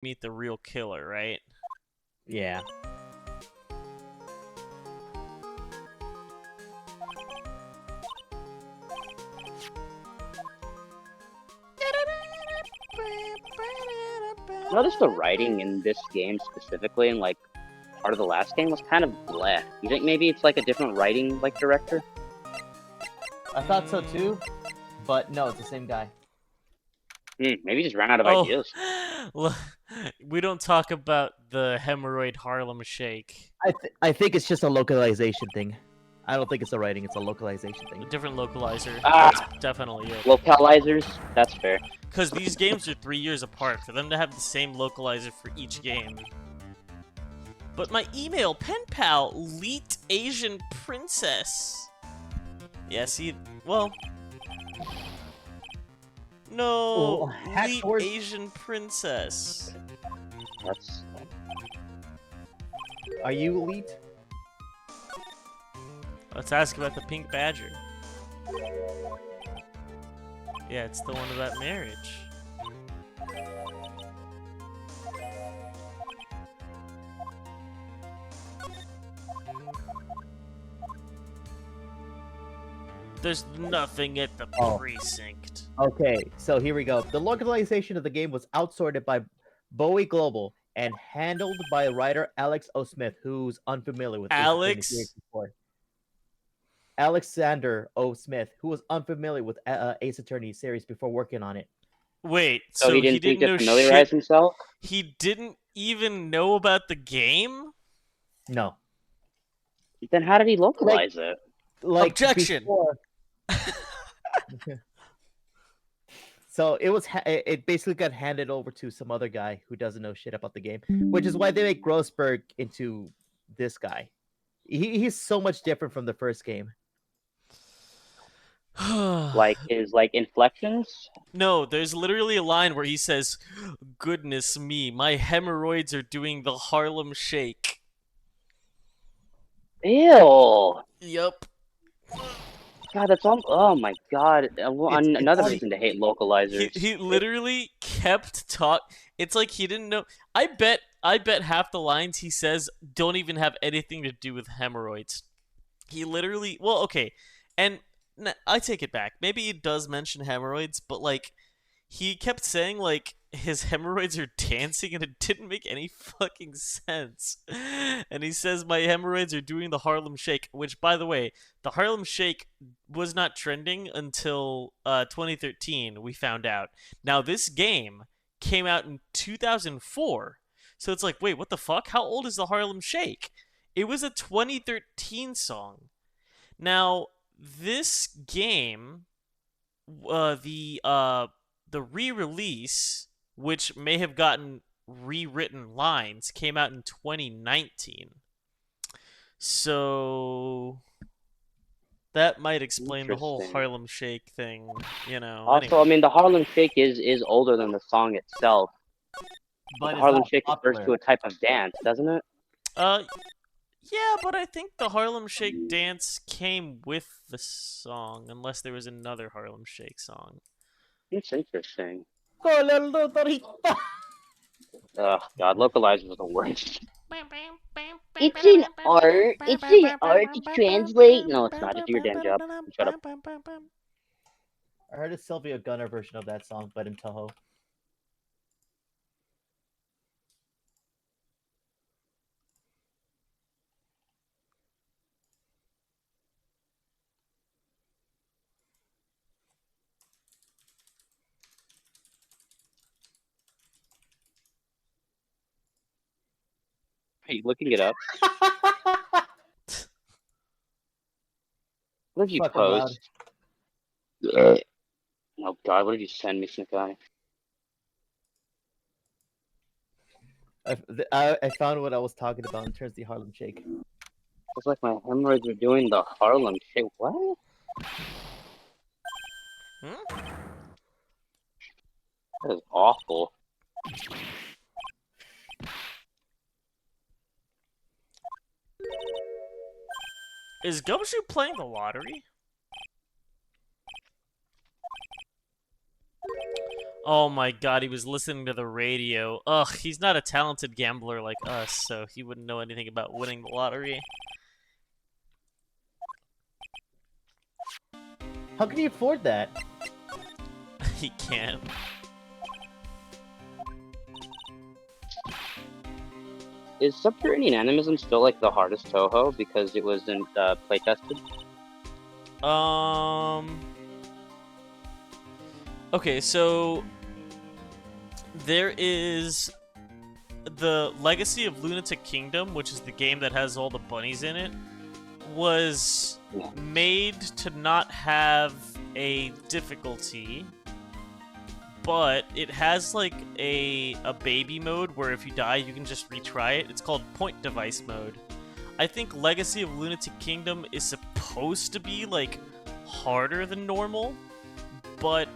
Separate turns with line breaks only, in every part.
meet the real killer, right?
Yeah.
Notice the writing in this game specifically, and like part of the last game was kind of bleh. You think maybe it's like a different writing like director?
I thought so too, but no, it's the same guy.
Maybe he just ran out of
Oh,
ideas.
look, we don't talk about the hemorrhoid Harlem Shake.
I think it's just a localization thing. I don't think it's a writing; it's a localization thing.
A different localizer.
Ah.
That's definitely it.
Localizers? That's fair.
Because these games are 3 years apart. For them to have the same localizer for each game. But my email, pen pal, leaked Asian princess. Yeah, see, well... No, leaked Asian princess.
That's...
Are you elite?
Let's ask about the pink badger. Yeah, it's the one about marriage. There's nothing at the precinct.
Okay, so here we go. The localization of the game was outsourced by Bowie Global and handled by writer Alex O. Smith, who's unfamiliar with
Alex?
Alexander O. Smith, who was unfamiliar with Ace Attorney series before working on it.
Wait,
so he didn't think to familiarize himself?
He didn't even know about the game?
No.
Then how did he localize it?
Like
Objection!
So it basically got handed over to some other guy who doesn't know shit about the game, which is why they make Grossberg into this guy. He's so much different from the first game.
Like his inflections?
No, there's literally a line where he says, "Goodness me, my hemorrhoids are doing the Harlem Shake."
Ew.
Yup.
God, that's all. Oh my god. Another reason to hate localizers.
He literally kept It's like he didn't know. I bet half the lines he says don't even have anything to do with hemorrhoids. He literally. Well, okay, and I take it back. Maybe he does mention hemorrhoids, but like he kept saying like his hemorrhoids are dancing, and it didn't make any fucking sense. And he says my hemorrhoids are doing the Harlem Shake, which, by the way, the Harlem Shake was not trending until 2013. We found out. Now this game came out in 2004, so it's like, wait, what the fuck? How old is the Harlem Shake? It was a 2013 song. Now this game, the re-release, which may have gotten rewritten lines, came out in 2019. So that might explain the whole Harlem Shake thing, you know.
Also,
anyway.
I mean, the Harlem Shake is older than the song itself. But the Harlem Shake refers to a type of dance, doesn't it?
Yeah, but I think the Harlem Shake dance came with the song, unless there was another Harlem Shake song.
It's interesting. Oh god, localizers are the worst. It's an art. It's an art to translate. No, it's not. Just do your damn job. Shut up.
I heard a Sylvia Gunner version of that song, but in Toho.
Are you looking it up? What did you post? Oh god, what did you send me, Snikai?
I found what I was talking about in terms of the Harlem Shake.
It's like my hemorrhoids are doing the Harlem Shake. What? That is awful.
Is Gumshoe playing the lottery? Oh my god, he was listening to the radio. Ugh, he's not a talented gambler like us, so he wouldn't know anything about winning the lottery.
How can he afford that?
He can't.
Is subterranean animism still like the hardest Toho because it wasn't play tested?
Okay, so there is the Legacy of Lunatic Kingdom, which is the game that has all the bunnies in it, was made to not have a difficulty, but it has like a baby mode where if you die you can just retry it. It's called point device mode. I think Legacy of Lunatic Kingdom is supposed to be like harder than normal, but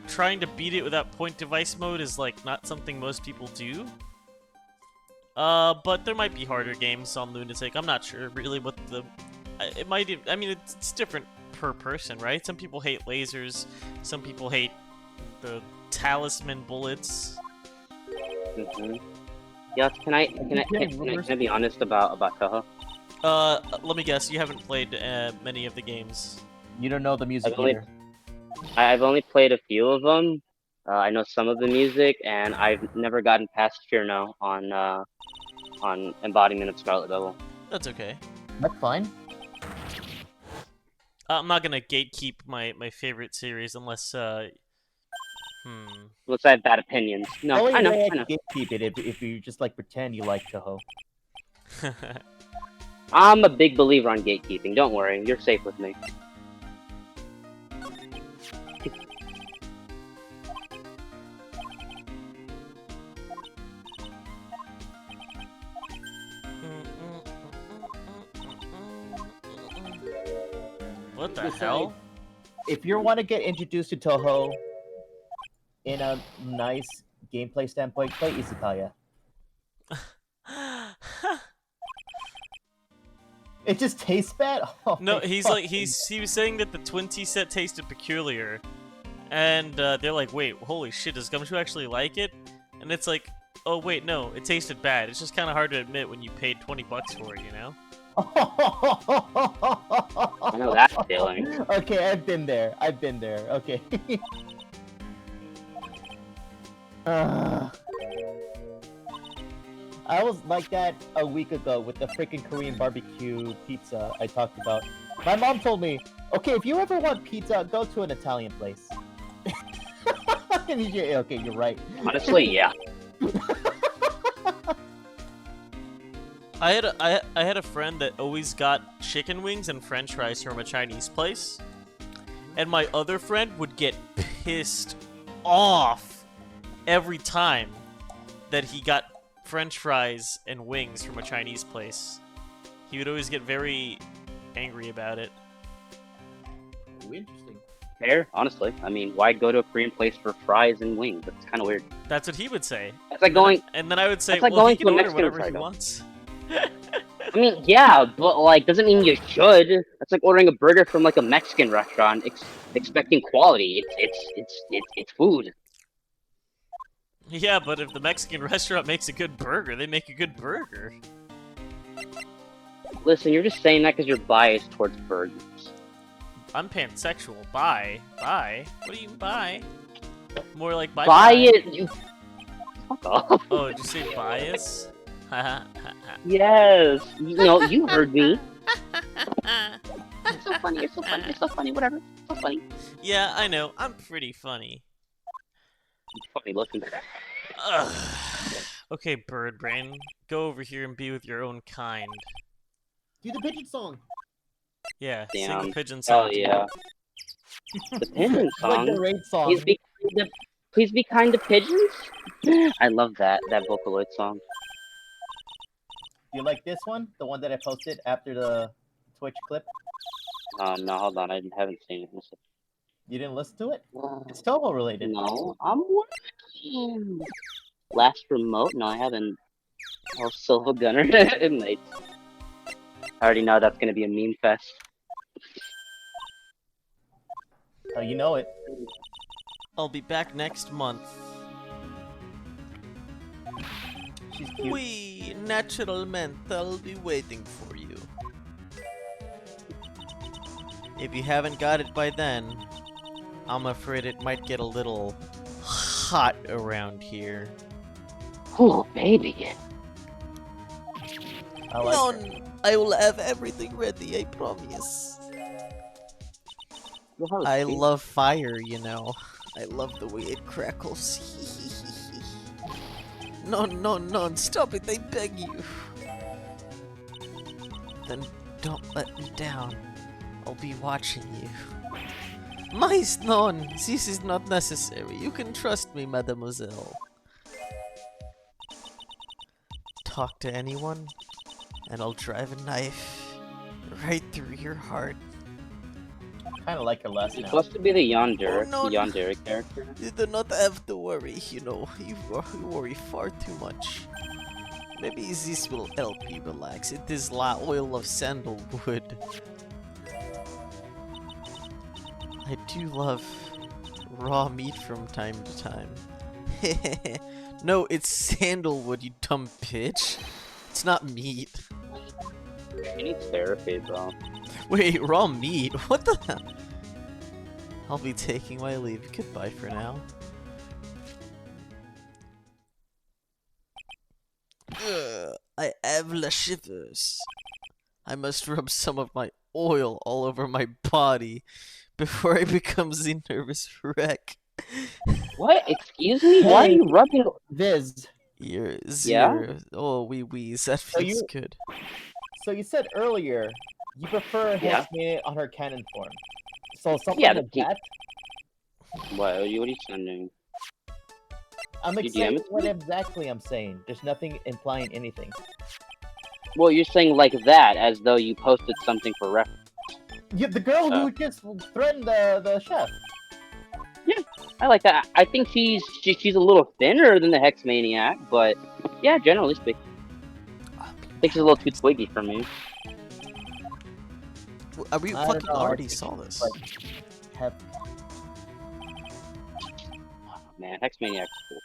trying to beat it without point device mode is like not something most people do. But there might be harder games on Lunatic. I'm not sure really what the... It might... I mean, it's different per person, right? Some people hate lasers. Some people hate the talisman bullets.
Yeah, can I be honest about Toho?
Let me guess. You haven't played many of the games.
You don't know the music either.
I've only played a few of them. I know some of the music, and I've never gotten past Fear No on Embodiment of Scarlet Devil.
That's okay.
That's fine.
I'm not gonna gatekeep my favorite series unless
Looks I have bad opinions. No, I know.
Gatekeep it if you just like pretend you like Toho.
I'm a big believer on gatekeeping. Don't worry, you're safe with me.
What the hell?
If you want to get introduced to Toho in a nice gameplay standpoint, play Izakaya. It just tastes bad. Oh,
no, he was saying that the twin tea set tasted peculiar, and they're like, wait, holy shit, does Gumshoe actually like it? And it's like, oh wait, no, it tasted bad. It's just kind of hard to admit when you paid $20 for it, you know?
I know that feeling.
Okay, I've been there. Okay. I was like that a week ago with the freaking Korean barbecue pizza I talked about. My mom told me, okay, if you ever want pizza, go to an Italian place. Okay, you're right.
Honestly, yeah.
I had a friend that always got chicken wings and french fries from a Chinese place. And my other friend would get pissed off every time that he got french fries and wings from a Chinese place. He would always get very angry about it.
Interesting.
Fair, honestly. I mean, why go to a Korean place for fries and wings? That's kind of weird.
That's what he would say.
That's like going...
And then I would say,
like
well, he
going
can
to a
order
Mexican
whatever he
restaurant.
wants.
I mean, yeah, but like, doesn't mean you should. That's like ordering a burger from like a Mexican restaurant, expecting quality. It's food.
Yeah, but if the Mexican restaurant makes a good burger, they make a good burger.
Listen, you're just saying that because you're biased towards burgers.
I'm pansexual. Bye. Bye. What do you buy? More like bye.
Buy it, you. Fuck off.
Oh, did you say bias?
Yes. No, you heard me. It's so funny. You're so funny. You're so funny. Whatever. So funny.
Yeah, I know. I'm pretty funny.
You're funny looking.
Ugh. Okay, bird brain. Go over here and be with your own kind.
Do the pigeon song.
Yeah,
Damn.
sing the pigeon song.
Oh yeah. The pigeon song.
Like the raid song.
Please be kind to pigeons. I love that Vocaloid song.
Do you like this one? The one that I posted after the Twitch clip?
No, hold on. I haven't seen it.
You didn't listen to it? It's Toho related.
No, I'm working. Last remote? No, I haven't. Oh, Silva Gunner Nights. I already know that's gonna be a meme fest.
Oh, you know it.
I'll be back next month.
She's cute.
We naturalmente, I'll be waiting for you. If you haven't got it by then, I'm afraid it might get a little hot around here.
Oh, baby.
I like her.
None. I will have everything ready, I promise.
Your heart,
I
sweet.
love fire, you know. I love the way it crackles. No, stop it, I beg you. Then don't let me down. I'll be watching you. Mais non, this is not necessary. You can trust me, mademoiselle. Talk to anyone, and I'll drive a knife right through your heart.
Kind of like her less
You're
now.
supposed to be the Yandere,
Oh, no,
the Yandere character.
You do not have to worry, you know. You worry far too much. Maybe this will help you relax. It is la oil of sandalwood. I do love raw meat from time to time. No, it's sandalwood, you dumb bitch. It's not meat.
She needs therapy, bro.
Wait, raw meat? What the hell? I'll be taking my leave. Goodbye for now. I have the shivers. I must rub some of my oil all over my body before I become the nervous wreck.
What? Excuse me? Why are you rubbing?
Viz,
You're
Yeah?
zero. Oh, wee. That
So
feels
you-
good.
so you said earlier you prefer
Yeah.
Hexmania on her canon form. So something
Yeah,
like
but
that.
What are you sending?
I'm
You
explaining
DM it to
what
me?
exactly I'm saying. There's nothing implying anything.
Well, you're saying like that, as though you posted something for reference.
Yeah, the girl who just threatened the chef.
I like that. I think she's a little thinner than the Hex Maniac, but yeah, generally speaking, I think she's a little too twiggy for me.
We
I don't
fucking
know, I
already
think
saw
it's
this.
like- Have
Oh, man, Hex Maniac's cool.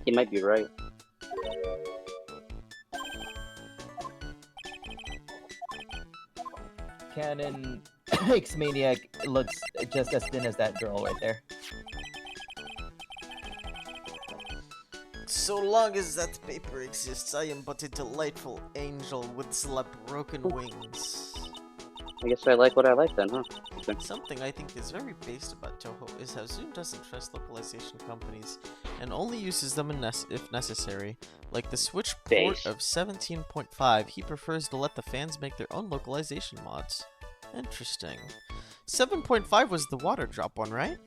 He might be right.
canon Hexmaniac looks just as thin as that girl right there.
So long as that paper exists, I am but a delightful angel with broken wings.
I guess I like what I like then, huh? Okay.
Something I think is very based about Toho is how Zoom doesn't trust localization companies and only uses them if necessary. Like the Switch port
Base.
of 17.5, he prefers to let the fans make their own localization mods. Interesting. 7.5 was the water drop one, right?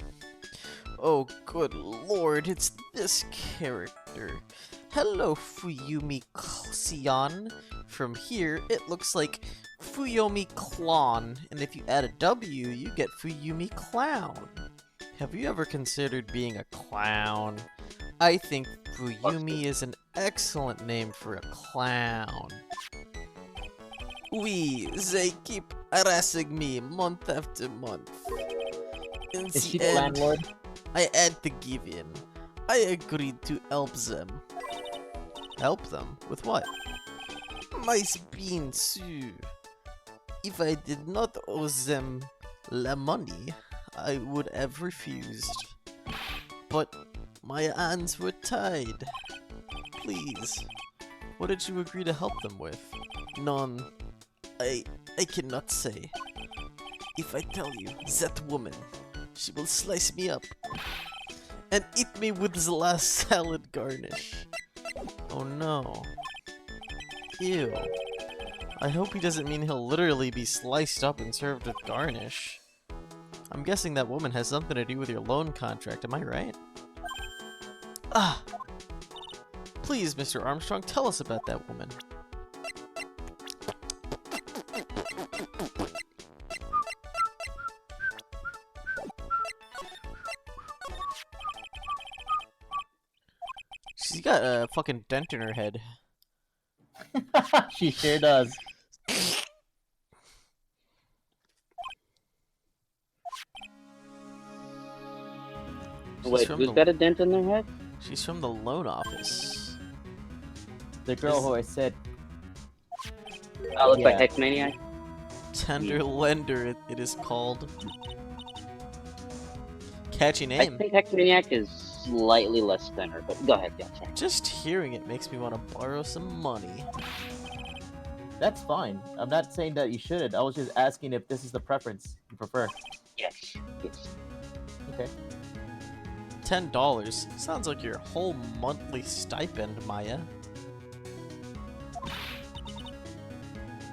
Oh, good lord, it's this character. Hello, Fuyumi Sion. From here, it looks like Fuyomi Clon, and if you add a W, you get Fuyumi Clown. Have you ever considered being a clown? I think Fuyumi is an excellent name for a clown. Oui, they keep harassing me month after month. In
Is she
the
the
end,
landlord?
I had to give in. I agreed to help them. Help them? With what? My being sûr. If I did not owe them la money, I would have refused. But my hands were tied. Please, what did you agree to help them with? None. I cannot say. If I tell you, that woman, she will slice me up and eat me with the last salad garnish. Oh no. Ew. I hope he doesn't mean he'll literally be sliced up and served with garnish. I'm guessing that woman has something to do with your loan contract, am I right? Ah! Please, Mr. Armstrong, tell us about that woman. She's got a fucking dent in her head.
She sure does.
Wait, who's got a dent in their head?
She's from the loan office.
The girl who I said.
Oh, looks like
Yeah.
Hex Maniac.
Tender Lender, it is called. Catchy
I
name.
think Hex Maniac is slightly less thinner, but go ahead, yeah, sorry.
Just hearing it makes me want to borrow some money.
That's fine. I'm not saying that you shouldn't. I was just asking if this is the preference you prefer.
Yes, yes.
Okay.
$10. Sounds like your whole monthly stipend, Maya.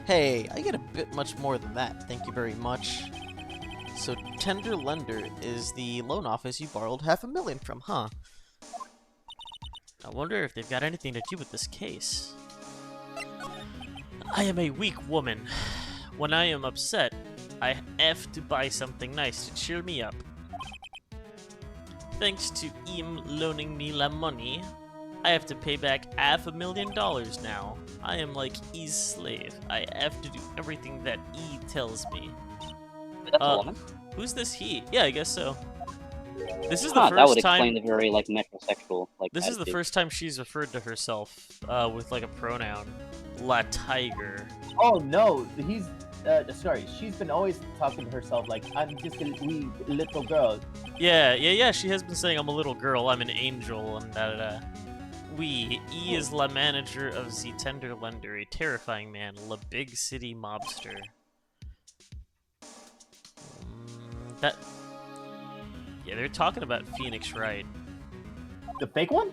Hey, I get a bit much more than that, thank you very much. So Tender Lender is the loan office you borrowed $500,000 from, huh? I wonder if they've got anything to do with this case. I am a weak woman. When I am upset, I have to buy something nice to cheer me up. Thanks to Im loaning me la money, I have to pay back $500,000 now. I am like E's slave. I have to do everything that E tells me.
Wait, that's a woman?
Who's this he? Yeah, I guess so. This is
Huh,
the
that would
first
explain
time.
the very, like, metrosexual, like,
This is the
attitude.
first time she's referred to herself with like a pronoun, la tiger.
Oh no, he's. Sorry, she's been always talking to herself like, I'm just a wee little girl.
Yeah. She has been saying I'm a little girl. I'm an angel and da da da. E is la manager of the Tender Lender, a terrifying man, la big city mobster. That. Yeah, they're talking about Phoenix Wright.
The fake one?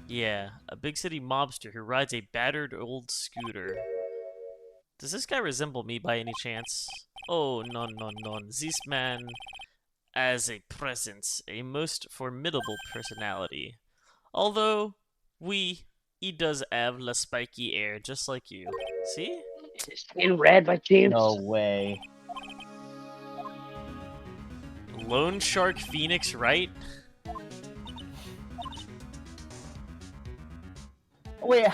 Yeah, a big city mobster who rides a battered old scooter. Does this guy resemble me by any chance? Oh, no. This man has a presence, a most formidable personality. Although, he does have la spiky air, just like you. See?
Is it in red by James?
No way.
Lone Shark Phoenix, right?
Wait,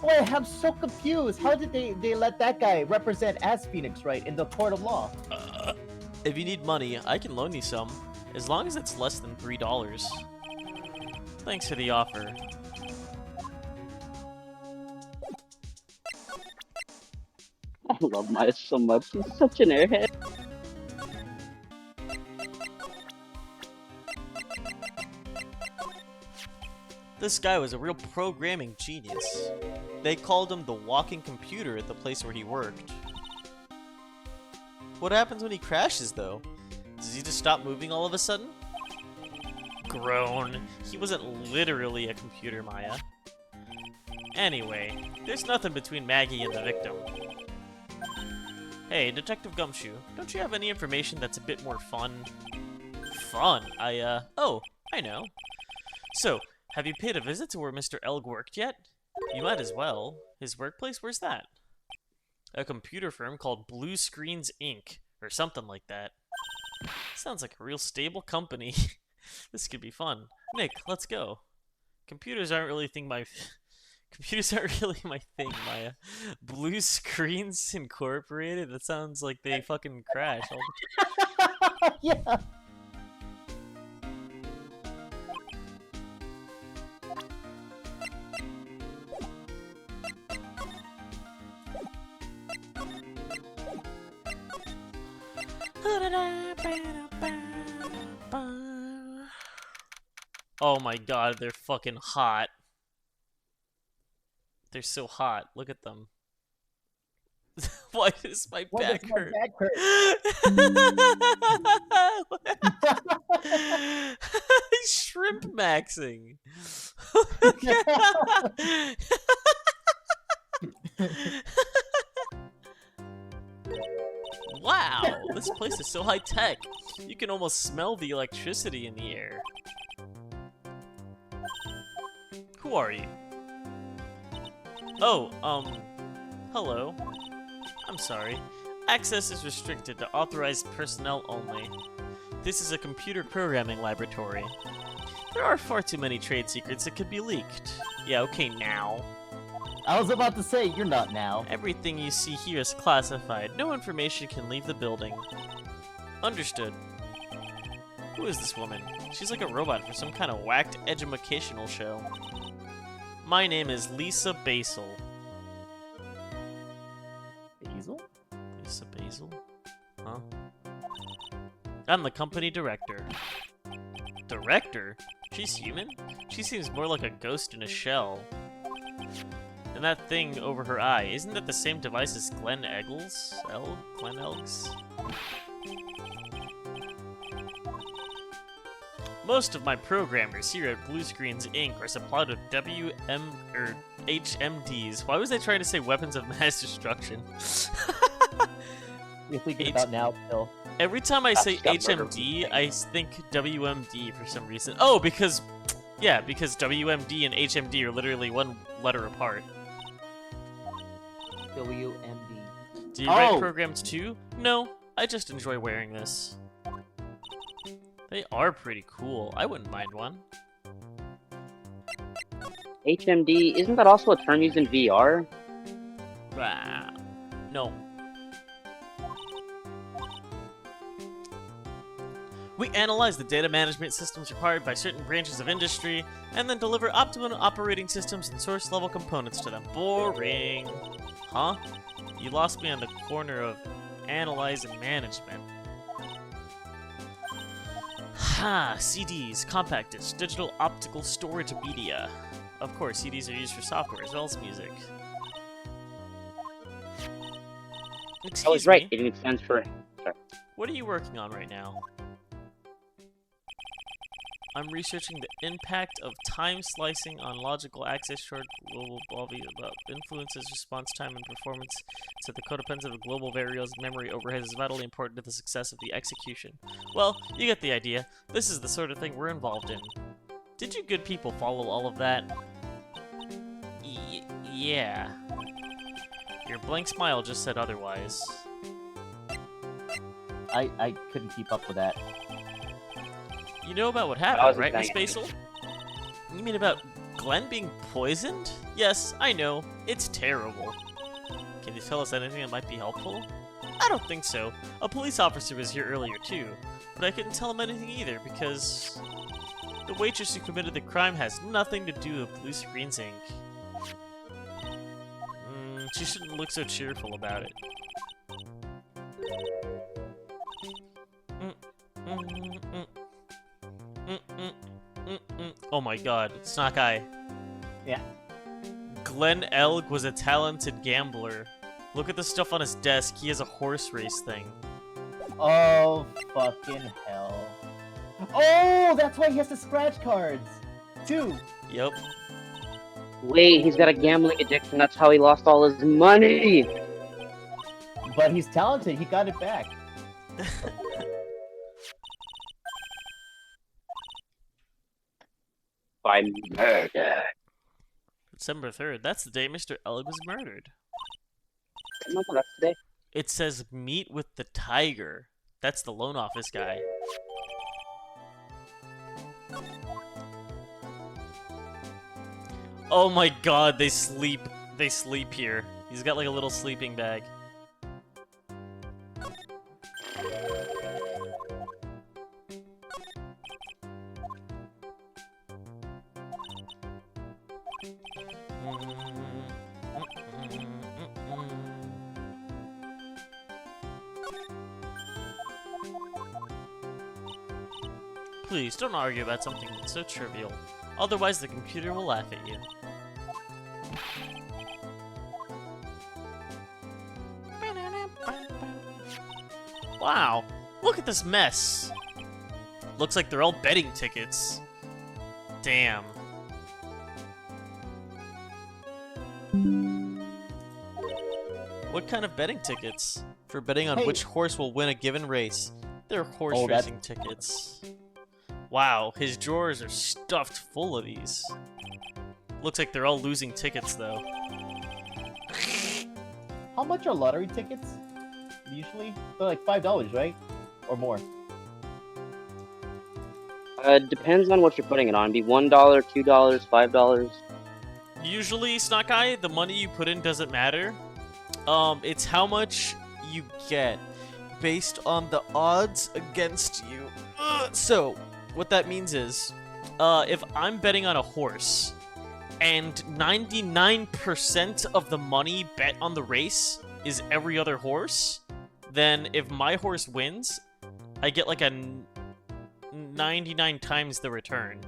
wait, I'm so confused. How did they let that guy represent as Phoenix, right, in the court of law?
If you need money, I can loan you some, as long as it's less than $3. Thanks for the offer.
I love Maya so much. He's such an airhead.
This guy was a real programming genius. They called him the walking computer at the place where he worked. What happens when he crashes, though? Does he just stop moving all of a sudden? Groan. He wasn't literally a computer, Maya. Anyway, there's nothing between Maggie and the victim. Hey, Detective Gumshoe, don't you have any information that's a bit more fun? Fun? Oh, I know. So, have you paid a visit to where Mr. Elg worked yet? You might as well. His workplace, where's that? A computer firm called Blue Screens Inc., or something like that. Sounds like a real stable company. This could be fun. Nick, let's go. Computers aren't really my thing, Maya. Blue Screens Incorporated? That sounds like they fucking crash all the
Yeah.
Oh my god, they're fucking hot. They're so hot. Look at them. Why does my
Why
back
does my
hurt?
back
He's shrimp maxing. Wow, this place is so high tech. You can almost smell the electricity in the air. Who are you? Oh, hello. I'm sorry. Access is restricted to authorized personnel only. This is a computer programming laboratory. There are far too many trade secrets that could be leaked. Yeah, okay, now.
I was about to say, you're not now.
Everything you see here is classified. No information can leave the building. Understood. Who is this woman? She's like a robot for some kind of whacked educational show. My name is Lisa Basil.
Basil?
Lisa Basil? Huh? I'm the company director. Director? She's human? She seems more like a ghost in a shell. And that thing over her eye, isn't that the same device as Glenn Eggles? Glenn Elgs? Most of my programmers here at Blue Screens Inc. are supplied with HMDs. Why was I trying to say weapons of mass destruction?
You're thinking about now, Phil.
Every time I say HMD, I think WMD for some reason. Oh, because WMD and HMD are literally one letter apart.
WMD.
Do you write programs too? No, I just enjoy wearing this. They are pretty cool. I wouldn't mind one.
HMD, isn't that also a term used in VR?
No. We analyze the data management systems required by certain branches of industry, and then deliver optimum operating systems and source-level components to them. Boring. Huh? You lost me on the corner of analyze and management. Ha! CDs, compact discs, digital optical storage media. Of course, CDs are used for software as well as music. Excuse
I was right.
me.
It makes sense for... Sorry.
What are you working on right now? I'm researching the impact of time slicing on logical access short global about influences response time and performance to the codependence of global variables memory overhead is vitally important to the success of the execution. Well, you get the idea. This is the sort of thing we're involved in. Did you good people follow all of that? Yeah. Your blank smile just said otherwise.
I couldn't keep up with that.
You know about what happened, right, Miss Basil? You mean about Glenn being poisoned? Yes, I know. It's terrible. Can you tell us anything that might be helpful? I don't think so. A police officer was here earlier, too. But I couldn't tell him anything either, because... the waitress who committed the crime has nothing to do with Blue Screens Inc. She shouldn't look so cheerful about it. Oh my god, it's not guy.
Yeah.
Glenn Elg was a talented gambler. Look at the stuff on his desk. He has a horse race thing.
Oh, fucking hell. Oh, that's why he has to scratch cards. Too.
Yep.
Wait, he's got a gambling addiction. That's how he lost all his money.
But he's talented. He got it back.
By murder.
December 3rd. That's the day Mr. Elg was murdered.
That's today.
It says meet with the tiger. That's the loan office guy. Oh my god, they sleep here. He's got like a little sleeping bag. Please, don't argue about something that's so trivial. Otherwise, the computer will laugh at you. Wow, look at this mess. Looks like they're all betting tickets. Damn. What kind of betting tickets? For betting on which horse will win a given race. They're horse racing tickets. Wow, his drawers are stuffed full of these. Looks like they're all losing tickets, though.
How much are lottery tickets? Usually? They're like $5, right? Or more.
Depends on what you're putting it on. It'd be $1, $2, $5.
Usually, Snot Eye, the money you put in doesn't matter. It's how much you get based on the odds against you. So, what that means is, if I'm betting on a horse, and 99% of the money bet on the race is every other horse, then if my horse wins, I get like a 99 times the return.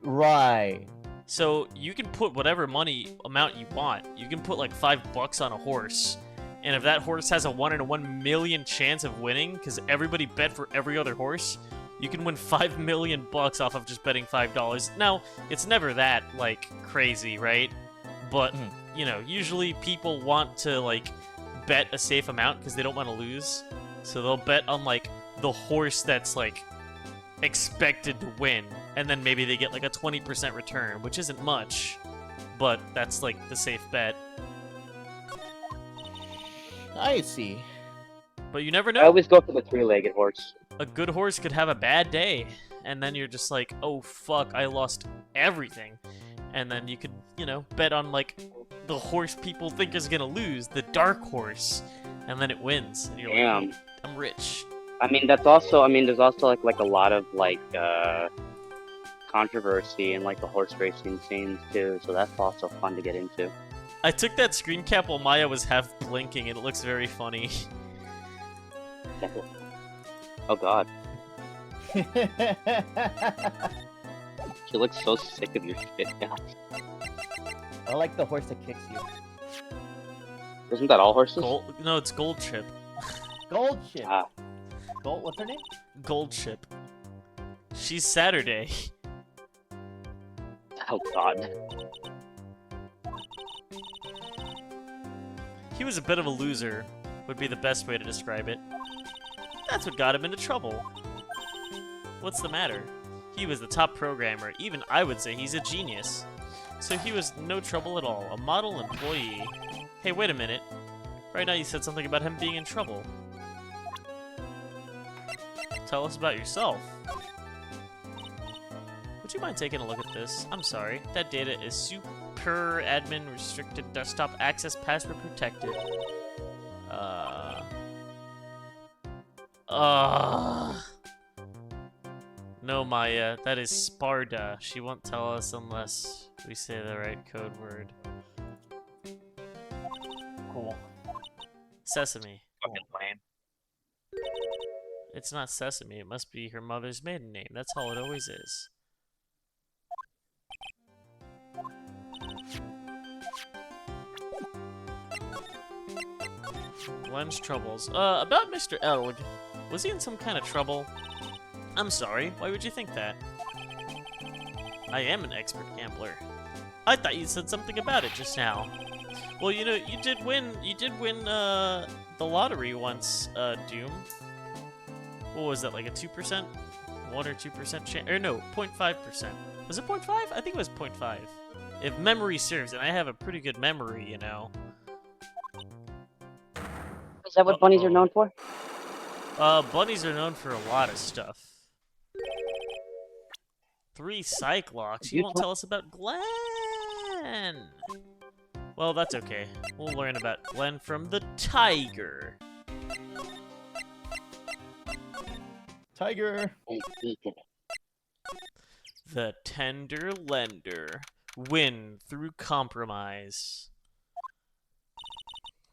Right.
So you can put whatever money amount you want. You can put like $5 on a horse, and if that horse has a 1 in a 1 million chance of winning, because everybody bet for every other horse, you can win $5 million off of just betting $5. Now, it's never that like crazy, right? But you know, usually people want to like bet a safe amount because they don't want to lose, so they'll bet on like the horse that's like expected to win, and then maybe they get like a 20% return, which isn't much, but that's like the safe bet.
I see.
But you never
I
know.
always go for the 3-legged horse.
A good horse could have a bad day, and then you're just like, oh fuck, I lost everything. And then you could, you know, bet on like the horse people think is gonna lose, the dark horse, and then it wins, and you're
Damn.
like, I'm rich.
I mean, that's also. I mean, there's also like a lot of like controversy in like the horse racing scenes too. So that's also fun to get into.
I took that screen cap while Maya was half blinking, and it looks very funny.
Oh god, she looks so sick of your shit now.
I like the horse that kicks you.
Isn't that all horses?
No, it's Gold Chip.
Gold ship.
Ah.
Gold. What's her name?
Gold Chip. She's Saturday.
Oh god.
He was a bit of a loser, would be the best way to describe it. That's what got him into trouble. What's the matter? He was the top programmer. Even I would say he's a genius. So he was no trouble at all. A model employee. Hey, wait a minute. Right now you said something about him being in trouble. Tell us about yourself. Would you mind taking a look at this? I'm sorry. That data is super admin restricted desktop access password protected. No, Maya, that is Sparda. She won't tell us unless we say the right code word.
Cool.
Sesame.
Fucking lame.
It's not Sesame, it must be her mother's maiden name. That's how it always is. Glenn's troubles. About Mr. Elg. Was he in some kind of trouble? I'm sorry, why would you think that? I am an expert gambler. I thought you said something about it just now. Well, you know, you did win the lottery once, Doom. What was that, like a 2%? 1 or 2% chance? Or no, 0.5%. Was it 0.5? I think it was 0.5. If memory serves, and I have a pretty good memory, you know.
Is that what bunnies are known for?
Bunnies are known for a lot of stuff. 3 Cyclocks. You won't tell us about Glenn. Well, that's okay. We'll learn about Glenn from the tiger.
Tiger.
The tender lender. Win through compromise.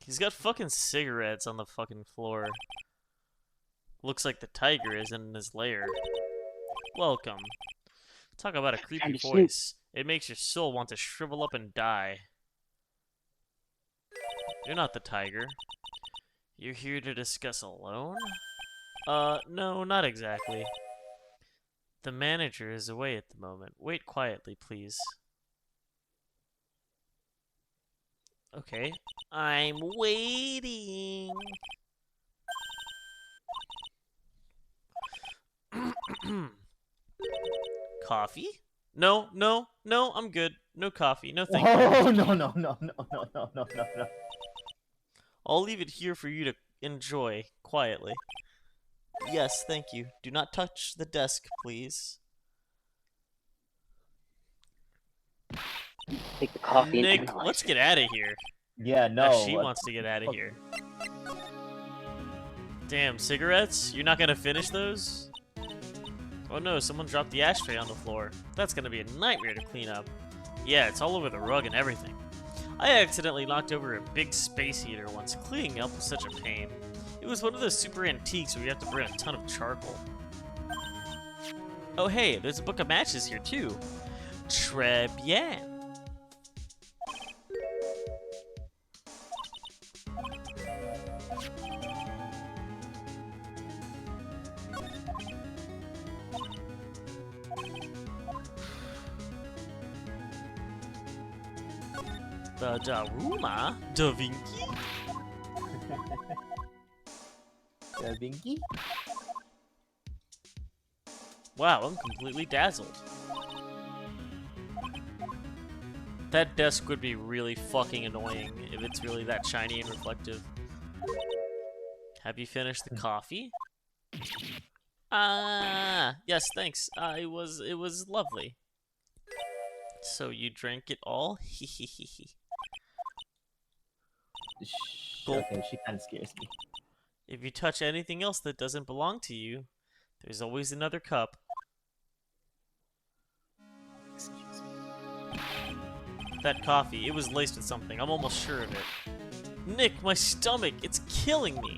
He's got fucking cigarettes on the fucking floor. Looks like the tiger is in his lair. Welcome. Talk about a creepy voice. It makes your soul want to shrivel up and die. You're not the tiger. You're here to discuss a loan? No, not exactly. The manager is away at the moment. Wait quietly, please. Okay. I'm waiting. Coffee? No, I'm good. No coffee. No thank you.
Oh no.
I'll leave it here for you to enjoy quietly. Yes, thank you. Do not touch the desk, please.
take the coffee and
Nick,
analyze
let's
it.
get out of here.
Yeah,
Now
no.
she wants to get out of here. Damn, cigarettes? You're not gonna finish those? Oh no, someone dropped the ashtray on the floor. That's gonna be a nightmare to clean up. Yeah, it's all over the rug and everything. I accidentally knocked over a big space heater once. Cleaning up was such a pain. It was one of those super antiques where you have to burn a ton of charcoal. Oh hey, there's a book of matches here too. Très bien. The Daruma Da Vinci?
Da Vinci?
Wow, I'm completely dazzled. That desk would be really fucking annoying if it's really that shiny and reflective. Have you finished the coffee? Ah, yes, thanks. It was lovely. So you drank it all? Hehehehe.
Okay, she kind of scares me.
If you touch anything else that doesn't belong to you, there's always another cup.
Excuse me.
That coffee, it was laced with something. I'm almost sure of it. Nick, my stomach, it's killing me.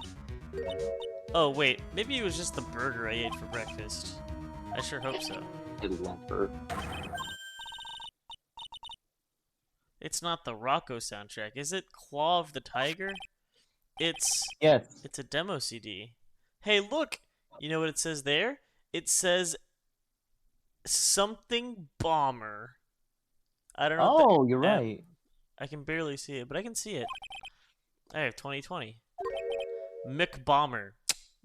Oh, wait, maybe it was just the burger I ate for breakfast. I sure hope so.
I love her.
It's not the Rocco soundtrack, is it? Claw of the Tiger?
Yes.
It's a demo CD. Hey, look! You know what it says there? It says something bomber. I don't know.
Oh, you're right.
I can barely see it, but I can see it. I have 2020. Mick Bomber.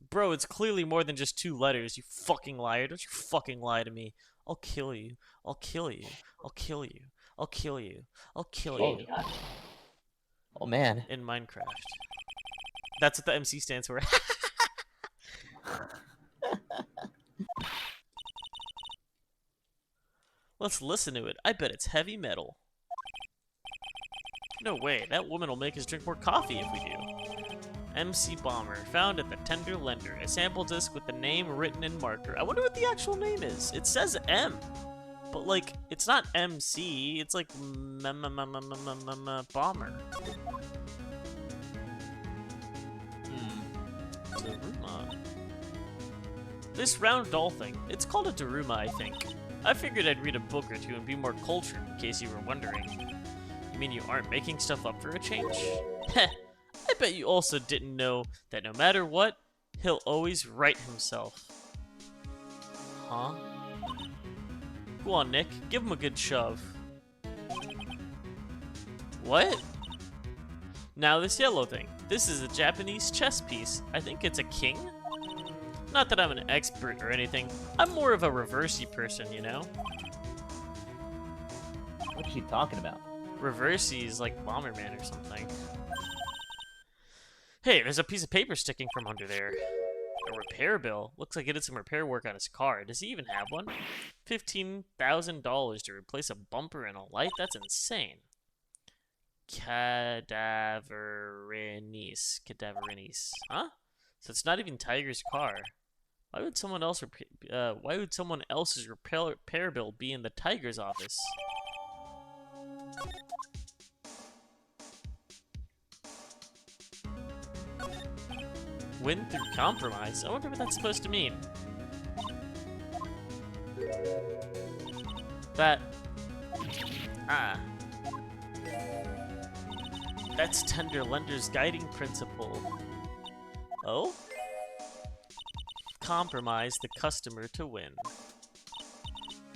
Bro, it's clearly more than just 2 letters, you fucking liar. Don't you fucking lie to me. I'll kill you. I'll kill you. I'll kill you. I'll kill you. I'll kill you.
Oh man.
In Minecraft. That's what the MC stands for. Let's listen to it. I bet it's heavy metal. No way, that woman will make us drink more coffee if we do. MC Bomber, found at the Tender Lender. A sample disc with the name written in marker. I wonder what the actual name is. It says M. But, like, it's not MC. It's like Bomber. Daruma. This round doll thing. It's called a Daruma, I think. I figured I'd read a book or two and be more cultured, in case you were wondering. You mean you aren't making stuff up for a change? Heh. I bet you also didn't know that no matter what, he'll always right himself. Huh? Go on, Nick. Give him a good shove. What? Now this yellow thing. This is a Japanese chess piece. I think it's a king? Not that I'm an expert or anything. I'm more of a reversey person, you know?
What is she talking about?
Reversey is like Bomberman or something. Hey, there's a piece of paper sticking from under there. A repair bill? Looks like he did some repair work on his car. Does he even have one? $15,000 to replace a bumper and a light? That's insane. Cadaverinis. Huh? So it's not even Tiger's car. Why would someone else's repair bill be in the Tiger's office? Win through compromise? I wonder what that's supposed to mean. That's Tender Lender's guiding principle. Oh? Compromise the customer to win.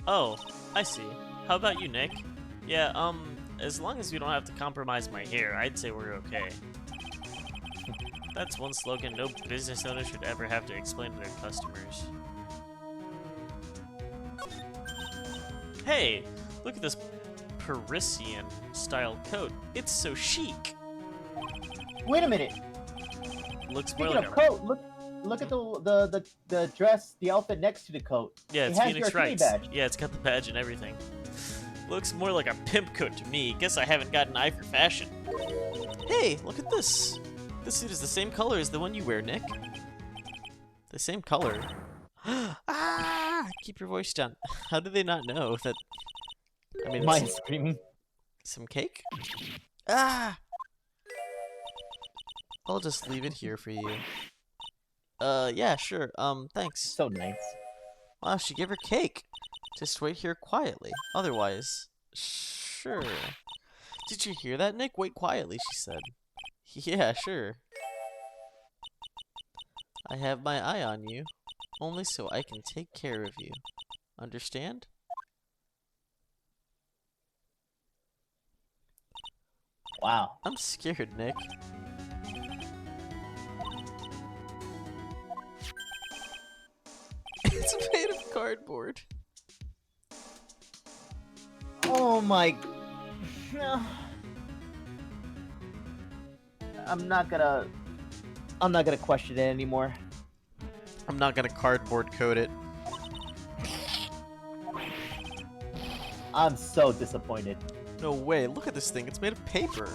Oh, I see. How about you, Nick? Yeah, as long as we don't have to compromise my hair, I'd say we're okay. That's one slogan no business owner should ever have to explain to their customers. Hey, look at this Parisian-style coat. It's so chic.
Wait a minute.
Looks more
Speaking
like
of coat, look at the dress, the outfit next to the coat.
Yeah, it's
it has
Phoenix
your
Wright's.
badge.
Yeah, it's got the badge and everything. Looks more like a pimp coat to me. Guess I haven't got an eye for fashion. Hey, look at this. This suit is the same color as the one you wear, Nick. The same color? Ah! Keep your voice down. How do they not know that... I mean,
My
it's
screaming.
some cake? Ah! I'll just leave it here for you. Yeah, sure. Thanks.
So nice.
Wow, she gave her cake. Just wait here quietly. Otherwise... Sure. Did you hear that, Nick? Wait quietly, she said. Yeah, sure. I have my eye on you, only so I can take care of you. Understand?
Wow.
I'm scared, Nick. It's made of cardboard.
Oh my. No. I'm not gonna question it anymore.
I'm not gonna cardboard coat it.
I'm so disappointed.
No way, look at this thing, it's made of paper.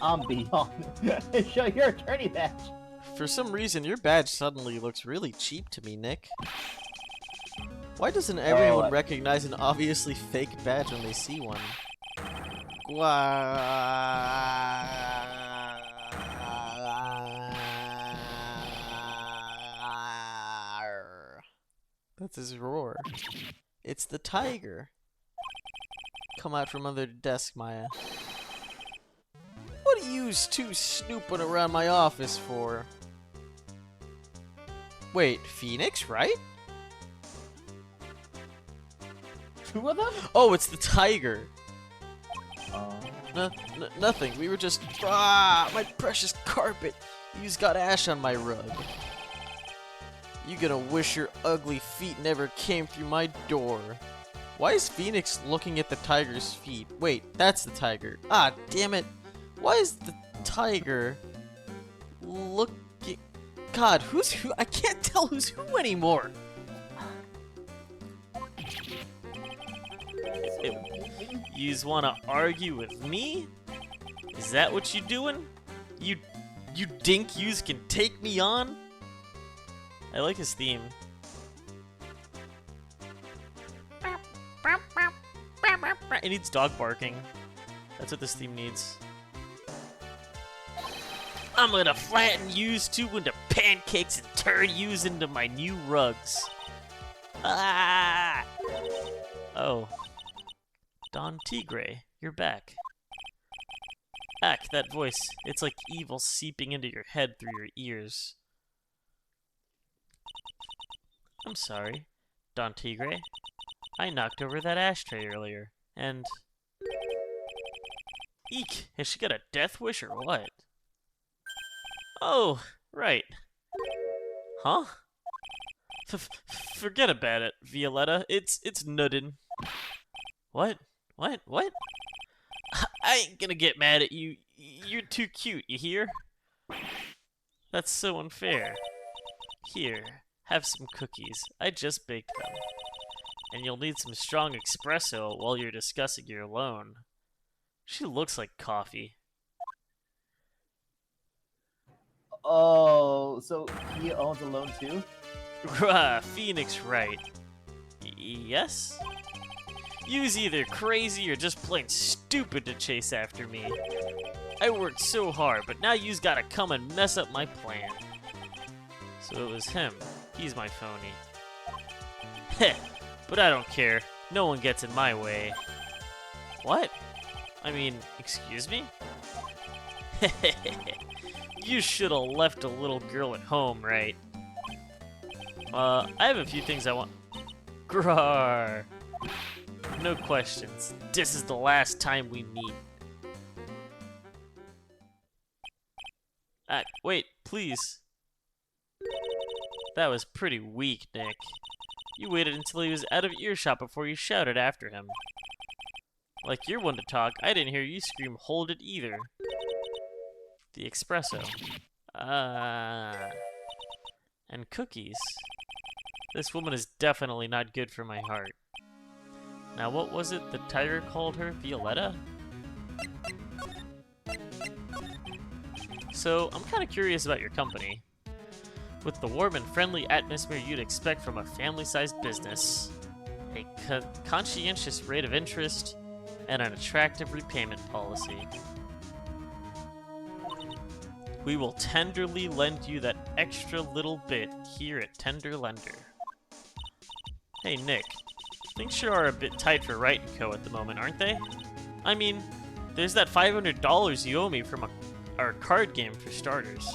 I'm beyond. Show your attorney badge.
For some reason, your badge suddenly looks really cheap to me, Nick. Why doesn't everyone recognize an obviously fake badge when they see one? That's his roar. It's the tiger. Come out from under the desk, Maya. What are you two snooping around my office for? Wait, Phoenix, right?
Two of them?
Oh, it's the tiger.
Oh.
Nothing. We were just... Ah, my precious carpet. You's got ash on my rug. You gonna wish your ugly feet never came through my door. Why is Phoenix looking at the tiger's feet? Wait, that's the tiger. Ah, damn it. Why is the tiger looking... God, who's who? I can't tell who's who anymore. Yous wanna argue with me? Is that what you doing? You think yous can take me on? I like his theme. It needs dog barking. That's what this theme needs. I'm gonna flatten yous two into pancakes and turn yous into my new rugs. Ah! Oh. Don Tigre, you're back. Ack, that voice. It's like evil seeping into your head through your ears. I'm sorry, Don Tigre. I knocked over that ashtray earlier, and... Eek! Has she got a death wish or what? Oh, right. Huh? Forget about it, Violetta. It's nuddin'. What? What? I ain't gonna get mad at you. You're too cute, you hear? That's so unfair. Here, have some cookies. I just baked them. And you'll need some strong espresso while you're discussing your loan. She looks like coffee.
Oh, so he owns a loan too?
Phoenix, right. Yes? You's either crazy or just plain stupid to chase after me. I worked so hard, but now you's gotta come and mess up my plan. So it was him. He's my phony. Heh, but I don't care. No one gets in my way. What? I mean, excuse me? You should've left a little girl at home, right? I have a few things I want... Grar. No questions. This is the last time we meet. Wait, please. That was pretty weak, Nick. You waited until he was out of earshot before you shouted after him. Like you're one to talk, I didn't hear you scream hold it either. The espresso. And cookies. This woman is definitely not good for my heart. Now, what was it the tiger called her? Violetta? So, I'm kind of curious about your company. With the warm and friendly atmosphere you'd expect from a family-sized business, a conscientious rate of interest, and an attractive repayment policy. We will tenderly lend you that extra little bit here at Tender Lender. Hey, Nick. Things sure are a bit tight for Wright & Co. at the moment, aren't they? I mean, there's that $500 you owe me from our card game for starters.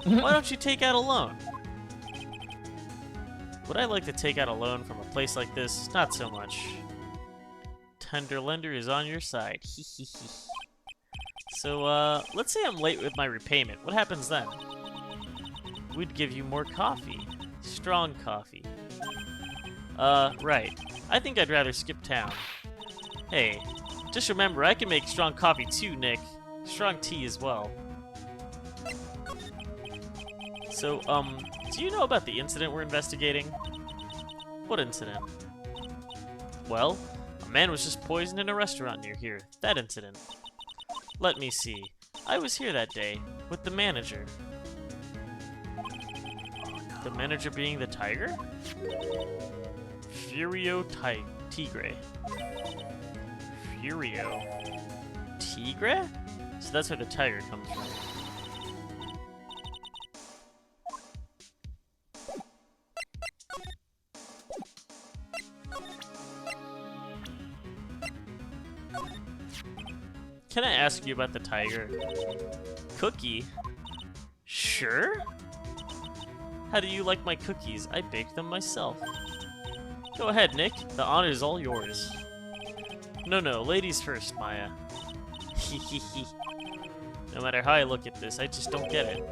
Why don't you take out a loan? Would I like to take out a loan from a place like this? Not so much. Tender Lender is on your side. So, let's say I'm late with my repayment. What happens then? We'd give you more coffee. Strong coffee. Right. I think I'd rather skip town. Hey, just remember, I can make strong coffee too, Nick. Strong tea as well. So, do you know about the incident we're investigating? What incident? Well, a man was just poisoned in a restaurant near here. That incident. Let me see. I was here that day, with the manager. The manager being the tiger? Furio Tigre. Furio Tigre? So that's where the tiger comes from. Can I ask you about the tiger? Cookie? Sure? How do you like my cookies? I baked them myself. Go ahead, Nick. The honor is all yours. No, ladies first, Maya. Hehehe. No matter how I look at this, I just don't get it.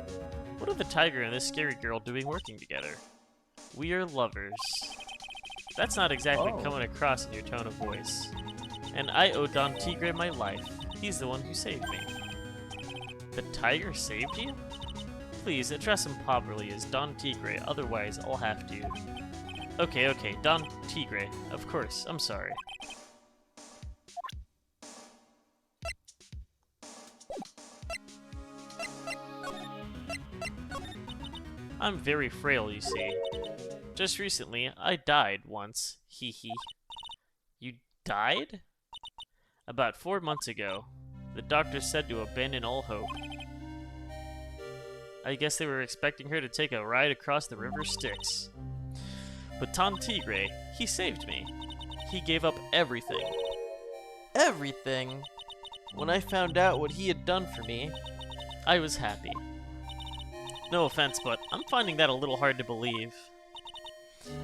What are the tiger and this scary girl doing working together? We are lovers. That's not exactly coming across in your tone of voice. And I owe Don Tigre my life. He's the one who saved me. The tiger saved you? Please, address him properly as Don Tigre, otherwise I'll have to. Okay, Don Tigre. Of course, I'm sorry. I'm very frail, you see. Just recently, I died once. Hee hee. You died? About 4 months ago. The doctor said to abandon all hope. I guess they were expecting her to take a ride across the river Styx. But Don Tigre, he saved me. He gave up everything. Everything? When I found out what he had done for me, I was happy. No offense, but I'm finding that a little hard to believe.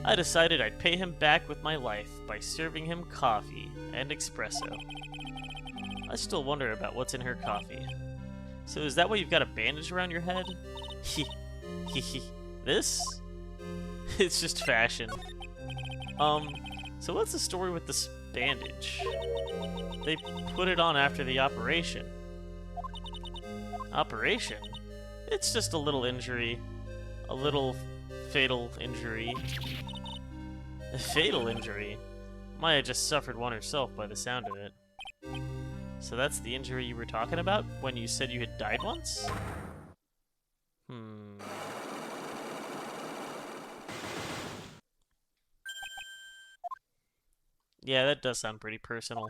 I decided I'd pay him back with my life by serving him coffee and espresso. I still wonder about what's in her coffee. So is that why you've got a bandage around your head? This? It's just fashion. So what's the story with this bandage? They put it on after the operation. Operation? It's just a little injury. A little fatal injury. A fatal injury? Maya just suffered one herself by the sound of it. So that's the injury you were talking about when you said you had died once? Yeah, that does sound pretty personal.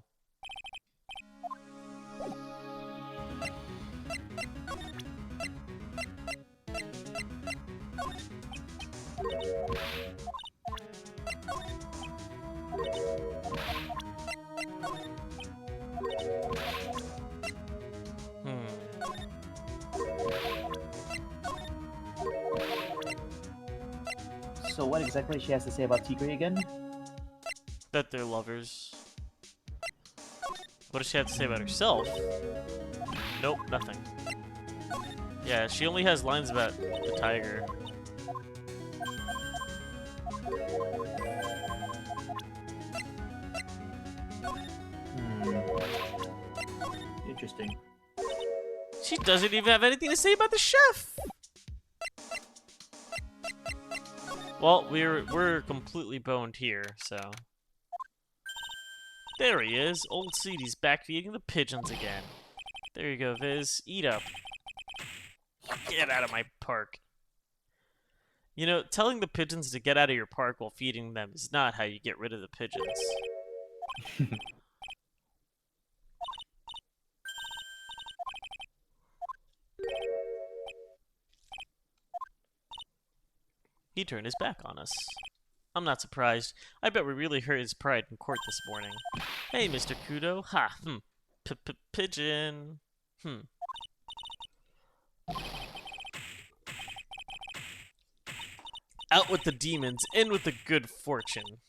So what exactly she has to say about Tigre again?
That they're lovers. What does she have to say about herself? Nope, nothing. Yeah, she only has lines about the tiger.
Interesting.
She doesn't even have anything to say about the chef! Well, we're completely boned here, so. There he is. Old Seedy's back feeding the pigeons again. There you go, Viz. Eat up. Get out of my park. You know, telling the pigeons to get out of your park while feeding them is not how you get rid of the pigeons. He turned his back on us. I'm not surprised. I bet we really hurt his pride in court this morning. Hey, Mr. Kudo. Ha, pigeon. Out with the demons, in with the good fortune.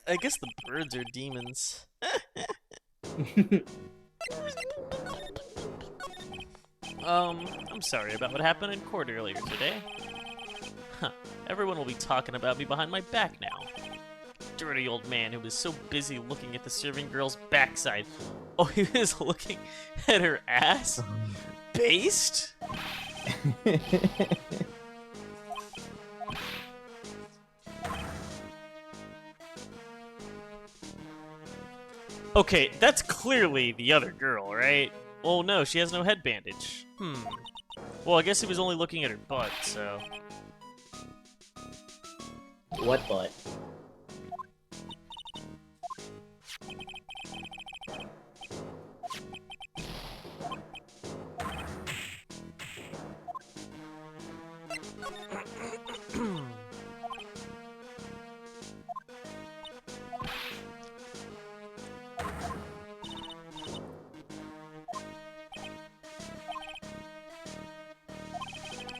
I guess the birds are demons. I'm sorry about what happened in court earlier today. Huh, everyone will be talking about me behind my back now. Dirty old man who was so busy looking at the serving girl's backside. Oh, he was looking at her ass? Based? Okay, that's clearly the other girl, right? Oh no, she has no head bandage. Well, I guess he was only looking at her butt, so...
What butt?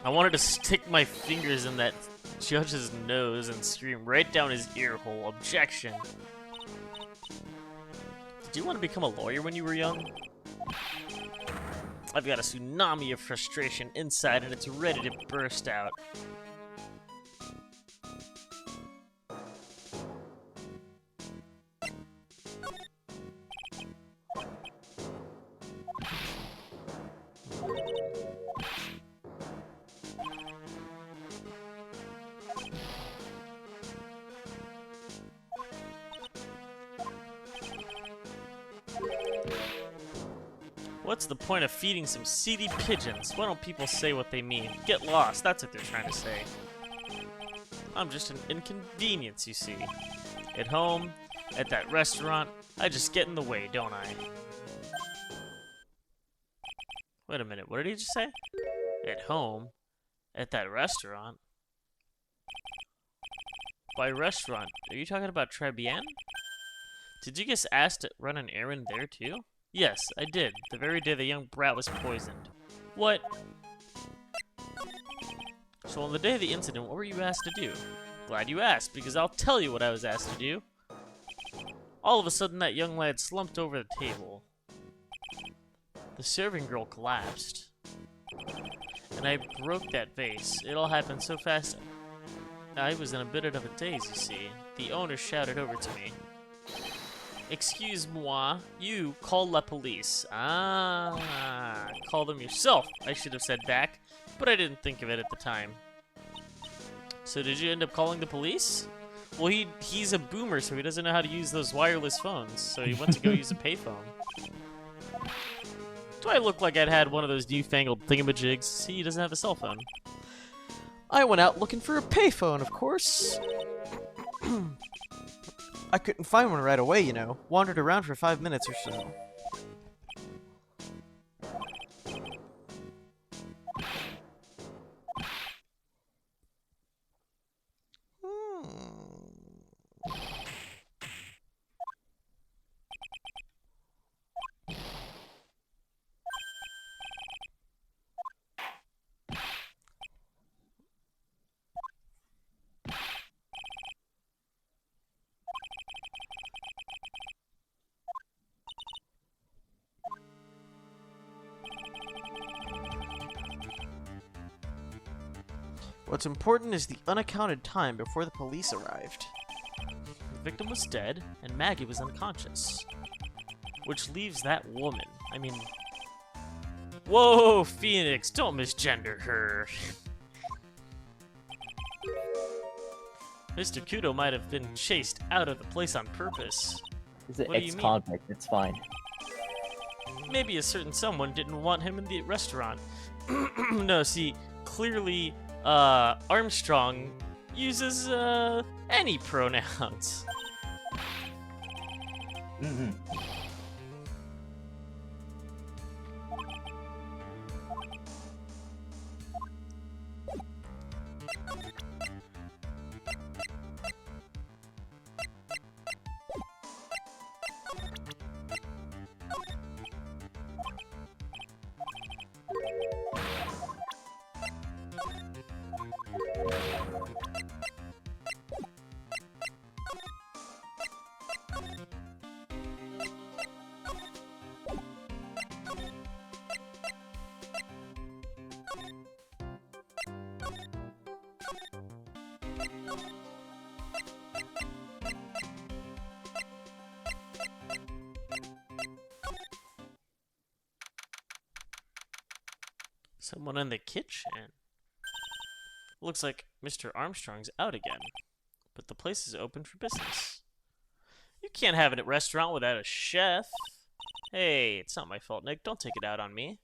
I wanted to stick my fingers in that judge's nose and scream right down his ear hole. Objection. Did you want to become a lawyer when you were young? I've got a tsunami of frustration inside and it's ready to burst out. What's the point of feeding some seedy pigeons? Why don't people say what they mean? Get lost, that's what they're trying to say. I'm just an inconvenience, you see. At home, at that restaurant, I just get in the way, don't I? Wait a minute, what did he just say? At home, at that restaurant? By restaurant, are you talking about Tribulations? Did you get asked to run an errand there too? Yes, I did, the very day the young brat was poisoned. What? So on the day of the incident, what were you asked to do? Glad you asked, because I'll tell you what I was asked to do. All of a sudden, that young lad slumped over the table. The serving girl collapsed. And I broke that vase. It all happened so fast, I was in a bit of a daze, you see. The owner shouted over to me. Excuse-moi, you call la police. Ah, call them yourself, I should have said back, but I didn't think of it at the time. So did you end up calling the police? Well, he's a boomer, so he doesn't know how to use those wireless phones, so he went to go use a payphone. Do I look like I'd had one of those newfangled thingamajigs? See, he doesn't have a cell phone. I went out looking for a payphone, of course. I couldn't find one right away, you know. Wandered around for 5 minutes or so. What's important is the unaccounted time before the police arrived. The victim was dead, and Maggie was unconscious. Which leaves that woman. I mean... Whoa, Phoenix, don't misgender her. Mr. Kudo might have been chased out of the place on purpose.
He's an
What do you mean?
ex-convict. It's fine.
Maybe a certain someone didn't want him in the restaurant. No, see, clearly, Armstrong uses, any pronouns.
Mm-hmm.
Someone in the kitchen. Looks like Mr. Armstrong's out again, but the place is open for business. You can't have a restaurant without a chef. Hey, it's not my fault, Nick. Don't take it out on me.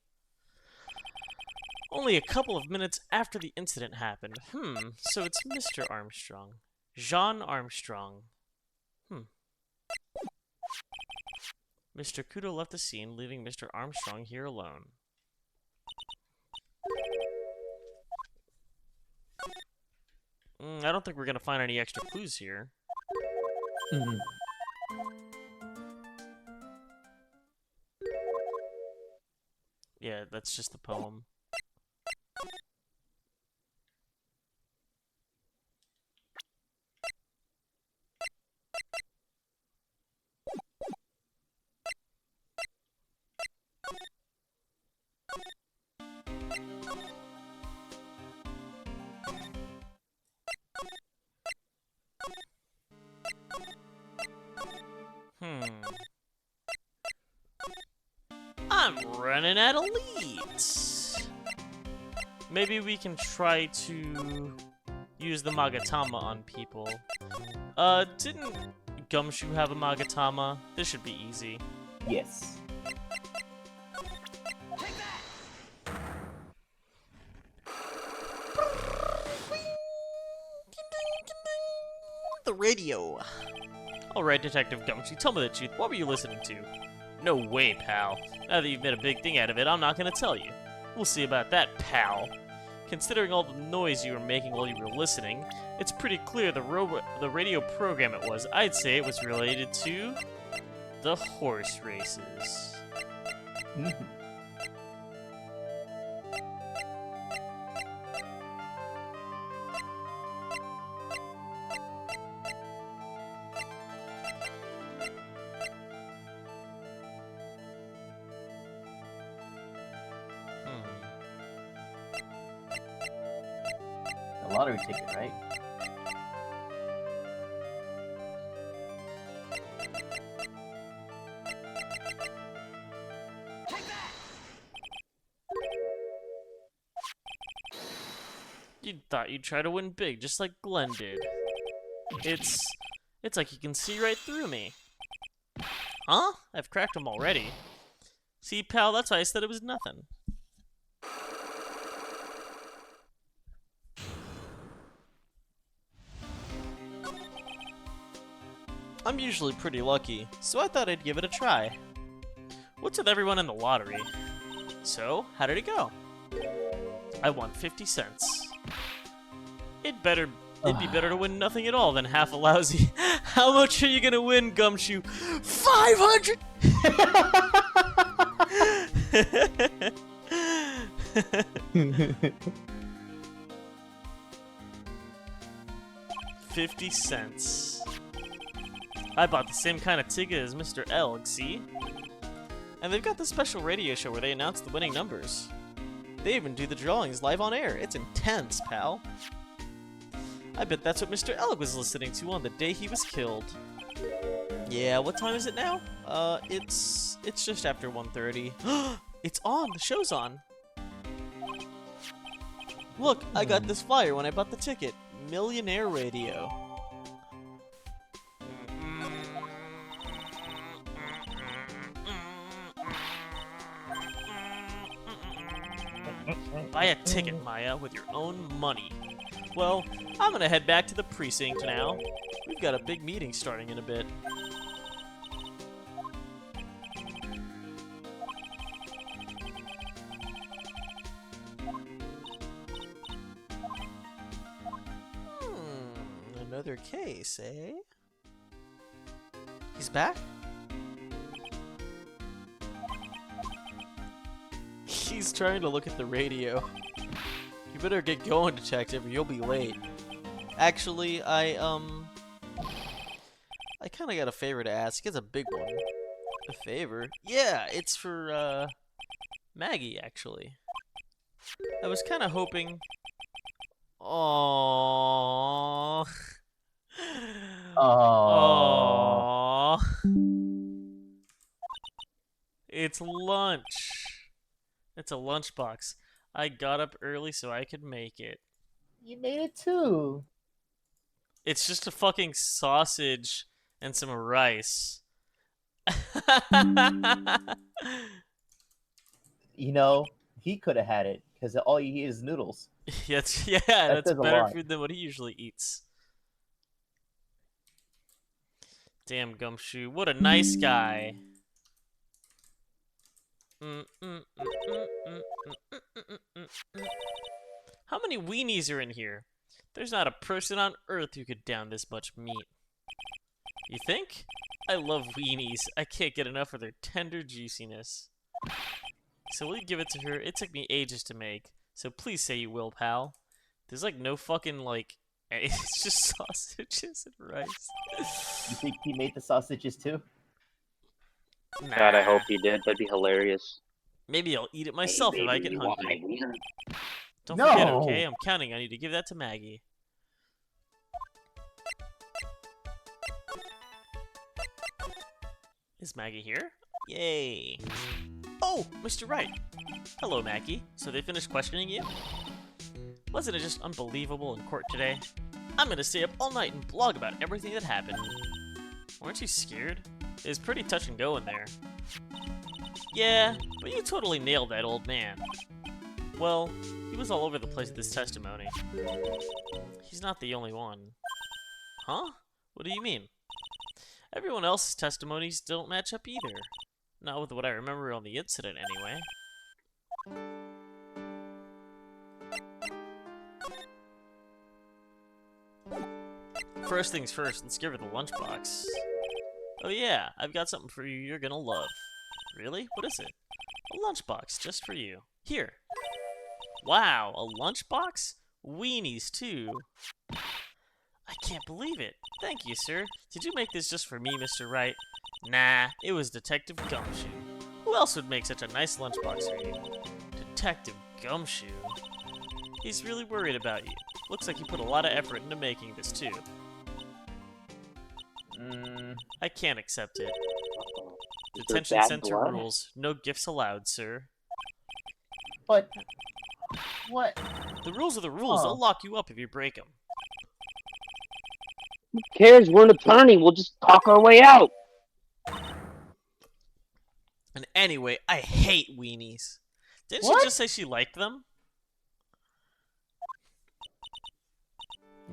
Only a couple of minutes after the incident happened. So it's Mr. Armstrong. Jean Armstrong. Mr. Kudo left the scene, leaving Mr. Armstrong here alone. I don't think we're gonna find any extra clues here.
Mm-hmm.
Yeah, that's just the poem. I'm running out of leads. Maybe we can try to use the Magatama on people. Didn't Gumshoe have a Magatama? This should be easy.
Yes.
The radio. Alright, Detective Gumshoe, tell me the truth. What were you listening to? No way, pal. Now that you've made a big thing out of it, I'm not gonna tell you. We'll see about that, pal. Considering all the noise you were making while you were listening, it's pretty clear the radio program it was. I'd say it was related to the horse races.
A lottery ticket, right?
You thought you'd try to win big, just like Glenn did. It's like you can see right through me. Huh? I've cracked him already. See, pal, that's why I said it was nothing. I'm usually pretty lucky, so I thought I'd give it a try. What's with everyone in the lottery? So, how did it go? I won 50 cents. It'd be better to win nothing at all than half a lousy. How much are you gonna win, Gumshoe? 500! $50. I bought the same kind of ticket as Mr. Elg, see? And they've got this special radio show where they announce the winning numbers. They even do the drawings live on air. It's intense, pal. I bet that's what Mr. Elg was listening to on the day he was killed. Yeah, what time is it now? It's just after 1:30. It's on! The show's on! Look, I got this flyer when I bought the ticket. Millionaire Radio. Buy a ticket, Maya, with your own money. Well, I'm gonna head back to the precinct now. We've got a big meeting starting in a bit. Another case, eh? He's back? He's trying to look at the radio. You better get going, detective, or you'll be late. Actually, I kinda got a favor to ask. It's a big one. A favor? Yeah, it's for, Maggie, actually. I was kinda hoping... Aww.
Oh.
Aww. It's lunch. It's a lunchbox. I got up early so I could make it.
You made it too.
It's just a fucking sausage and some rice.
You know, he could have had it because all you eat is noodles.
Yeah,
That
that's
says a
better
lot.
food than what he usually eats. Damn, Gumshoe. What a nice guy. How many weenies are in here? There's not a person on Earth who could down this much meat. You think? I love weenies. I can't get enough of their tender juiciness. So will you give it to her? It took me ages to make. So please say you will, pal. There's like no fucking like... It's just sausages and rice.
You think he made the sausages too?
Nah.
God, I hope he did. That'd be hilarious.
Maybe I'll eat it myself if I get
you want
hungry.
my wiener?
Don't
No!
forget, okay? I'm counting on you to give that to Maggie. Is Maggie here? Yay. Oh, Mr. Wright. Hello, Maggie. So they finished questioning you? Wasn't it just unbelievable in court today? I'm gonna stay up all night and blog about everything that happened. Weren't you scared? It was pretty touch and go in there. Yeah, but you totally nailed that old man. Well, he was all over the place with his testimony. He's not the only one. Huh? What do you mean? Everyone else's testimonies don't match up either. Not with what I remember on the incident, anyway. First things first, let's give her the lunchbox. Oh yeah, I've got something for you you're gonna love. Really? What is it? A lunchbox, just for you. Here. Wow, a lunchbox? Weenies, too. I can't believe it. Thank you, sir. Did you make this just for me, Mr. Wright? Nah, it was Detective Gumshoe. Who else would make such a nice lunchbox for you? Detective Gumshoe? He's really worried about you. Looks like he put a lot of effort into making this, too. I can't accept it. Detention
bad
center
blood?
rules. No gifts allowed, sir.
But what?
The rules are the rules. They'll lock you up if you break them.
Who cares? We're an attorney. We'll just talk our way out.
And anyway, I hate weenies. Didn't
What?
she just say she liked them?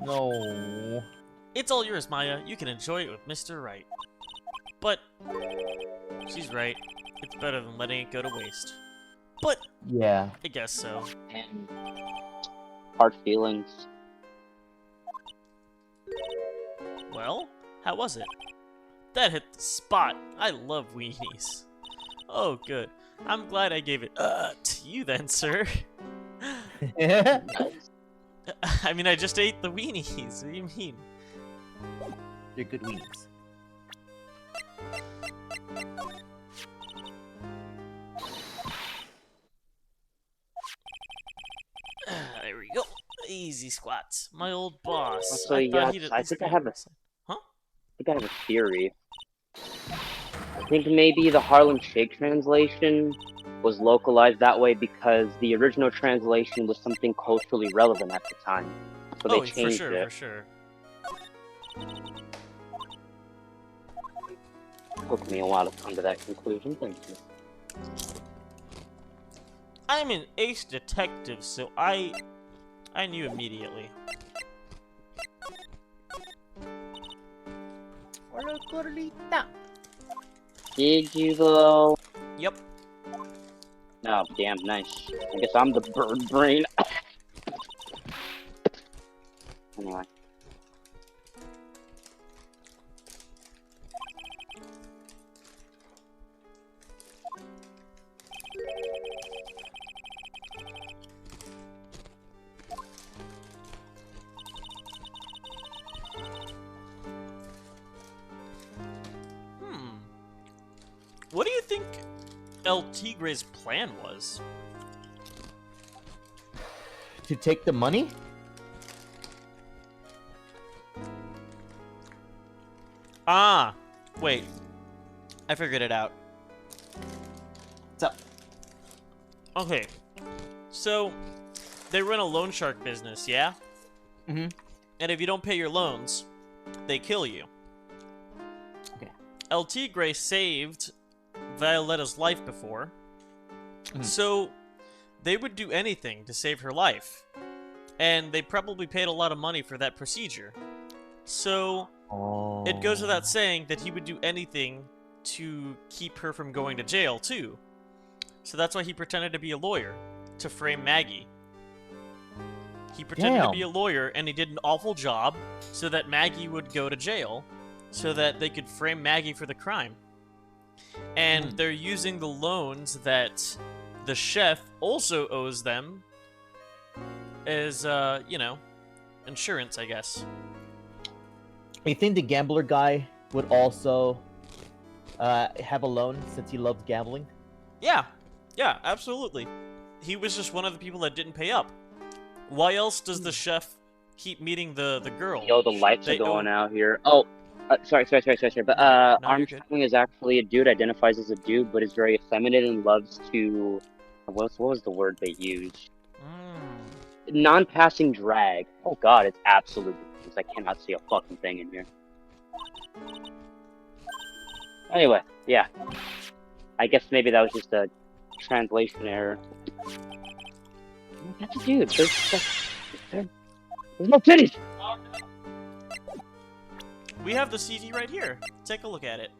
No.
It's all yours, Maya. You can enjoy it with Mr. Wright. But she's right. It's better than letting it go to waste. But
Yeah.
I guess so.
And hard feelings.
Well, how was it? That hit the spot. I love weenies. Oh, good. I'm glad I gave it to you then, sir. I mean, I just ate the weenies. What do you mean?
They're good weenies.
There we go. Easy squats. My old boss.
Also,
I thought
yeah,
he'd at
I
least
think I
be
have
on
a-
my side. Huh?
I think I have a theory. I think maybe the Harlem Shake translation was localized that way because the original translation was something culturally relevant at the time. So they
Oh, for
changed
sure,
it.
for sure.
Took me a while to come to that conclusion. Thank you.
I'm an ace detective, so I knew immediately.
Hola, Corlita.
Did you though?
Yep.
Oh, damn, nice. I guess I'm the bird brain. Anyway.
What do you think El Tigre's plan was?
To take the money?
Ah, wait. I figured it out.
What's up?
Okay. So, they run a loan shark business, yeah?
Mm-hmm.
And if you don't pay your loans, they kill you.
Okay.
El Tigre saved Violetta's life before, so they would do anything to save her life. And they probably paid a lot of money for that procedure. So, it goes without saying that he would do anything to keep her from going to jail, too. So that's why he pretended to be a lawyer, to frame Maggie. He pretended to be a lawyer, and he did an awful job so that Maggie would go to jail, so that they could frame Maggie for the crime. And they're using the loans that the chef also owes them as, you know, insurance, I guess.
You think the gambler guy would also have a loan since he loves gambling?
Yeah, absolutely. He was just one of the people that didn't pay up. Why else does the chef keep meeting the girl?
Yo, the lights are going out here. Sorry. But
No, you're good.
Armstrong is actually a dude, identifies as a dude, but is very effeminate and loves to. What was the word they used? Non-passing drag. Oh god, it's absolutely. I cannot see a fucking thing in here. Anyway, yeah. I guess maybe that was just a translation error. That's a dude. There's no titties!
We have the CD right here. Take a look at it.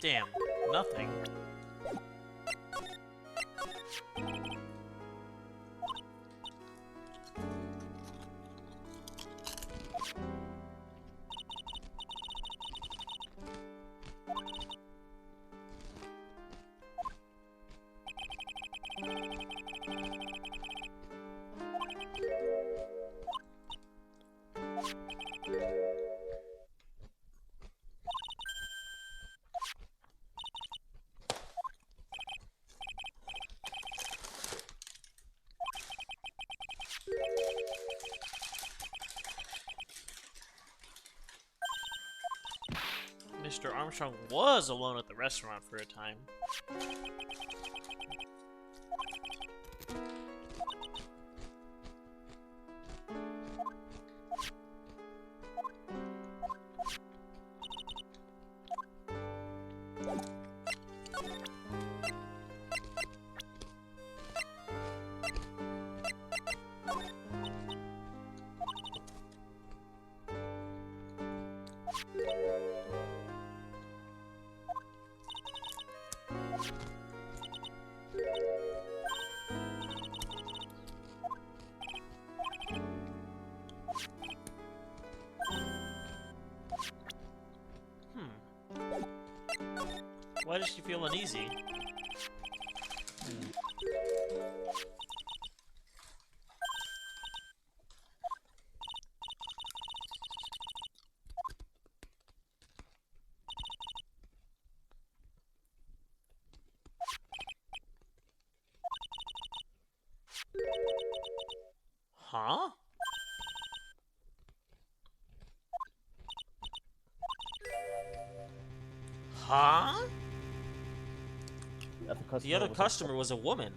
Damn, nothing. Mr. Armstrong was alone at the restaurant for a time. Why does she feel uneasy? Huh? Huh? The other customer was a woman.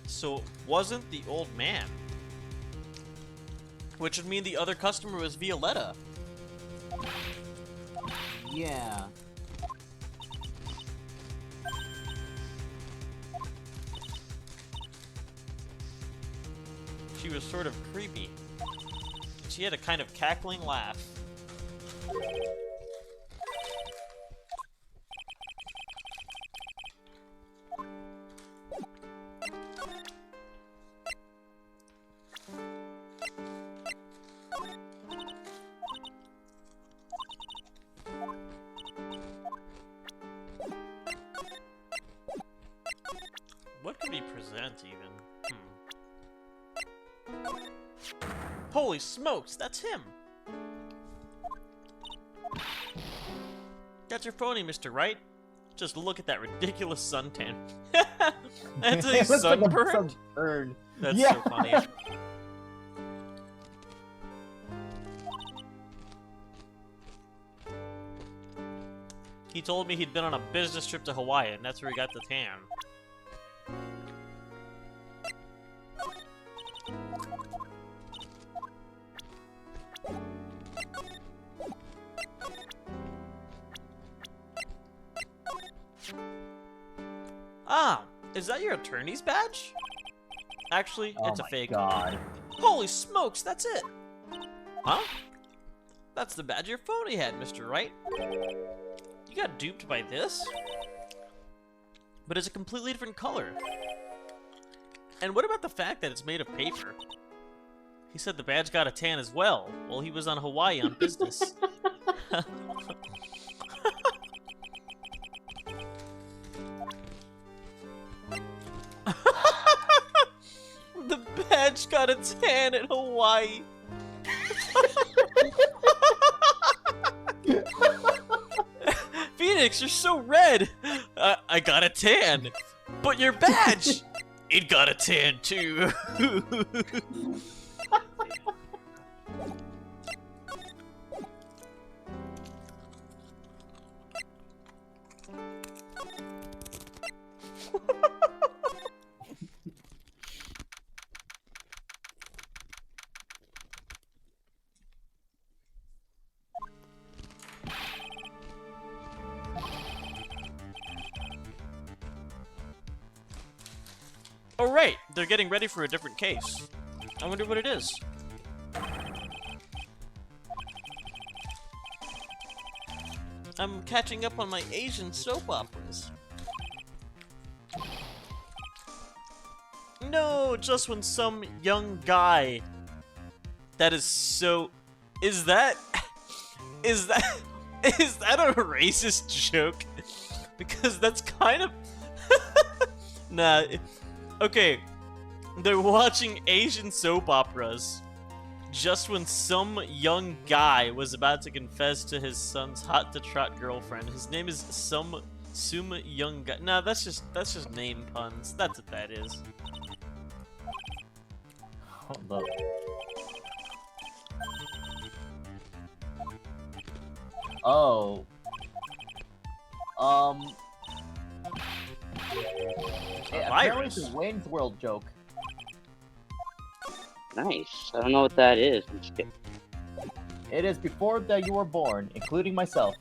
So it wasn't the old man. Which would mean the other customer was Violetta.
Yeah.
She was sort of creepy. She had a kind of cackling laugh. What could we present, even? Holy smokes, that's him! That's your phony, Mr. Wright. Just look at that ridiculous suntan. That's a
It looks like a
sunburn?
sunburn.
That's
Yeah.
so funny. He told me he'd been on a business trip to Hawaii, and that's where he got the tan. Ah, is that your attorney's badge? Actually,
Oh
it's a
my
fake.
God.
Holy smokes, that's it! Huh? That's the badge your phony had, Mr. Wright. You got duped by this? But it's a completely different color. And what about the fact that it's made of paper? He said the badge got a tan as well, while he was on Hawaii on business. The badge got a tan in Hawaii. Phoenix, you're so red. I got a tan, but your badge, it got a tan too. Oh right, they're getting ready for a different case. I wonder what it is. I'm catching up on my Asian soap operas. No, just when some young guy. That is so. Is that a racist joke? Because that's kind of. Nah. Okay, they're watching Asian soap operas just when some young guy was about to confess to his son's hot-to-trot girlfriend. His name is Sum Young Guy. Nah, that's just name puns. That's what that is.
Hold up. Oh. Apparently it's a Wayne's World joke.
Nice. I don't know what that is. I'm just kidding.
It is before that you were born, including myself.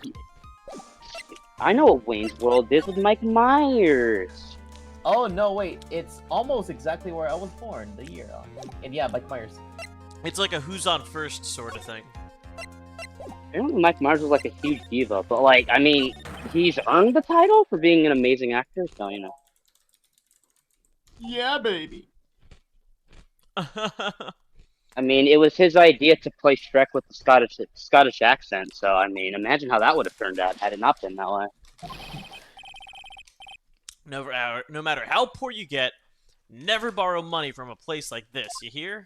I know what Wayne's World is with Mike Myers.
Oh no, wait! It's almost exactly where I was born, the year. And yeah, Mike Myers.
It's like a who's on first sort of thing.
I don't know, Mike Myers was like a huge diva, but like, I mean, he's earned the title for being an amazing actor, so you know.
Yeah, baby.
I mean, it was his idea to play Shrek with the Scottish accent, so I mean, imagine how that would have turned out had it not been that way.
No matter how poor you get, never borrow money from a place like this, you hear?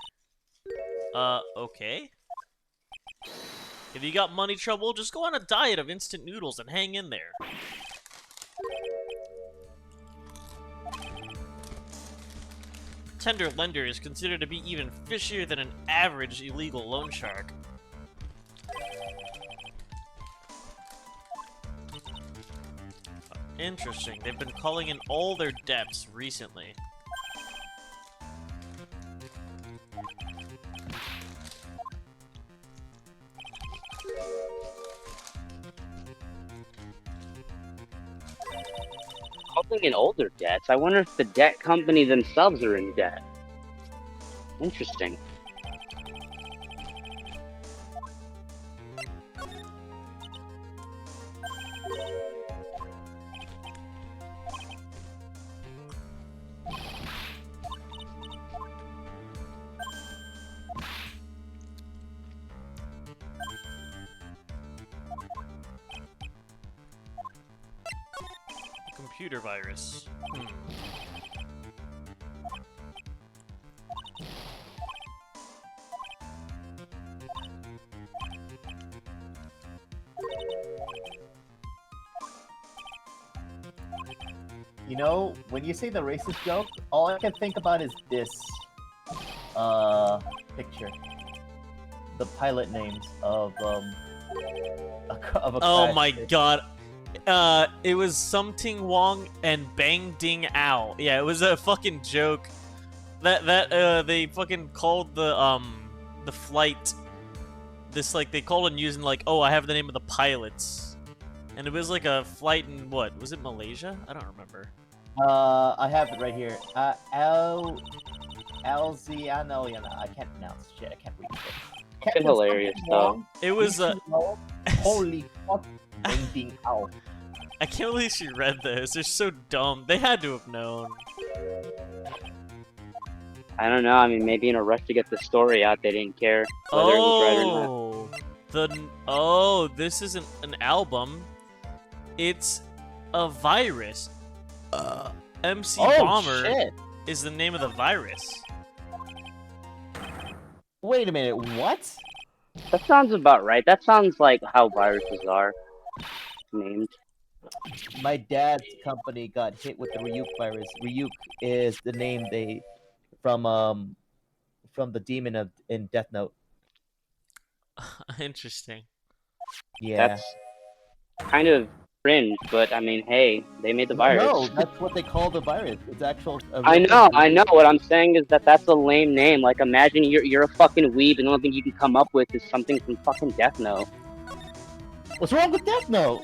Okay. If you got money trouble, just go on a diet of instant noodles and hang in there. Tender lender is considered to be even fishier than an average illegal loan shark. Interesting. They've been calling in all their debts recently.
dabbling in older debts. I wonder if the debt company themselves are in debt. Interesting.
Computer virus.
You know, when you say the racist joke, all I can think about is this picture. The pilot names of a
Oh
crash
my
ship.
god. It was Something Wong and Bang Ding Ow. Yeah, it was a fucking joke. They fucking called the flight this, like, they called it using, like, oh, I have the name of the pilots. And it was like a flight in, what? Was it Malaysia? I don't remember.
I have it right here. Alzianoyana. I can't pronounce shit. I can't read shit.
Fucking hilarious, though.
It was,
Holy fuck. Bang out.
I can't believe she read this. They're so dumb. They had to have known.
I don't know. I mean, maybe in a rush to get the story out, they didn't care whether it was right or not.
This isn't an album. It's a virus. MC Bomber
shit.
is the name of the virus.
Wait a minute, what?
That sounds about right. That sounds like how viruses are named.
My dad's company got hit with the Ryuk virus. Ryuk is the name they from the demon in Death Note.
Interesting.
Yeah.
That's kind of cringe, but I mean, hey, they made the virus.
No, that's what they call the virus. It's actual.
I know. What I'm saying is that's a lame name. Like, imagine you're a fucking weeb, and the only thing you can come up with is something from fucking Death Note.
What's wrong with Death Note?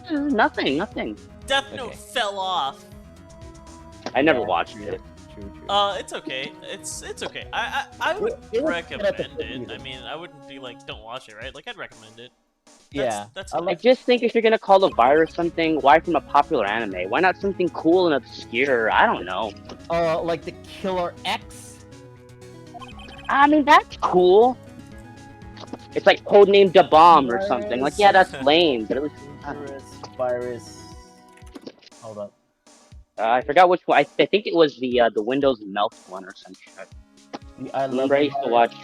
Nothing.
Death Note
Okay.
fell off.
I never
Yeah,
watched
true,
it.
True.
It's okay. It's okay. I would
It was
recommend
good at the
it.
theater.
I mean, I wouldn't be like, don't watch it, right? Like, I'd recommend it.
Yeah,
That's
I
fine.
I just think if you're gonna call the virus something, why from a popular anime? Why not something cool and obscure? I don't know.
like the Killer X.
I mean, that's cool. It's like codename Da Bomb or something. Like, yeah, that's lame, but at least
Dangerous virus. Hold up.
I forgot which one. I think it was the Windows Melt one or some shit.
The I love
Remember I
You
used to
virus.
watch.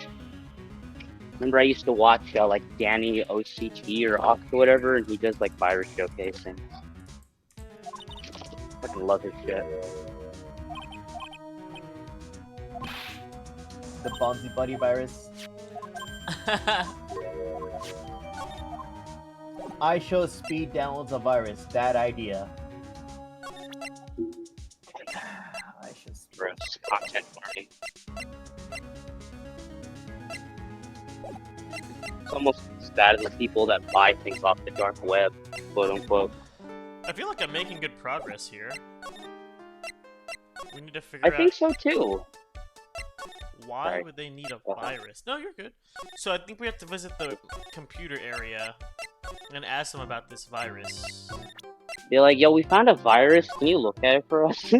Remember I used to watch like Danny OCT or Ox or whatever, and he does like virus showcasing. Fucking love his shit.
The Bonzi Buddy virus. I show speed downloads a virus. Bad idea. I should speed.
Gross content warning. It's almost as bad as the people that buy things off the dark web, quote unquote.
I feel like I'm making good progress here. We need to
I
figure out
think so too.
why
Sorry.
would they need a virus. No, you're good. So I think we have to visit the computer area and ask them about this virus.
They're like, yo, we found a virus. Can you look at it for us?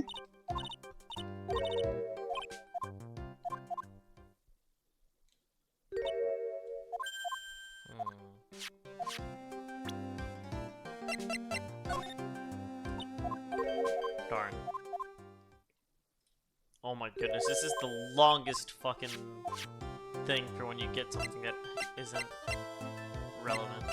Darn. Oh my goodness, this is the longest fucking thing for when you get something that isn't relevant.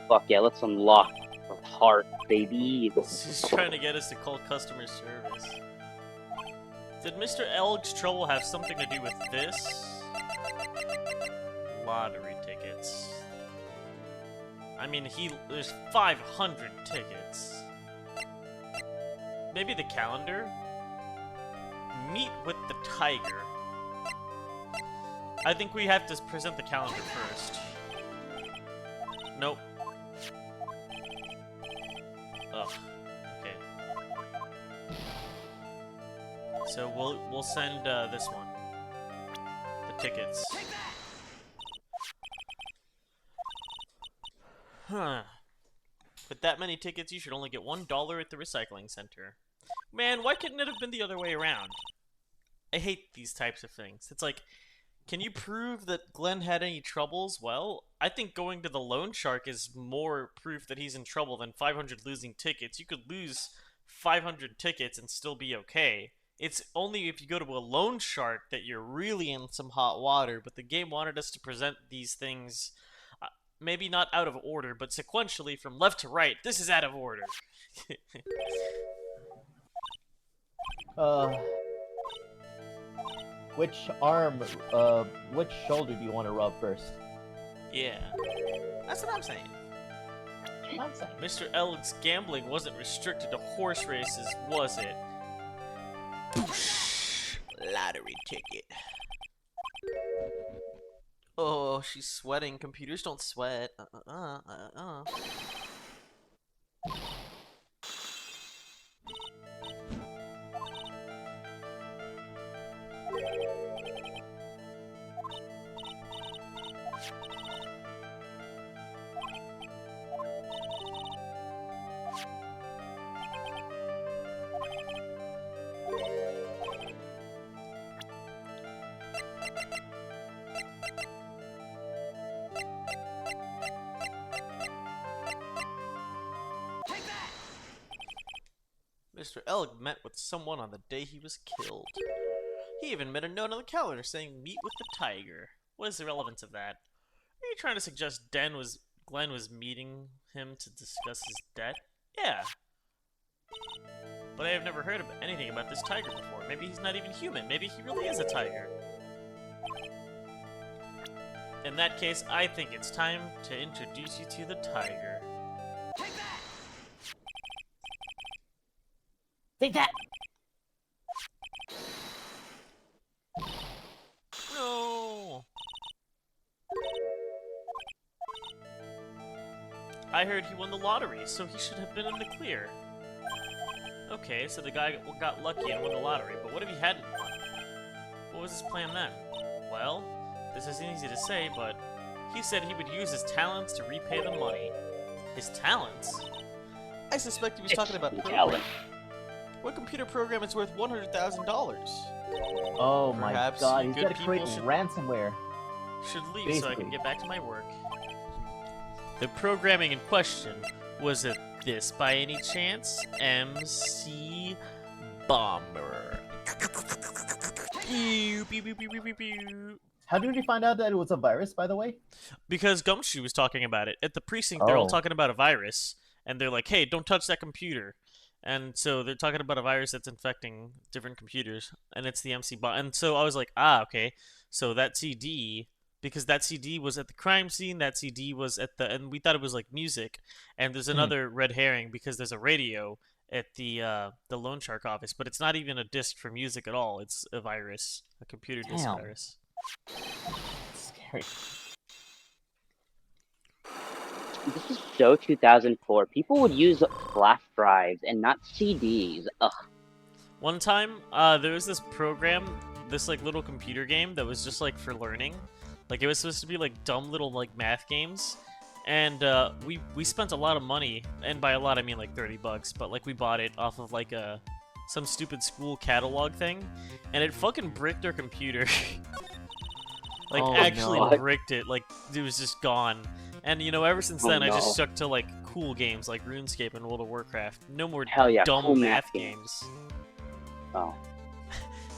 Fuck yeah, let's unlock the heart, baby.
He's trying to get us to call customer service. Did Mr. Elg's trouble have something to do with this? Lottery tickets. I mean, there's 500 tickets. Maybe the calendar? Meet with the tiger. I think we have to present the calendar first. Nope. Ugh. Okay. So we'll send this one. The tickets. Huh. With that many tickets, you should only get $1 at the recycling center. Man, why couldn't it have been the other way around? I hate these types of things. It's like, can you prove that Glenn had any troubles? Well, I think going to the loan shark is more proof that he's in trouble than 500 losing tickets. You could lose 500 tickets and still be okay. It's only if you go to a loan shark that you're really in some hot water, but the game wanted us to present these things, maybe not out of order, but sequentially from left to right. This is out of order.
Which shoulder do you want to rub first?
Yeah. That's what I'm saying. Mr. Elg's gambling wasn't restricted to horse races, was it? Lottery ticket. Oh, she's sweating. Computers don't sweat. Mr. Elg met with someone on the day he was killed. He even made a note on the calendar saying, "Meet with the tiger." What is the relevance of that? Are you trying to suggest Glenn was meeting him to discuss his debt? Yeah. But I have never heard of anything about this tiger before. Maybe he's not even human. Maybe he really is a tiger. In that case, I think it's time to introduce you to the tiger.
Take that!
No! I heard he won the lottery, so he should have been in the clear. Okay, so the guy got lucky and won the lottery, but what if he hadn't won? What was his plan then? Well, this isn't easy to say, but he said he would use his talents to repay the money. His talents? I suspect he was talking about programming. What computer program is worth $100,000?
Oh my
Perhaps
god, he's
good
gotta create
people
ransomware.
Should leave so I
Basically.
can get back to my work. The programming in question, was it this by any chance? MC Bomber. Pew, pew, pew, pew, pew, pew, pew.
How did we find out that it was a virus, by the way?
Because Gumshoe was talking about it. At the precinct, they're all
Oh.
talking about a virus, and they're like, hey, don't touch that computer. And so they're talking about a virus that's infecting different computers, and it's the MC bot. And so I was like, okay, so that CD, because that CD was at the crime scene, that CD was at the, and we thought it was like music. And there's another red herring because there's a radio at the loan shark office, but it's not even a disc for music at all. It's a virus, a computer disc
Damn.
virus.
Scary.
This is so 2004. People would use flash drives and not CDs. Ugh.
One time, there was this program, this like little computer game that was just like for learning. Like it was supposed to be like dumb little like math games, and we spent a lot of money, and by a lot I mean like $30, but like we bought it off of like some stupid school catalog thing, and it fucking bricked our computer. Like
Oh,
actually
no.
bricked it. Like it was just gone. And you know, ever since
Oh,
then, I
no.
just stuck to like cool games like RuneScape and World of Warcraft. No more
Hell yeah,
dumb
cool
math
math
games.
Oh.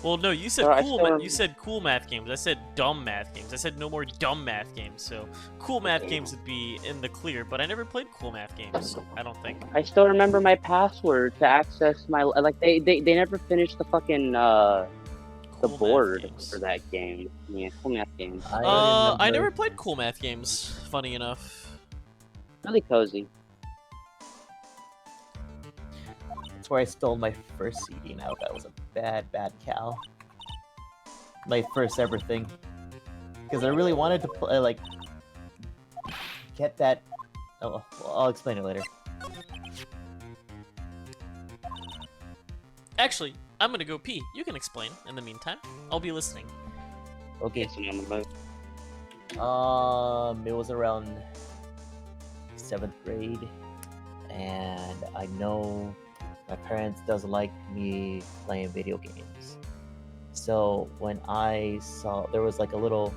Well, no, you said
Or I
cool.
still
You said cool math games. I said dumb math games. I said no more dumb math games. So cool math games would be in the clear. But I never played cool math games. I don't think.
I still remember my password to access my like they never finished the fucking the
Cool math
board
games.
for that game. Yeah, cool math game.
I never played cool math games. Funny enough.
Really cozy.
That's where I stole my first CD. Now that was a bad cow. My first ever thing. Because I really wanted to play, like, get that. Oh, well, I'll explain it later.
Actually, I'm gonna go pee. You can explain in the meantime. I'll be listening.
Okay.
It's on the boat.
It was around 7th grade, and I know my parents doesn't like me playing video games. So when I saw there was like a little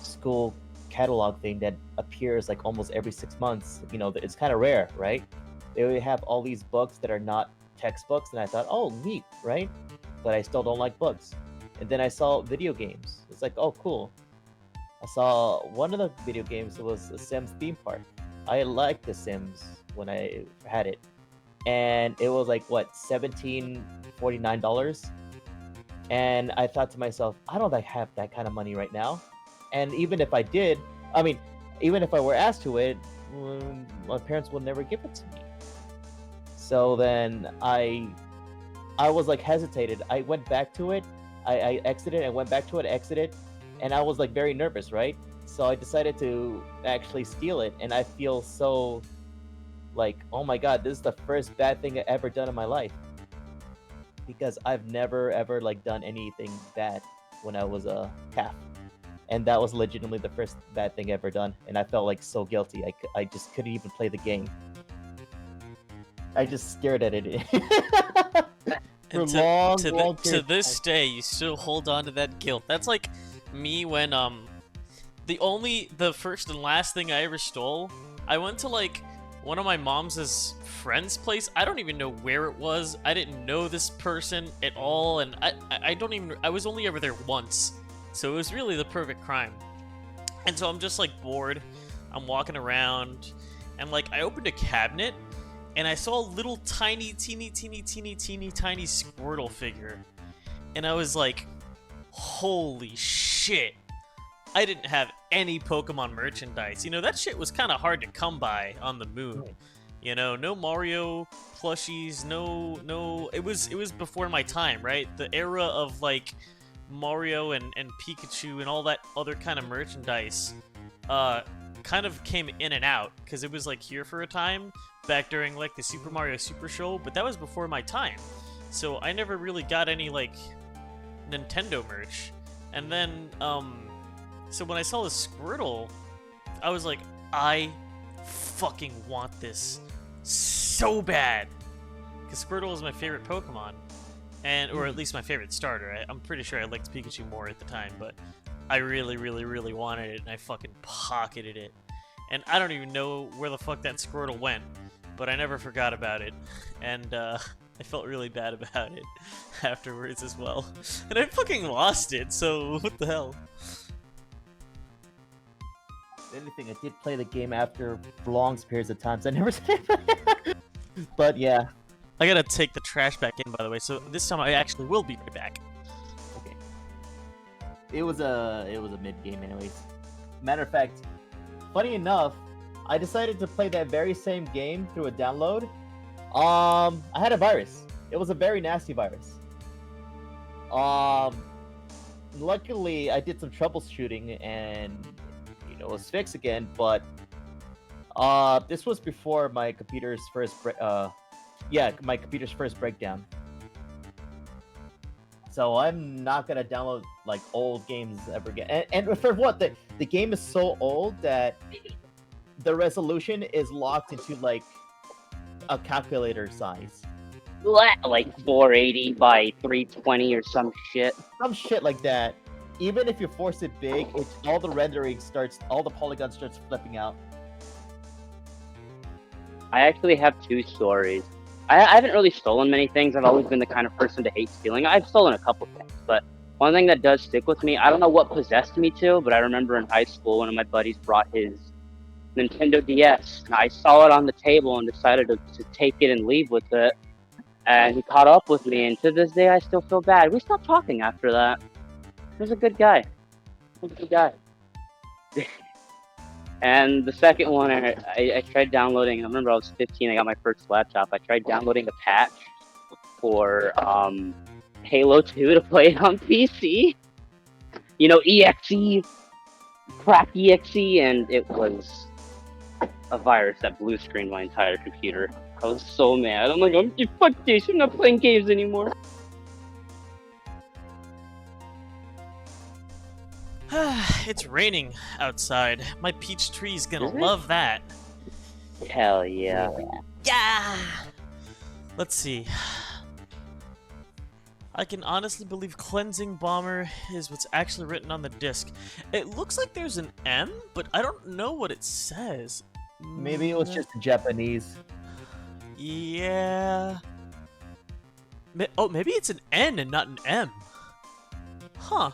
school catalog thing that appears like almost every 6 months, it's kind of rare, right? They would have all these books that are not textbooks, and I thought, oh, neat, right? But I still don't like books. And then I saw video games. It's like, oh, cool. I saw one of the video games was a Sims theme park. I liked The Sims when I had it, and it was like what $17.49. And I thought to myself, I don't have that kind of money right now. And even if I did, I mean, even if I were asked to it, my parents would never give it to me. So then I was like hesitated. I went back to it. I exited and went back to it, exited, and I was like very nervous, right? So I decided to actually steal it, and I feel so like, oh my god, this is the first bad thing I ever done in my life. Because I've never ever like done anything bad when I was a calf. And that was legitimately the first bad thing ever done, and I felt like so guilty. I just couldn't even play the game. I just stared at it for long
to this day, you still hold on to that guilt. That's like me when the first and last thing I ever stole, I went to like one of my mom's friend's place. I don't even know where it was. I didn't know this person at all, and I was only ever there once. So it was really the perfect crime. And so I'm just like bored. I'm walking around, and like I opened a cabinet, and I saw a little teeny tiny Squirtle figure. And I was like, holy shit. I didn't have any Pokemon merchandise. That shit was kind of hard to come by on the moon. No Mario plushies, no. It was before my time, right? The era of like Mario and Pikachu and all that other kind of merchandise kind of came in and out, because it was like here for a time back during like the Super Mario Super Show, but that was before my time, so I never really got any like Nintendo merch. And then so when I saw the Squirtle, I was like, I fucking want this so bad, because Squirtle was my favorite Pokemon. Or at least my favorite starter. I'm pretty sure I liked Pikachu more at the time, but I really, really, really wanted it, and I fucking pocketed it. And I don't even know where the fuck that Squirtle went, but I never forgot about it, and I felt really bad about it afterwards as well. And I fucking lost it, so what the hell?
If anything, I did play the game after long periods of times. I never said it. But yeah.
I gotta take the trash back in, by the way, so this time I actually will be right back.
Okay. It was a mid-game anyways. Matter of fact, funny enough, I decided to play that very same game through a download. I had a virus. It was a very nasty virus. Luckily I did some troubleshooting and it was fixed again, but this was before my computer's first my computer's first breakdown. So I'm not gonna download like old games ever again. And for what? The game is so old that the resolution is locked into like a calculator size.
Like 480 by 320 or some shit.
Some shit like that. Even if you force it big, all the polygons starts flipping out.
I actually have two stories. I haven't really stolen many things. I've always been the kind of person to hate stealing. I've stolen a couple things, but one thing that does stick with me, I don't know what possessed me to, but I remember in high school, one of my buddies brought his Nintendo DS, and I saw it on the table and decided to take it and leave with it, and he caught up with me, and to this day, I still feel bad. We stopped talking after that. He was a good guy. And the second one, I tried downloading. I remember I was 15. I got my first laptop. I tried downloading a patch for Halo 2 to play it on PC. You know, EXE, crack EXE, and it was a virus that blue screened my entire computer. I was so mad. I'm like, fuck this. I'm not playing games anymore.
It's raining outside. My peach tree's gonna
Is it?
love that.
Hell yeah.
Yeah! Let's see. I can honestly believe Cleansing Bomber is what's actually written on the disc. It looks like there's an M, but I don't know what it says.
Maybe it was just in Japanese.
Yeah. Oh, maybe it's an N and not an M. Huh.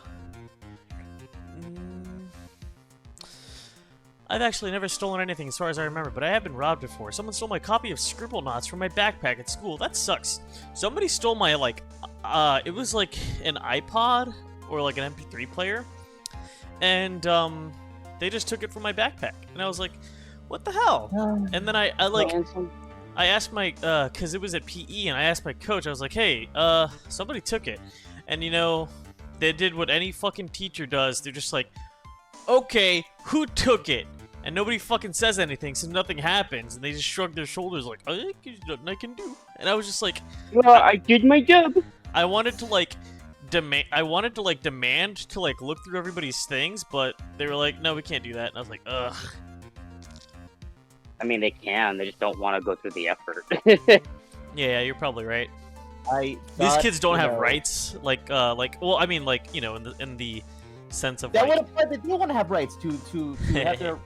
I've actually never stolen anything as far as I remember, but I have been robbed before. Someone stole my copy of Scribblenauts from my backpack at school. That sucks. Somebody stole my, it was like an iPod or like an MP3 player. And, they just took it from my backpack. And I was like, what the hell? And then I asked my, cause it was at PE, and I asked my coach, I was like, hey, somebody took it. And you know, they did what any fucking teacher does. They're just like, okay, who took it? And nobody fucking says anything, so nothing happens, and they just shrug their shoulders like, oh, there's nothing I can do. And I was just like,
well, I did my job.
I wanted to demand to look through everybody's things, but they were like, no, we can't do that. And I was like, ugh.
I mean, they can. They just don't want to go through the effort.
Yeah, you're probably right.
I
These
thought,
kids don't
you
have
know,
rights, well, I mean, like, you know, in the sense of
That
like,
would apply. They do want to have rights to have their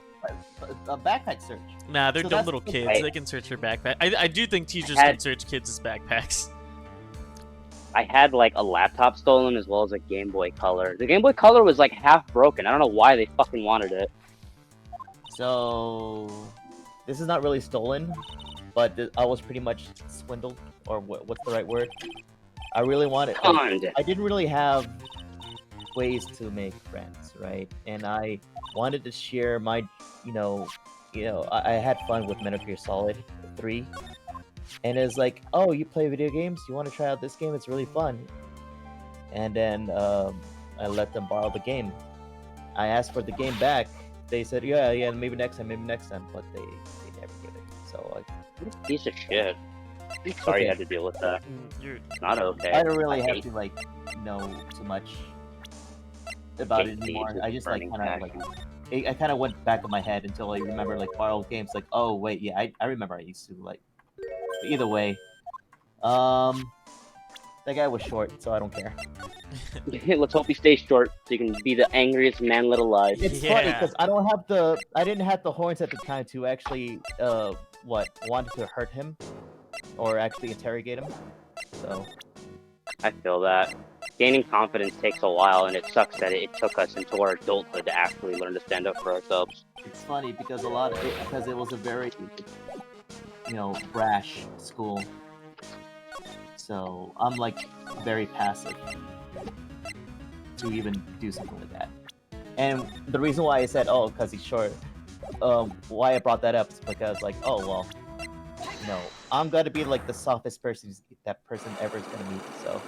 backpack search.
nah, they're
So
dumb
that's
little
the
kids.
right.
They can search your backpack. I do think teachers
had-
can search kids' backpacks.
I had like a laptop stolen as well as a Game Boy Color. The Game Boy Color was like half broken. I don't know why they fucking wanted it.
So this is not really stolen, but I was pretty much swindled, or what's the right word? I really wanted.
Conned.
I didn't really have ways to make friends, right? And I wanted to share my, I had fun with Metal Gear Solid 3, and it's like, oh, you play video games? You want to try out this game? It's really fun. And then I let them borrow the game. I asked for the game back. They said, yeah, maybe next time, but they never gave it. So like,
What a piece of shit. Sorry you had to deal with that.
You're
It's not okay.
I don't really have
hate
to like know too much about it
hate
anymore.
these
I just like
burning
kind of like
passion.
I kind of went back in my head until I remember like borrowed games. Like, oh wait, yeah, I remember I used to like. But either way, that guy was short, so I don't care.
Let's hope he stays short so you can be the angriest manlet alive.
It's funny
Yeah.
because I didn't have the horns at the time to actually wanted to hurt him or actually interrogate him. So
I feel that. Gaining confidence takes a while, and it sucks that it took us into our adulthood to actually learn to stand up for ourselves.
it's funny because because it was a very brash school. So I'm like very passive to even do something like that. And the reason why I said, oh, because he's short, why I brought that up is because, like, oh, well, I'm gonna be like the softest person that person ever is gonna meet. So,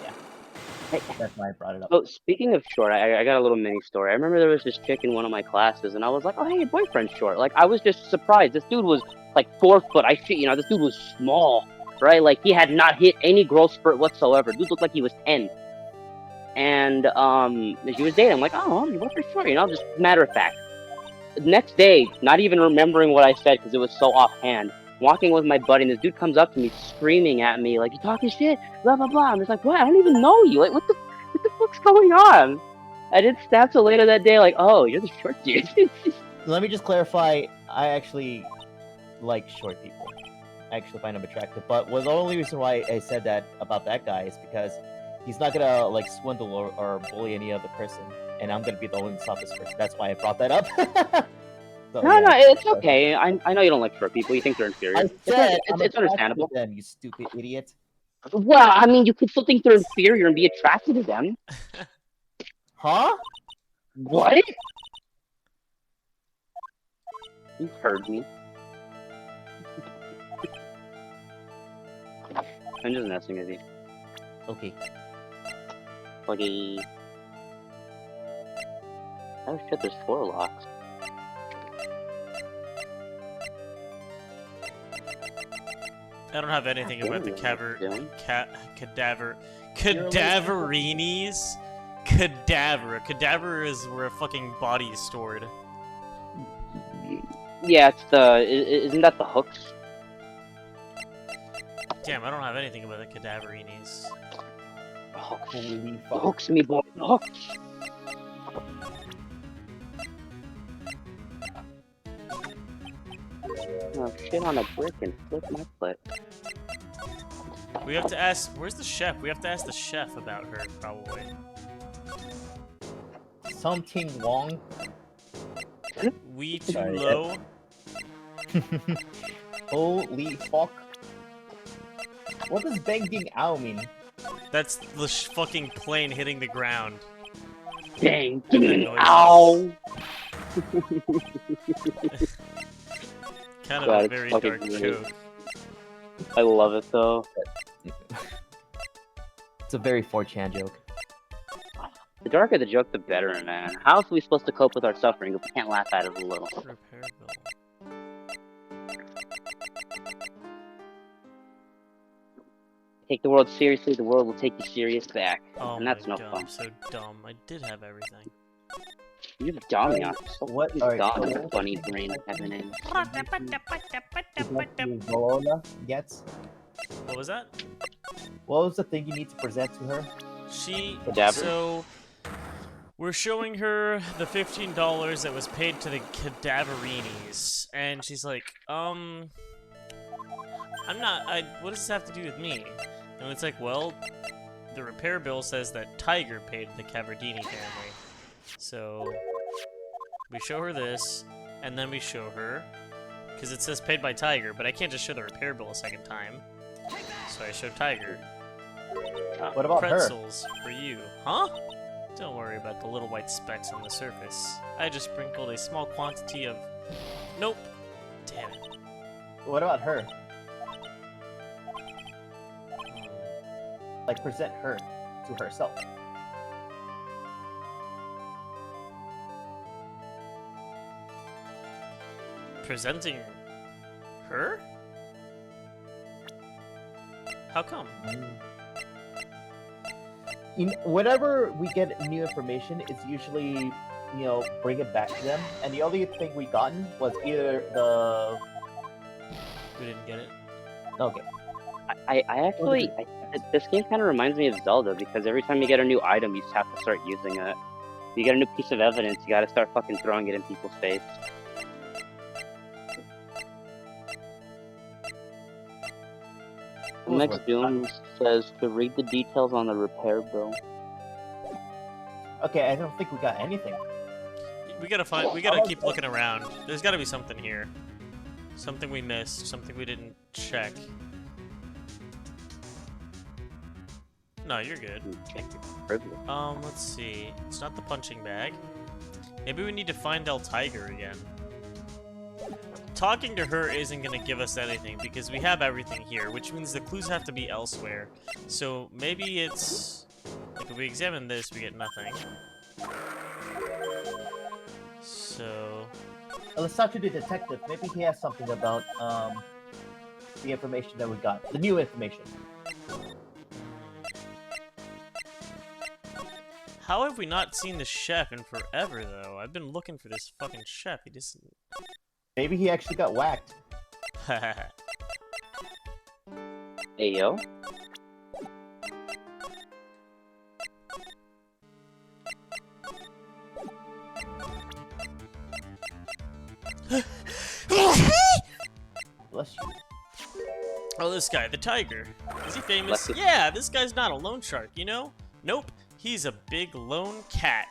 yeah, that's why I brought it up.
Oh, speaking of short, I got a little mini story. I remember there was this chick in one of my classes, and I was like, oh, hey, your boyfriend's short. Like, I was just surprised. This dude was like 4 foot. This dude was small, right? Like, he had not hit any growth spurt whatsoever. Dude looked like he was 10. And she was dating. I'm like, oh, what's her short? Just matter of fact. The next day, not even remembering what I said because it was so offhand, walking with my buddy, and this dude comes up to me screaming at me, like, you talking shit, blah, blah, blah. I'm just like, what? I don't even know you. Like, what the fuck's going on? I didn't snap till later that day, like, oh, you're the short dude.
Let me just clarify. I actually like short people. I actually find them attractive. But the only reason why I said that about that guy is because he's not gonna like swindle or bully any other person, and I'm gonna be the only softest person. That's why I brought that up. So,
No,
yeah.
it's okay. I know you don't like short people. You think they're inferior.
I said
It's understandable.
Them, you stupid idiot.
Well, I mean, you could still think they're inferior and be attracted to them.
Huh?
What? You've heard me. I'm just messing with you.
Okay.
Okay. Oh shit, there's 4 locks.
I don't have anything about the
Doing?
cadaverinis. Cadaver. A cadaver is where a fucking body is stored.
Yeah, it's the. Isn't that the hooks?
Damn, I don't have anything about the cadaverinis.
Hooks.
Holy
The
fuck.
hooks, me boy. The hooks. Oh, shit on a brick and flip my foot.
We have to ask. Where's the chef? We have to ask the chef about her, probably.
Something wrong.
We too
Sorry,
low.
Holy fuck. What does bang ding ow mean?
That's the fucking plane hitting the ground.
Dang.
Noises.
Ow.
Kind of
God,
a
it's
very
fucking
dark
great.
joke.
I love it though.
It's a very 4chan joke.
The darker the joke, the better, man. How else are we supposed to cope with our suffering if we can't laugh at it a little?
Repair bill.
Take the world seriously, the world will take you serious back.
Oh
And that's
my
no
god,
fun.
I'm so dumb. I did have everything.
You're dumb, yeah. So
What
fucking
are
dumb.
you-
Funny brain having it.
Lola gets?
What was that?
What was the thing you need to present to her?
Cadaver?
So we're showing her the $15 that was paid to the cadaverinis, and she's like, I'm not. What does this have to do with me? And it's like, well, the repair bill says that Tiger paid the Cavardini family. So we show her this, and then we show her, because it says paid by Tiger, but I can't just show the repair bill a second time. So I show Tiger.
What about her?
Pretzels for you. Huh? Don't worry about the little white specks on the surface. I just sprinkled a small quantity of... Nope. Damn it.
What about her? Like, present her to herself.
Presenting her? How come?
Whenever we get new information, it's usually, bring it back to them. And the only thing we gotten was either the...
We didn't get it.
Okay.
I actually... this game kind of reminds me of Zelda, because every time you get a new item, you just have to start using it. If you get a new piece of evidence, you gotta start fucking throwing it in people's face. The next Doom says to read the details on the repair bill.
Okay, I don't think we got anything.
We gotta keep looking around. There's gotta be something here. Something we missed, something we didn't check. No, you're good.
Check your privilege.
Let's see. It's not the punching bag. Maybe we need to find El Tiger again. Talking to her isn't gonna give us anything because we have everything here, which means the clues have to be elsewhere. So maybe it's... like if we examine this, we get nothing. So...
Let's talk to the detective. Maybe he has something about, the information that we got. The new information.
How have we not seen the chef in forever, though? I've been looking for this fucking chef. He just...
Maybe he actually got whacked.
Hey, yo.
Bless you.
Oh, this guy, the tiger. Is he famous?
Bless you.
Yeah, this guy's not a loan shark, you know? Nope, he's a big lone cat.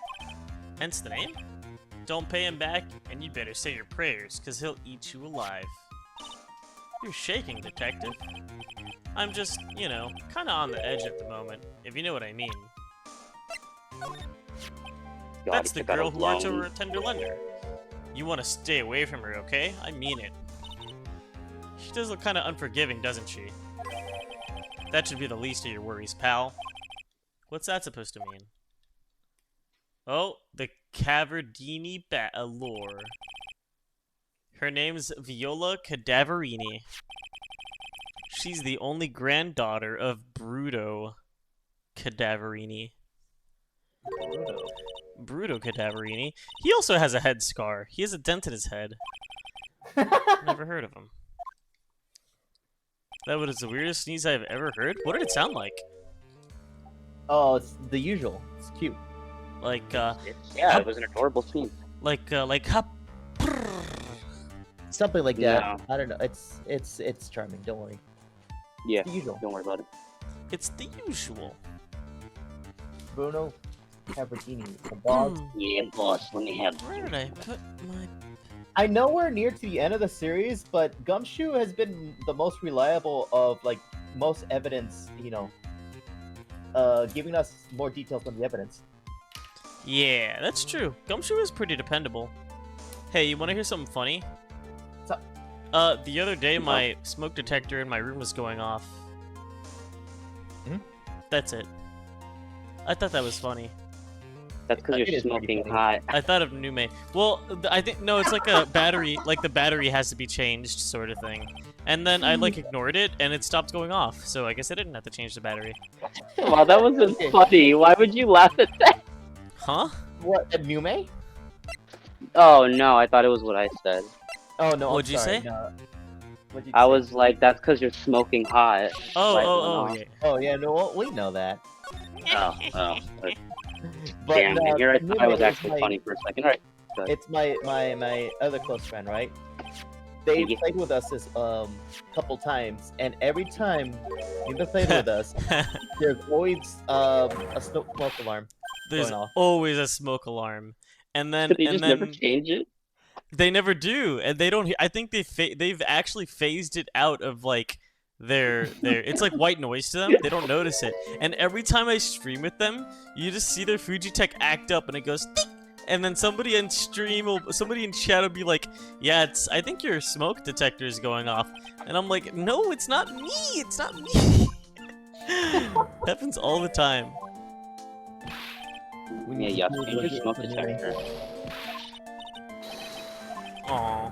Hence the name. Don't pay him back, and you better say your prayers, because he'll eat you alive. You're shaking, detective. I'm just, you know, kind of on the edge at the moment, if you know what I mean.
God,
That's
he
the
took out
girl
a
who works
loan.
over at Tender Lender. You want to stay away from her, okay? I mean it. She does look kind of unforgiving, doesn't she? That should be the least of your worries, pal. What's that supposed to mean? Oh, the Cavardini lore. Her name's Viola Cadaverini. She's the only granddaughter of Bruto Cadaverini. Bruto Cadaverini? He also has a head scar. He has a dent in his head. Never heard of him. That was the weirdest sneeze I've ever heard. What did it sound like?
Oh, it's the usual. It's cute.
Like,
Yeah, it was an adorable scene.
like hop.
Something like that.
No.
I don't know. It's charming. Don't worry.
Yeah,
It's the usual.
don't worry about it.
It's the usual.
Bruno Cavardini, the boss.
Yeah, boss, let me have
Where did I put my...
I know we're near to the end of the series, but Gumshoe has been the most reliable of like most evidence. You know, giving us more details on the evidence.
Yeah, that's true. Gumshoe is pretty dependable. Hey, you want to hear something funny?
What's up?
The other day my smoke detector in my room was going off.
Hmm?
That's it. I thought that was funny.
That's because
It
you're
is pretty
smoking
funny.
hot.
I thought of Nume. Well, I think no, it's like a battery. Like the battery has to be changed, sort of thing. And then I like ignored it, and it stopped going off. So I guess I didn't have to change the battery.
Wow, that wasn't funny. Why would you laugh at that?
Huh?
What? Nume?
Oh no, I thought it was what I said.
Oh no.
What'd
I'm
you
sorry.
say?
No. What'd you
I
say?
was like, that's because you're smoking hot.
Oh,
Light
oh,
went
oh, yeah.
Oh yeah. No, we know that.
off. Oh.
But
Damn, here I thought I
Nume
was
is
actually
my-
funny for a second. Alright.
It's my other close friend, right? They
Yeah.
played with us this couple times, and every time they played with us, there's always a smoke alarm
There's
going off.
always a smoke alarm, and then
Did they just never change it?
they never do, and they don't. I think they've actually phased it out of like their. It's like white noise to them. They don't notice it, and every time I stream with them, you just see their Fujitech act up, and it goes. Tick! And then somebody in chat will be like, "Yeah, I think your smoke detector is going off," and I'm like, "No, it's not me. It's not me." Happens all the time.
Yeah, change your smoke detector.
Aww.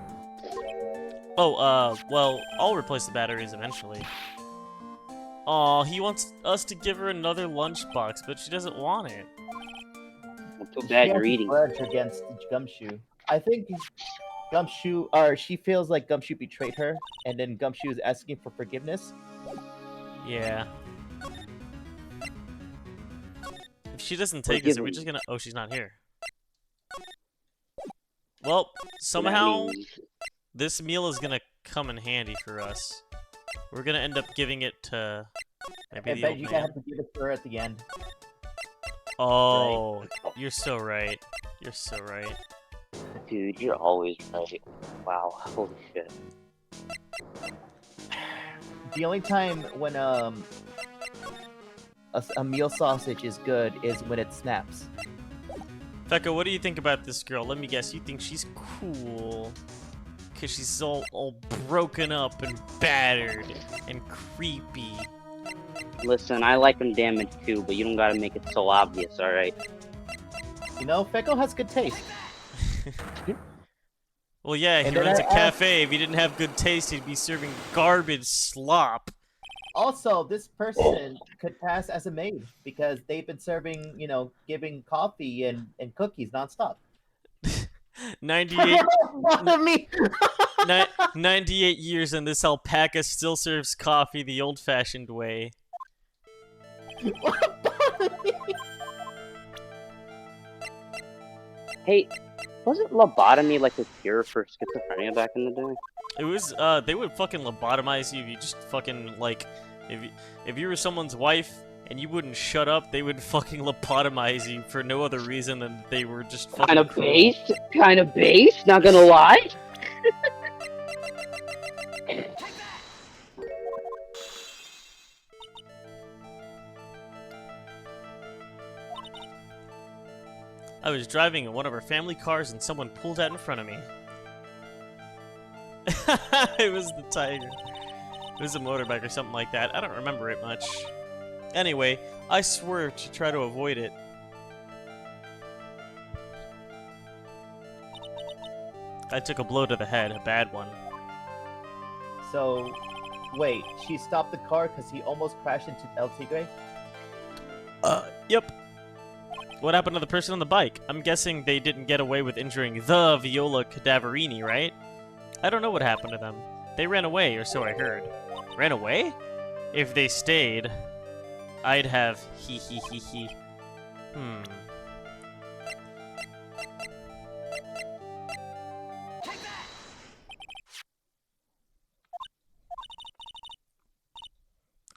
Oh, well, I'll replace the batteries eventually. Aw, he wants us to give her another lunchbox, but she doesn't want it.
Well, too bad
She
you're
has a
eating.
grudge against Gumshoe. I think Gumshoe, or she feels like Gumshoe betrayed her, and then Gumshoe is asking for forgiveness.
Yeah. If she doesn't take us, are we
Forgiven.
just gonna... Oh, she's not here. Well,
So that
somehow,
means-
this meal is gonna come in handy for us. We're gonna end up giving it to... Maybe
I
the
bet
old
you
man.
have to give it to her at the end.
Oh, you're so right. You're so right.
Dude, you're always right. Wow, holy shit.
The only time when a meal sausage is good is when it snaps.
Fecca, what do you think about this girl? Let me guess, you think she's cool. Cause she's all broken up and battered and creepy.
Listen, I like them damaged too, but you don't gotta make it so obvious, alright?
You know, Fecko has good taste.
Well, yeah, he
And then
runs a
I asked-
cafe. If he didn't have good taste, he'd be serving garbage slop.
Also, this person could pass as a maid because they've been serving, you know, giving coffee and cookies nonstop.
98,
Not me.
98 years and this alpaca still serves coffee the old-fashioned way.
Hey, wasn't lobotomy like a cure for schizophrenia back in the day?
It was, they would fucking lobotomize you if you just fucking, like, if you were someone's wife and you wouldn't shut up, they would fucking lobotomize you for no other reason than they were just fucking
Kind of
cruel.
base? Kind of base? Not gonna lie?
I was driving in one of our family cars and someone pulled out in front of me. It was the tiger. It was a motorbike or something like that. I don't remember it much. Anyway, I swerved to try to avoid it. I took a blow to the head, a bad one.
So, wait, she stopped the car because he almost crashed into El Tigre?
Yep. What happened to the person on the bike? I'm guessing they didn't get away with injuring the Viola Cadaverini, right? I don't know what happened to them. They ran away, or so I heard. Ran away? If they stayed, I'd have he.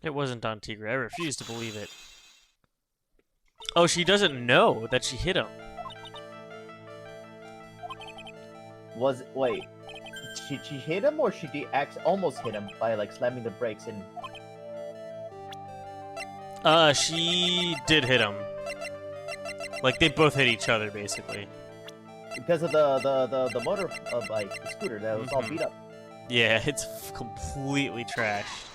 It wasn't Don Tigre. I refuse to believe it. Oh, she doesn't know that she hit him.
Wait, she hit him or she almost hit him by like slamming the brakes and...
She did hit him. Like, they both hit each other, basically.
Because of the motor bike, the scooter that was all beat up.
Yeah, it's completely trashed.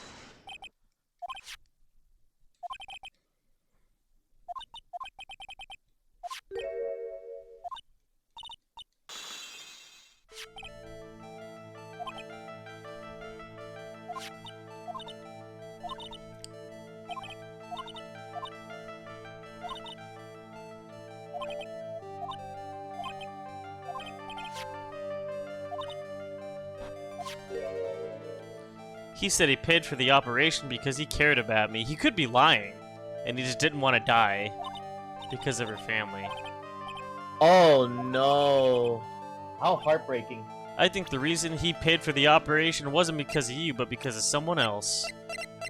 He said he paid for the operation because he cared about me. He could be lying, and he just didn't want to die because of her family.
Oh no. How heartbreaking.
I think the reason he paid for the operation wasn't because of you, but because of someone else.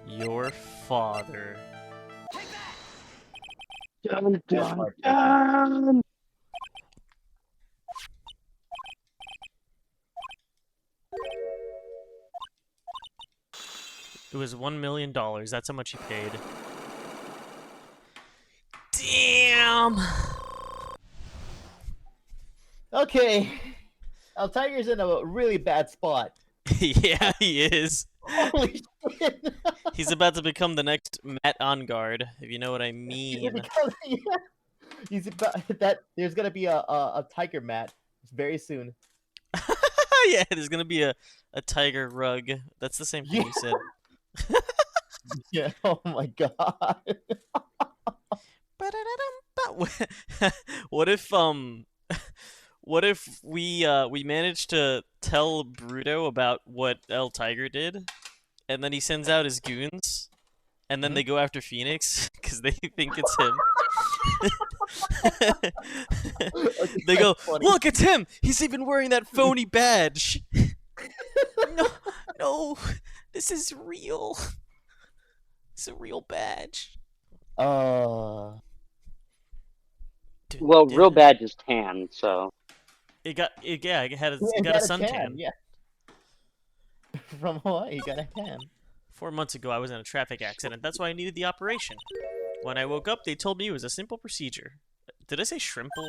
Your father.
Dun,
That's
dun,
heartbreaking.
dun.
It was $1 million. That's how much he paid. Damn!
Okay. El Tiger's in a really bad spot.
Yeah, he is.
Holy shit.
He's about to become the next Matt on guard, if you know what I mean.
He's about that. There's gonna be a tiger mat very soon.
Yeah, there's gonna be a tiger rug. That's the same thing you said.
Yeah. Oh my god.
What if what if we managed to tell Bruto about what El Tiger did, and then he sends out his goons, and then they go after Phoenix because they think it's him. They go, look, it's him. He's even wearing that phony badge. No, no, this is real. It's a real badge.
Uh.
Well, real badge is tan, so.
It got it got a suntan.
Tan, yeah. From Hawaii, he got a tan.
4 months ago, I was in a traffic accident. That's why I needed the operation. When I woke up, they told me it was a simple procedure. Did I say shrimple?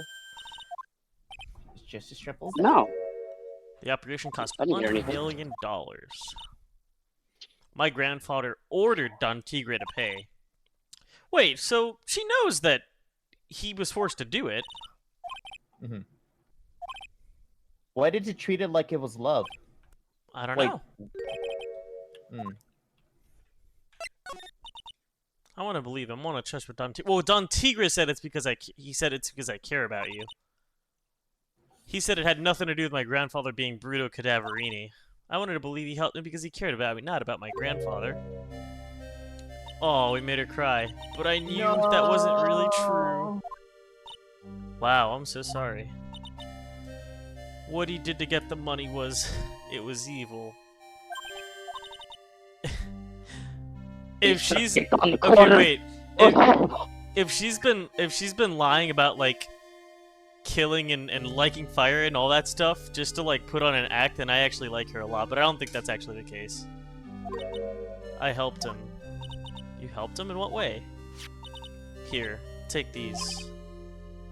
It's just a shrimple.
No.
The operation cost
I didn't hear
$1
anything.
million. My grandfather ordered Don Tigre to pay. Wait, so she knows that he was forced to do it.
Mm-hmm. Why did you treat it like it was love?
I don't
Wait.
know.
Hmm.
I want to believe him. I want to trust what Don Tigre... Well, Don Tigre said it's because he said it's because I care about you. He said it had nothing to do with my grandfather being Bruto Cadaverini. I wanted to believe he helped me because he cared about me, not about my grandfather. Oh, we made her cry. But I knew that wasn't really true. Wow, I'm so sorry. What he did to get the money was... it was evil. If she's...
Get on the
Okay,
corner.
wait. If she's been lying about, like, killing and liking fire and all that stuff just to, like, put on an act, then I actually like her a lot, but I don't think that's actually the case. I helped him. You helped him? In what way? Here, take these.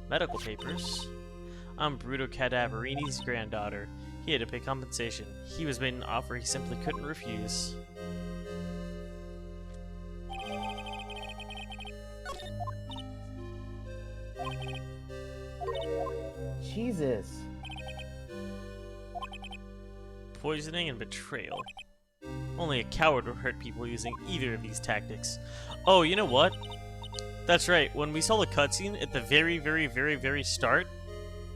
Medical papers. I'm Bruto Cadaverini's granddaughter. He had to pay compensation. He was made an offer he simply couldn't refuse.
Jesus.
Poisoning and betrayal. Only a coward would hurt people using either of these tactics. Oh, you know what? That's right. When we saw the cutscene at the very start,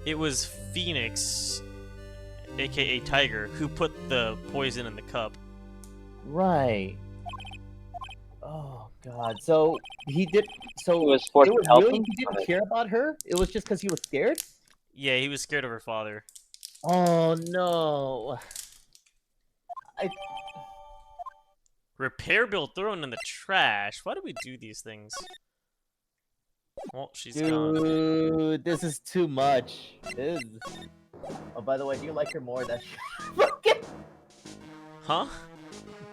it was Phoenix, aka Tiger, who put the poison in the cup.
Right. Oh God. So he did. So
He was forced
it was
to help
really
him?
he didn't care about her. It was just because he was scared.
Yeah, he was scared of her father.
Oh no. I
Repair bill thrown in the trash. Why do we do these things? Well, she's gone.
Dude, this is too much. This is... Oh, by the way, do you like her more? That fucking.
Huh?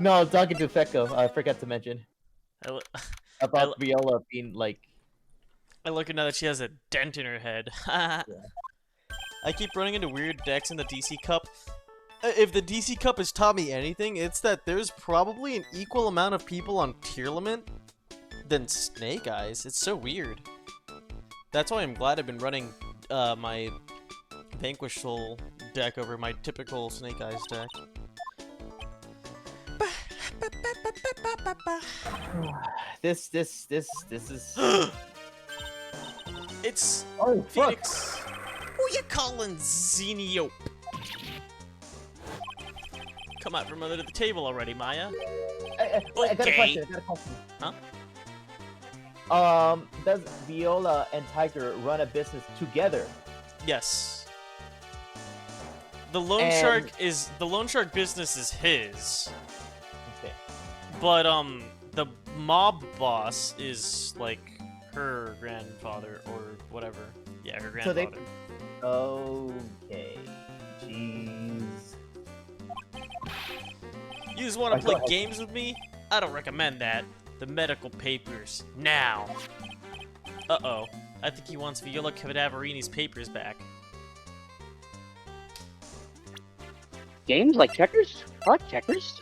No, I'm talking to Fecco. I forgot to mention
I
about Viola being like.
I look at now that she has a dent in her head. I keep running into weird decks in the DC Cup. If the DC Cup has taught me anything, it's that there's probably an equal amount of people on Tearlament than Snake Eyes. It's so weird. That's why I'm glad I've been running my Vanquish Soul deck over my typical Snake Eyes deck.
This is.
It's
Oh, fuck.
Phoenix. Who you calling Xeniope? Come out from under the table already, Maya.
I got a
Okay.
question.
Huh?
Does Viola and Tiger run a business together?
Yes. The loan
And-
shark business is his.
Okay.
But the mob boss is like her grandfather or whatever. Yeah, her
So
grandfather.
Okay. Jeez.
You just want to
Alright, go
play
ahead.
games with me? I don't recommend that. The medical papers now. Uh-oh. I think he wants Viola Cadaverini's papers back.
Games like checkers? I like checkers.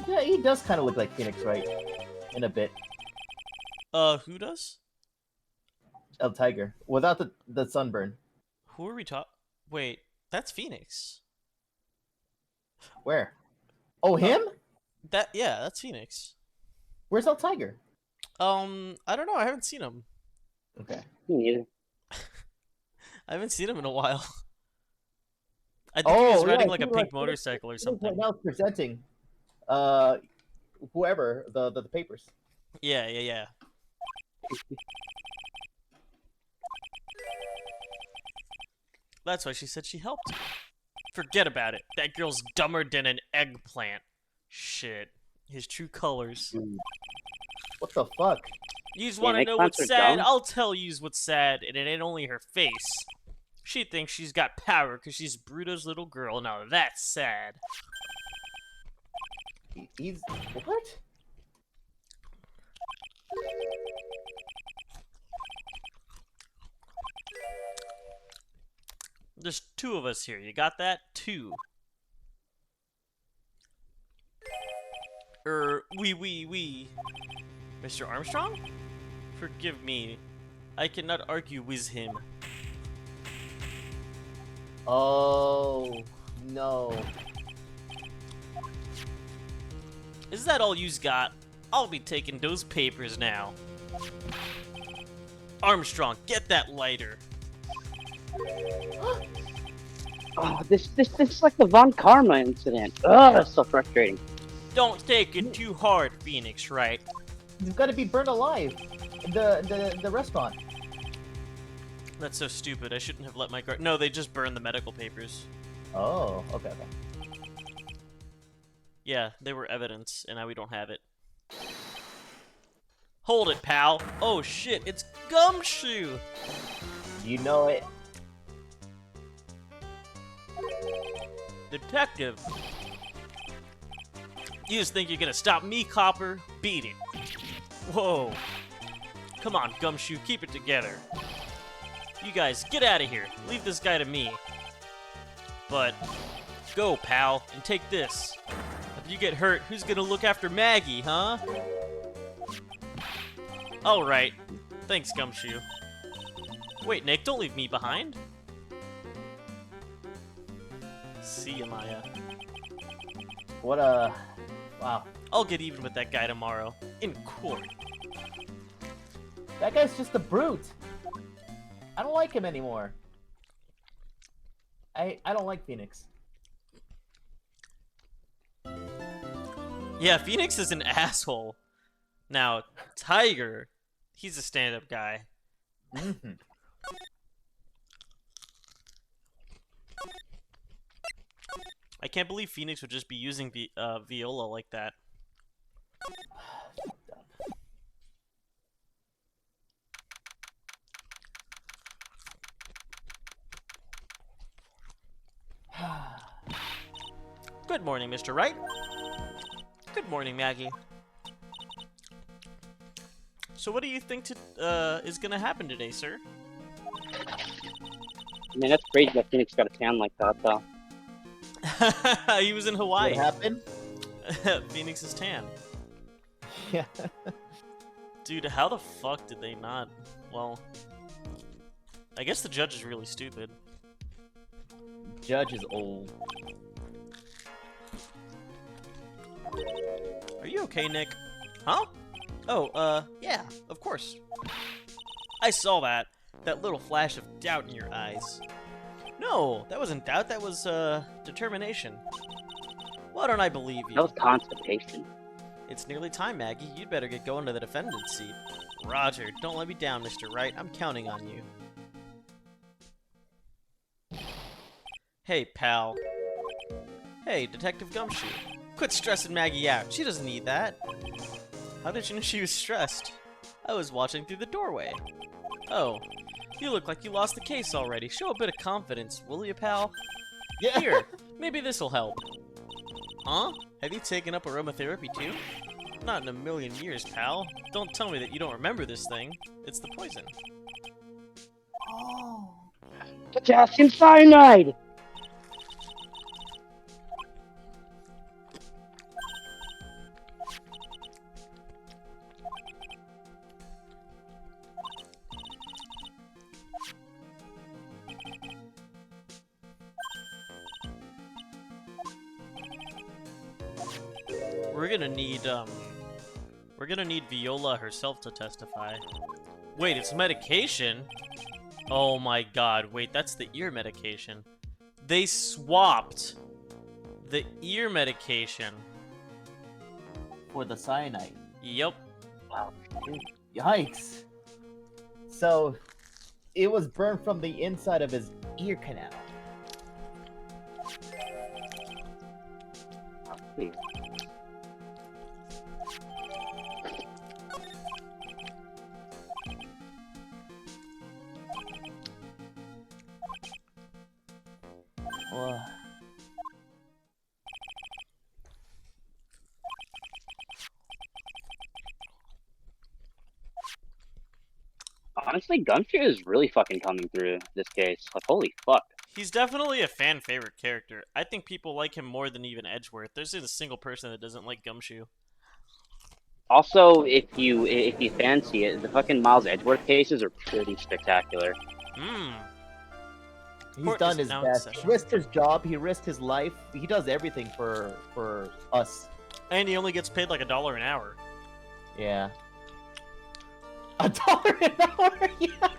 Yeah, he does kind of look like Phoenix, right? In a bit.
Who does?
El Tiger. Without the sunburn.
Who are we talking? Wait, that's Phoenix.
Where? Oh, him?
Yeah, that's Phoenix.
Where's El Tiger?
I don't know. I haven't seen him.
Okay.
Me neither.
I haven't seen him in a while. I think he was riding like a pink motorcycle or
Right
something.
now presenting, whoever the papers.
Yeah. That's why she said she helped. Forget about it. That girl's dumber than an eggplant. Shit. His true colors.
Dude. What the fuck?
You just
Yeah,
want to know what's
eggplants are
sad?
dumb.
I'll tell you what's sad, and it ain't only her face. She thinks she's got power because she's Bruto's little girl. Now that's sad.
He's what?
There's two of us here. You got that? Two. We. Mr. Armstrong? Forgive me. I cannot argue with him.
Oh no.
Is that all you's got? I'll be taking those papers now. Armstrong, get that lighter.
Oh, this is like the Von Karma incident. Oh, that's so frustrating.
Don't take it too hard, Phoenix, right?
He's got to be burned alive in the restaurant.
That's so stupid. I shouldn't have let my guard. No, they just burned the medical papers.
Oh, okay.
Yeah, they were evidence, and now we don't have it. Hold it, pal. Oh shit, it's Gumshoe!
You know it.
Detective. You just think you're gonna stop me, Copper? Beat it. Whoa. Come on, Gumshoe, keep it together. You guys, get out of here. Leave this guy to me. But go, pal, and take this. If you get hurt, who's gonna look after Maggie, huh? Alright. Thanks, Gumshoe. Wait, Nick, don't leave me behind. See ya, Maya.
What a... Wow.
I'll get even with that guy tomorrow. In court.
That guy's just a brute. I don't like him anymore. I don't like Phoenix.
Yeah, Phoenix is an asshole. Now, Tiger, he's a stand-up guy.
Mm-hmm.
I can't believe Phoenix would just be using Viola like that. Good morning, Mr. Wright. Good morning, Maggie. So what do you think is gonna happen today, sir?
I mean, that's crazy that Phoenix got a tan like that, though.
He was in
What
Hawaii.
happened?
Phoenix is tan.
Yeah.
Dude, how the fuck did they not... Well... I guess the judge is really stupid.
Judge is old.
Are you okay, Nick? Huh? Oh, yeah, of course. I saw that. That little flash of doubt in your eyes. No, that wasn't doubt, that was, determination. Why don't I believe you?
That was constipation.
It's nearly time, Maggie. You'd better get going to the defendant's seat. Roger, don't let me down, Mr. Wright. I'm counting on you. Hey, pal. Hey, Detective Gumshoe. Quit stressing Maggie out. She doesn't need that. How did you know she was stressed? I was watching through the doorway. Oh, you look like you lost the case already. Show a bit of confidence, will you, pal?
Yeah.
Here, maybe this'll help. Huh? Have you taken up aromatherapy too? Not in a million years, pal. Don't tell me that you don't remember this thing. It's the poison.
Oh.
Potassium cyanide!
We're gonna need Viola herself to testify. Wait, it's medication? Oh my god, wait, that's the ear medication. They swapped the ear medication.
For the cyanide.
Yep.
Wow. Yikes. So, it was burned from the inside of his ear canal. Well,
Honestly, Gumshoe is really fucking coming through this case. Like, holy fuck.
He's definitely a fan favorite character. I think people like him more than even Edgeworth. There's a single person that doesn't like Gumshoe.
Also, if you fancy it, the fucking Miles Edgeworth cases are pretty spectacular.
Hmm.
he's
Court
done
is
his
now in
best.
session.
He risked his job. He risked his life. He does everything for us.
And he only gets paid like $1 an hour.
Yeah. $1 an hour. Yeah.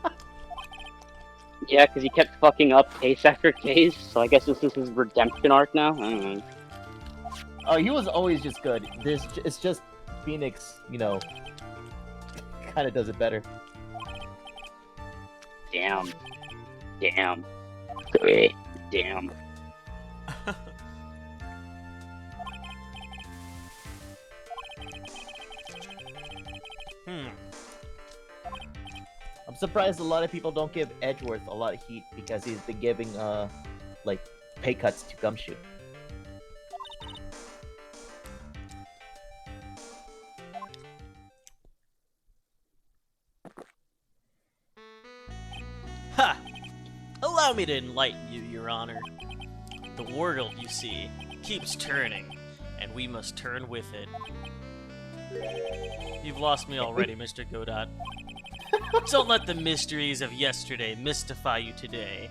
Yeah, because he kept fucking up case after case, so I guess this is his redemption arc now? I don't know.
Oh, he was always just good. It's just Phoenix, you know, kind of does it better.
Damn. Damn. Great. Damn.
Hmm.
I'm surprised a lot of people don't give Edgeworth a lot of heat because he's been giving like pay cuts to Gumshoe.
Ha! Allow me to enlighten you, Your Honor. The world, you see, keeps turning, and we must turn with it. You've lost me already, Mr. Godot. Don't let the mysteries of yesterday mystify you today.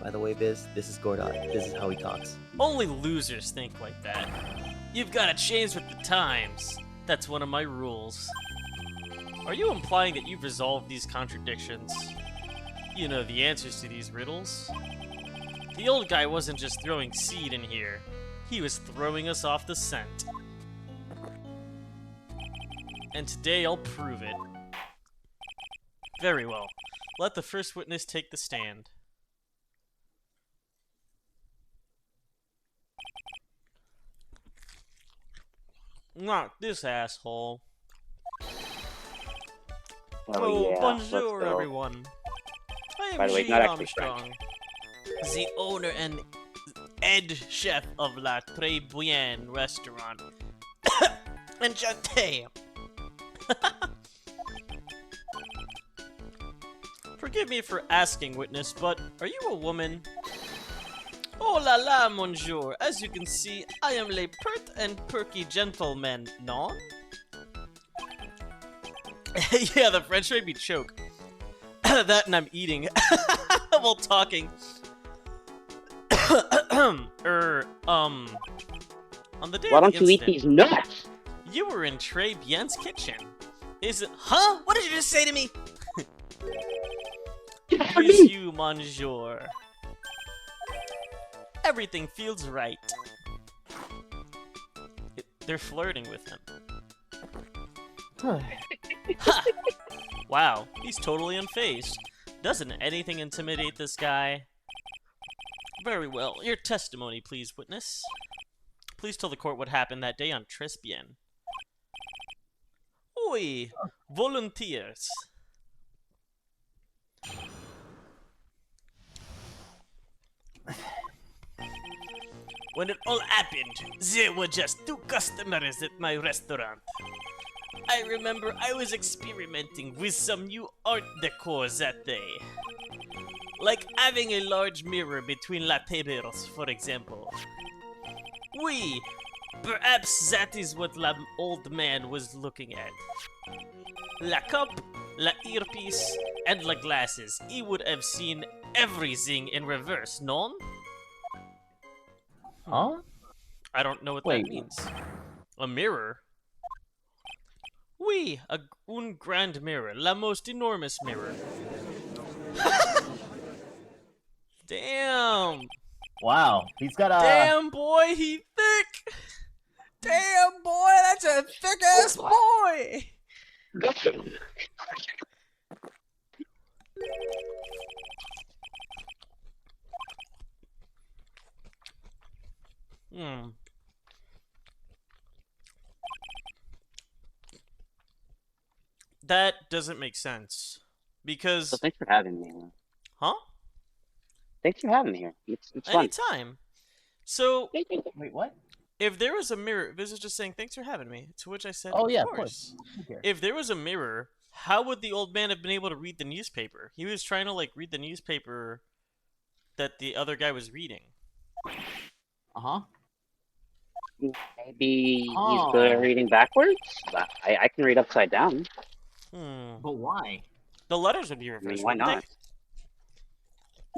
By the way, Biz, this is Gordon. This is how he talks.
Only losers think like that. You've got to change with the times. That's one of my rules. Are you implying that you've resolved these contradictions? You know the answers to these riddles? The old guy wasn't just throwing seed in here. He was throwing us off the scent. And today I'll prove it. Very well. Let the first witness take the stand. Not this asshole.
Oh, yeah.
Bonjour,
Let's go.
everyone. I
By
am
the way,
Jean
not actually
Armstrong, the owner and head chef of La Tribulations restaurant. Enchanté. Forgive me for asking, witness, but are you a woman? Oh la la, monsieur. As you can see, I am a pert and perky gentleman, non? Yeah, the French made me choke. That and I'm eating while talking. On the day
Why
of the
don't you eat
incident,
these nuts?
you were in Trey Bien's kitchen. Is it? Huh? What did you just say to me? It is you, monsieur. Everything feels right. They're flirting with him. Ha! Wow, he's totally unfazed. Doesn't anything intimidate this guy? Very well. Your testimony, please, witness. Please tell the court what happened that day on Trespien. Oui, volunteers. When it all happened, there were just 2 customers at my restaurant. I remember I was experimenting with some new art decor that day. Like having a large mirror between la tables, for example. Oui, perhaps that is what the old man was looking at. La cup, la earpiece, and la glasses. He would have seen everything in reverse, non?
Huh?
I don't know what
Wait.
that means. A mirror? Oui, un grand mirror, la most enormous mirror. Damn!
Wow, he's got a.
Damn, boy, he thick! Damn, boy, that's a thick ass boy! Hmm. That doesn't make sense. Because.
So thanks for having me.
Huh?
Thanks for having me here. It's fun.
Anytime. So,
Wait, what?
if there was a mirror, this is just saying, thanks for having me. To which I said,
Oh
of
yeah,
course.
of course.
If there was a mirror, how would the old man have been able to read the newspaper? He was trying to, like, read the newspaper that the other guy was reading.
Uh-huh.
Maybe he's good at reading backwards? I can read upside down.
But why?
The letters would be
I
reversed.
mean, why
wouldn't they?
not?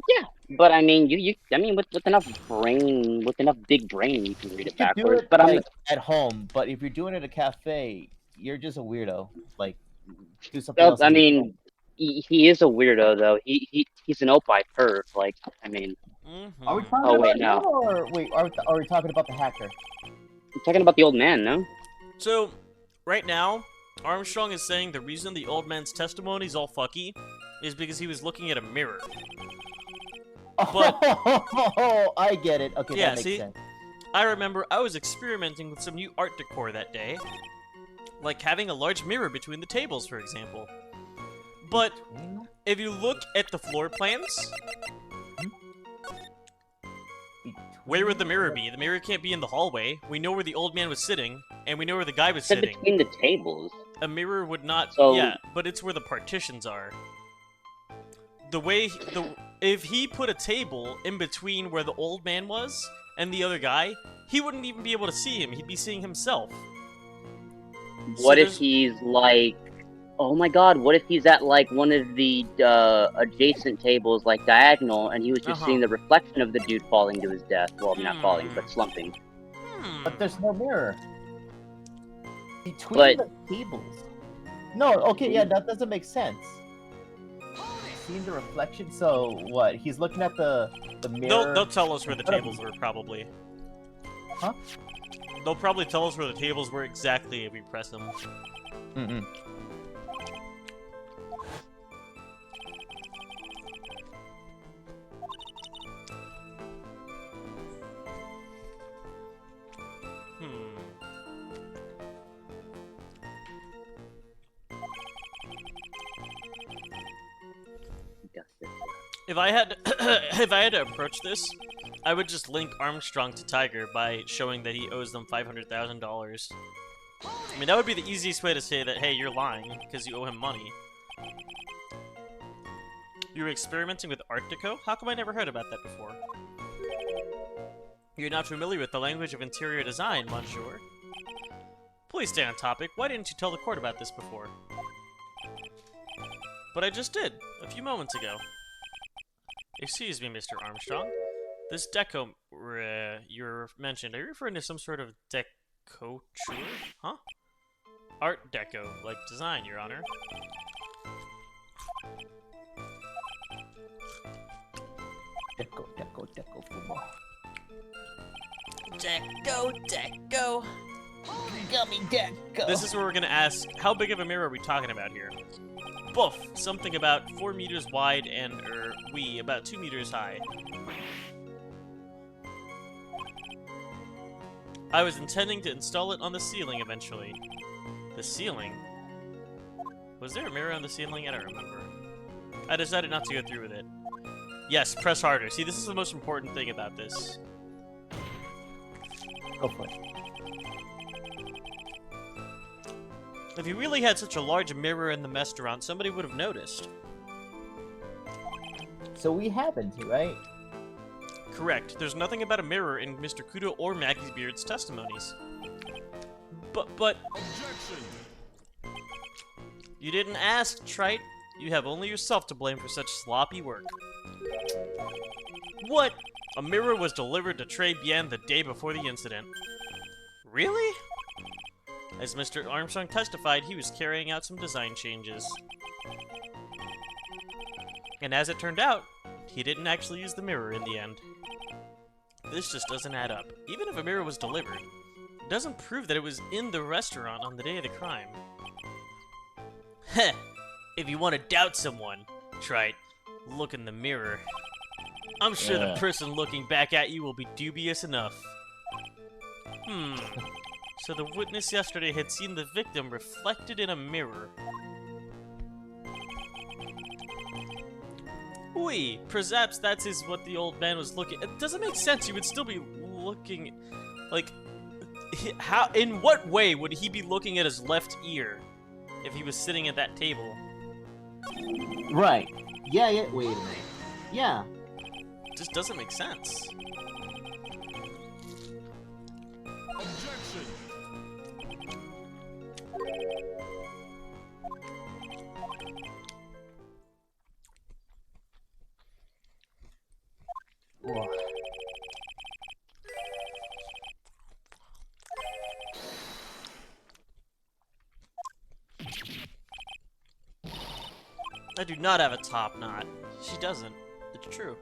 Yeah, but I mean, I mean, with enough brain, with enough big brain, you can read it
You could do
backwards.
it
But
like at home, but if you're doing it at a cafe, you're just a weirdo. Like, do something else.
I mean, he is a weirdo though. He's an opie perv. Like, I mean,
Are we
Mhm.
talking
Oh, wait,
about
no.
him, or wait? Are we talking about the hacker?
I'm talking about the old man, no?
So, right now, Armstrong is saying the reason the old man's testimony is all fucky is because he was looking at a mirror. But-
Oh, I get it. Okay,
Yeah,
that makes
see?
sense.
I remember I was experimenting with some new art decor that day. Like having a large mirror between the tables, for example. But if you look at the floor plans, where would the mirror be? The mirror can't be in the hallway. We know where the old man was sitting, and we know where the guy was
Said
sitting.
between the tables.
A mirror would not...
So-
Yeah, but it's where the partitions are. the way if he put a table in between where the old man was and the other guy, he wouldn't even be able to see him. He'd be seeing himself.
What if he's like, oh my god, what if he's at like one of the adjacent tables, like diagonal, and he was just seeing the reflection of the dude falling to his death? Well, not falling, but slumping.
But there's no mirror between the tables. No, okay, yeah, that doesn't make sense. Seeing the reflection, so what? He's looking at the mirror.
They'll tell us where the tables were, probably.
Huh?
They'll probably tell us where the tables were exactly if we press them.
Mm-mm.
If I had if I had to approach this, I would just link Armstrong to Tiger by showing that he owes them $500,000. I mean, that would be the easiest way to say that, hey, you're lying, because you owe him money. You were experimenting with Art Deco? How come I never heard about that before? You're not familiar with the language of interior design, monsieur. Please stay on topic. Why didn't you tell the court about this before? But I just did, a few moments ago. Excuse me, Mr. Armstrong. This deco you're mentioned, are you referring to some sort of decoture? Huh? Art deco, like design, Your Honor.
Deco, football.
Deco.
Gummy deco.
This is where we're gonna ask, how big of a mirror are we talking about here? Boof! Something about 4 meters wide and, about 2 meters high. I was intending to install it on the ceiling eventually. The ceiling? Was there a mirror on the ceiling? I don't remember. I decided not to go through with it. Yes, press harder. See, this is the most important thing about this.
Go for it.
If you really had such a large mirror in the restaurant, somebody would have noticed.
So we haven't, right?
Correct. There's nothing about a mirror in Mr. Kudo or Maggie's Beard's testimonies. But... Objection! You didn't ask, Trite. You have only yourself to blame for such sloppy work. What? A mirror was delivered to Trey Bien the day before the incident. Really? As Mr. Armstrong testified, he was carrying out some design changes. And as it turned out, he didn't actually use the mirror in the end. This just doesn't add up. Even if a mirror was delivered, it doesn't prove that it was in the restaurant on the day of the crime. Heh! If you want to doubt someone, Trite, look in the mirror. I'm sure the person looking back at you will be dubious enough. So the witness yesterday had seen the victim reflected in a mirror. Oui, perhaps that is what the old man was looking. It doesn't make sense. He would still be looking, like, how? In what way would he be looking at his left ear if he was sitting at that table?
Right. Yeah. Wait a minute. Yeah.
It just doesn't make sense. Objection.
Whoa.
I do not have a top knot. She doesn't. It's true.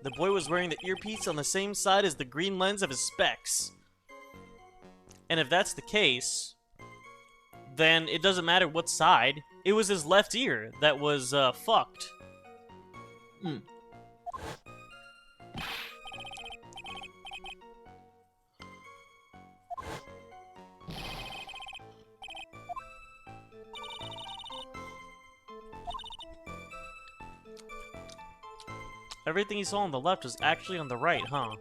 The boy was wearing the earpiece on the same side as the green lens of his specs. And if that's the case, then it doesn't matter what side. It was his left ear that was, fucked. Everything he saw on the left was actually on the right, huh?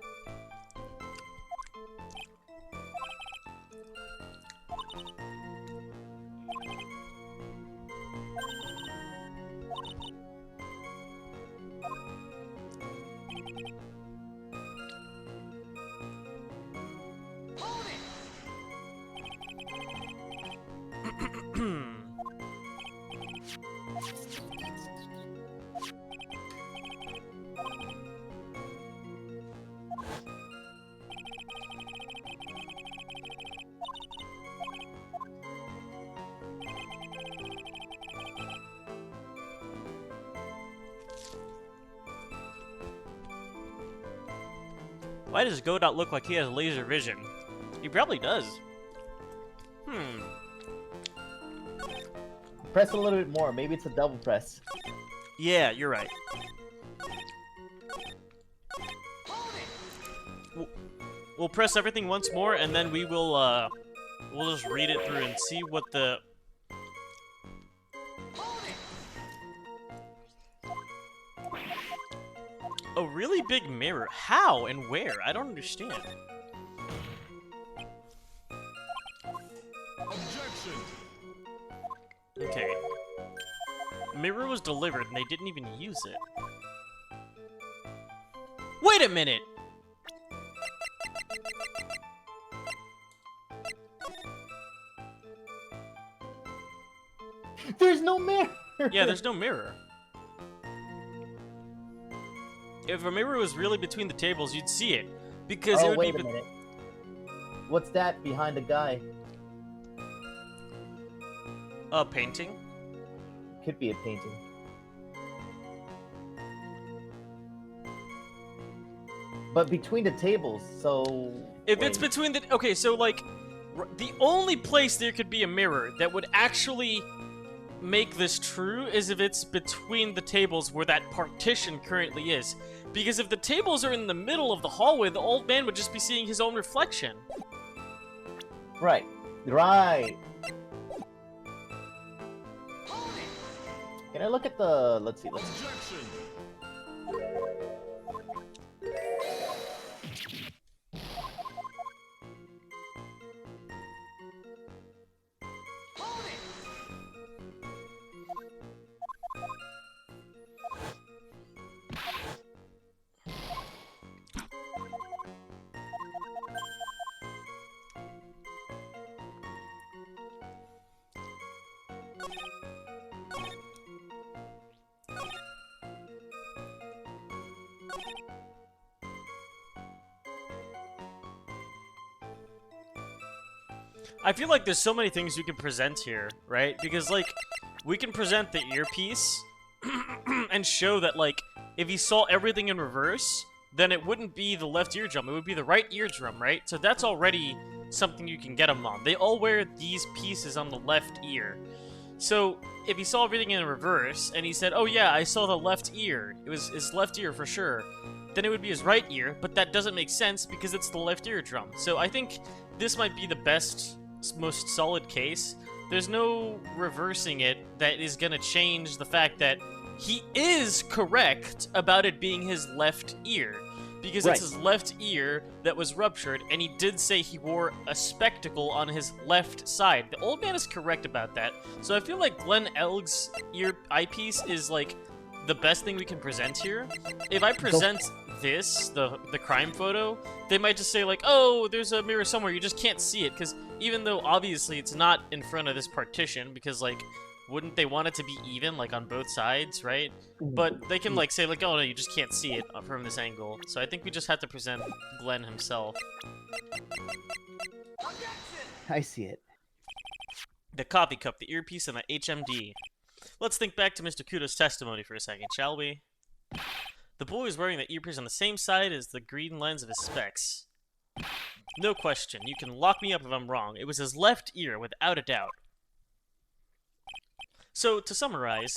Why does Godot look like he has laser vision? He probably does.
Press a little bit more. Maybe it's a double press.
Yeah, you're right. We'll press everything once more, and then we will, we'll just read it through and see what the... A really big mirror. How and where? I don't understand.
Objection!
Okay. Mirror was delivered, and they didn't even use it. Wait a minute!
There's no mirror!
Yeah, there's no mirror. If a mirror was really between the tables, you'd see it. Because it
Oh,
would
wait
be...
a minute. What's that behind the guy?
A painting?
Could be a painting. But between the tables, so...
If it's
wait.
between the... Okay, so, like, the only place there could be a mirror that would actually make this true is if it's between the tables where that partition currently is. Because if the tables are in the middle of the hallway, the old man would just be seeing his own reflection.
Right. Right. Can I look at the... Let's see.
Objection!
I feel like there's so many things you can present here, right? Because, like, we can present the earpiece and show that, like, if he saw everything in reverse, then it wouldn't be the left eardrum, it would be the right eardrum, right? So that's already something you can get him on. They all wear these pieces on the left ear. So, if he saw everything in reverse, and he said, oh yeah, I saw the left ear, it was his left ear for sure, then it would be his right ear, but that doesn't make sense because it's the left eardrum. So I think this might be the best, most solid case. There's no reversing it that is gonna change the fact that he is correct about it being his left ear. Because
Right.
it's his left ear that was ruptured, and he did say he wore a spectacle on his left side. The old man is correct about that. So I feel like Glenn Elg's eyepiece is, like, the best thing we can present here. If I present this, the crime photo, they might just say, like, oh, there's a mirror somewhere, you just can't see it. Because even though, obviously, it's not in front of this partition, because, like, wouldn't they want it to be even, like, on both sides, right? But they can, like, say, like, oh, no, you just can't see it from this angle. So I think we just have to present Glenn himself.
I see it.
The coffee cup, the earpiece, and the HMD. Let's think back to Mr. Kudo's testimony for a second, shall we? The boy was wearing the earpiece on the same side as the green lens of his specs. No question, you can lock me up if I'm wrong. It was his left ear, without a doubt. So, to summarize,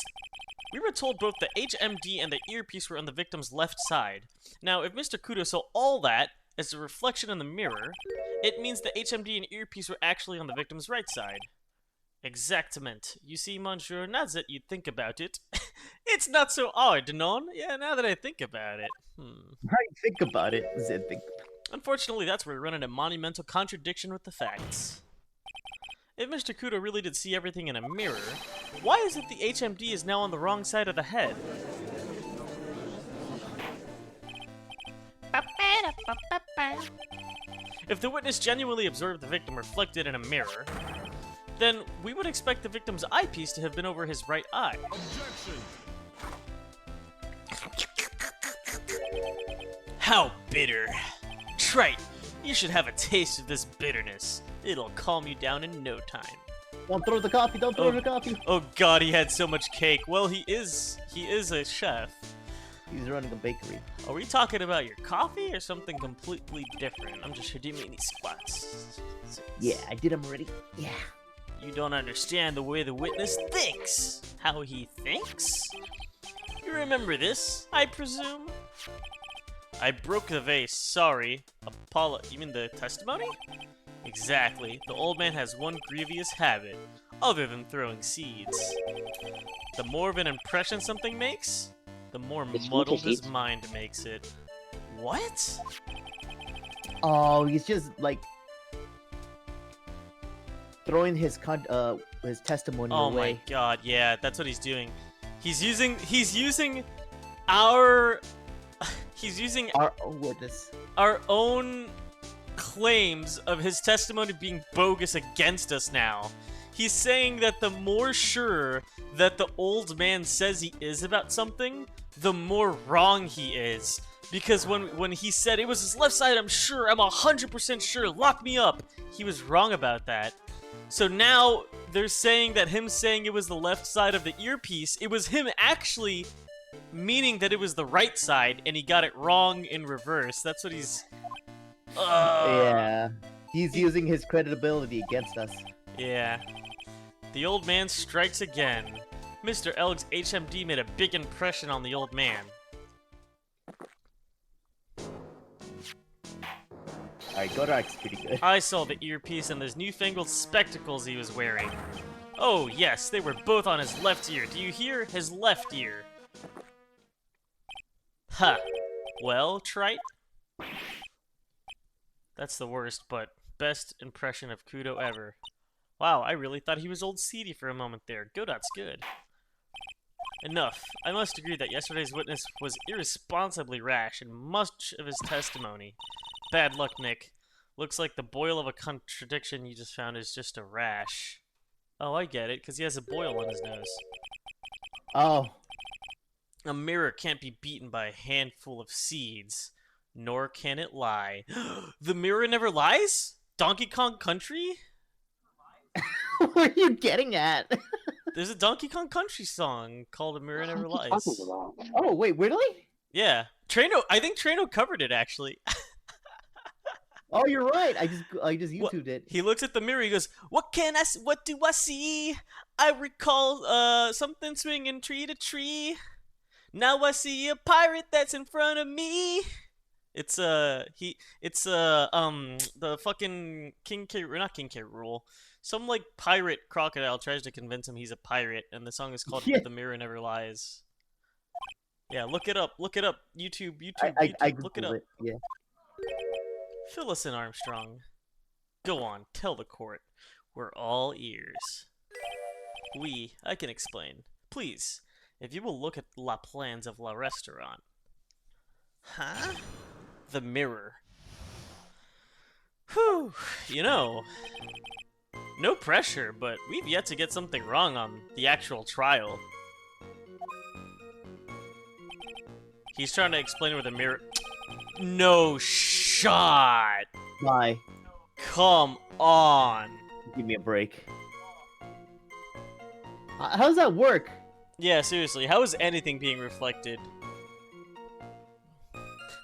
we were told both the HMD and the earpiece were on the victim's left side. Now, if Mr. Kudo saw all that as a reflection in the mirror, it means the HMD and earpiece were actually on the victim's right side. Exactement. You see, Monsieur, now that you think about it, it's not so hard, non? Yeah, now that I think about it.
Right, think about it. Zed, think.
Unfortunately, that's where we run into monumental contradiction with the facts. If Mr. Kudo really did see everything in a mirror, why is it the HMD is now on the wrong side of the head? If the witness genuinely observed the victim reflected in a mirror, then we would expect the victim's eyepiece to have been over his right eye. How bitter. Trite, you should have a taste of this bitterness. It'll calm you down in no time.
Don't throw the coffee. Don't throw the coffee.
Oh god, he had so much cake. Well, he is a chef.
He's running a bakery.
Are we talking about your coffee or something completely different? I'm just redeeming these spots.
Yeah, I did them already. Yeah.
You don't understand the way the witness thinks. How he thinks? You remember this, I presume? I broke the vase, sorry. You mean the testimony? Exactly. The old man has one grievous habit, other than throwing seeds. The more of an impression something makes, the more muddled his mind makes it. What?
Oh, he's just like throwing his testimony
Oh
away.
my god, yeah, that's what he's doing. He's using our
Our witness.
our own claims of his testimony being bogus against us now. He's saying that the more sure that the old man says he is about something, the more wrong he is. Because when he said it was his left side, I'm 100% sure, lock me up, he was wrong about that. So now they're saying that him saying it was the left side of the earpiece, it was him actually meaning that it was the right side, and he got it wrong in reverse. That's what he's...
Yeah. He's using his credibility against us.
Yeah. The old man strikes again. Mr. Elg's HMD made a big impression on the old man.
Alright, Godok's pretty good.
I saw the earpiece and those newfangled spectacles he was wearing. Oh, yes, they were both on his left ear. Do you hear? His left ear. Ha. Well, trite? That's the worst, but best impression of Kudo ever. Wow, I really thought he was old seedy for a moment there. Godot's good. Enough. I must agree that yesterday's witness was irresponsibly rash in much of his testimony. Bad luck, Nick. Looks like the boil of a contradiction you just found is just a rash. Oh, I get it, because he has a boil on his nose.
Oh.
A mirror can't be beaten by a handful of seeds, nor can it lie. The mirror never lies? Donkey Kong Country?
What are you getting at?
There's a Donkey Kong Country song called A Mirror Never Lies.
Oh, wait, really?
Yeah. I think Trano covered it, actually.
Oh, you're right. I just YouTubed it.
He looks at the mirror, he goes, what do I see? I recall, something swinging tree to tree. Now I see a pirate that's in front of me. It's, the fucking not King K. Rool. Some, like, pirate crocodile tries to convince him he's a pirate, and the song is called The Mirror Never Lies. Yeah, look it up. YouTube,
I
look it up.
Yeah.
Phyllis and Armstrong. Go on, tell the court. We're all ears. I can explain. Please, if you will look at la plans of la restaurant. Huh? The mirror. Whew, no pressure, but we've yet to get something wrong on the actual trial. He's trying to explain where the mirror... No shot!
Bye.
Come on!
Give me a break. How does that work?
Yeah, seriously, how is anything being reflected?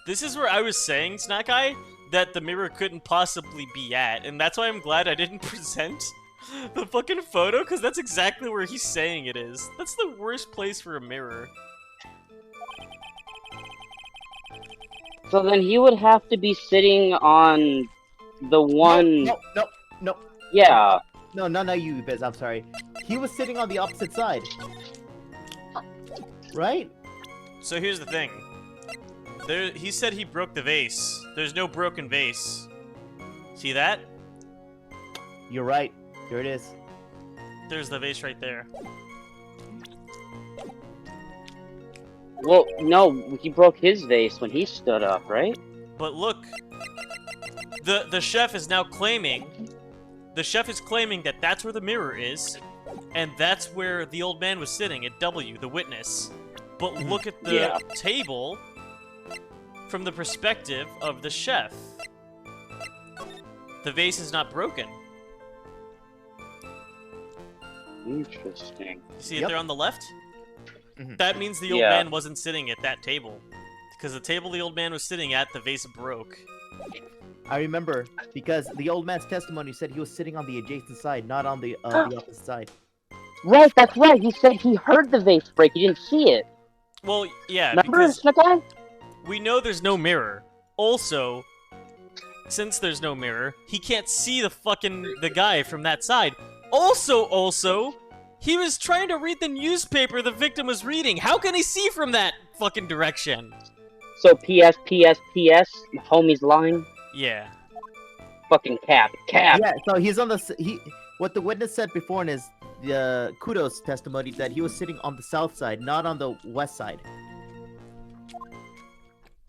This is where I was saying, Snack Eye, that the mirror couldn't possibly be at, and that's why I'm glad I didn't present the fucking photo, because that's exactly where he's saying it is. That's the worst place for a mirror.
So then he would have to be sitting on the one...
No.
Yeah.
No, not you, Biz. I'm sorry. He was sitting on the opposite side. Right?
So here's the thing. He said he broke the vase. There's no broken vase. See that?
You're right. There it is.
There's the vase right there.
Well, no, he broke his vase when he stood up, right?
But look, the chef is now claiming. The chef is claiming that that's where the mirror is, and that's where the old man was sitting at W, the witness. But look at the table from the perspective of the chef. The vase is not broken.
Interesting.
You see it there on the left?
Mhm.
That means the old man wasn't sitting at that table. Because the table the old man was sitting at, the vase broke.
I remember because the old man's testimony said he was sitting on the adjacent side, not on the opposite side.
Right, that's right. He said he heard the vase break. He didn't see it.
Well, yeah,
Remember,
because
Snuck-Eye?
we know there's no mirror. Also, since there's no mirror, he can't see the guy from that side. Also, he was trying to read the newspaper the victim was reading. How can he see from that fucking direction?
So, P.S., homie's line.
Yeah.
Fucking cap.
Yeah, so he's on what the witness said before in his kudos testimony that he was sitting on the south side, not on the west side.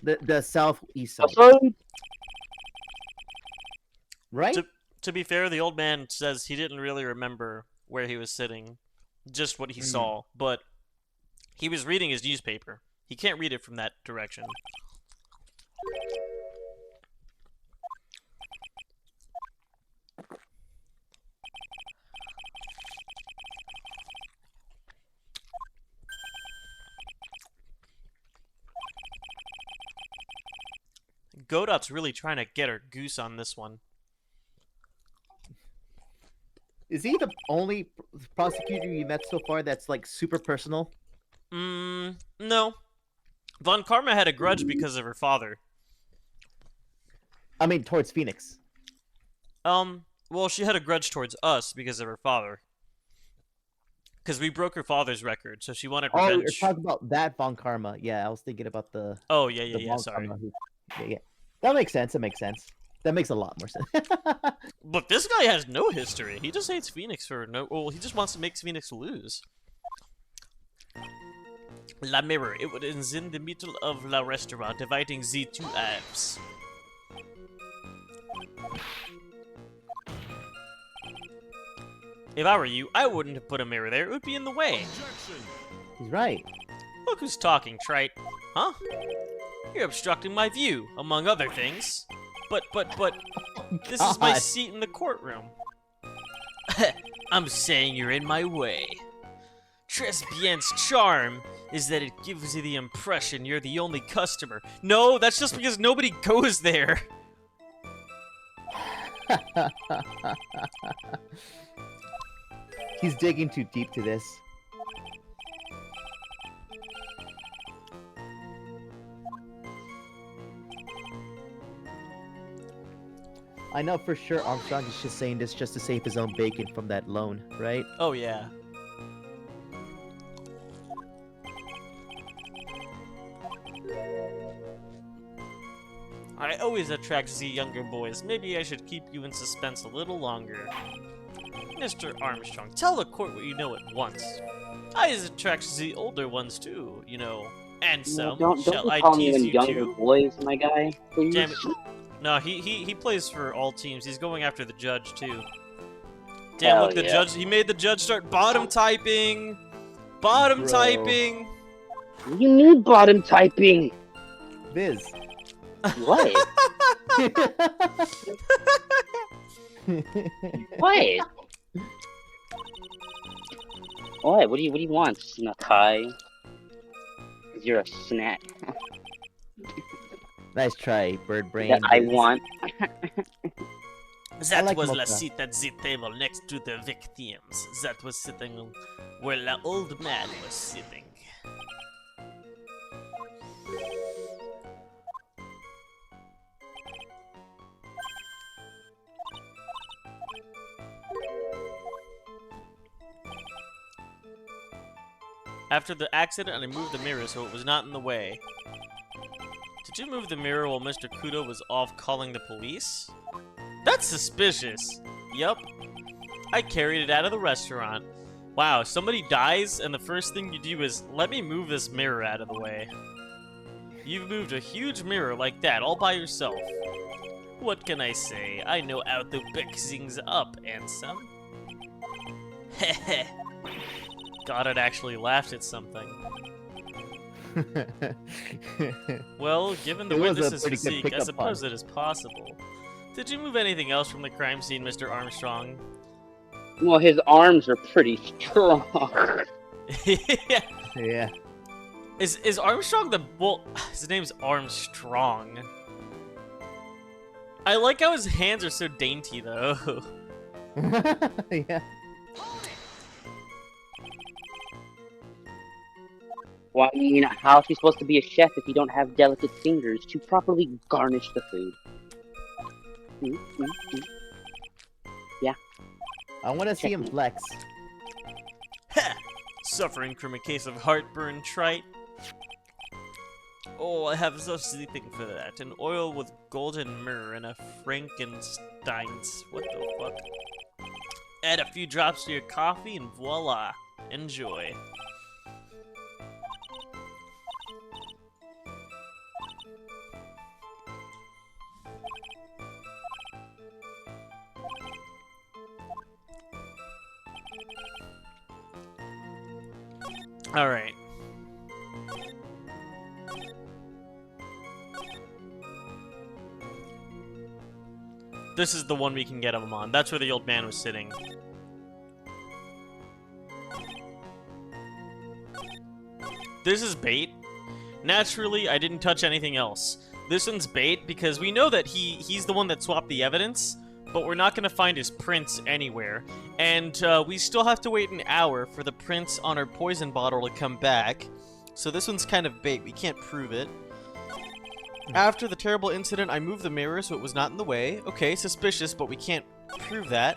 The southeast side.
Sorry?
Right?
To be fair, the old man says he didn't really remember where he was sitting, just what he saw, but he was reading his newspaper. He can't read it from that direction. Godot's really trying to get her goose on this one.
Is he the only prosecutor you met so far that's like super personal?
No. Von Karma had a grudge because of her father.
I mean, towards Phoenix.
Well, she had a grudge towards us because of her father. Because we broke her father's record, so she wanted revenge.
Oh, you're talking about that Von Karma. Yeah, I was thinking about the.
Oh,
the
yeah,
Von
sorry.
Karma yeah. That makes sense. That makes a lot more sense.
But this guy has no history. He just hates Phoenix for no... Well, he just wants to make Phoenix lose. La mirror. It was in the middle of la restaurant, dividing the two halves. If I were you, I wouldn't have put a mirror there. It would be in the way.
He's right.
Look who's talking, trite. Huh? You're obstructing my view, among other things. But, this is my seat in the courtroom. I'm saying you're in my way. Tresbien's charm is that it gives you the impression you're the only customer. No, that's just because nobody goes there.
He's digging too deep to this. I know for sure Armstrong is just saying this just to save his own bacon from that loan, right?
Oh, yeah. I always attract the younger boys. Maybe I should keep you in suspense a little longer. Mr. Armstrong, tell the court what you know at once. I attract the older ones too, you know. And some.
Don't
Shall I
call me
tease
even
you
younger
too?
boys, my guy. Please.
Damn it. No, he plays for all teams. He's going after the judge too. Damn,
Hell
look, the
yeah.
judge. He made the judge start bottom typing. Bottom
Bro.
typing.
You need bottom typing.
Biz.
What? What? What? What do you want, Snakai? 'Cause you're a snack.
Nice try, bird brain.
That I
Biz.
want.
That
like
was
mocha.
la seat at the table next to the victims. That was sitting where the old man was sitting. After the accident, I moved the mirror so it was not in the way. Did you move the mirror while Mr. Kudo was off calling the police? That's suspicious. Yup. I carried it out of the restaurant. Wow, somebody dies and the first thing you do is, let me move this mirror out of the way. You've moved a huge mirror like that all by yourself. What can I say? I know how to pick things up, handsome. Heh. God, it actually laughed at something. Well, given the
It was a
witness's
pretty good
physique, I
pickup
suppose
pun.
it is possible. Did you move anything else from the crime scene, Mr. Armstrong?
Well, his arms are pretty strong.
Yeah.
Yeah.
Is Armstrong the... Well, his name's Armstrong. I like how his hands are so dainty, though.
Yeah.
Well, I mean, how's he supposed to be a chef if you don't have delicate fingers to properly garnish the food? Yeah.
I want to see him flex.
Ha! Suffering from a case of heartburn, trite. Oh, I have so sleeping for that. An oil with golden myrrh and a Frankenstein's. What the fuck? Add a few drops to your coffee and voila. Enjoy. Alright. This is the one we can get him on. That's where the old man was sitting. This is bait. Naturally, I didn't touch anything else. This one's bait because we know that he's the one that swapped the evidence, but we're not going to find his prints anywhere. And we still have to wait an hour for the prints on our poison bottle to come back. So this one's kind of bait. We can't prove it. After the terrible incident, I moved the mirror so it was not in the way. Okay, suspicious, but we can't prove that.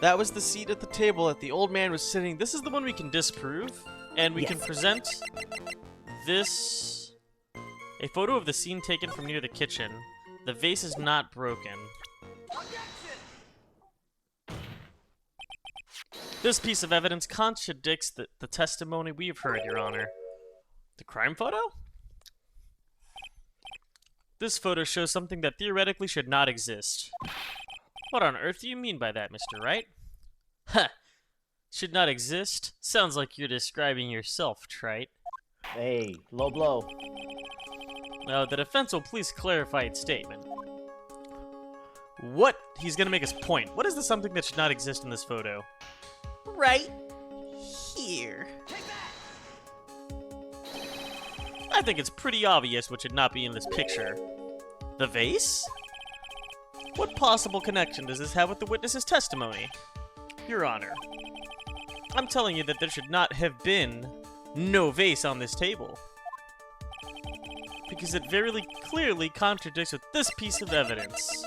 That was the seat at the table that the old man was sitting. This is the one we can disprove. And we can present this... A photo of the scene taken from near the kitchen. The vase is not broken. This piece of evidence contradicts the testimony we've heard, Your Honor. The crime photo? This photo shows something that theoretically should not exist. What on earth do you mean by that, Mr. Wright? Huh. Should not exist? Sounds like you're describing yourself, Trite.
Hey, low blow.
Now, the defense will please clarify its statement. What? He's gonna make his point. What is the something that should not exist in this photo? Right here. I think it's pretty obvious what should not be in this picture. The vase? What possible connection does this have with the witness's testimony? Your Honor, I'm telling you that there should not have been no vase on this table. Because it very clearly contradicts with this piece of evidence.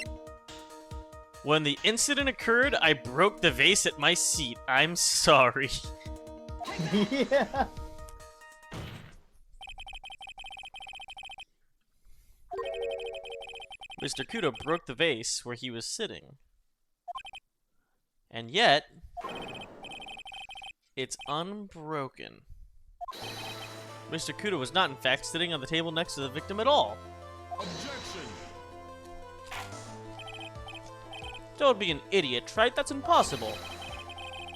When the incident occurred, I broke the vase at my seat. I'm sorry.
Yeah.
Mr. Kudo broke the vase where he was sitting. And yet, it's unbroken. Mr. Kudo was not, in fact, sitting on the table next to the victim at all.
Objection!
Don't be an idiot, Trite. That's impossible.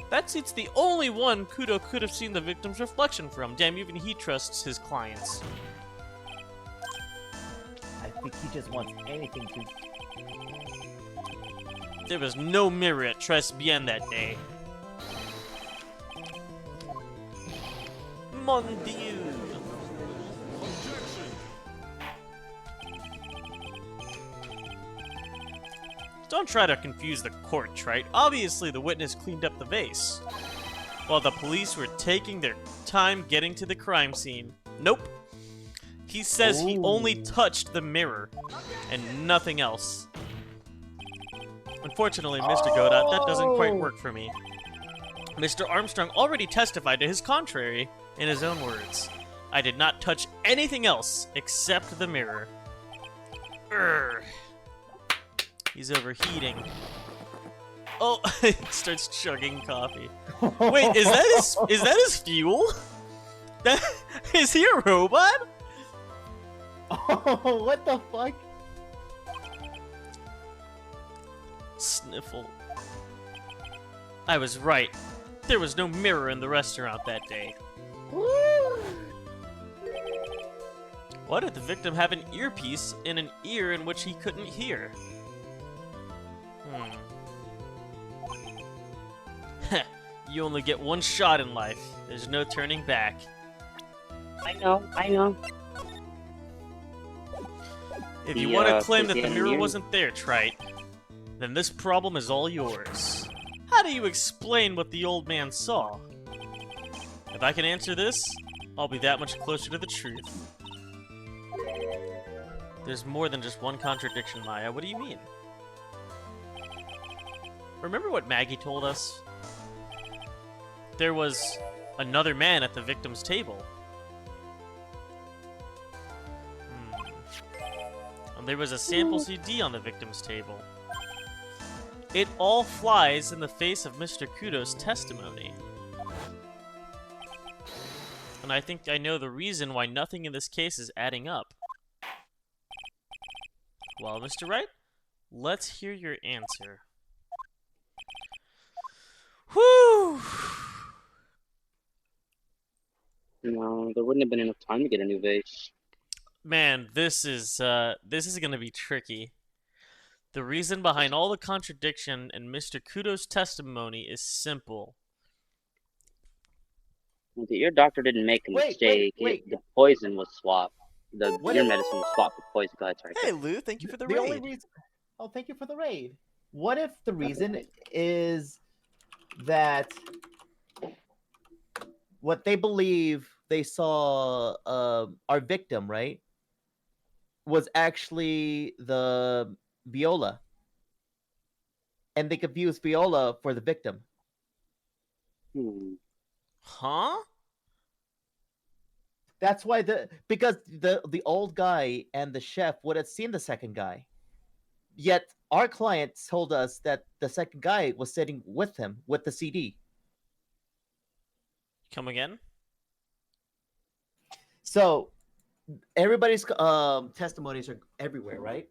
That seat's the only one Kudo could have seen the victim's reflection from. Damn, even he trusts his clients.
I think he just wants anything to...
There was no mirror at Tres Bien that day. Mon Dieu.
Objection!
Don't try to confuse the court, Trite. Obviously, the witness cleaned up the vase, while the police were taking their time getting to the crime scene. Nope. He says he only touched the mirror, and nothing else. Unfortunately, Mr. Godot, that doesn't quite work for me. Mr. Armstrong already testified to his contrary. In his own words, I did not touch anything else except the mirror. Urgh. He's overheating. Oh, he starts chugging coffee. Wait, is that his fuel? That is he a robot?
Oh, what the fuck?
Sniffle. I was right. There was no mirror in the restaurant that day. Why did the victim have an earpiece in an ear in which he couldn't hear? You only get one shot in life. There's no turning back.
I know.
If you want to claim that the mirror wasn't there, Trite, then this problem is all yours. How do you explain what the old man saw? If I can answer this, I'll be that much closer to the truth. There's more than just one contradiction, Maya. What do you mean? Remember what Maggie told us? There was another man at the victim's table. And there was a sample CD on the victim's table. It all flies in the face of Mr. Kudo's testimony. And I think I know the reason why nothing in this case is adding up. Well, Mr. Wright, let's hear your answer. Whew!
No, there wouldn't have been enough time to get a new vase.
Man, this is gonna be tricky. The reason behind all the contradiction in Mr. Kudo's testimony is simple.
Well, the ear doctor didn't make a mistake. The poison was swapped. The ear medicine was swapped with poison. Go ahead, sorry.
Hey, Lou, thank you for the
The
raid.
only reason. Oh, thank you for the raid. What if the reason is that what they believe they saw our victim, right, was actually the Viola, and they confused Viola for the victim?
Huh?
That's why because the old guy and the chef would have seen the second guy. Yet our client told us that the second guy was sitting with him with the CD.
Come again?
So everybody's testimonies are everywhere, right?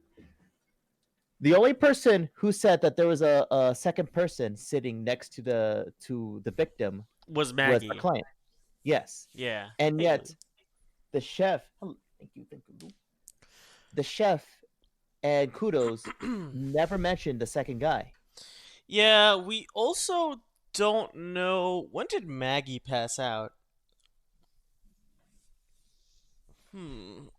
The only person who said that there was a second person sitting next to the victim
Was Maggie.
was the client. Yes.
Yeah.
And
Hey,
yet
Lou.
the chef, thank you, Lou. The chef and Kudos never mentioned the second guy.
Yeah, we also don't know, when did Maggie pass out?
Do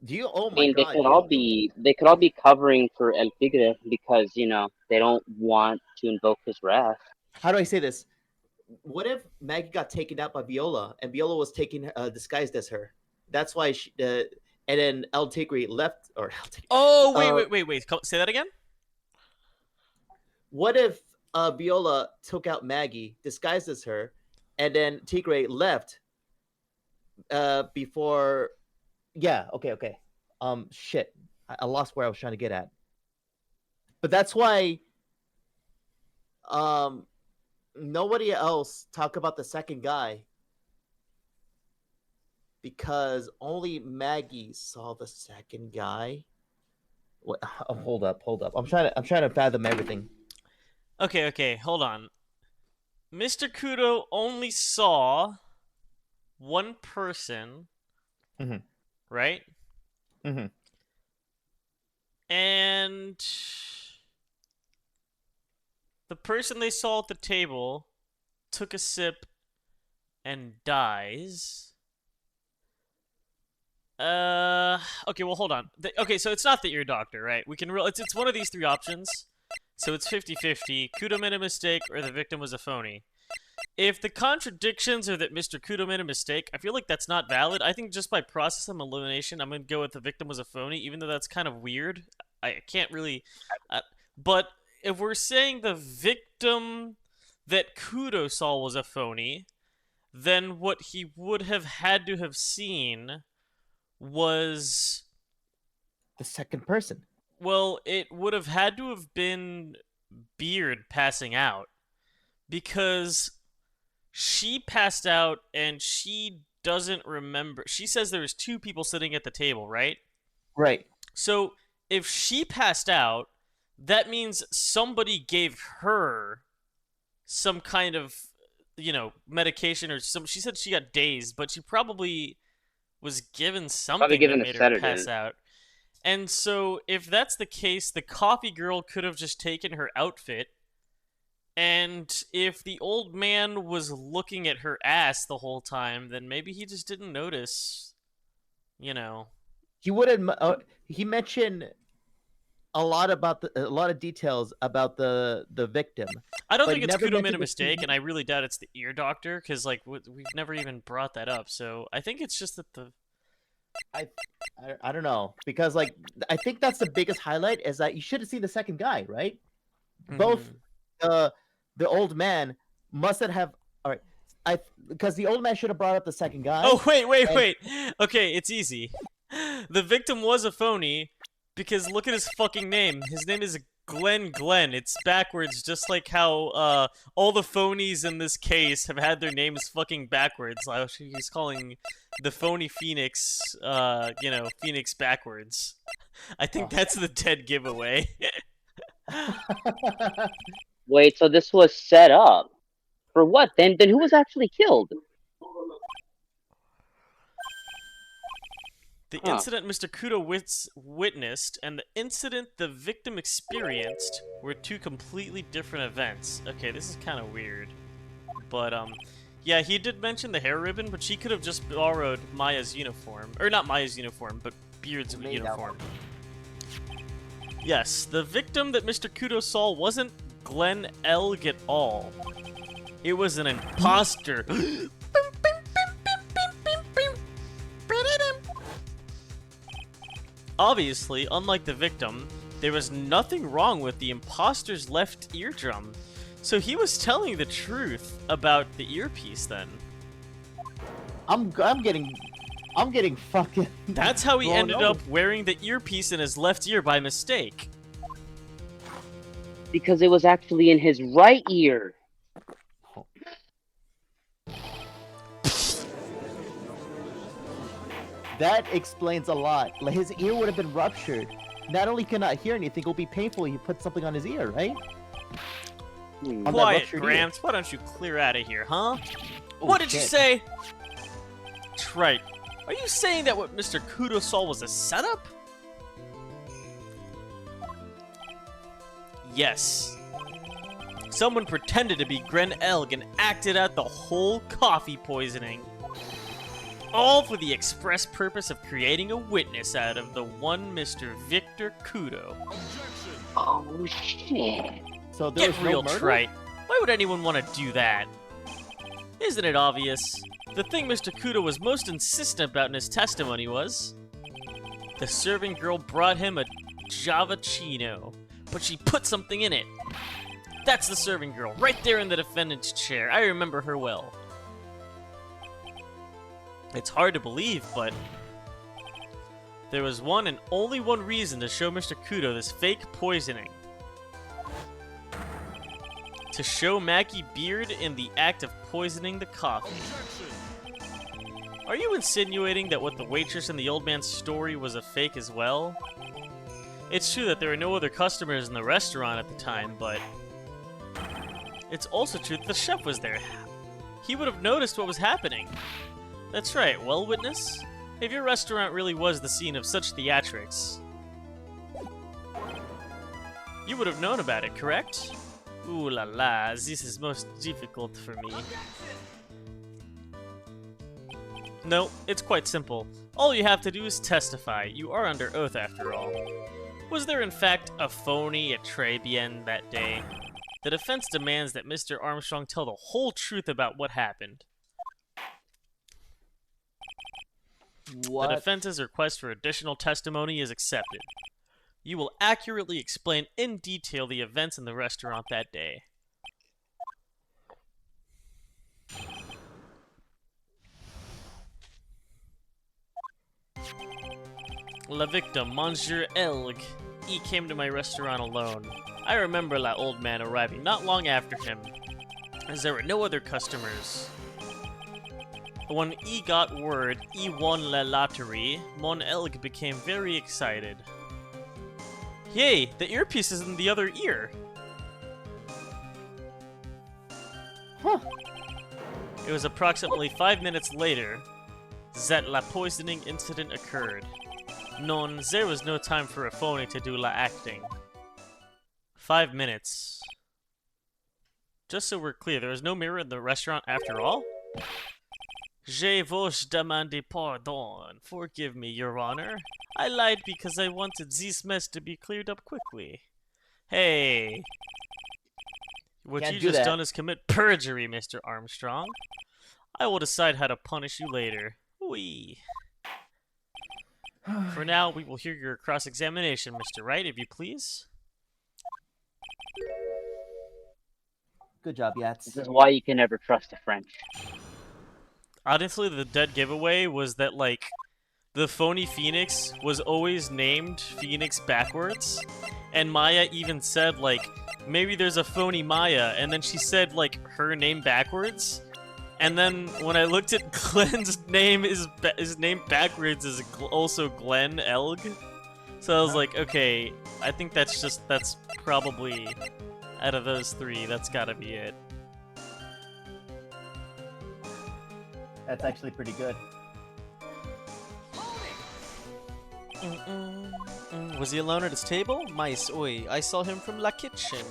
you? Oh
I
my
mean,
god!
they could all be covering for El Tigre because they don't want to invoke his wrath.
How do I say this? What if Maggie got taken out by Viola and Viola was taken disguised as her? That's why and then El Tigre left or El Tigre.
Oh, wait. Say that again?
What if Viola took out Maggie, disguised as her, and then Tigre left before? Yeah. Okay. Shit. I lost where I was trying to get at. But that's why nobody else talk about the second guy, because only Maggie saw the second guy. What? Oh, hold up. I'm trying to fathom everything.
Okay, hold on. Mr. Kudo only saw one person, right? And the person they saw at the table took a sip and dies. Okay, well, hold on. Okay, so it's not the ear doctor, right? We can it's one of these three options. So it's 50-50. Kudo made a mistake, or the victim was a phony. If the contradictions are that Mr. Kudo made a mistake, I feel like that's not valid. I think just by process of elimination, I'm going to go with the victim was a phony, even though that's kind of weird. I can't really... but if we're saying the victim that Kudo saw was a phony, then what he would have had to have seen was,
The second person.
well, it would have had to have been Beard passing out, because she passed out and she doesn't remember. She says there was two people sitting at the table, right?
Right.
So if she passed out, that means somebody gave her some kind of, medication or some. She said she got dazed, but she probably was given
Probably
something that
given a
made her pass
sedative.
out. And so if that's the case, the coffee girl could have just taken her outfit. And if the old man was looking at her ass the whole time, then maybe he just didn't notice, you know.
He would have. He mentioned a lot of details about the victim,
I don't
but
think
he
it's
never
Kudo made a
mentioned the
mistake,
scene.
and I really doubt it's the ear doctor, because, like, we've never even brought that up. So I think it's just that the.
I don't know, because like I think that's the biggest highlight is that you should have seen the second guy, right? Both
Mhm.
uh the old man must have all right. I Because the old man should have brought up the second guy.
Oh, wait,
And
wait. Okay, it's easy. The victim was a phony, because look at his fucking name. His name is Glenn. It's backwards, just like how all the phonies in this case have had their names fucking backwards. He's calling the phony Phoenix, Phoenix backwards. I think
Oh.
that's the dead giveaway.
Wait, so this was set up for what? Then who was actually killed?
The
Huh.
incident Mr. Kudo witnessed and the incident the victim experienced were two completely different events. Okay, this is kind of weird. But, yeah, he did mention the hair ribbon, but she could have just borrowed Maya's uniform. Or not Maya's uniform, but Beard's
Maid
uniform. Yes, the victim that Mr. Kudo saw wasn't Glenn Elg at all. It was an imposter. Obviously, unlike the victim, there was nothing wrong with the imposter's left eardrum. So he was telling the truth about the earpiece then.
I'm getting fucking.
That's how he
blown
ended
over.
up wearing the earpiece in his left ear by mistake.
Because it was actually in his right ear.
That explains a lot. Like, his ear would have been ruptured. Not only cannot hear anything, it will be painful. You put something on his ear, right?
Hmm.
On that
Quiet,
ruptured
Gramps. Why don't you clear out of here, huh?
Oh,
What did you
shit.
say? That's right. Are you saying that what Mr. Kudo saw was a setup? Yes. Someone pretended to be Gren Elg and acted out the whole coffee poisoning. All for the express purpose of creating a witness out of the one Mr. Victor Kudo.
Oh shit.
So there
Get
was
real
no murder?
trite. Why would anyone want to do that? Isn't it obvious? The thing Mr. Kudo was most insistent about in his testimony was the serving girl brought him a Javachino, but she put something in it. That's the serving girl, right there in the defendant's chair. I remember her well. It's hard to believe, but there was one and only one reason to show Mr. Kudo this fake poisoning. To show Maggie Beard in the act of poisoning the coffee. Are you insinuating that what the waitress in the old man's story was a fake as well? It's true that there were no other customers in the restaurant at the time, but it's also true that the chef was there. He would have noticed what was happening. That's right, well, witness? If your restaurant really was the scene of such theatrics, you would have known about it, correct? Ooh la la, this is most difficult for me. No, it's quite simple. All you have to do is testify. You are under oath after all. Was there in fact a phony at Tribulations that day? The defense demands that Mr. Armstrong tell the whole truth about what happened.
What?
The defense's request for additional testimony is accepted. You will accurately explain in detail the events in the restaurant that day. La victim, Monsieur Elg. He came to my restaurant alone. I remember that old man arriving not long after him, as there were no other customers. When he got word he won la lottery, Mon Elg became very excited. Yay, the earpiece is in the other ear.
Huh.
It was approximately 5 minutes later that la poisoning incident occurred. Non, there was no time for a phony to do la acting. 5 minutes. Just so we're clear, there was no mirror in the restaurant after all? Je vous demande pardon. Forgive me, Your Honor. I lied because I wanted this mess to be cleared up quickly. Hey. What
Can't
you
do
just
that.
done is commit perjury, Mr. Armstrong. I will decide how to punish you later. Wee. For now, we will hear your cross-examination, Mr. Wright, if you please.
Good job,
This
Yats.
is why you can never trust the French.
Honestly, the dead giveaway was that, like, the phony Phoenix was always named Phoenix backwards. And Maya even said, like, maybe there's a phony Maya, and then she said, like, her name backwards. And then when I looked at Glenn's name, his name backwards is also Glenn Elg. So I was like, okay, I think that's probably, out of those three, that's gotta be it.
That's actually pretty good.
Was he alone at his table? Mais, oi, I saw him from la kitchen.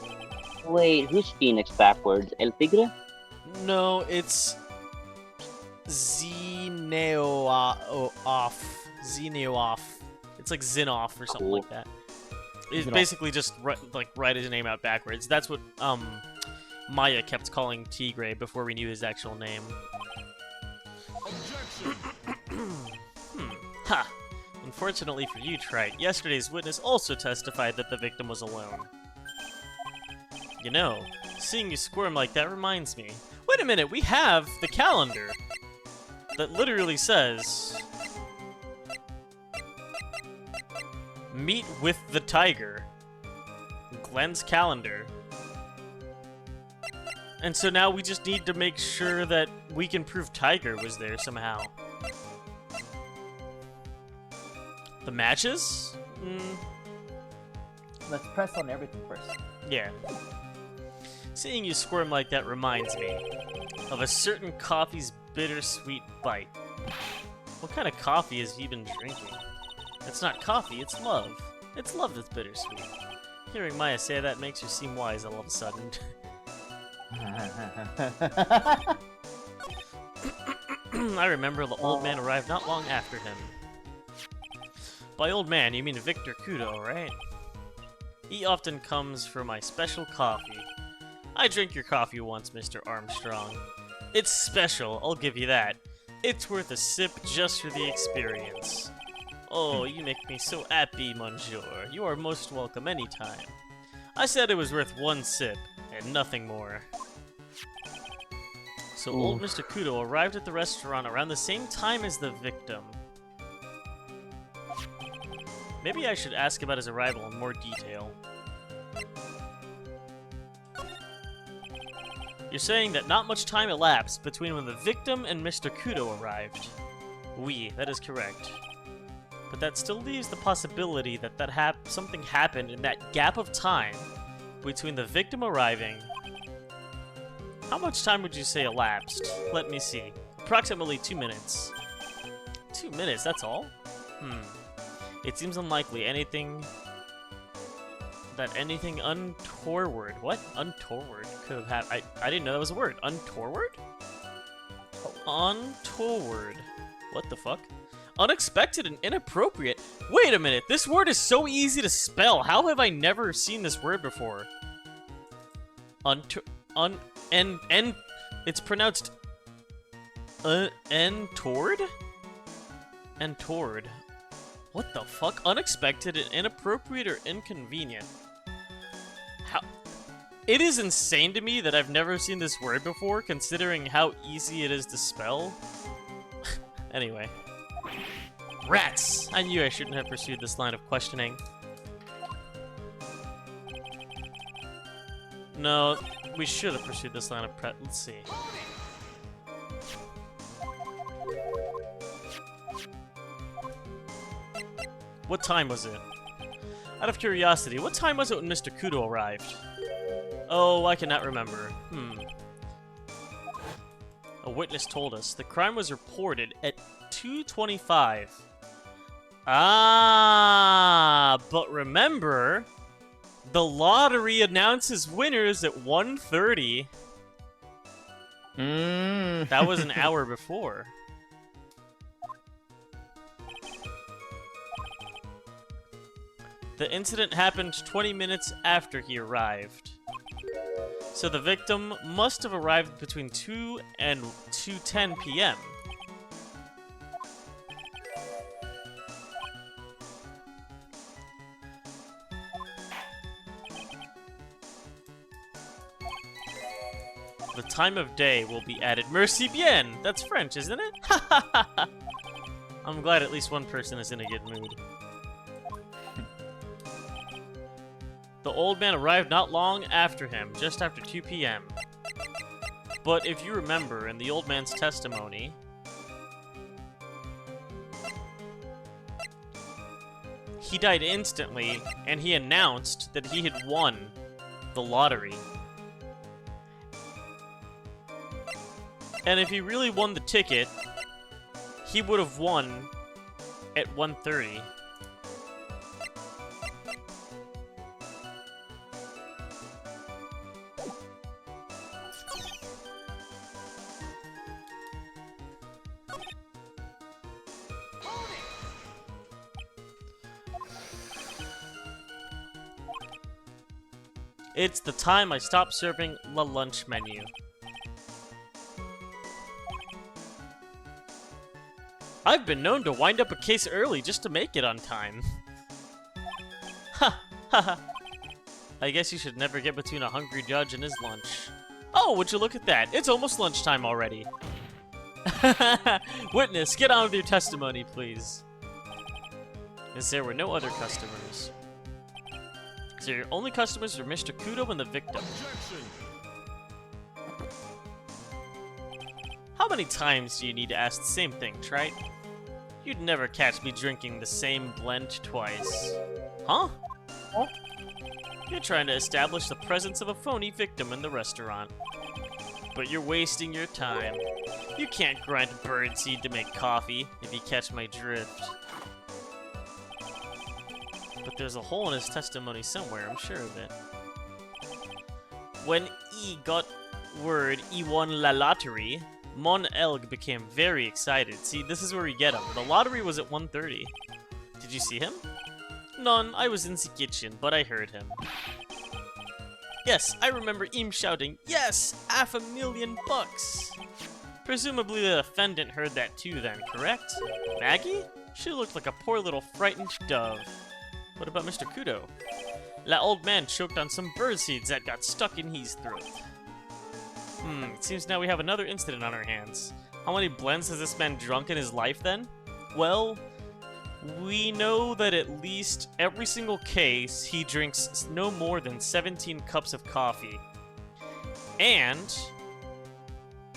Wait, who's Phoenix backwards? El Tigre?
No, it's Xeneoff. It's like Zinoff or something
Cool.
like that. It's
Zinoff.
basically just write his name out backwards. That's what Maya kept calling Tigre before we knew his actual name. Ha! Unfortunately for you, Trite, yesterday's witness also testified that the victim was alone. You know, seeing you squirm like that reminds me. Wait a minute, we have the calendar that literally says meet with the tiger. Glenn's calendar. And so now we just need to make sure that we can prove Tiger was there somehow. The matches?
Let's press on everything first.
Yeah. Seeing you squirm like that reminds me of a certain coffee's bittersweet bite. What kind of coffee has he been drinking? It's not coffee, it's love. It's love that's bittersweet. Hearing Maya say that makes her seem wise all of a sudden. I remember the old man arrived not long after him. By old man, you mean Victor Kudo, right? He often comes for my special coffee. I drank your coffee once, Mr. Armstrong. It's special, I'll give you that. It's worth a sip just for the experience. Oh, you make me so happy, monsieur. You are most welcome anytime. I said it was worth one sip, and nothing more. So old Mr. Kudo arrived at the restaurant around the same time as the victim. Maybe I should ask about his arrival in more detail. You're saying that not much time elapsed between when the victim and Mr. Kudo arrived. Oui, that is correct. But that still leaves the possibility that something happened in that gap of time between the victim arriving. How much time would you say elapsed? Let me see. Approximately 2 minutes. 2 minutes, that's all? It seems unlikely anything untoward. What? Untoward could have happened. I didn't know that was a word. Untoward? Untoward. What the fuck? Unexpected and inappropriate. Wait a minute, this word is so easy to spell. How have I never seen this word before? It's pronounced entoward? Entoward. What the fuck? Unexpected and inappropriate or inconvenient. How? It is insane to me that I've never seen this word before, considering how easy it is to spell. Anyway. Rats! I knew I shouldn't have pursued this line of questioning. No, we should have pursued this line of let's see. What time was it? Out of curiosity, what time was it when Mr. Kudo arrived? Oh, I cannot remember. A witness told us the crime was reported at 2:25. Ah, but remember, the lottery announces winners at 1:30. That was an hour before. The incident happened 20 minutes after he arrived. So the victim must have arrived between 2 and 2:10 p.m. The time of day will be added. Merci bien! That's French, isn't it? I'm glad at least one person is in a good mood. The old man arrived not long after him, just after 2 p.m. But if you remember, in the old man's testimony, he died instantly, and he announced that he had won the lottery. And if he really won the ticket, he would have won at 1:30. It's the time I stopped serving the lunch menu. I've been known to wind up a case early just to make it on time. Ha! Ha ha! I guess you should never get between a hungry judge and his lunch. Oh, would you look at that? It's almost lunchtime already. Witness, get on with your testimony, please. As there were no other customers. So your only customers are Mr. Kudo and the victim. How many times do you need to ask the same thing, Trite? You'd never catch me drinking the same blend twice. Huh?
Huh?
You're trying to establish the presence of a phony victim in the restaurant. But you're wasting your time. You can't grind birdseed to make coffee, if you catch my drift. But there's a hole in his testimony somewhere, I'm sure of it. When E got word he won la lottery, Mon Elg became very excited. See, this is where we get him. The lottery was at 1:30. Did you see him? None, I was in the kitchen, but I heard him. Yes, I remember him shouting, "Yes! $500,000! Presumably the defendant heard that too then, correct? Maggie? She looked like a poor little frightened dove. What about Mr. Kudo? That old man choked on some bird seeds that got stuck in his throat. It seems now we have another incident on our hands. How many blends has this man drunk in his life then? Well, we know that at least every single case he drinks no more than 17 cups of coffee. And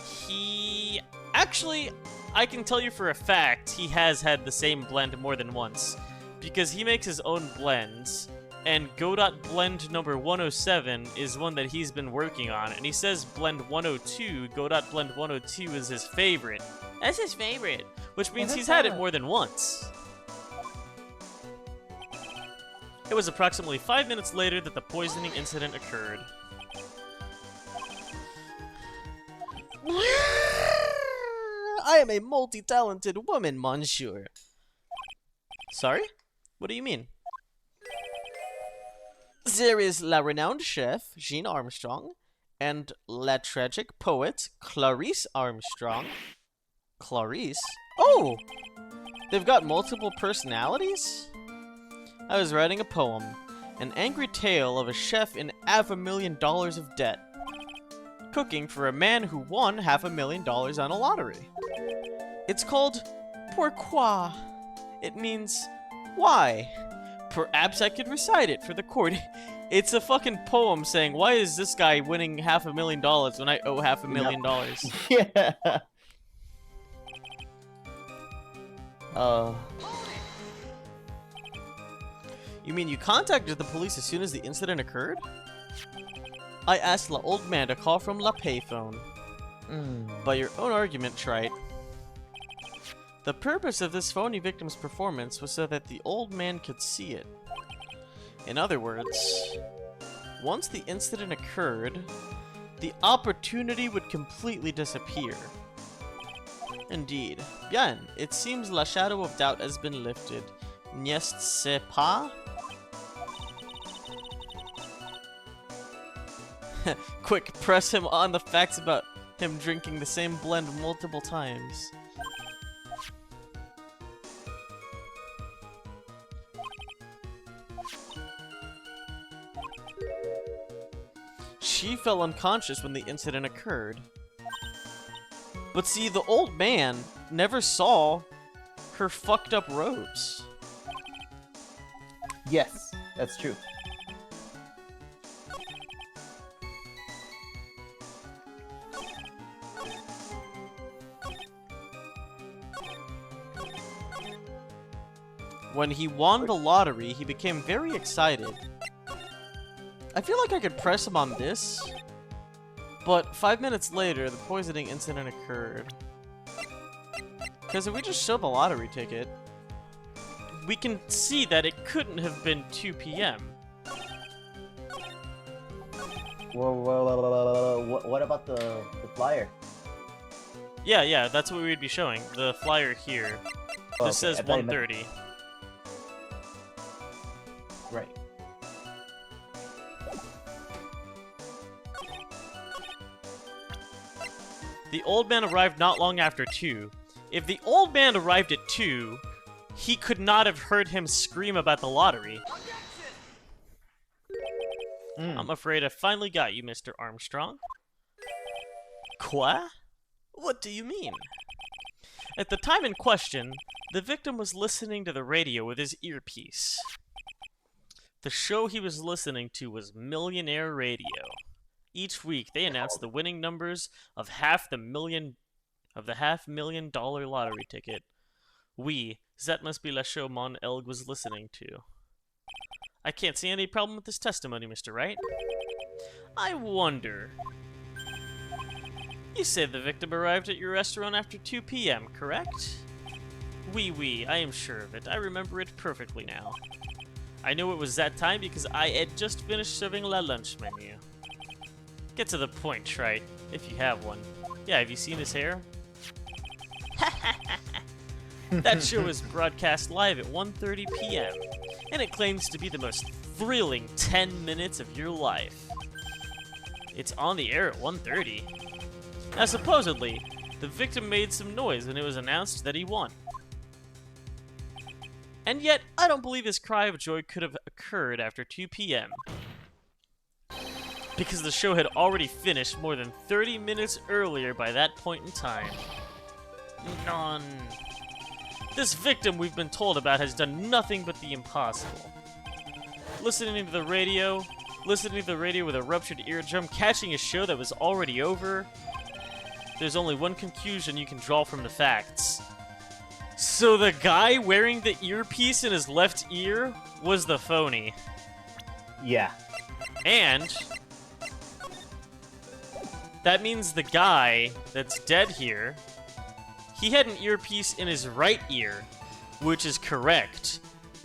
he... Actually, I can tell you for a fact he has had the same blend more than once. Because he makes his own blends, and Godot blend number 107 is one that he's been working on, and he says blend 102, Godot blend 102 is his favorite. That's his favorite, which means he's had it more than once. It was approximately 5 minutes later that the poisoning incident occurred. I am a multi-talented woman, monsieur. Sorry? What do you mean? There is la renowned chef, Jean Armstrong, and la tragic poet, Clarice Armstrong. Clarice? Oh! They've got multiple personalities? I was writing a poem, an angry tale of a chef in $500,000 of debt, cooking for a man who won $500,000 on a lottery. It's called Pourquoi? It means, why? Perhaps I could recite it for the court. It's a fucking poem saying, why is this guy winning $500,000 when I owe $500,000?
Yeah. Uh,
You mean you contacted the police as soon as the incident occurred? I asked the old man to call from la payphone. By your own argument, trite. The purpose of this phony victim's performance was so that the old man could see it. In other words, once the incident occurred, the opportunity would completely disappear. Indeed. Bien, it seems la shadow of doubt has been lifted. N'est-ce pas? Quick, press him on the facts about him drinking the same blend multiple times. She fell unconscious when the incident occurred. But see, the old man never saw her fucked up robes.
yes, that's true.
When he won the lottery, he became very excited. I feel like I could press him on this, but 5 minutes later, the poisoning incident occurred. Because if we just show the lottery ticket, we can see that it couldn't have been 2 p.m.
What about the flyer?
Yeah, that's what we'd be showing. The flyer here.
Oh,
This
okay,
says
I thought you meant-
1:30.
Right.
The old man arrived not long after 2. If the old man arrived at 2, he could not have heard him scream about the lottery. I'm afraid I finally got you, Mr. Armstrong. Quoi? What do you mean? At the time in question, the victim was listening to the radio with his earpiece. The show he was listening to was Millionaire Radio. Each week, they announced the winning numbers of the $500,000 lottery ticket. That must be la show Mon Elg was listening to. I can't see any problem with this testimony, Mr. Wright. I wonder. You said the victim arrived at your restaurant after 2 p.m., correct? Oui, I am sure of it. I remember it perfectly now. I know it was that time because I had just finished serving la lunch menu. Get to the point, Trite, if you have one. Yeah, have you seen his hair? That show is broadcast live at 1:30 p.m., and it claims to be the most thrilling 10 minutes of your life. It's on the air at 1:30. Now, supposedly, the victim made some noise when it was announced that he won. And yet, I don't believe his cry of joy could have occurred after 2 p.m. because the show had already finished more than 30 minutes earlier by that point in time. None. This victim we've been told about has done nothing but the impossible. Listening to the radio with a ruptured eardrum, catching a show that was already over. There's only one conclusion you can draw from the facts. So the guy wearing the earpiece in his left ear was the phony.
Yeah.
And that means the guy that's dead here, he had an earpiece in his right ear, which is correct.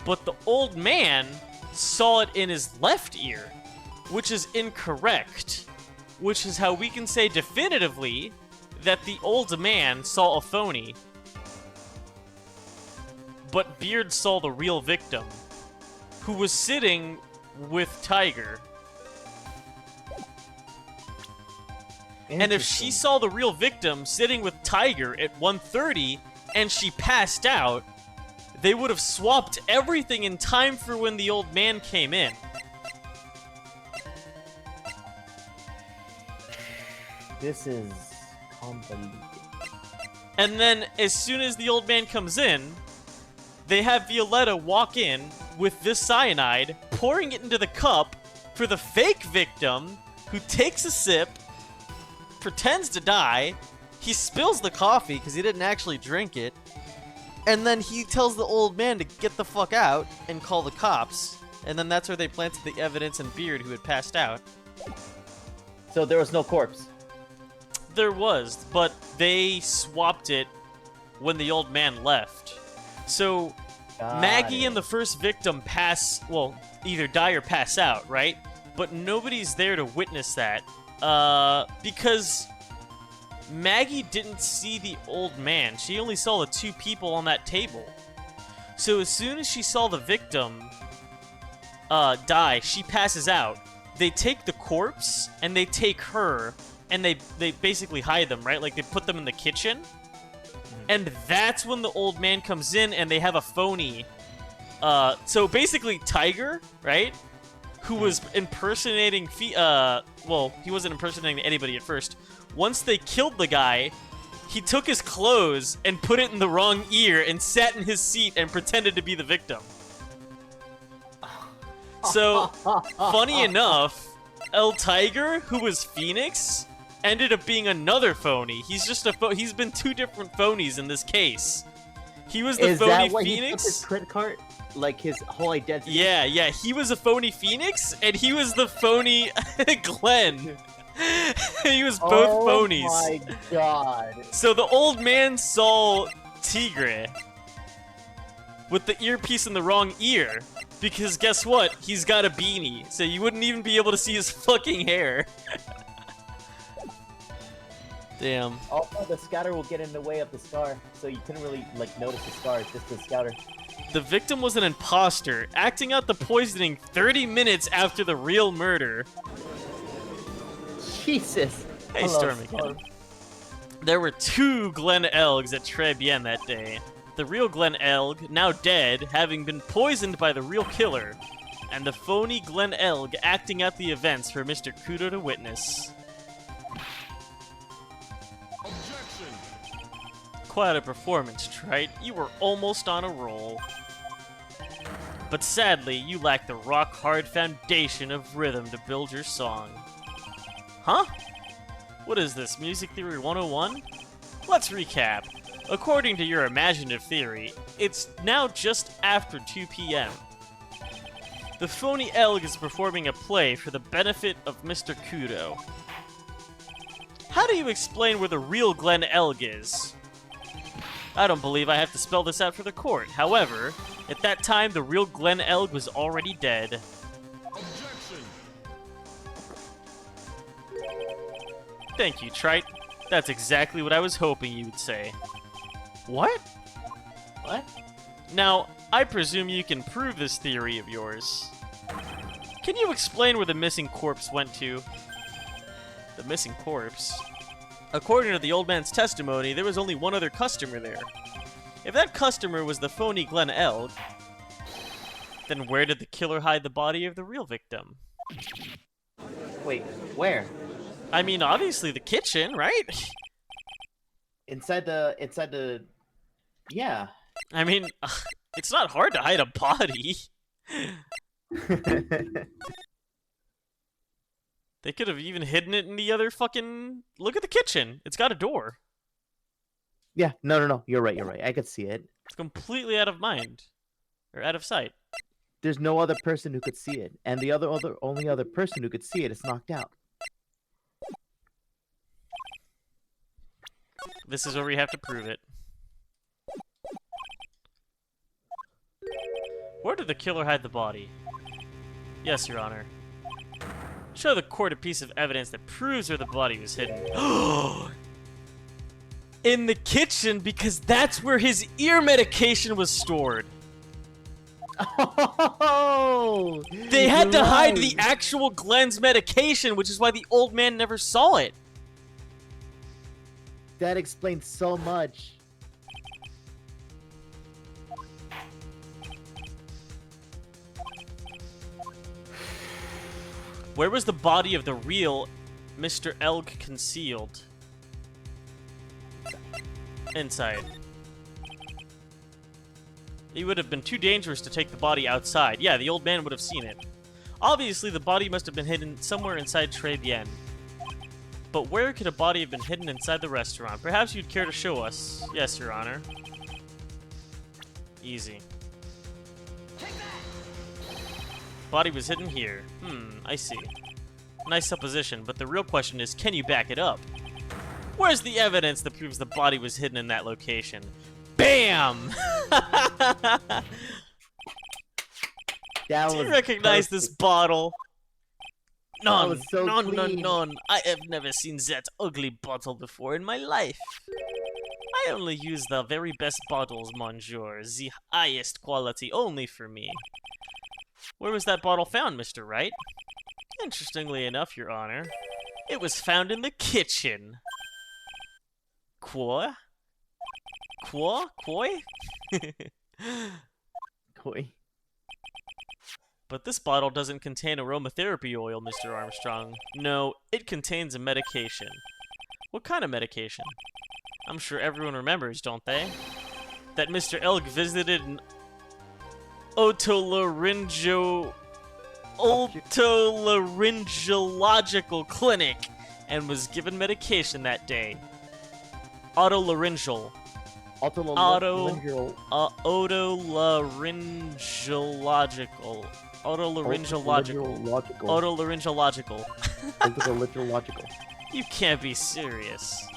But the old man saw it in his left ear, which is incorrect. Which is how we can say definitively that the old man saw a phony. But Beard saw the real victim, who was sitting with Tiger. And if she saw the real victim sitting with Tiger at 1:30 and she passed out, they would have swapped everything in time for when the old man came in.
This is convoluted.
And then, as soon as the old man comes in, they have Violetta walk in with this cyanide, pouring it into the cup for the fake victim, who takes a sip, pretends to die, he spills the coffee because he didn't actually drink it, and then he tells the old man to get the fuck out and call the cops, and then that's where they planted the evidence in Beard, who had passed out.
So there was no corpse.
There was, but they swapped it when the old man left. So Maggie and the first victim either die or pass out, right? But nobody's there to witness that. Because Maggie didn't see the old man. She only saw the two people on that table. So as soon as she saw the victim die, she passes out. They take the corpse, and they take her, and they basically hide them, right? Like, they put them in the kitchen. And that's when the old man comes in, and they have a phony. So basically, Tiger, right? Who was impersonating... he wasn't impersonating anybody at first. Once they killed the guy, he took his clothes and put it in the wrong ear and sat in his seat and pretended to be the victim. So, funny enough, El Tiger, who was Phoenix, ended up being another phony. He's just he's been two different phonies in this case. He was the phony
Phoenix. He took his credit card? Like his whole identity?
Yeah, he was a phony Phoenix, and he was the phony Glenn. He was both phonies.
Oh my god.
So the old man saw Tigre with the earpiece in the wrong ear. Because guess what? He's got a beanie, so you wouldn't even be able to see his fucking hair. Damn.
Also, the scouter will get in the way of the scar, so you couldn't really, like, notice the scar, just the scouter.
The victim was an imposter, acting out the poisoning 30 minutes after the real murder.
Jesus.
Hey, Storm again. There were two Glen Elgs at Tribulations that day. The real Glen Elg, now dead, having been poisoned by the real killer, and the phony Glen Elg acting out the events for Mr. Kudo to witness.
Objection.
Quite a performance, Trite. You were almost on a roll. But sadly, you lack the rock-hard foundation of rhythm to build your song. Huh? What is this, Music Theory 101? Let's recap. According to your imaginative theory, it's now just after 2 p.m. The phony Elg is performing a play for the benefit of Mr. Kudo. How do you explain where the real Glen Elg is? I don't believe I have to spell this out for the court. However, at that time, the real Glen Elg was already dead.
Objection.
Thank you, Trite. That's exactly what I was hoping you would say. What?
What?
Now, I presume you can prove this theory of yours. Can you explain where the missing corpse went to? The missing corpse? According to the old man's testimony, there was only one other customer there. If that customer was the phony Glen Elg, then where did the killer hide the body of the real victim?
Wait, where?
I mean, obviously the kitchen, right?
Inside the... Yeah.
I mean, it's not hard to hide a body. They could have even hidden it in the other fucking... Look at the kitchen. It's got a door.
Yeah, no. You're right. I could see it.
It's completely out of mind. Or out of sight.
There's no other person who could see it. And the only other person who could see it is knocked out.
This is where we have to prove it. Where did the killer hide the body? Yes, Your Honor. Show the court a piece of evidence that proves where the body was hidden. In the kitchen, because that's where his ear medication was stored.
Oh!
They had to hide
right.
the actual Glenn's medication, which is why the old man never saw it.
That explains so much.
Where was the body of the real Mr. Elg concealed? Inside. It would have been too dangerous to take the body outside. Yeah, the old man would have seen it. Obviously, the body must have been hidden somewhere inside Tribulations. But where could a body have been hidden inside the restaurant? Perhaps you'd care to show us. Yes, Your Honor. Easy. Body was hidden here. I see. Nice supposition, but the real question is, can you back it up? Where's the evidence that proves the body was hidden in that location? BAM! Do you recognize this bottle? None,
so
none,
clean.
none. I have never seen that ugly bottle before in my life. I only use the very best bottles, monsieur. The highest quality only for me. Where was that bottle found, Mr. Wright? Interestingly enough, Your Honor, it was found in the kitchen. Quoi? Quoi? Koi?
Koi.
But this bottle doesn't contain aromatherapy oil, Mr. Armstrong. No, it contains a medication. What kind of medication? I'm sure everyone remembers, don't they? That Mr. Elg visited an otolaryngological clinic and was given medication that day. Otolaryngal. Otolaryngological. Otolaryngological. You can't be serious.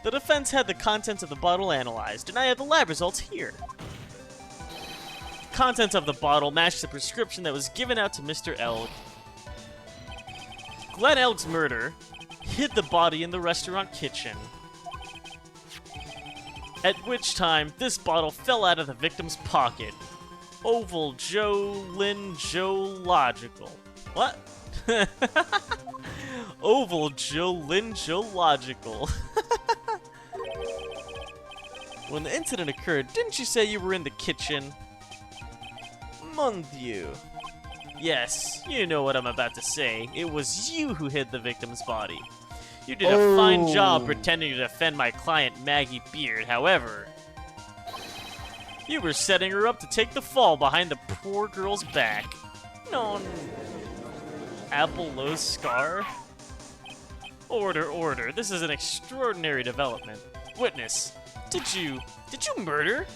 The defense had the contents of the bottle analyzed, and I have the lab results here. The contents of the bottle matched the prescription that was given out to Mr. Elg. Glenn Elg's murder hid the body in the restaurant kitchen, at which time this bottle fell out of the victim's pocket. Oval Joe Lingological. What? Oval Joe Lingological. When the incident occurred, didn't you say you were in the kitchen? Mon Dieu. Yes, you know what I'm about to say. It was you who hid the victim's body. You did a fine job pretending to defend my client Maggie Beard, however. You were setting her up to take the fall behind the poor girl's back. Non. Apple Scar? Order. This is an extraordinary development. Witness, did you murder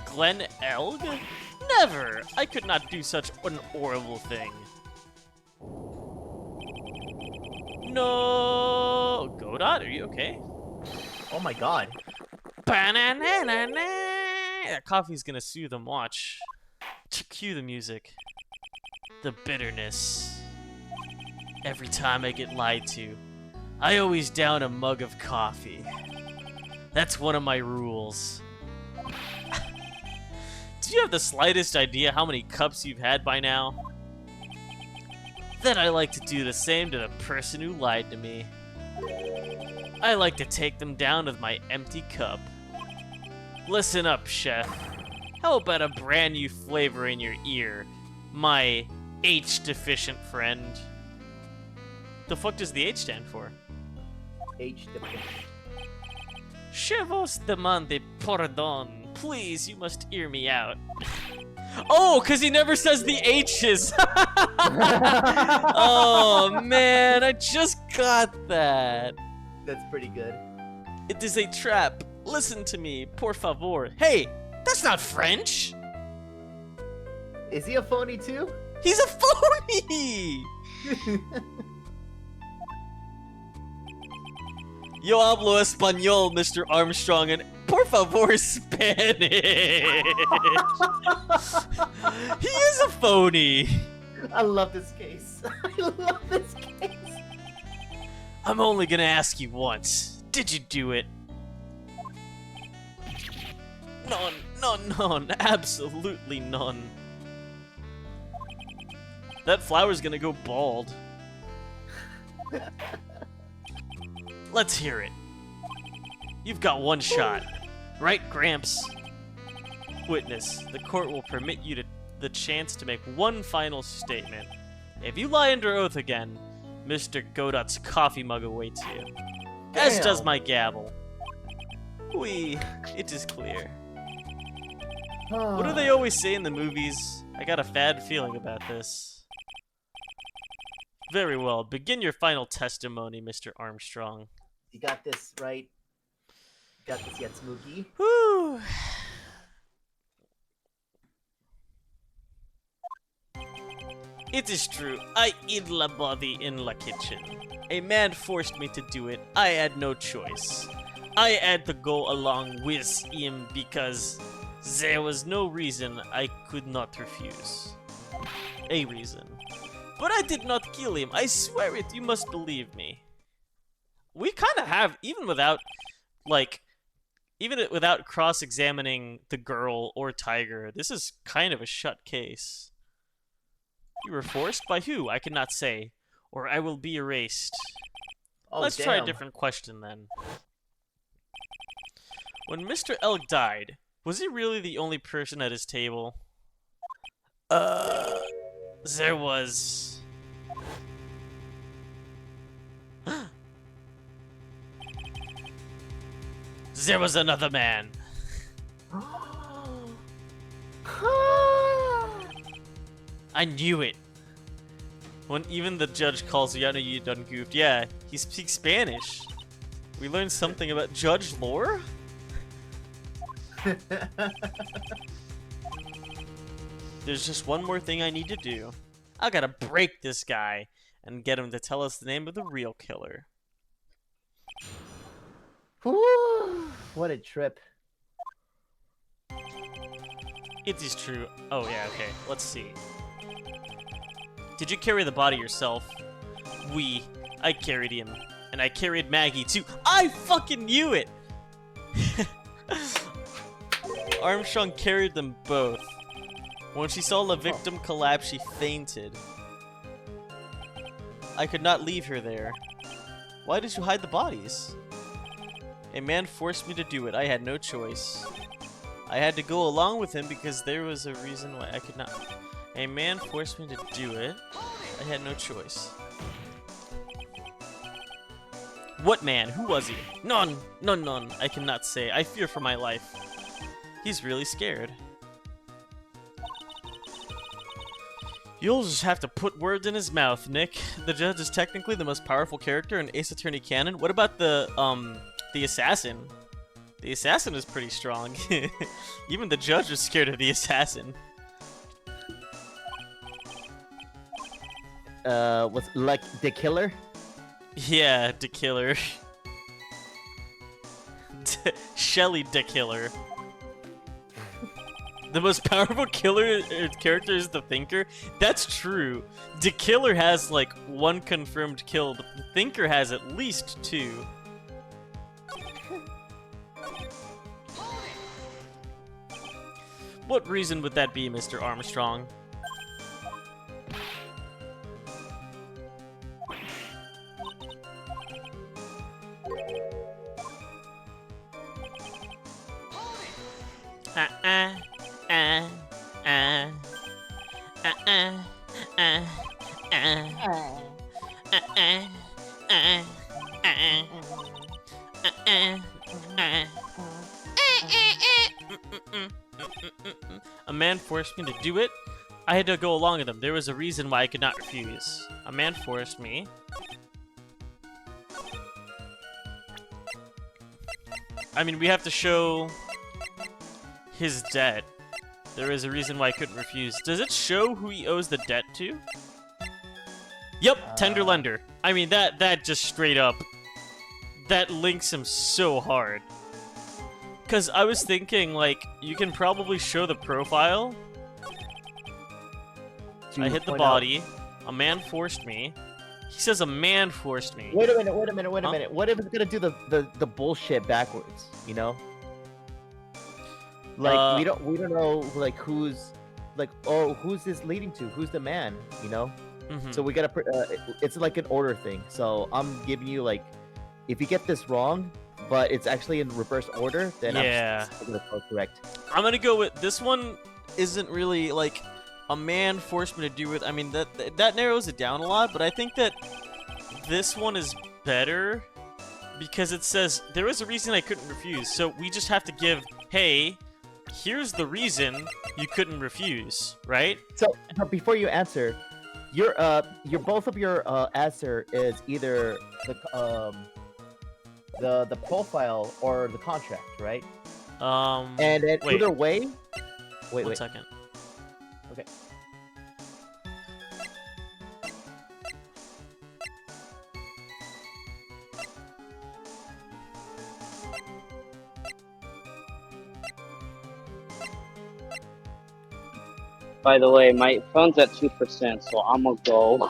Glenn Elg? Never! I could not do such an horrible thing. No! Godot, are you okay?
Oh my god.
That coffee's gonna soothe them, watch. Cue the music. The bitterness. Every time I get lied to, I always down a mug of coffee. That's one of my rules. Do you have the slightest idea how many cups you've had by now? Then I like to do the same to the person who lied to me. I like to take them down with my empty cup. Listen up, chef. How about a brand new flavor in your ear, my H-deficient friend? The fuck does the H stand for?
H deficient.
Je vos demande pardon. Please, you must hear me out. Oh, because he never says the H's. Oh, man, I just got that.
That's pretty good.
It is a trap. Listen to me, por favor. Hey, that's not French.
Is he a phony too?
He's a phony. Yo hablo español, Mr. Armstrong, and por favor, Spanish. He is a phony.
I love this case. I love this case.
I'm only gonna ask you once. Did you do it? None. Absolutely none. That flower's gonna go bald. Let's hear it. You've got one shot. Right, Gramps? Witness, the court will permit you the chance to make one final statement. If you lie under oath again, Mr. Godot's coffee mug awaits you. As does my gavel. Oui, it is clear. What do they always say in the movies? I got a bad feeling about this. Very well. Begin your final testimony, Mr. Armstrong.
You got this, right? You got this, Yatsmugi?
Whew. It is true. I eat la body in la kitchen. A man forced me to do it. I had no choice. I had to go along with him because there was no reason I could not refuse. A reason. But I did not kill him. I swear it. You must believe me. We kind of have, even without cross-examining the girl or Tiger, this is kind of a shut case. You were forced? By who? I cannot say. Or I will be erased.
Oh,
Let's try a
damn.
different question then. When Mr. Elk died, was he really the only person at his table? There was... There was another man. I knew it. When even the judge calls you, I know you done goofed. Yeah, he speaks Spanish. We learned something about Judge lore? There's just one more thing I need to do. I gotta break this guy and get him to tell us the name of the real killer.
Whew, what a trip.
It is true. Oh yeah, okay. Let's see. Did you carry the body yourself? I carried him. And I carried Maggie too. I fucking knew it! Armstrong carried them both. When she saw the victim collapse, she fainted. I could not leave her there. Why did you hide the bodies? A man forced me to do it. I had no choice. I had to go along with him because there was a reason why I could not. A man forced me to do it. I had no choice. What man? Who was he? None. None. I cannot say. I fear for my life. He's really scared. You'll just have to put words in his mouth, Nick. The judge is technically the most powerful character in Ace Attorney canon. What about the assassin? The assassin is pretty strong. Even the judge is scared of the assassin.
Was like the killer?
Yeah, the killer. Shelly the killer. The most powerful character is the Thinker? That's true. The killer has like one confirmed kill, but the Thinker has at least 2. What reason would that be, Mr. Armstrong? A man forced me to do it. I had to go along with him. There was a reason why I could not refuse. A man forced me. I mean, we have to show his debt. There is a reason why I couldn't refuse. Does it show who he owes the debt to? Yep, tender lender. I mean, that just straight up, that links him so hard. Because I was thinking, like, you can probably show the profile. I hit the body. A man forced me. He says a man forced me.
Wait a minute.
Huh?
What if it's gonna do the bullshit backwards? You know? Like we don't know like who's this leading to? Who's the man? You know?
Mhm.
So we gotta. It's like an order thing. So I'm giving you like, if you get this wrong, but it's actually in reverse order, then
Yeah.
I'm gonna go correct.
I'm gonna go with this one. Isn't really like a man forced me to do it. I mean that narrows it down a lot, but I think that this one is better because it says there was a reason I couldn't refuse. So we just have to give, hey, here's the reason you couldn't refuse, right?
So, but before you answer, your both of your answer is either the profile or the contract, right? And then
Wait,
either way, wait,
one
wait.
second.
Okay.
By the way, my phone's at 2%, so I'm gonna go.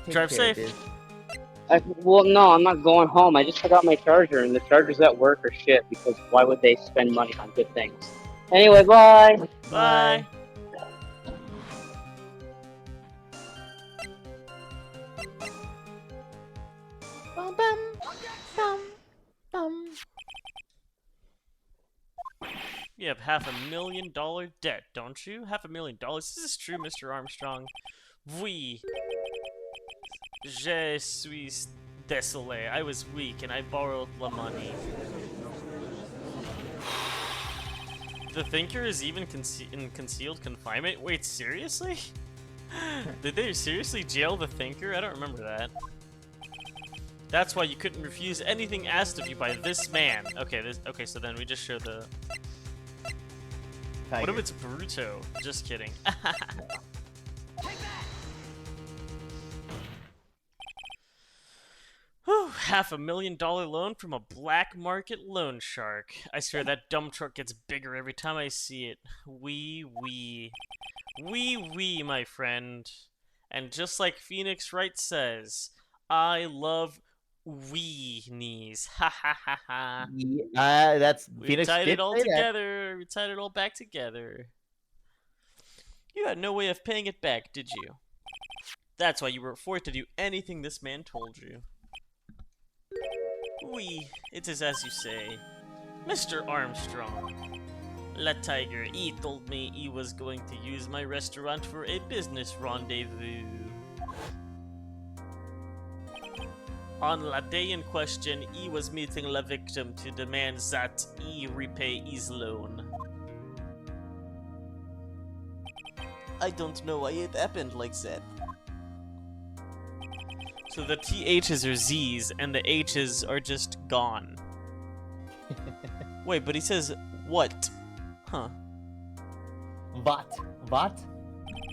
Take
Drive
care,
safe.
Biz.
Well, no, I'm not going home. I just forgot my charger, and the charger's at work or shit, because why would they spend money on good things? Anyway, bye!
Bye.
Bum, bum, bum, bum.
You have $500,000 debt, don't you? $500,000. Is this true, Mr. Armstrong? Oui. Je suis désolé. I was weak and I borrowed the money. The Thinker is even in concealed confinement? Wait, seriously? Did they seriously jail the Thinker? I don't remember that. That's why you couldn't refuse anything asked of you by this man. Okay, okay, so then we just show the...
Tiger.
What if it's Bruto? Just kidding. Whew, $500,000 loan from a black market loan shark. I swear that dump truck gets bigger every time I see it. Wee, my friend. And just like Phoenix Wright says, I love weenies. Ha ha ha ha.
Yeah, that's
We
Phoenix
tied
did
it all
say that.
together. We tied it all back together. You had no way of paying it back, did you? That's why you were forced to do anything this man told you. Oui, it is as you say. Mr. Armstrong. La Tiger, he told me he was going to use my restaurant for a business rendezvous. On la day in question, he was meeting la victim to demand that he repay his loan. I don't know why it happened like that. So the THs are Zs, and the Hs are just gone. Wait, but he says what? Huh.
What?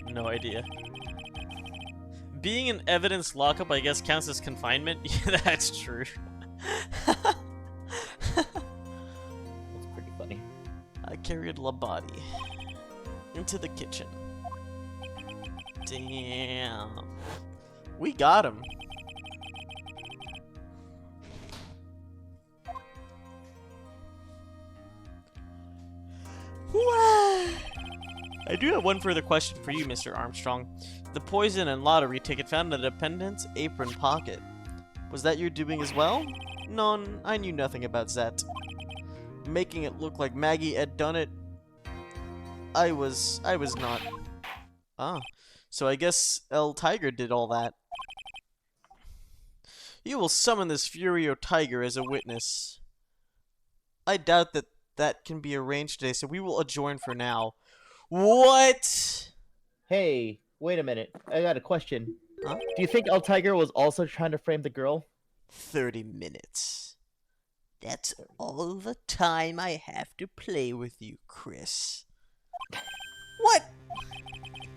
No idea. Being in evidence lockup, I guess, counts as confinement? Yeah, that's true.
That's pretty funny.
I carried La body into the kitchen. Damn. We got him. I do have one further question for you, Mr. Armstrong. The poison and lottery ticket found in the dependent's apron pocket. Was that your doing as well? No, I knew nothing about that. Making it look like Maggie had done it. I was not. Ah, so I guess El Tiger did all that. You will summon this Furio Tiger as a witness. I doubt that can be arranged today, so we will adjourn for now. What?
Hey, wait a minute. I got a question.
Huh?
Do you think El Tiger was also trying to frame the girl?
30 minutes. That's all the time I have to play with you, Chris. What?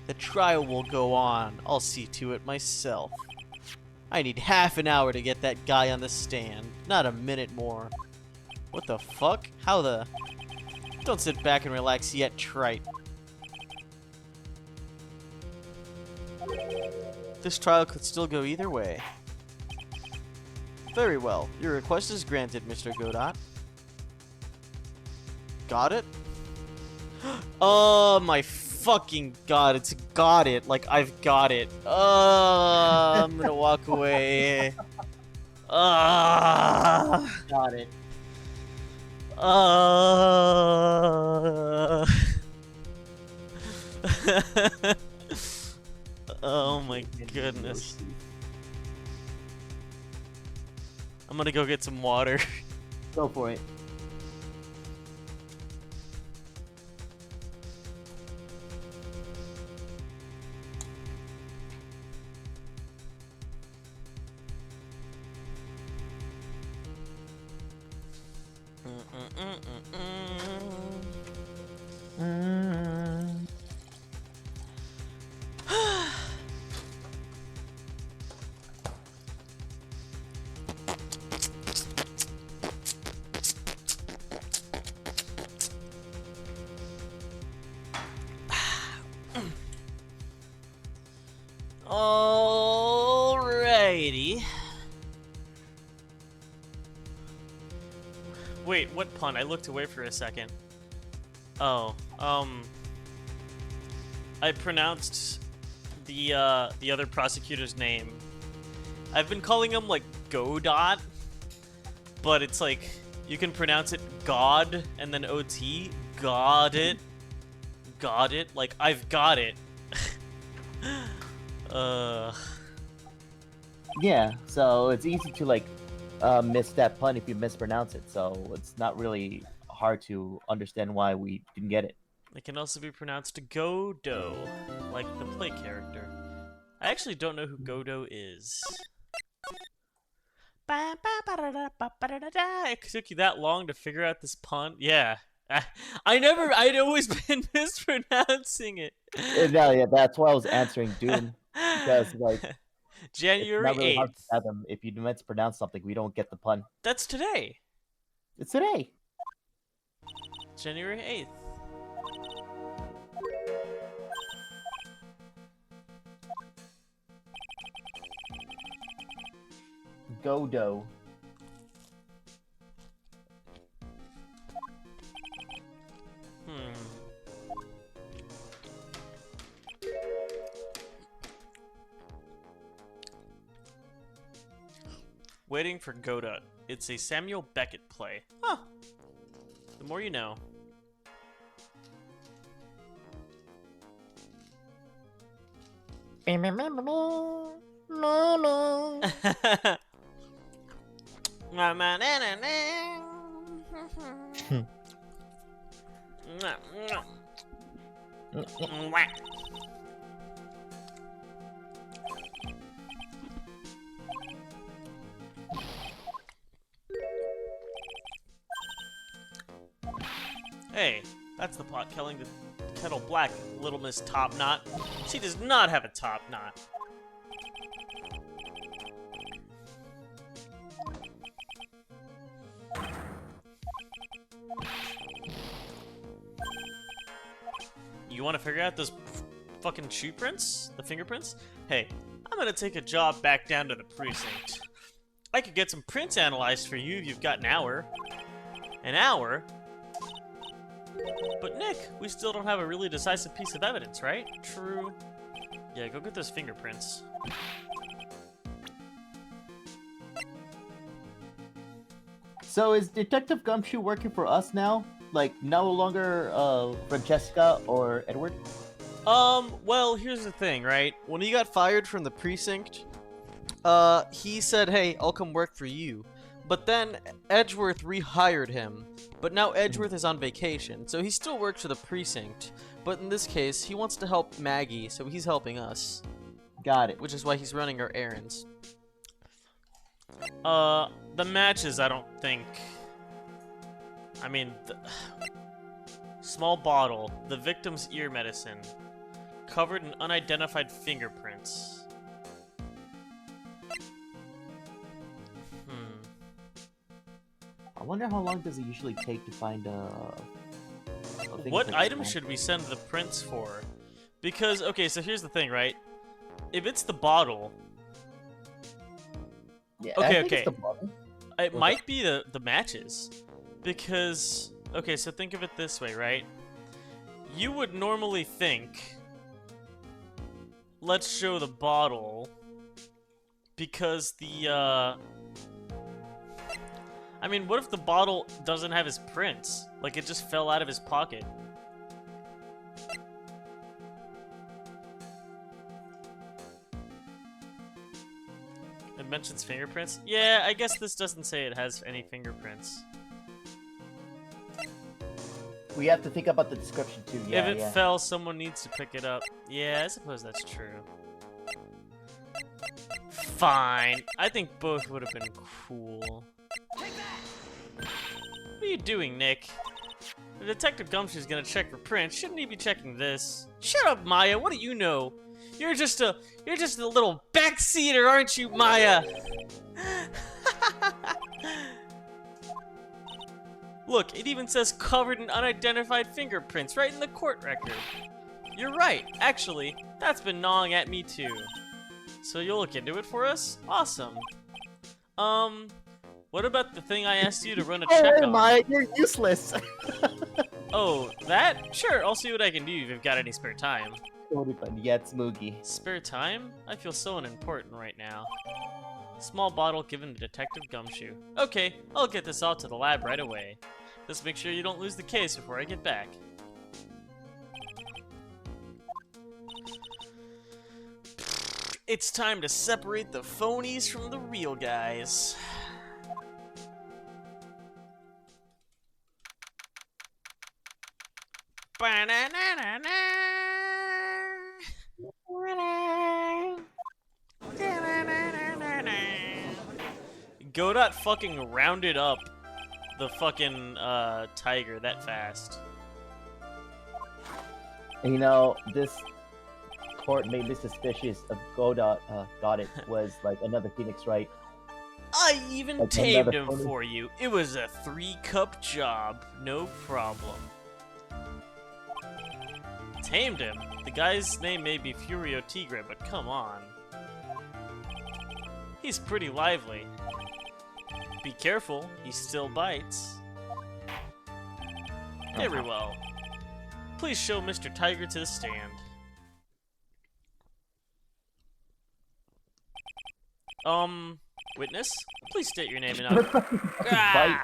The trial will go on. I'll see to it myself. I need half an hour to get that guy on the stand. Not a minute more. What the fuck? How the... Don't sit back and relax yet, trite. This trial could still go either way. Very well. Your request is granted, Mr. Godot. Got it? Oh my fucking god, it's got it. Like, I've got it. I'm gonna walk away.
Got it.
Oh my goodness. I'm gonna go get some water.
Go for it.
Alrighty. Wait, what pun? I looked away for a second. Oh, I pronounced the other prosecutor's name. I've been calling him like Godot, but it's like you can pronounce it God and then OT. Got it. Got it. Like I've got it.
Yeah, so it's easy to like miss that pun if you mispronounce it. So it's not really hard to understand why we didn't get it.
It can also be pronounced Godo, like the play character. I actually don't know who Godo is. It took you that long to figure out this pun? Yeah. I'd always been mispronouncing it.
No, yeah, that's why I was answering Doom because like it's
January
not really hard to
8th.
fathom. If you mispronounce something, we don't get the pun.
That's today.
It's today.
January 8th.
Godo.
Waiting for Godot. It's a Samuel Beckett play. Huh. The more you know. Hey, that's the pot killing the kettle black, Little Miss Top Knot. She does not have a top knot. You want to figure out those fucking shoe prints? The fingerprints? Hey, I'm gonna take a job back down to the precinct. I could get some prints analyzed for you if you've got an hour. An hour? But Nick, we still don't have a really decisive piece of evidence, right? True. Yeah, go get those fingerprints.
So is Detective Gumshoe working for us now? Like no longer Francesca or Edward?
Well, here's the thing, right? When he got fired from the precinct, he said, hey, I'll come work for you. But then Edgeworth rehired him. But now Edgeworth is on vacation, so he still works for the precinct. But in this case, he wants to help Maggie, so he's helping us.
Got it.
Which is why he's running our errands.
The matches, I don't think... I mean, small bottle, the victim's ear medicine, covered in unidentified fingerprints.
I wonder how long does it usually take to find a
What item should we send the prints for? Because, okay, so here's the thing, right? If it's the bottle...
Yeah,
Okay,
I think
okay.
it's the bottle.
It might be the matches. Because, okay, so think of it this way, right? You would normally think, let's show the bottle, because the, I mean, what if the bottle doesn't have his prints? Like, it just fell out of his pocket. It mentions fingerprints? Yeah, I guess this doesn't say it has any fingerprints.
We have to think about the description too. Yeah,
If it
yeah.
fell, someone needs to pick it up. Yeah, I suppose that's true. Fine. I think both would have been cool. are you doing, Nick? The Detective Gumshoe's gonna check for prints. Shouldn't he be checking this? Shut up, Maya. What do you know? You're just a little backseater, aren't you, Maya? Look, it even says covered in unidentified fingerprints right in the court record. You're right. Actually, that's been gnawing at me too. So you'll look into it for us? Awesome. What about the thing I asked you to run a check
Oh
on?
my, you're useless.
Oh, that? Sure, I'll see what I can do if you've got any spare time.
Totally fun. Yatsmugi.
Spare time? I feel so unimportant right now. Small bottle given to Detective Gumshoe. Okay, I'll get this out to the lab right away. Just make sure you don't lose the case before I get back. It's time to separate the phonies from the real guys. Godot fucking rounded up the fucking tiger that fast.
And you know, this court made me suspicious of Godot. Got it. Was like another Phoenix, right?
I even
Like
tamed
another
him
phony?
for you. It was a 3-cup job. No problem. Tamed him? The guy's name may be Furio Tigre, but come on. He's pretty lively. Be careful, he still bites. Very well. Please show Mr. Tiger to the stand. Witness? Please state your name and
Bite.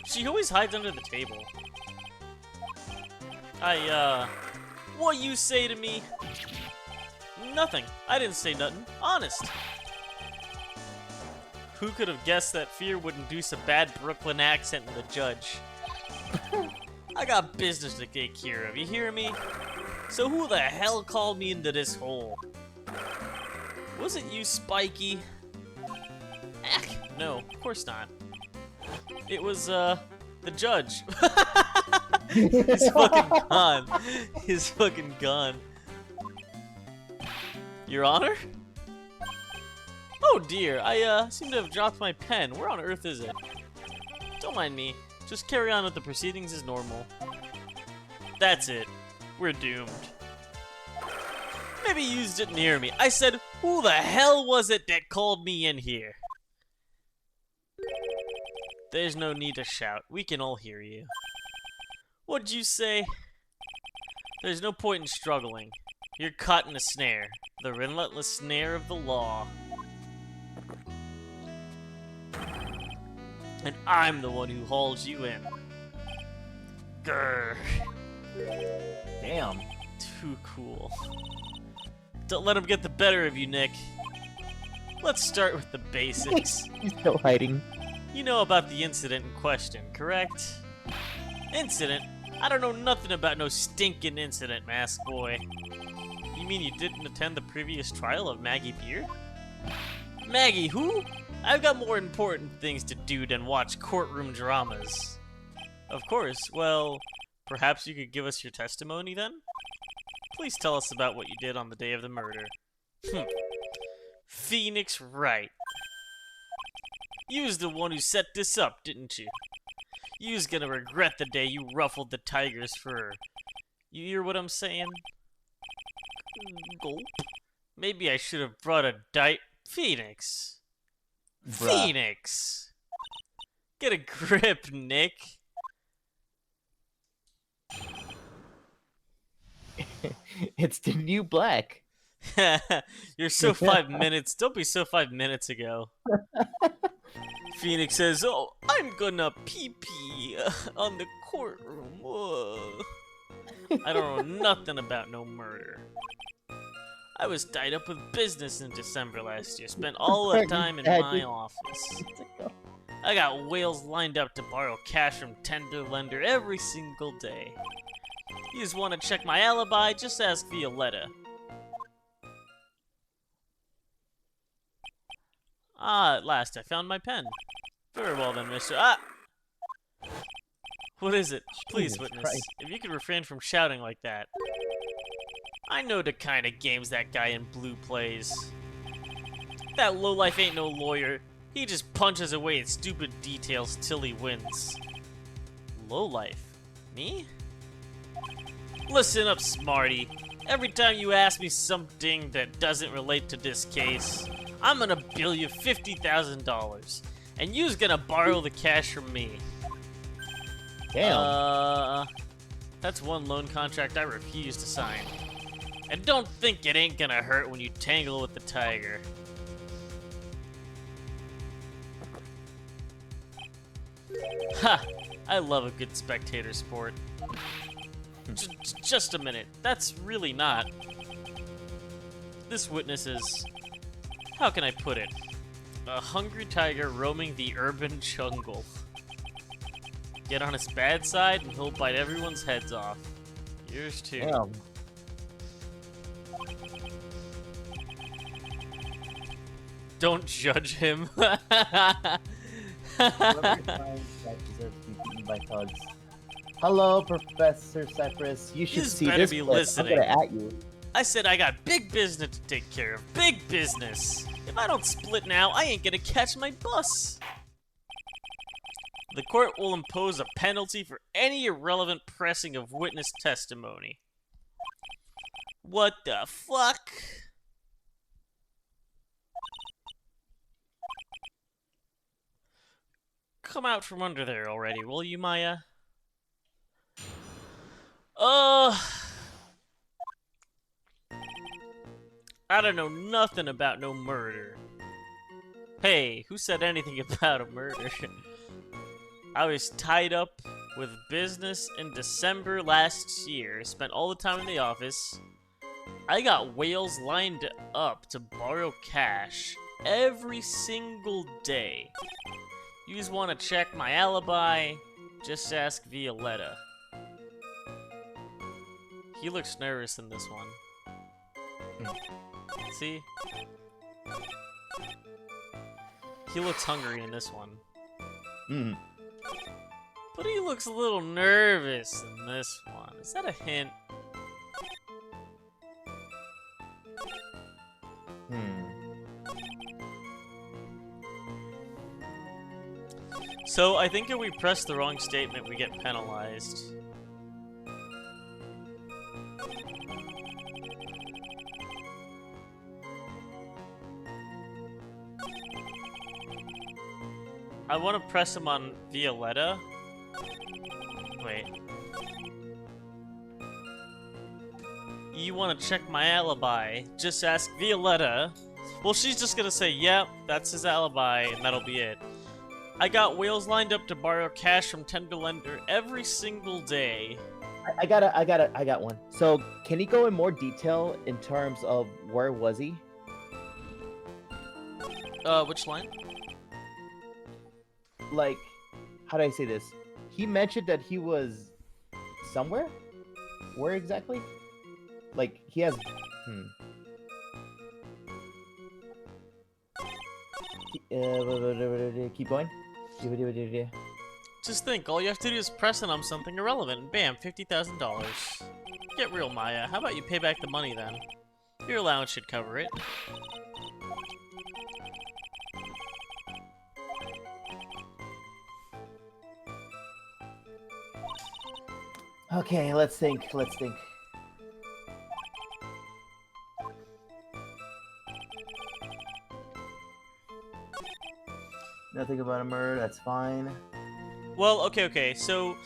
She always hides under the table. What you say to me? Nothing. I didn't say nothing. Honest. Who could have guessed that fear would induce a bad Brooklyn accent in the judge? I got business to take care of, you hear me? So who the hell called me into this hole? Was it you, Spiky? No, of course not. It was, the judge. He's fucking gone. He's fucking gone. Your Honor? Oh dear, I, seem to have dropped my pen. Where on earth is it? Don't mind me. Just carry on with the proceedings as normal. That's it. We're doomed. Maybe you used it near me. I said, who the hell was it that called me in here? There's no need to shout. We can all hear you. What'd you say? There's no point in struggling. You're caught in a snare. The relentless snare of the law. And I'm the one who hauls you in. Grr.
Damn.
Too cool. Don't let him get the better of you, Nick. Let's start with the basics.
He's still hiding.
You know about the incident in question, correct? Incident? I don't know nothing about no stinking incident, mask boy. You mean you didn't attend the previous trial of Maggie Beard? Maggie who? I've got more important things to do than watch courtroom dramas. Of course, well, perhaps you could give us your testimony then? Please tell us about what you did on the day of the murder. Phoenix Wright. You was the one who set this up, didn't you? You was gonna regret the day you ruffled the tiger's fur. You hear what I'm saying? Gulp. Maybe I should have brought a Phoenix.
Bruh.
Phoenix! Get a grip, Nick.
It's the new black.
You're so 5 minutes. Don't be so 5 minutes ago. Phoenix says, oh, I'm gonna pee-pee on the courtroom. Whoa. I don't know nothing about no murder. I was tied up with business in December last year. Spent all the time in my office. I got whales lined up to borrow cash from tender lender every single day. You just want to check my alibi? Just ask Violetta. Ah, at last I found my pen. Very well then, mister. Ah! What is it? Please,
Jesus
witness.
Christ.
If you could refrain from shouting like that. I know the kind of games that guy in blue plays. That lowlife ain't no lawyer. He just punches away at stupid details till he wins. Lowlife? Me? Listen up, smarty. Every time you ask me something that doesn't relate to this case, I'm gonna bill you $50,000. And you's gonna borrow the cash from me.
Damn.
That's one loan contract I refuse to sign. And don't think it ain't gonna hurt when you tangle with the tiger. Ha! I love a good spectator sport. Just a minute. That's really not. This witness is... How can I put it? A hungry tiger roaming the urban jungle. Get on his bad side and he'll bite everyone's heads off. Yours too.
Damn.
Don't judge him.
Whoever finds that deserves to be beaten by thugs. Hello, Professor Cypress. You should
Yous
see
better
this
be
clip.
listening.
I'm gonna at you.
I said I got big business to take care of. Big business. If I don't split now, I ain't gonna catch my bus. The court will impose a penalty for any irrelevant pressing of witness testimony. What the fuck? Come out from under there already, will you, Maya? I don't know nothing about no murder. Hey, who said anything about a murder? I was tied up with business in December last year, spent all the time in the office. I got whales lined up to borrow cash every single day. You just want to check my alibi? Just ask Violetta. He looks nervous in this one. See? He looks hungry in this one.
Mm.
But he looks a little nervous in this one. Is that a hint? So, I think if we press the wrong statement, we get penalized. I want to press him on Violetta. Wait. You want to check my alibi? Just ask Violetta. Well, she's just gonna say, yep, that's his alibi, and that'll be it. I got whales lined up to borrow cash from Tender Lender every single day.
I got one. So, can he go in more detail in terms of where was he?
Which line?
Like, how do I say this? He mentioned that he was somewhere? Where exactly? Like, he has... Keep going.
Just think, all you have to do is press it on something irrelevant, and bam, $50,000. Get real, Maya. How about you pay back the money, then? Your allowance should cover it.
Okay, let's think. Nothing about a murder, that's fine.
Well, okay, so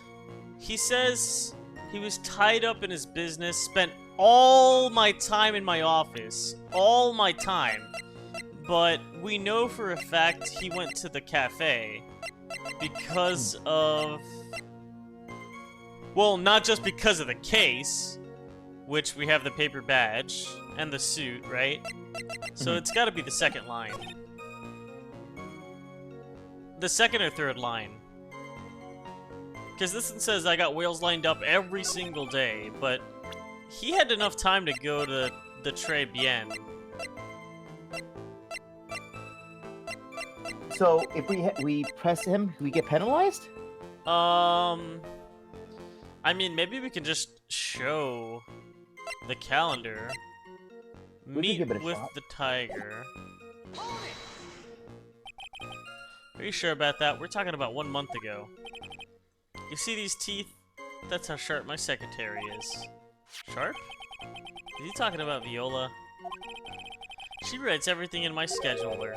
he says he was tied up in his business, spent all my time in my office. All my time. But we know for a fact he went to the cafe because of... Well, not just because of the case, which we have the paper badge and the suit, right? So it's gotta be the second line. The second or third line. Because this one says I got whales lined up every single day, but he had enough time to go to the Très Bien.
So if we press him, we get penalized?
I mean, maybe we can just show the calendar.
We could
Meet
give it a
with
shot.
the tiger. Are you sure about that? We're talking about 1 month ago. You see these teeth? That's how sharp my secretary is. Sharp? Is he talking about Viola? She writes everything in my scheduler.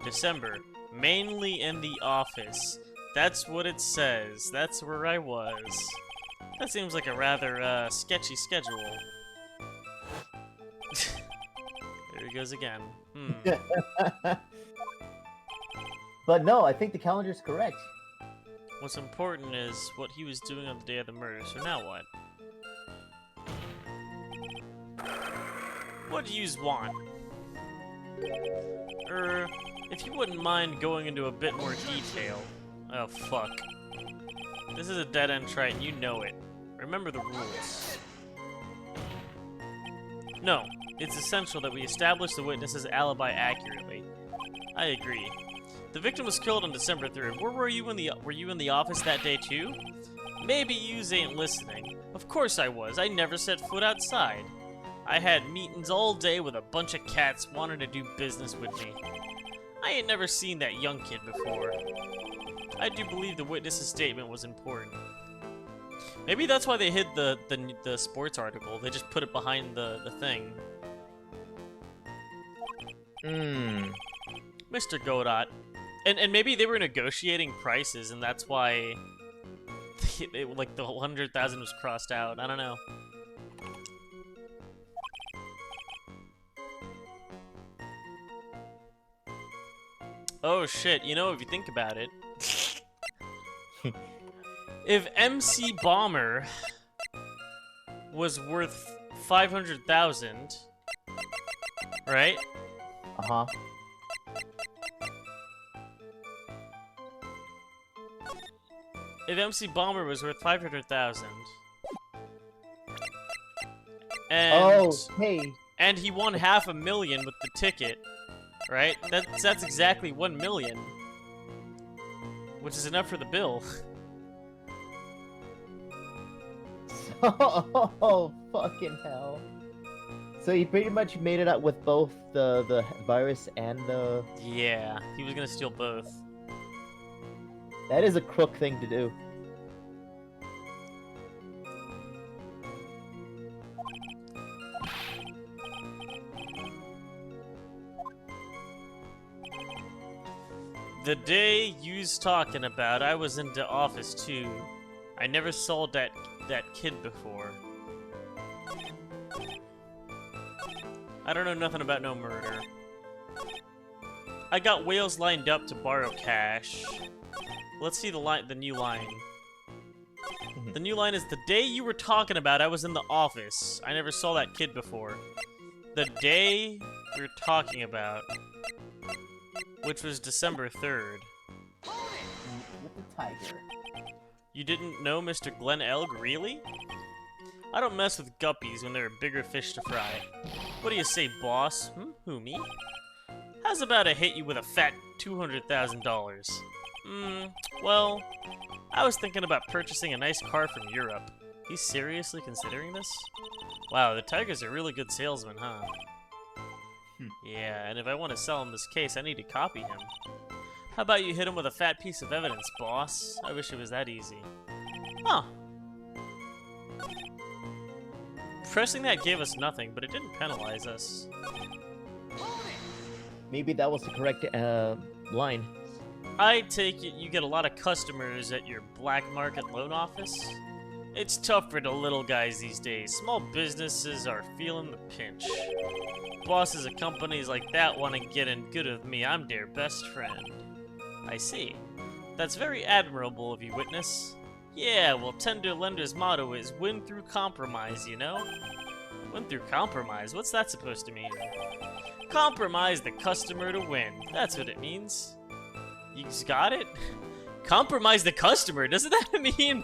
December. Mainly in the office. That's what it says. That's where I was. That seems like a rather, sketchy schedule. There he goes again.
But no, I think the calendar's correct.
What's important is what he was doing on the day of the murder, so now what? What do yous want? If you wouldn't mind going into a bit more detail. Oh, fuck. This is a dead-end trite, and you know it. Remember the rules. No, it's essential that we establish the witness's alibi accurately. I agree. The victim was killed on December 3rd. Where were you in the office that day too? Maybe yous ain't listening. Of course I was. I never set foot outside. I had meetings all day with a bunch of cats wanting to do business with me. I ain't never seen that young kid before. I do believe the witness's statement was important. Maybe that's why they hid the sports article. They just put it behind the thing. Mr. Godot. And maybe they were negotiating prices, and that's why like the 100,000 was crossed out. I don't know. Oh shit, you know, if you think about it, if MC Bomber was worth 500,000, right?
Uh-huh.
If MC Bomber was worth 500,000, and
hey.
and he won $500,000 with the ticket, right? That's exactly 1 million, which is enough for the bill.
Oh, fucking hell. So he pretty much made it up with both the virus and the...
Yeah, he was gonna steal both.
That is a crook thing to do.
The day you's talking about, I was in the office too. I never saw that kid before. I don't know nothing about no murder. I got whales lined up to borrow cash. Let's see the new line. The new line is, the day you were talking about, I was in the office. I never saw that kid before. The day we were talking about, which was December 3rd.
With the tiger.
You didn't know Mr. Glenn Elg, really? I don't mess with guppies when there are bigger fish to fry. What do you say, boss? Who, me? How's about I hit you with a fat $200,000? Well, I was thinking about purchasing a nice car from Europe. He's seriously considering this? Wow, the Tiger's a really good salesman, huh? Yeah, and if I want to sell him this case, I need to copy him. How about you hit him with a fat piece of evidence, boss? I wish it was that easy. Huh. Pressing that gave us nothing, but it didn't penalize us.
Maybe that was the correct line.
I take it you get a lot of customers at your black market loan office? It's tough for the little guys these days. Small businesses are feeling the pinch. Bosses of companies like that want to get in good with me. I'm their best friend. I see. That's very admirable of you, witness. Yeah, well, Tender Lender's motto is win through compromise, you know? Win through compromise? What's that supposed to mean? Compromise the customer to win. That's what it means. You just got it? Compromise the customer? Doesn't that mean...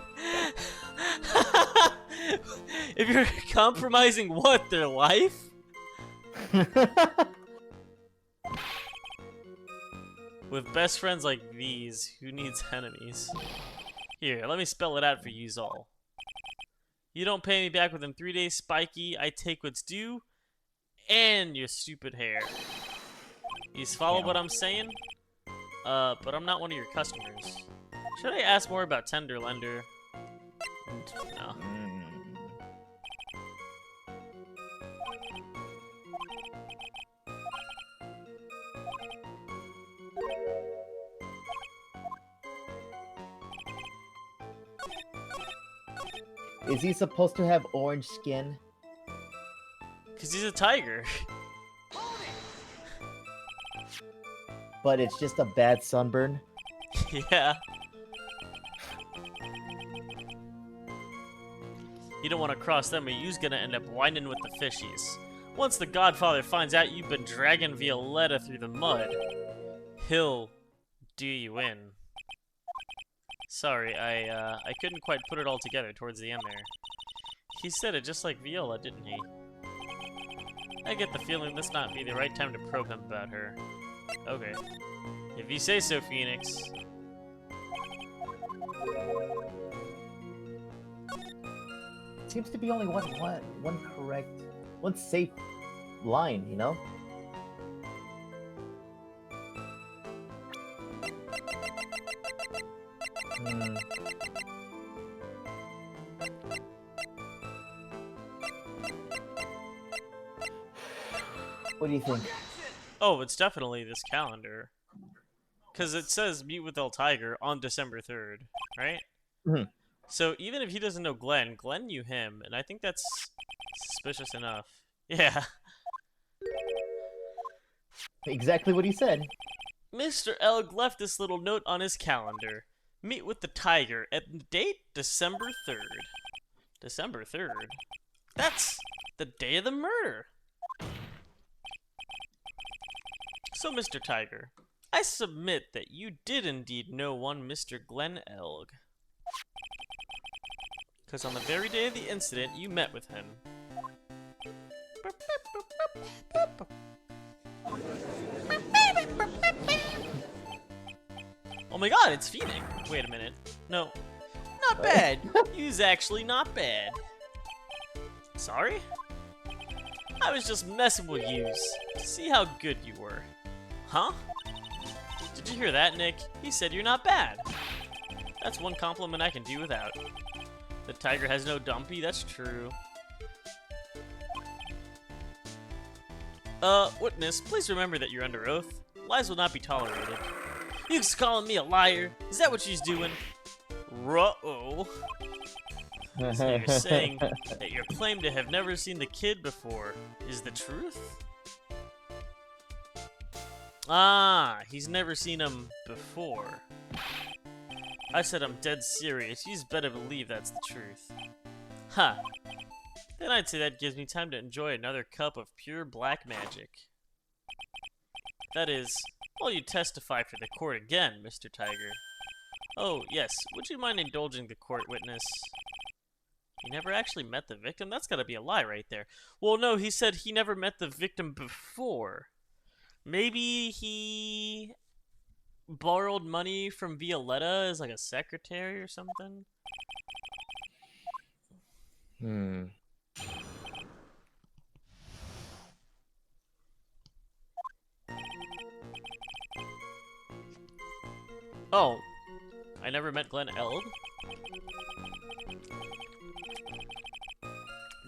if you're compromising what? Their life? With best friends like these, who needs enemies? Here, let me spell it out for yous all. You don't pay me back within 3 days, Spiky, I take what's due, and your stupid hair. Yous follow what I'm saying? But I'm not one of your customers. Should I ask more about Tender Lender? No.
Is he supposed to have orange skin?
Because he's a tiger.
But it's just a bad sunburn?
Yeah. You don't want to cross them or you's gonna end up whining with the fishies. Once the Godfather finds out you've been dragging Violetta through the mud, he'll do you in. Sorry, I couldn't quite put it all together towards the end there. He said it just like Viola, didn't he? I get the feeling this not be the right time to probe him about her. Okay. If you say so, Phoenix.
Seems to be only one safe line, you know? What do you think?
Oh, it's definitely this calendar. Because it says meet with El Tiger on December 3rd, right?
Mhm.
So even if he doesn't know Glenn, Glenn knew him, and I think that's suspicious enough. Yeah.
Exactly what he said.
Mr. Elg left this little note on his calendar. Meet with the tiger at the date December 3rd. December 3rd? That's the day of the murder. So, Mr. Tiger, I submit that you did indeed know one Mr. Glenn Elg. Because on the very day of the incident, you met with him. Oh my god, it's Phoenix! Wait a minute. No. Not bad! You's actually not bad. Sorry? I was just messing with yous to see how good you were. Huh? Did you hear that, Nick? He said you're not bad. That's one compliment I can do without. The tiger has no dumpy, that's true. Witness, please remember that you're under oath. Lies will not be tolerated. You's calling me a liar? Is that what you's doing? Ruh-oh. So you're saying that your claim to have never seen the kid before is the truth? Ah, he's never seen him before. I said I'm dead serious. You's better believe that's the truth. Huh. Then I'd say that gives me time to enjoy another cup of pure black magic. That is, while you testify for the court again, Mr. Tiger. Oh, yes, would you mind indulging the court, witness? He never actually met the victim? That's gotta be a lie right there. Well, no, he said he never met the victim before. Maybe he borrowed money from Violetta as like a secretary or something? Oh, I never met Glenn Eld?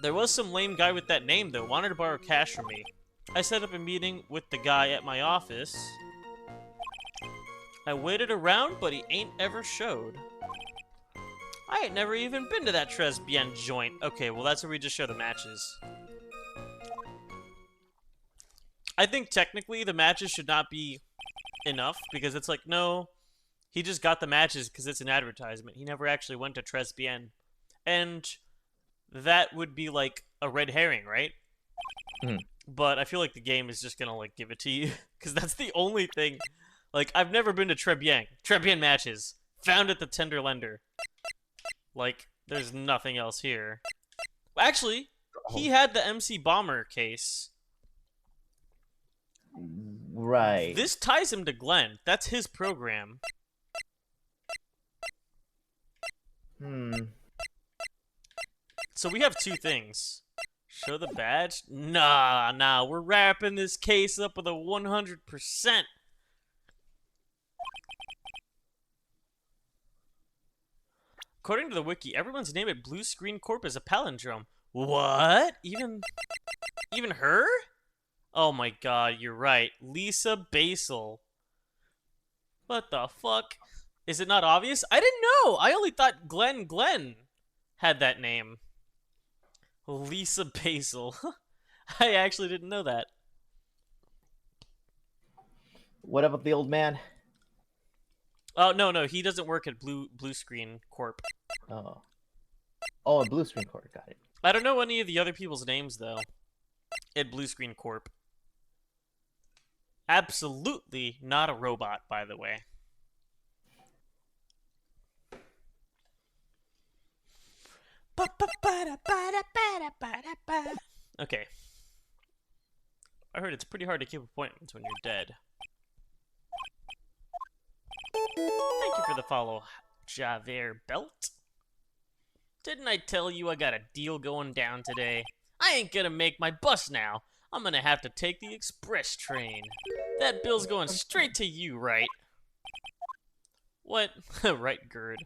There was some lame guy with that name, though, wanted to borrow cash from me. I set up a meeting with the guy at my office. I waited around, but he ain't ever showed. I ain't never even been to that Tres Bien joint. Okay, well that's where we just show the matches. I think technically the matches should not be enough, because it's like, no, he just got the matches because it's an advertisement. He never actually went to Tres Bien. And that would be like a red herring, right? But I feel like the game is just gonna like give it to you, because that's the only thing. Like, I've never been to Trebien matches. Found at the Tender Lender. Like, there's nothing else here. Actually, he had the MC Bomber case.
Right.
This ties him to Glenn. That's his program. So we have two things. Show the badge? Nah, we're wrapping this case up with a 100%. According to the wiki, everyone's name at Blue Screen Corp is a palindrome. What? Even her? Oh my god, you're right. Lisa Basil. What the fuck? Is it not obvious? I didn't know! I only thought Glenn had that name. Lisa Basil. I actually didn't know that.
What about the old man?
Oh, no, he doesn't work at Blue Screen Corp.
Oh. Oh, a Blue Screen Corp. Got it.
I don't know any of the other people's names, though. At Blue Screen Corp. Absolutely not a robot, by the way. Okay. I heard it's pretty hard to keep appointments when you're dead. Thank you for the follow, Javert Belt. Didn't I tell you I got a deal going down today? I ain't gonna make my bus now. I'm gonna have to take the express train. That bill's going straight to you, right? What? Right, Gerd.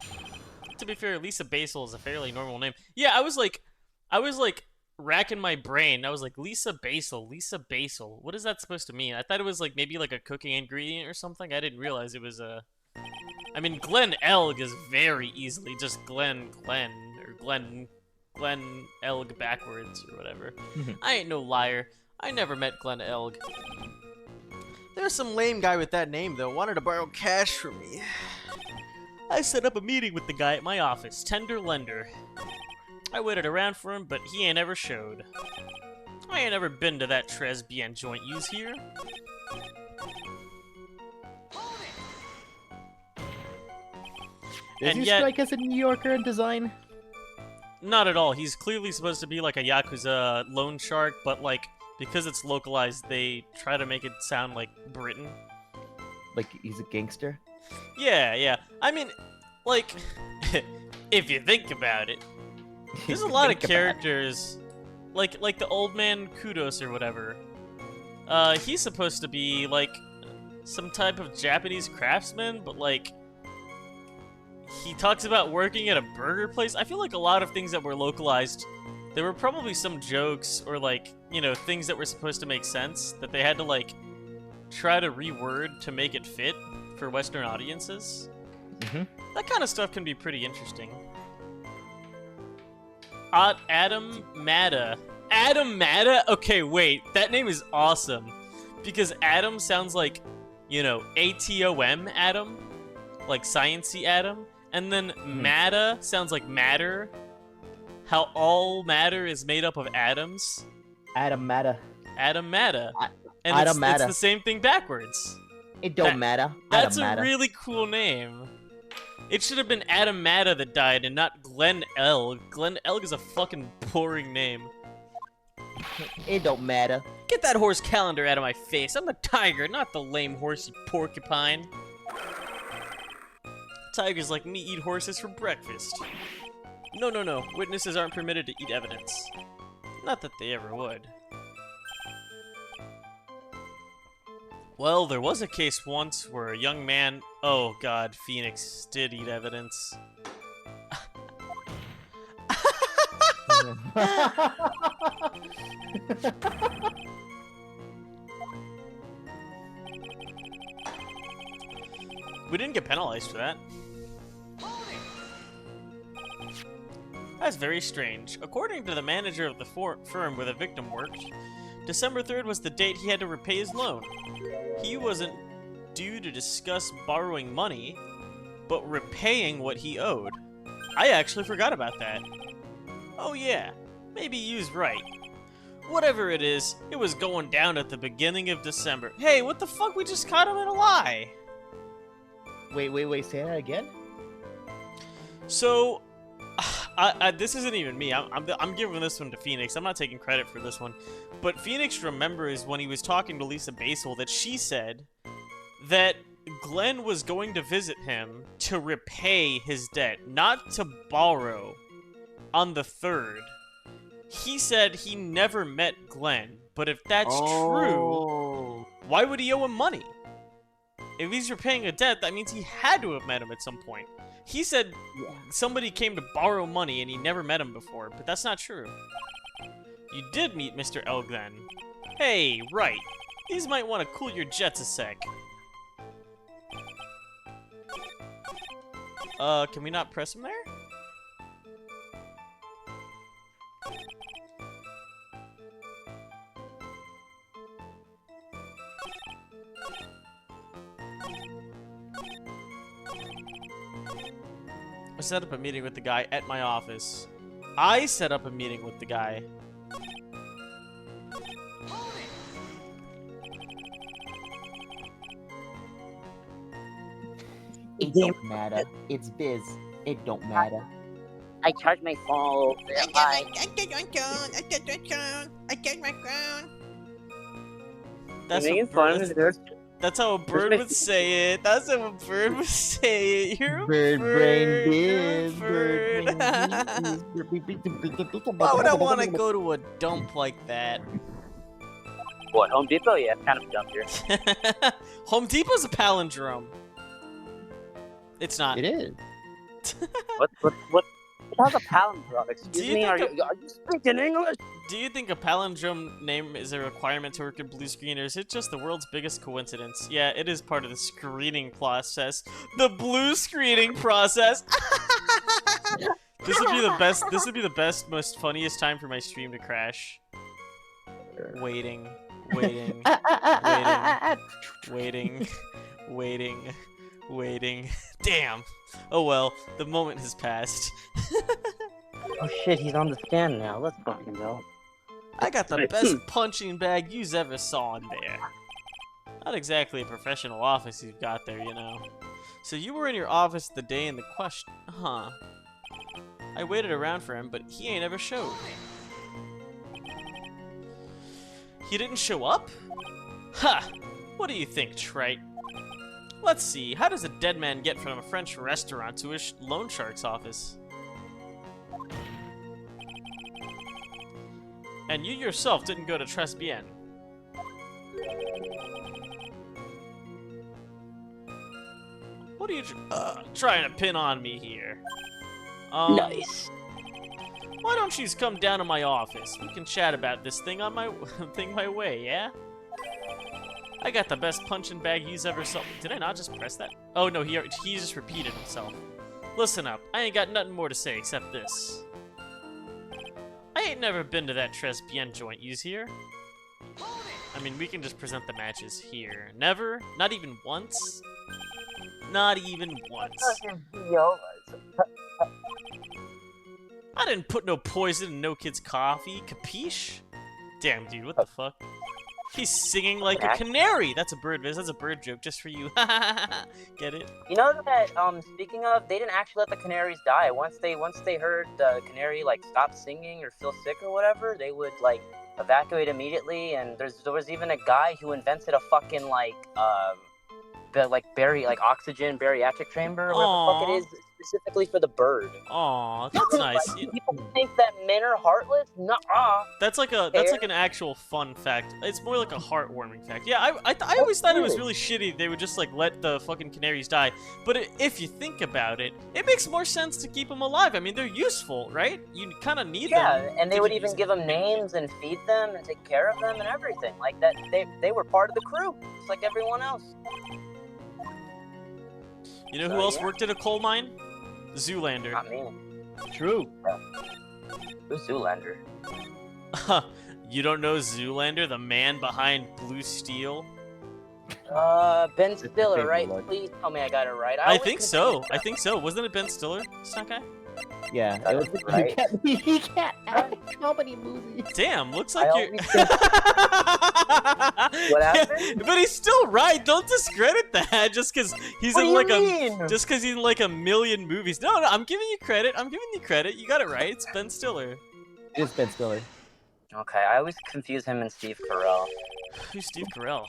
To be fair, Lisa Basil is a fairly normal name. Yeah, I was like racking my brain. I was like, Lisa Basil. What is that supposed to mean? I thought it was like maybe like a cooking ingredient or something. I didn't realize it was a. I mean, Glenn Elg is very easily just Glenn or Glenn Elg backwards or whatever. I ain't no liar. I never met Glenn Elg.
There's some lame guy with that name, though. Wanted to borrow cash from me.
I set up a meeting with the guy at my office, Tender Lender. I waited around for him, but he ain't ever showed. I ain't ever been to that Tresbian joint use here.
Does he strike as a New Yorker in design?
Not at all. He's clearly supposed to be like a Yakuza loan shark, but like, because it's localized, they try to make it sound like Britain.
Like he's a gangster?
Yeah. I mean, like, if you think about it, there's a lot of characters, like the old man Kudos or whatever. He's supposed to be like some type of Japanese craftsman, but like, he talks about working at a burger place. I feel like a lot of things that were localized, there were probably some jokes or like, you know, things that were supposed to make sense that they had to like try to reword to make it fit for Western audiences. That kind of stuff can be pretty interesting. Adam Matta. Adam Matta? Okay, wait. That name is awesome. Because Adam sounds like, you know, ATOM Adam. Like sciencey Adam. And then Matta sounds like matter. How all matter is made up of atoms.
Adam Matta.
Adam Matta. And
Adam Matta.
It's the same thing backwards.
It don't matter.
That's
Adam
a
Matta.
really cool name. It should have been Adam Matta that died and not Glenn Elg. Glenn Elg is a fucking boring name.
It don't matter.
Get that horse calendar out of my face. I'm the tiger, not the lame horsey porcupine. Tigers like me eat horses for breakfast. No. Witnesses aren't permitted to eat evidence. Not that they ever would. Well, there was a case once where a young man... Oh god, Phoenix did eat evidence. We didn't get penalized for that. That's very strange. According to the manager of the firm where the victim worked, December 3rd was the date he had to repay his loan. He wasn't due to discuss borrowing money, but repaying what he owed. I actually forgot about that. Oh yeah, maybe you's right. Whatever it is, it was going down at the beginning of December. Hey, what the fuck? We just caught him in a lie.
Wait, say that again?
So, this isn't even me. I'm giving this one to Phoenix. I'm not taking credit for this one. But Phoenix remembers when he was talking to Lisa Basel that she said that Glenn was going to visit him to repay his debt, not to borrow on the 3rd. He said he never met Glenn, but if that's true, why would he owe him money? If he's repaying a debt, that means he had to have met him at some point. He said somebody came to borrow money and he never met him before, but that's not true. You did meet Mr. Elg then. Hey, right. These might want to cool your jets a sec. Can we not press him there? I set up a meeting with the guy at my office. I set up a meeting with the guy.
It don't matter. It's biz. It don't matter.
I charge my phone.
That's
making
what
fun
bird,
of this.
that's how a bird would say it. That's how a bird would say it. You're a
Bird brain
You're a
biz. Bird brain
Why would I want to go to a dump like that?
What, Home Depot? Yeah, kind of dumb here.
Home Depot's a palindrome. It's not.
It is.
What? How's a palindrome? Excuse
you
me, are
think
you speaking English?
Do you think a palindrome name is a requirement to work in blue screen, or is it just the world's biggest coincidence? Yeah, it is part of the screening process. The blue screening process! This would be the best, most funniest time for my stream to crash. Waiting. Damn! Oh well, the moment has passed.
Oh shit, he's on the stand now. Let's fucking go.
I got the best punching bag yous ever saw in there. Not exactly a professional office you've got there, you know. So you were in your office the day in the question, huh? I waited around for him, but he ain't ever showed. He didn't show up? Ha! What do you think, Trite? Let's see, how does a dead man get from a French restaurant to a loan shark's office? And you yourself didn't go to Tribulations. What are you trying to pin on me here?
Nice.
Why don't you come down to my office? We can chat about this thing on my my way, yeah? I got the best punching bag he's ever saw. Did I not just press that? Oh no, he just repeated himself. Listen up, I ain't got nothing more to say except this. I ain't never been to that Tribulations joint use here. I mean, we can just present the matches here. Never? Not even once? Not even once. I didn't put no poison in no kid's coffee, capiche? Damn, dude, what the fuck? He's singing like a canary! That's a bird, Viz. That's a bird joke just for you. Get it?
You know that, speaking of, they didn't actually let the canaries die. Once they heard the canary, like, stop singing or feel sick or whatever, they would, like, evacuate immediately, and there was even a guy who invented a fucking, like, oxygen bariatric chamber, or whatever the fuck it is, specifically for the bird.
Aw, that's nice.
Like, people think that men are heartless? Nuh-uh.
That's like an actual fun fact. It's more like a heartwarming fact. Yeah, I always thought it was really shitty they would just like let the fucking canaries die. But if you think about it, it makes more sense to keep them alive. I mean, they're useful, right? You kind of need them.
Yeah, and they would even give them names and feed them and take care of them and everything. Like that, they were part of the crew, just like everyone else.
You know who else worked at a coal mine? Zoolander.
Not me.
True.
Who's Zoolander?
You don't know Zoolander, the man behind Blue Steel?
Ben Stiller, right? Please tell me I got it right.
I think so. I think so. Wasn't it Ben Stiller? Stunt guy?
Yeah, it was
right.
he can't act comedy movies.
Damn, looks
I
like you're.
always think- What happened?
But he's still right. Don't discredit that just because he's
What
in
do you
like
mean?
just because he's in like a million movies. No, no, I'm giving you credit. I'm giving you credit. You got it right. It's Ben Stiller.
It is Ben Stiller.
Okay, I always confuse him and Steve Carell.
Who's Steve Carell?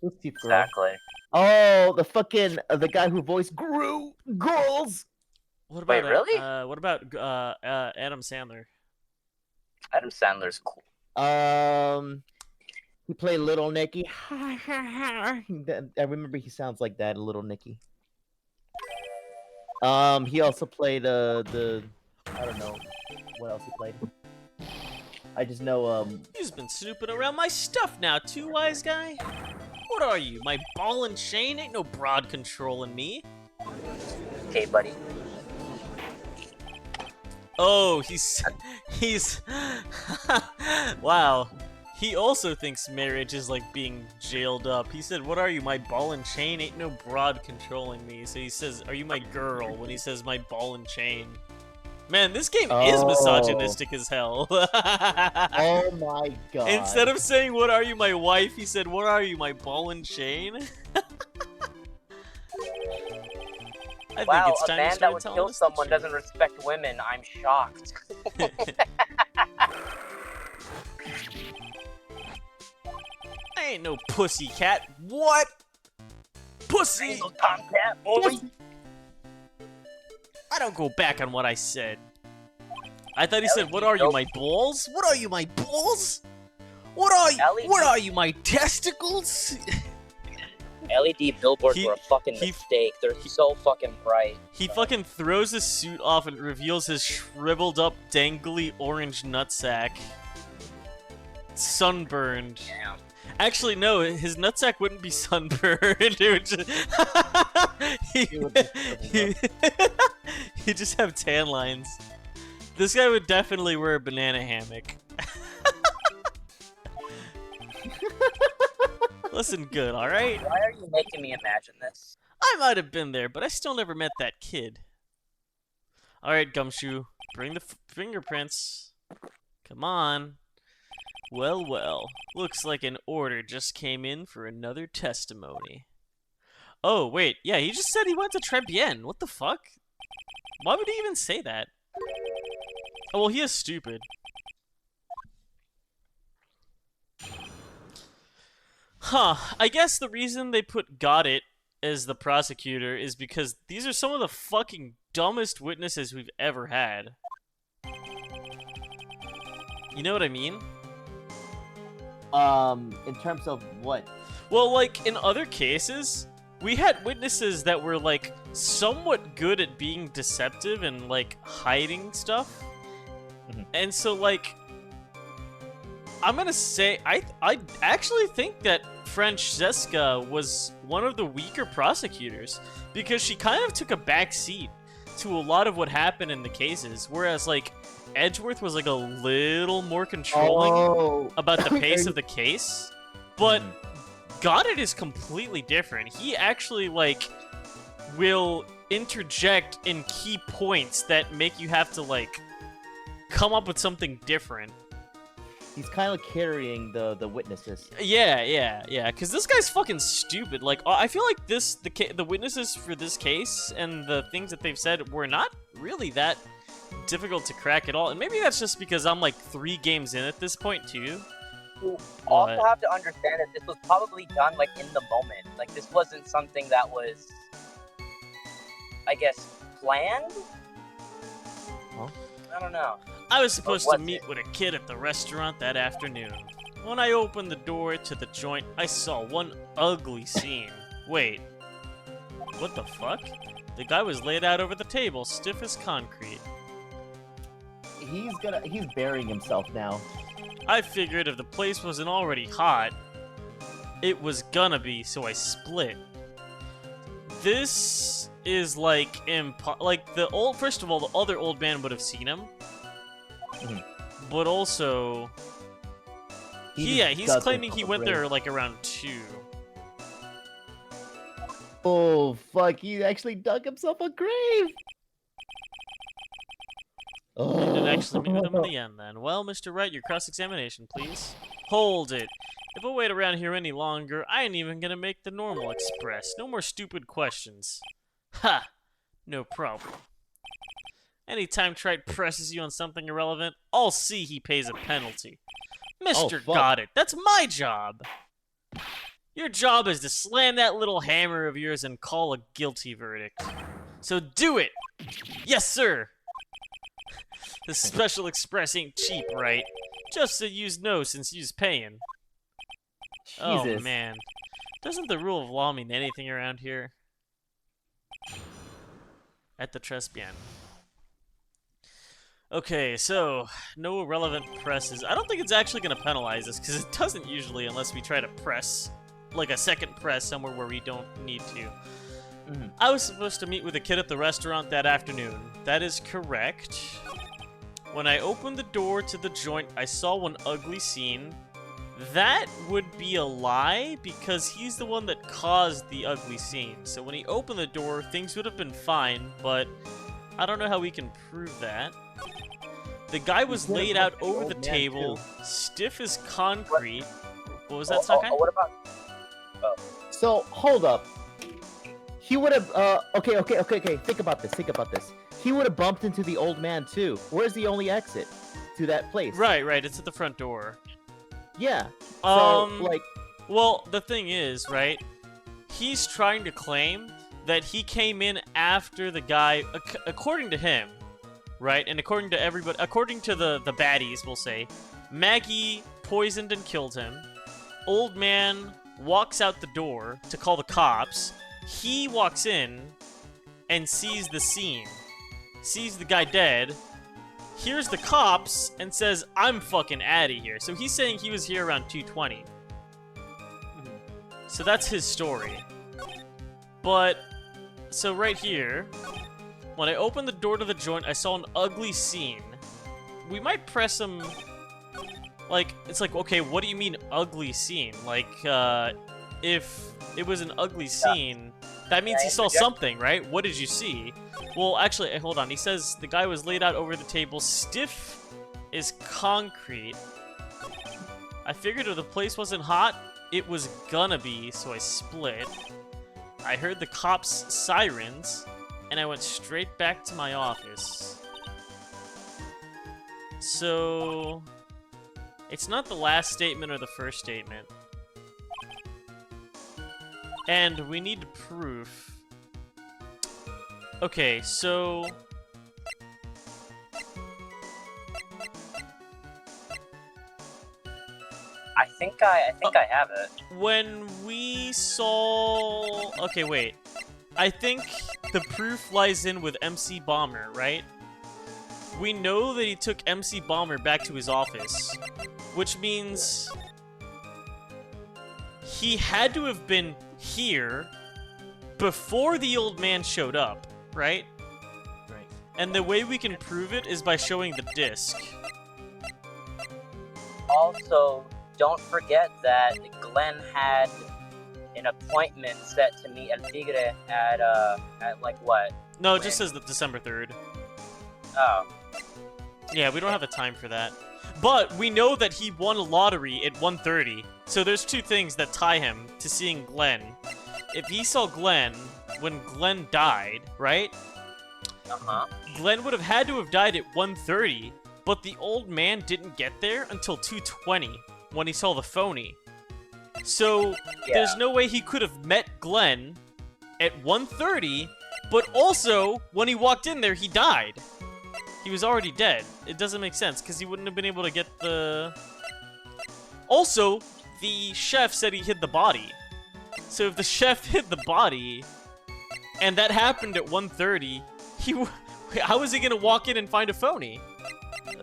Who's Steve Carell?
Exactly.
Oh, the fucking the guy who voiced girls.
What about
Wait, really?
what about Adam Sandler?
Adam Sandler's cool.
He played Little Nicky. I remember he sounds like that, Little Nicky. He also played the I don't know what else he played. I just know
He's been snooping around my stuff now, too, wise guy. What are you, my ball and chain? Ain't no broad controlling me.
Okay, buddy.
Oh, he's wow. He also thinks marriage is like being jailed up. He said, "What are you, my ball and chain? Ain't no broad controlling me." So he says, "Are you my girl?" When he says my ball and chain. Man, this game is
Oh.
misogynistic as hell.
oh my god.
Instead of saying, "What are you, my wife?" he said, "What are you, my ball and chain?" I think
Wow,
it's
a
time
man
to
that
start
would
telling
kill
us the
someone
truth.
doesn't respect women. I'm shocked.
I ain't no pussy cat. What? Pussy!
Ain't no tomcat, boy.
I don't go back on what I said. I thought he
Ellie,
said, "What
you
are you,
dope.
my balls? What are you, my balls? What are you?
Ellie,
What
you-
are you, my testicles?"
LED billboards
He-
were a fucking
he-
mistake. They're so fucking bright.
He fucking throws his suit off and reveals his shriveled up, dangly orange nutsack. Sunburned.
Damn.
Actually, no, his nutsack wouldn't be sunburned. It would just...
It would just shrivel
He'd just have tan lines. This guy would definitely wear a banana hammock. Listen good, alright?
Why are you making me imagine this?
I might have been there, but I still never met that kid. Alright, Gumshoe, bring the fingerprints. Come on. Well, well. Looks like an order just came in for another testimony. Oh, wait. Yeah, he just said he went to Tribulations. What the fuck? Why would he even say that? Oh, well, he is stupid. Huh. I guess the reason they put Got It as the prosecutor is because these are some of the fucking dumbest witnesses we've ever had. You know what I mean?
In terms of what?
Well, like, in other cases, we had witnesses that were, like, somewhat good at being deceptive and, like, hiding stuff.
Mhm.
And so, like, I'm gonna say, I actually think that Francesca was one of the weaker prosecutors, because she kind of took a back seat to a lot of what happened in the cases, whereas, like, Edgeworth was, like, a little more controlling
Oh.
about the pace
Are
of the case, but
Mhm.
Goddard is completely different. He actually, like, will interject in key points that make you have to, like, come up with something different.
He's kind of carrying the witnesses.
Yeah, because this guy's fucking stupid. Like, I feel like the witnesses for this case and the things that they've said were not really that difficult to crack at all. And maybe that's just because I'm, like, 3 games in at this point, too.
You also
But-
have to understand that this was probably done like in the moment. Like this wasn't something that was, I guess, planned.
Huh?
I don't know.
I was supposed
was
to meet
it?
with a kid at the restaurant that afternoon. When I opened the door to the joint, I saw one ugly scene. Wait, what the fuck? The guy was laid out over the table, stiff as concrete.
He's burying himself now.
I figured if the place wasn't already hot, it was gonna be, so I split. This is like first of all, the other old man would have seen him.
Mhm.
But also,
He
yeah,
just
he's
dug
claiming he
himself a
went
grave.
there like around 2.
Oh fuck! He actually dug himself a grave.
You didn't actually meet with him in the end, then. Well, Mr. Wright, your cross-examination, please. Hold it. If I wait around here any longer, I ain't even gonna make the normal express. No more stupid questions. Ha! No problem. Anytime Trite presses you on something irrelevant, I'll see he pays a penalty. Mr.
fuck.
Goddard, that's my job! Your job is to slam that little hammer of yours and call a guilty verdict. So do it! Yes, sir! The special express ain't cheap, right? Just so yous know since yous paying. Oh,
Jesus.
man. Doesn't the rule of law mean anything around here? At the Trespian. Okay, so, no irrelevant presses. I don't think it's actually going to penalize us, because it doesn't usually unless we try to press, like a second press somewhere where we don't need to. I was supposed to meet with a kid at the restaurant that afternoon. That is correct. When I opened the door to the joint, I saw one ugly scene. That would be a lie, because he's the one that caused the ugly scene. So when he opened the door, things would have been fine, but I don't know how we can prove that. The guy was laid out over the table, stiff as concrete. What was that, Sakai?
What about... So, hold up. He would have, okay. Think about this. He would have bumped into the old man, too. Where's the only exit to that place?
Right, it's at the front door.
Yeah. So, like...
Well, the thing is, right, he's trying to claim that he came in after the guy, according to him, right, and according to everybody, according to the baddies, we'll say, Maggie poisoned and killed him. Old man walks out the door to call the cops. He walks in and sees the scene. Sees the guy dead. Hears the cops and says, I'm fucking outta here. So he's saying he was here around 2:20. So that's his story. But, so right here, when I opened the door to the joint, I saw an ugly scene. We might press him, like, it's like, okay, what do you mean ugly scene? Like, if it was an ugly scene, that means he saw something, right? What did you see? Well, actually, hold on. He says the guy was laid out over the table, stiff as concrete. I figured if the place wasn't hot, it was gonna be, so I split. I heard the cops' sirens, and I went straight back to my office. So, it's not the last statement or the first statement. And we need proof. Okay, so...
I think I have it.
When we saw... Okay, wait. I think the proof lies in with MC Bomber, right? We know that he took MC Bomber back to his office, which means he had to have been here before the old man showed up, right?
Right.
And the way we can prove it is by showing the disc.
Also, don't forget that Glenn had an appointment set to meet El Tigre at like what?
No, it just says that December 3rd.
Oh.
Yeah, we don't have a time for that. But we know that he won a lottery at 1:30. So there's two things that tie him to seeing Glenn. If he saw Glenn when Glenn died, right?
Uh-huh.
Glenn would have had to have died at 1:30, but the old man didn't get there until 2:20 when he saw the phony. So there's no way he could have met Glenn at 1:30, but also when he walked in there, he died. He was already dead. It doesn't make sense, because he wouldn't have been able to get the... Also, the chef said he hid the body. So if the chef hid the body, and that happened at 1:30, how is he gonna walk in and find a phony?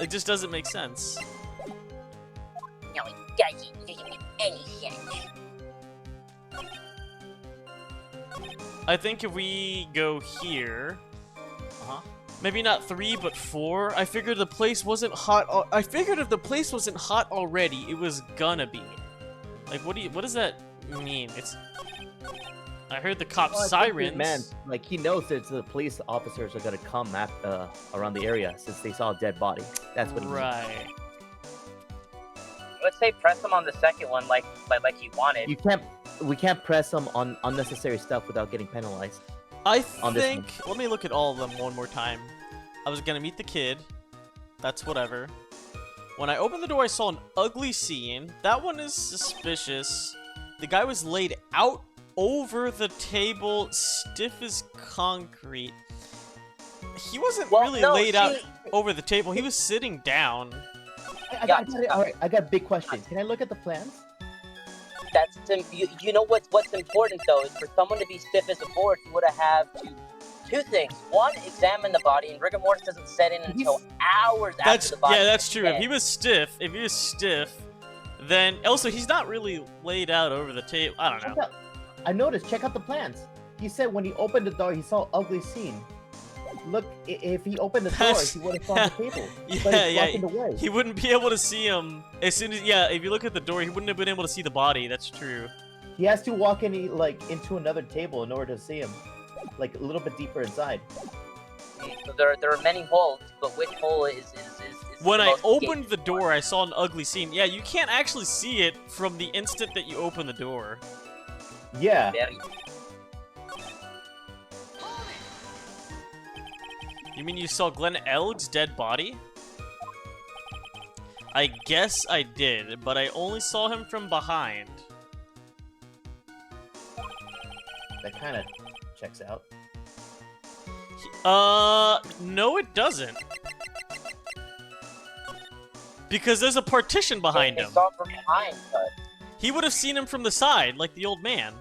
It just doesn't make sense.
No, it doesn't make any sense.
I think if we go here... Maybe not 3, but 4. I figured the place wasn't hot. I figured if the place wasn't hot already, it was gonna be. Like, what does that mean? It's... I heard the cop
Well, I think this
sirens.
man, like, he knows that the police officers are gonna come around the area since they saw a dead body. That's what he means.
Right.
Let's say press him on the second one, like he wanted.
We can't press them on unnecessary stuff without getting penalized.
I
On this
think. Let me look at all of them one more time. I was gonna meet the kid. That's whatever. When I opened the door, I saw an ugly scene. That one is suspicious. The guy was laid out over the table, stiff as concrete. He wasn't really laid out over the table. He was sitting down.
Alright, I got a big question. Can I look at the plans?
That's you know what's important though is for someone to be stiff as a board, you would have two things. One, examine the body, and rigor mortis doesn't set in until hours after the body.
Yeah, that's true.
Dead.
If he was stiff, then also he's not really laid out over the table. I don't know.
I noticed. Check out the plans. He said when he opened the door, he saw an ugly scene. Look, if he opened the door, he would have found the table.
Yeah. He wouldn't be able to see him as soon as. Yeah, if you look at the door, he wouldn't have been able to see the body. That's true.
He has to walk in into another table in order to see him, like a little bit deeper inside.
So there are many holes, but which hole is
when
the
I
most
opened the
escapable?
door, I saw an ugly scene. Yeah, you can't actually see it from the instant that you open the door.
Yeah.
You mean you saw Glenn Elg's dead body? I guess I did, but I only saw him from behind.
That kind of checks out.
No it doesn't. Because there's a partition behind him.
Saw from behind, but
He would have seen him from the side, like the old man.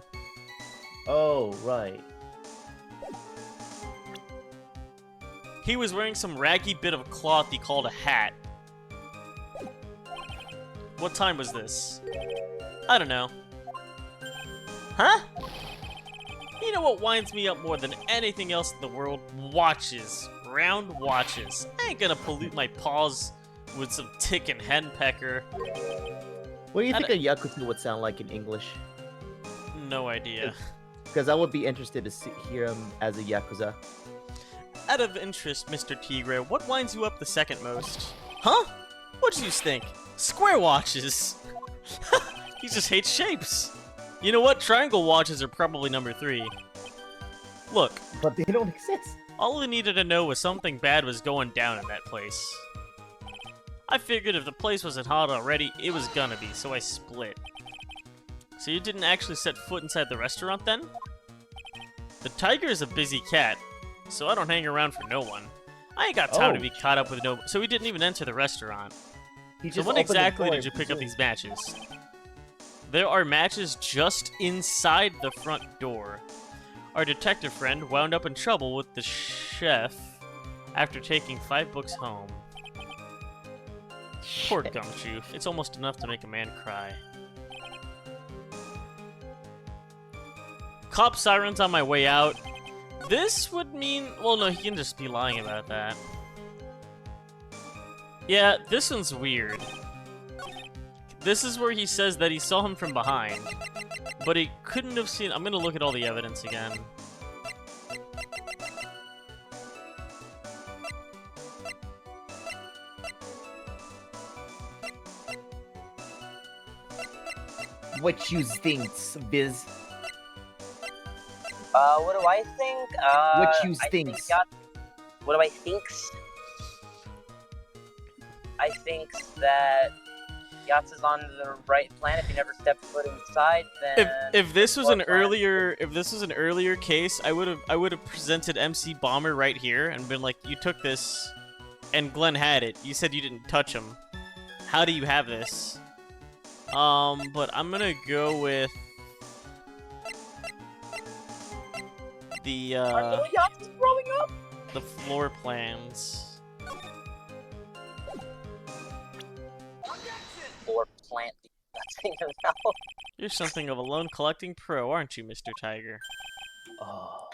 Oh, right.
He was wearing some raggy bit of cloth he called a hat. What time was this? I don't know. Huh? You know what winds me up more than anything else in the world? Watches. Round watches. I ain't gonna pollute my paws with some tick and henpecker.
What do you think a Yakuza would sound like in English?
No idea.
Because I would be interested to hear him as a Yakuza.
Out of interest, Mr. Tigre, what winds you up the second most? Huh? What did you think? Square watches! He just hates shapes! You know what? Triangle watches are probably number 3. Look.
But they don't exist.
All we needed to know was something bad was going down in that place. I figured if the place wasn't hot already, it was gonna be, so I split. So you didn't actually set foot inside the restaurant then? The tiger is a busy cat, so I don't hang around for no one. I ain't got time to be caught up with no... So he didn't even enter the restaurant. So when exactly did you pick up these matches? There are matches just inside the front door. Our detective friend wound up in trouble with the chef after taking 5 books home. Poor Gumshoe. It's almost enough to make a man cry. Cop sirens on my way out. This would mean... Well, no, he can just be lying about that. Yeah, this one's weird. This is where he says that he saw him from behind. But he couldn't have seen... I'm gonna look at all the evidence again.
What you think, Biz?
What do I think?
What you think?
What do I think? I think that Yats is on the right plan. If he never stepped foot inside, then
if this was an earlier case, I would have presented MC Bomber right here and been like, you took this, and Glenn had it. You said you didn't touch him. How do you have this? But I'm gonna go with the
Yats is growing up.
the floor plans.
Or plant thing around.
You're something of a loan collecting pro, aren't you, Mr. Tiger?
Oh.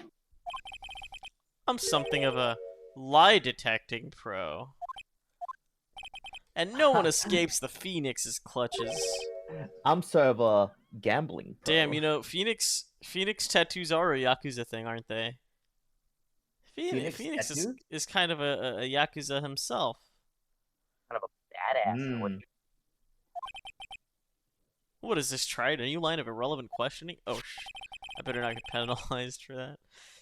I'm something of a lie detecting pro. And no one escapes the Phoenix's clutches.
I'm sort of a gambling pro.
Damn, you know, Phoenix Phoenix tattoos are a Yakuza thing, aren't they? Phoenix
tattoos?
is kind of a Yakuza himself.
Kind of a badass. Or what
Mm.
What is this, tried? A new line of irrelevant questioning? Oh, I better not get penalized for that.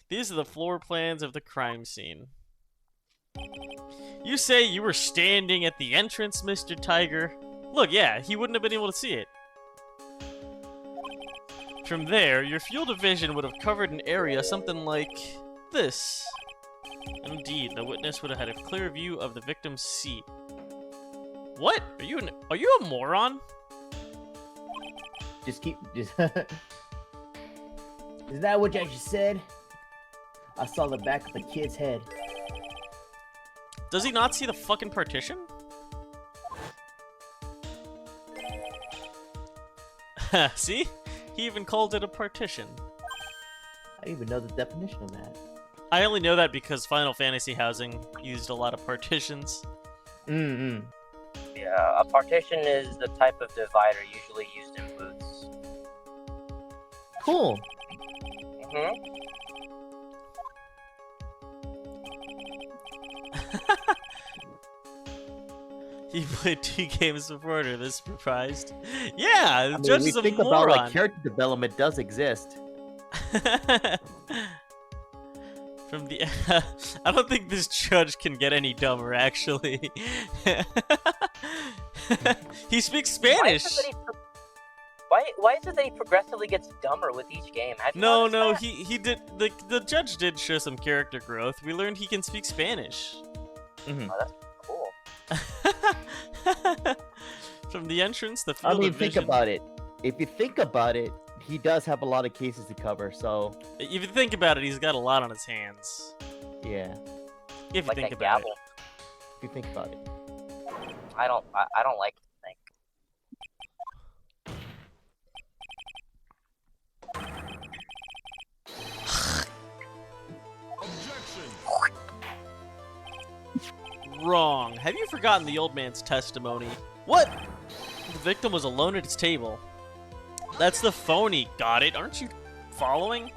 These are the floor plans of the crime scene. You say you were standing at the entrance, Mr. Tiger. Look, yeah, he wouldn't have been able to see it. From there, your field of vision would have covered an area something like this. Indeed, the witness would have had a clear view of the victim's seat. What? Are you a moron?
Just Isn't that what I just said? I saw the back of the kid's head.
Does he not see the fucking partition? See? He even called it a partition.
I even know the definition of that.
I only know that because Final Fantasy Housing used a lot of partitions.
Mm-hmm.
Yeah, a partition is the type of divider usually used in booths.
Cool.
Mm-hmm.
He played 2 games before and this surprised. Yeah, the
I mean,
judge
we
is a
think about
moron.
like character development does exist.
From the, I don't think this judge can get any dumber. Actually, he speaks Spanish.
Why is it that he progressively gets dumber with each game? Have you
No,
noticed that?
he did. The judge did show some character growth. We learned he can speak Spanish.
Mm-hmm.
Oh, that's cool.
From the entrance, the
I
field
mean,
of
think
vision.
about it. If you think about it, he does have a lot of cases to cover. So
If you think about it, he's got a lot on his hands.
yeah,
If you
Like
think
that
about
gavel.
if you think about it.
I don't like to think.
Objection.
it. Wrong. Have you forgotten the old man's testimony? What? The victim was alone at his table. That's the phony. Got it? Aren't you following?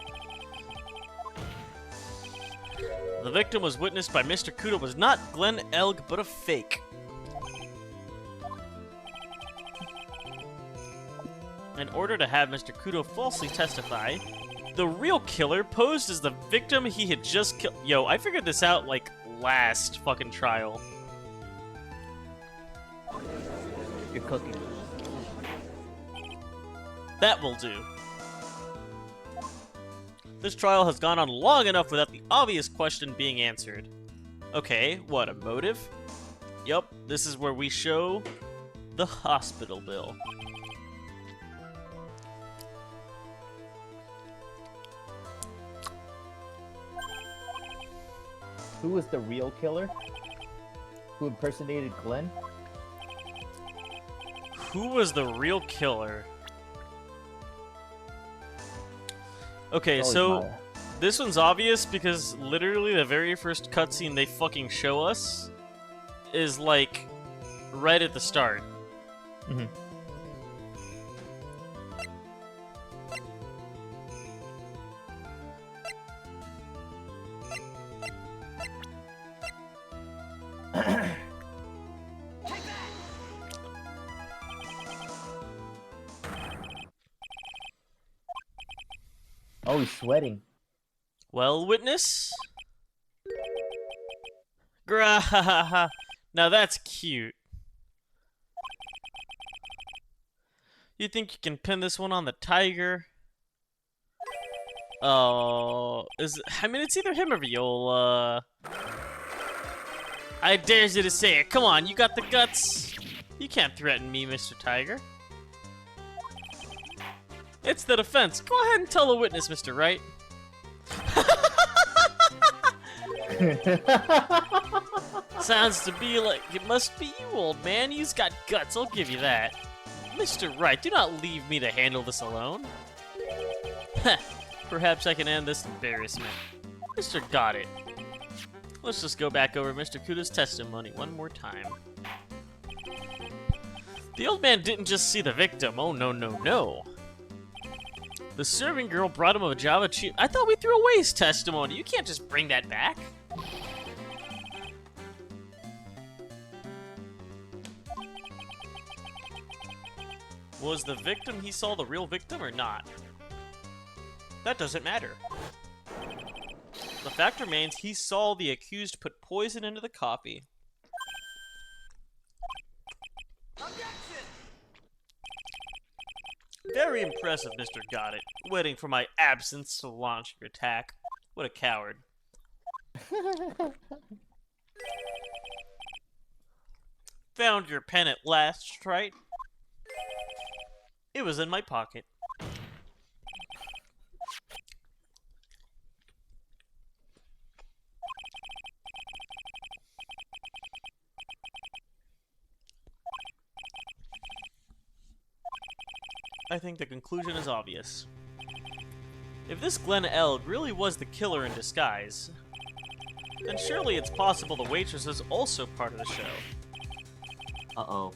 The victim was witnessed by Mr. Kudo was not Glenn Elg, but a fake. In order to have Mr. Kudo falsely testify, the real killer posed as the victim he had just killed. Yo, I figured this out like last fucking trial.
You're cooking.
That will do. This trial has gone on long enough without the obvious question being answered. Okay, what, a motive? Yup, this is where we show the hospital bill.
Who was the real killer? Who impersonated Glenn?
Who was the real killer? Okay,
Always
so
Maya.
this one's obvious because literally the very first cutscene they fucking show us is like right at the start.
Mhm. Oh, he's sweating.
Well, witness? Grahaha. Now that's cute. You think you can pin this one on the tiger? Oh, I mean, it's either him or Viola. I dare you to say it. Come on, you got the guts. You can't threaten me, Mr. Tiger. It's the defense. Go ahead and tell the witness, Mr. Wright. Sounds to be like it must be you, old man. You've got guts, I'll give you that. Mr. Wright, do not leave me to handle this alone. Perhaps I can end this embarrassment. Mr. Got It. Let's just go back over Mr. Kuda's testimony one more time. The old man didn't just see the victim. Oh, no, no, no. The serving girl brought him a Java chip. I thought we threw away his testimony. You can't just bring that back. Was the victim he saw the real victim or not? That doesn't matter. The fact remains he saw the accused put poison into the coffee. Very impressive, Mr. Goddard. Waiting for my absence to launch your attack. What a coward. Found your pen at last, right? It was in my pocket. I think the conclusion is obvious. If this Glenn Elg really was the killer in disguise, then surely it's possible the waitress is also part of the show.
Uh-oh.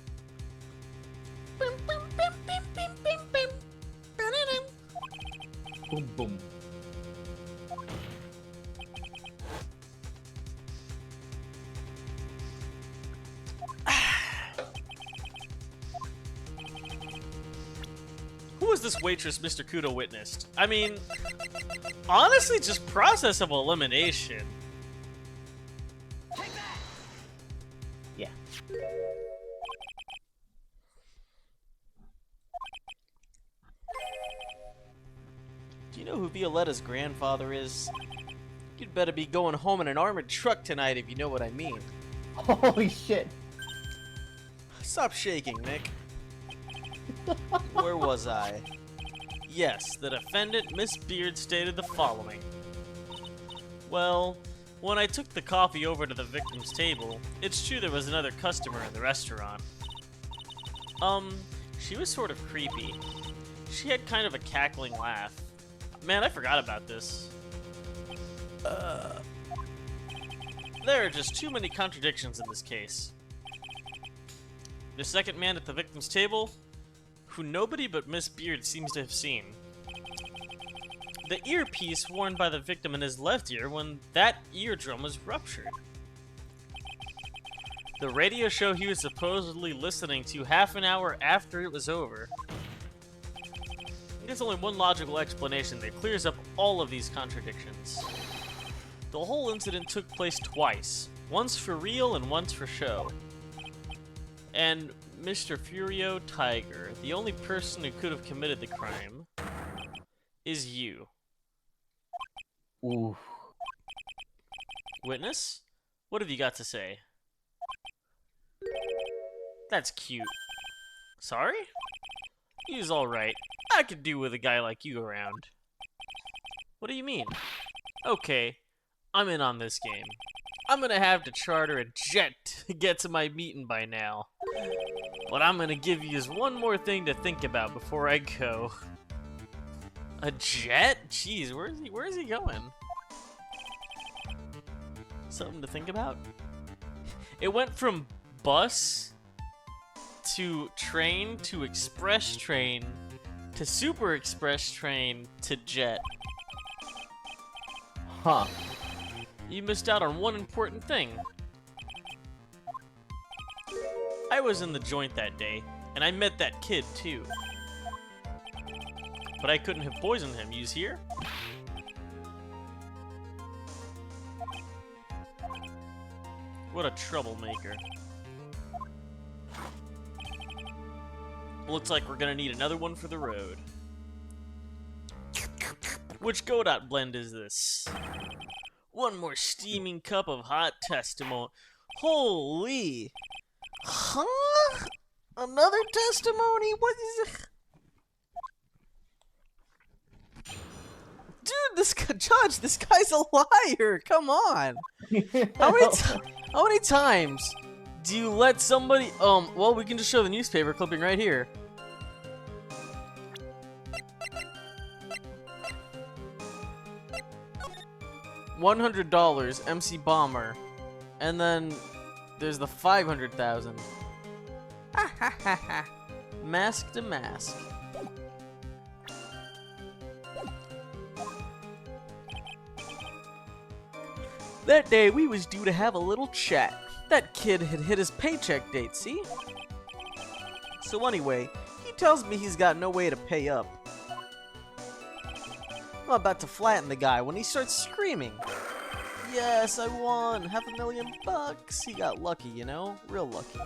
Boom, boom.
Who was this waitress Mr. Kudo witnessed? I mean, honestly, just process of elimination.
Yeah.
Do you know who Violetta's grandfather is? You'd better be going home in an armored truck tonight if you know what I mean.
Holy shit.
Stop shaking, Nick. Where was I?
Yes, the defendant, Miss Beard, stated the following. Well, when I took the coffee over to the victim's table, it's true there was another customer in the restaurant. She was sort of creepy. She had kind of a cackling laugh. Man, I forgot about this. There are just too many contradictions in this case. The second man at the victim's table, who nobody but Miss Beard seems to have seen. The earpiece worn by the victim in his left ear when that eardrum was ruptured. The radio show he was supposedly listening to half an hour after it was over. There's only one logical explanation that clears up all of these contradictions. The whole incident took place twice, once for real and once for show. And Mr. Furio Tiger, the only person who could have committed the crime, is you.
Ooh.
Witness? What have you got to say? That's cute. Sorry? He's alright. I could do with a guy like you around. What do you mean? Okay, I'm in on this game. I'm gonna have to charter a jet to get to my meeting by now. But I'm gonna give you one more thing to think about before I go. A jet? Jeez, where is he going? Something to think about? It went from bus to train to express train to super express train to jet.
Huh.
You missed out on one important thing. I was in the joint that day, and I met that kid too. But I couldn't have poisoned him, you's here? What a troublemaker. Looks like we're gonna need another one for the road. Which Godot blend is this? One more steaming cup of hot testimony. Holy! Huh? Another testimony? What is it?
Dude, Judge, this guy's a liar. Come on. How many times do you let somebody? Well, we can just show the newspaper clipping right here. $100, MC Bomber, and then there's the 500,000. Mask to mask. That day, we was due to have a little chat. That kid had hit his paycheck date, see? So anyway, he tells me he's got no way to pay up. I'm about to flatten the guy when he starts screaming. Yes, I won! $500,000! He got lucky, you know? Real lucky.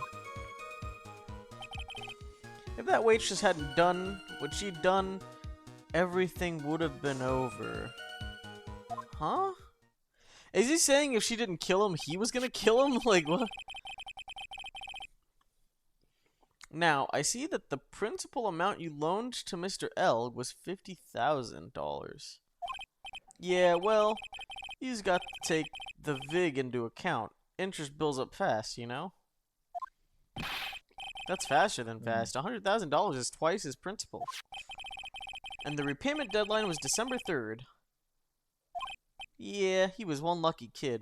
If that waitress hadn't done what she'd done, everything would have been over. Huh? Is he saying if she didn't kill him, he was gonna kill him? Like, what? Now, I see that the principal amount you loaned to Mr. L was $50,000. Yeah, well, he's got to take the VIG into account. Interest builds up fast, you know? That's faster than fast. $100,000 is twice his principal. And the repayment deadline was December 3rd. Yeah, he was one lucky kid.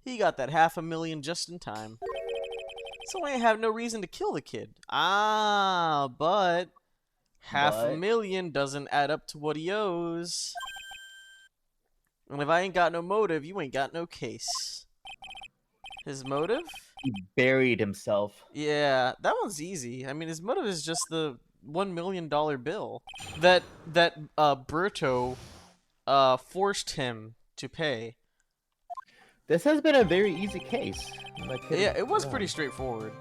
He got that $500,000 just in time. So I have no reason to kill the kid. Ah, but $500,000 doesn't add up to what he owes. And if I ain't got no motive, you ain't got no case. His motive?
He buried himself.
Yeah, that one's easy. I mean, his motive is just the $1 million bill that Berto forced him to pay.
This has been a very easy case.
Yeah, it was pretty straightforward.